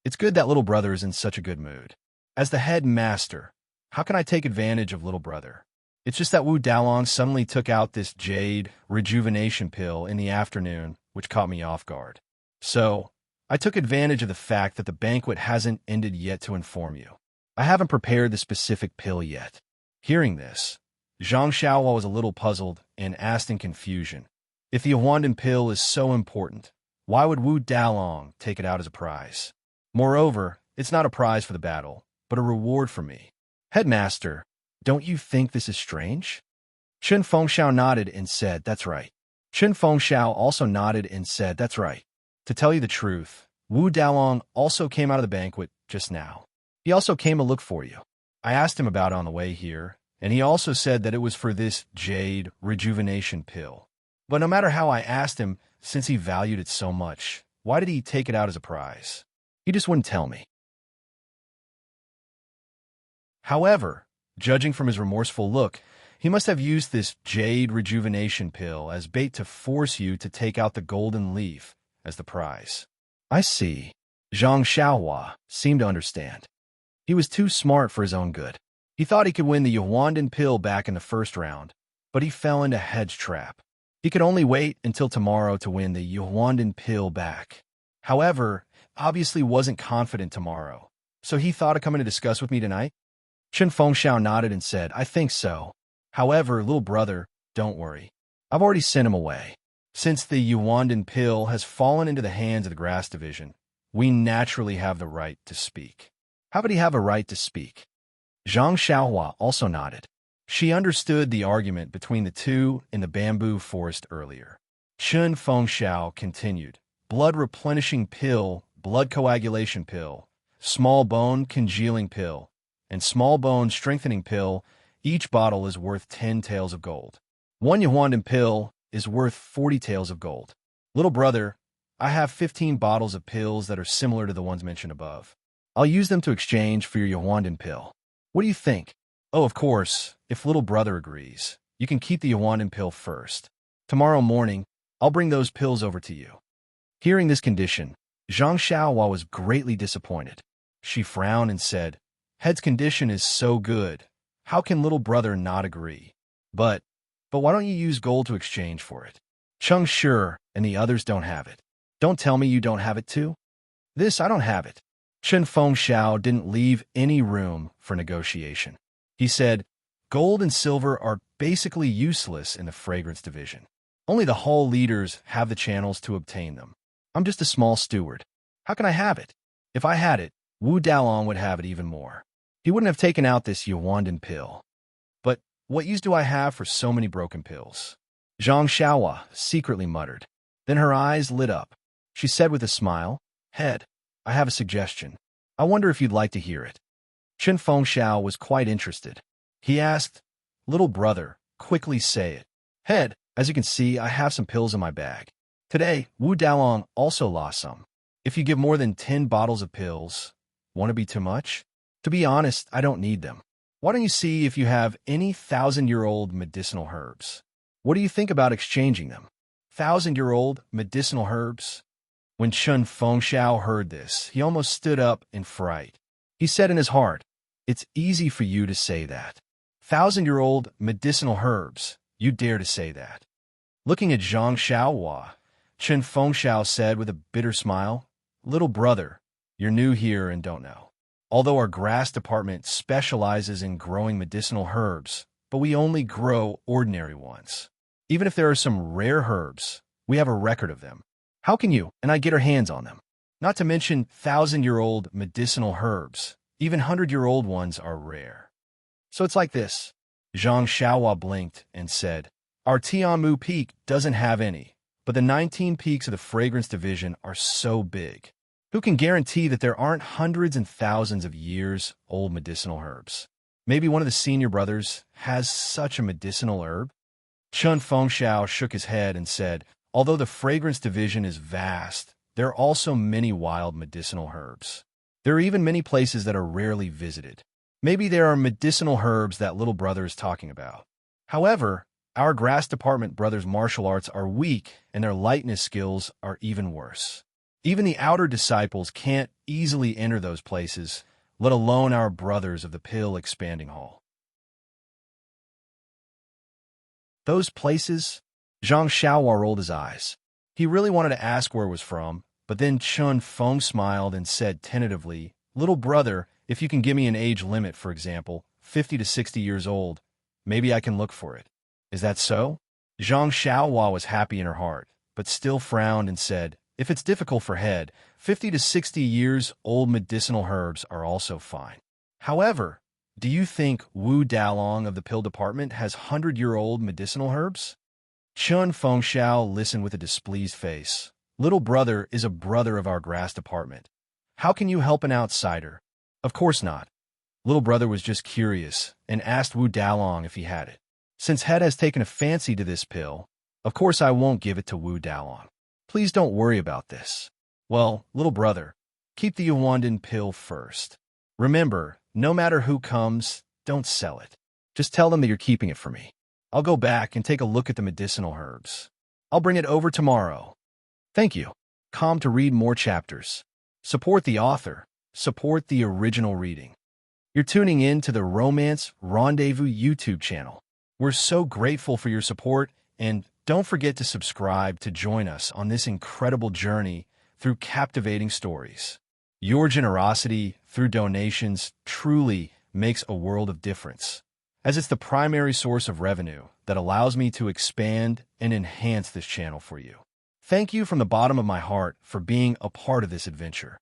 It's good that little brother is in such a good mood. As the headmaster, how can I take advantage of little brother? It's just that Wu Dalong suddenly took out this jade rejuvenation pill in the afternoon, which caught me off guard. So, I took advantage of the fact that the banquet hasn't ended yet to inform you. I haven't prepared the specific pill yet. Hearing this, Zhang Xiaohua was a little puzzled and asked in confusion, if the Huandan pill is so important, why would Wu Dalong take it out as a prize? Moreover, it's not a prize for the battle, but a reward for me. Headmaster, don't you think this is strange? Chen Fengxiao nodded and said, that's right. Chen Fengxiao also nodded and said, that's right. To tell you the truth, Wu Dalong also came out of the banquet just now. He also came to look for you. I asked him about it on the way here, and he also said that it was for this jade rejuvenation pill. But no matter how I asked him, since he valued it so much, why did he take it out as a prize? He just wouldn't tell me. However, judging from his remorseful look, he must have used this jade rejuvenation pill as bait to force you to take out the golden leaf as the prize. I see. Zhang Xiaohua seemed to understand. He was too smart for his own good. He thought he could win the Huandan pill back in the first round, but he fell into Head's trap. He could only wait until tomorrow to win the Huandan pill back. However, obviously wasn't confident tomorrow, so he thought of coming to discuss with me tonight. Chen Fengxiao nodded and said, I think so. However, little brother, don't worry. I've already sent him away. Since the Huandan pill has fallen into the hands of the grass division, we naturally have the right to speak. How would he have a right to speak? Zhang Xiaohua also nodded. She understood the argument between the two in the bamboo forest earlier. Chen Fengxiao continued, blood replenishing pill, blood coagulation pill, small bone congealing pill, and small bone strengthening pill. Each bottle is worth 10 taels of gold. One Huandan pill is worth 40 taels of gold. Little brother, I have 15 bottles of pills that are similar to the ones mentioned above. I'll use them to exchange for your Huandan pill. What do you think? Oh, of course, if little brother agrees, you can keep the Huandan pill first. Tomorrow morning, I'll bring those pills over to you. Hearing this condition, Zhang Xiaohua was greatly disappointed. She frowned and said, Head's condition is so good. How can little brother not agree? But why don't you use gold to exchange for it? Cheng Shi and the others don't have it. Don't tell me you don't have it too. This, I don't have it. Chen Fengxiao didn't leave any room for negotiation. He said, gold and silver are basically useless in the fragrance division. Only the hall leaders have the channels to obtain them. I'm just a small steward. How can I have it? If I had it, Wu Dalong would have it even more. He wouldn't have taken out this Huandan pill. But what use do I have for so many broken pills? Zhang Xiaohua secretly muttered. Then her eyes lit up. She said with a smile, Head, I have a suggestion. I wonder if you'd like to hear it. Chen Fengxiao was quite interested. He asked, Little brother, quickly say it. Head, as you can see, I have some pills in my bag. Today, Wu Dalong also lost some. If you give more than 10 bottles of pills, won't it be too much? To be honest, I don't need them. Why don't you see if you have any 1,000-year-old medicinal herbs? What do you think about exchanging them? 1,000-year-old medicinal herbs? When Chen Fengxiao heard this, he almost stood up in fright. He said in his heart, It's easy for you to say that. 1,000-year-old medicinal herbs, you dare to say that. Looking at Zhang Xiaohua, Chen Fengxiao said with a bitter smile, Little brother, you're new here and don't know. Although our grass department specializes in growing medicinal herbs, but we only grow ordinary ones. Even if there are some rare herbs, we have a record of them. How can you and I get our hands on them? Not to mention thousand-year-old medicinal herbs. Even hundred-year-old ones are rare. So it's like this. Zhang Xiaohua blinked and said, Our Tianmu Peak doesn't have any, but the 19 peaks of the fragrance division are so big. Who can guarantee that there aren't hundreds and thousands of years old medicinal herbs? Maybe one of the senior brothers has such a medicinal herb? Chun Fengxiao shook his head and said, Although the fragrance division is vast, there are also many wild medicinal herbs. There are even many places that are rarely visited. Maybe there are medicinal herbs that little brother is talking about. However, our grass department brothers' martial arts are weak and their lightness skills are even worse. Even the outer disciples can't easily enter those places, let alone our brothers of the Pill Expanding Hall. Those places? Zhang Xiaohua rolled his eyes. He really wanted to ask where it was from, but then Chun Feng smiled and said tentatively, Little brother, if you can give me an age limit, for example, 50 to 60 years old, maybe I can look for it. Is that so? Zhang Xiaohua was happy in her heart, but still frowned and said, If it's difficult for head, 50 to 60 years old medicinal herbs are also fine. However, do you think Wu Dalong of the pill department has 100-year-old medicinal herbs? Chun Fengxiao listened with a displeased face. Little brother is a brother of our grass department. How can you help an outsider? Of course not. Little brother was just curious and asked Wu Dalong if he had it. Since Head has taken a fancy to this pill, of course I won't give it to Wu Dalong. Please don't worry about this. Well, little brother, keep the Yuandan pill first. Remember, no matter who comes, don't sell it. Just tell them that you're keeping it for me. I'll go back and take a look at the medicinal herbs. I'll bring it over tomorrow. Thank you. Come to read more chapters. Support the author. Support the original reading. You're tuning in to the Romance Rendezvous YouTube channel. We're so grateful for your support, and don't forget to subscribe to join us on this incredible journey through captivating stories. Your generosity through donations truly makes a world of difference, as it's the primary source of revenue that allows me to expand and enhance this channel for you. Thank you from the bottom of my heart for being a part of this adventure.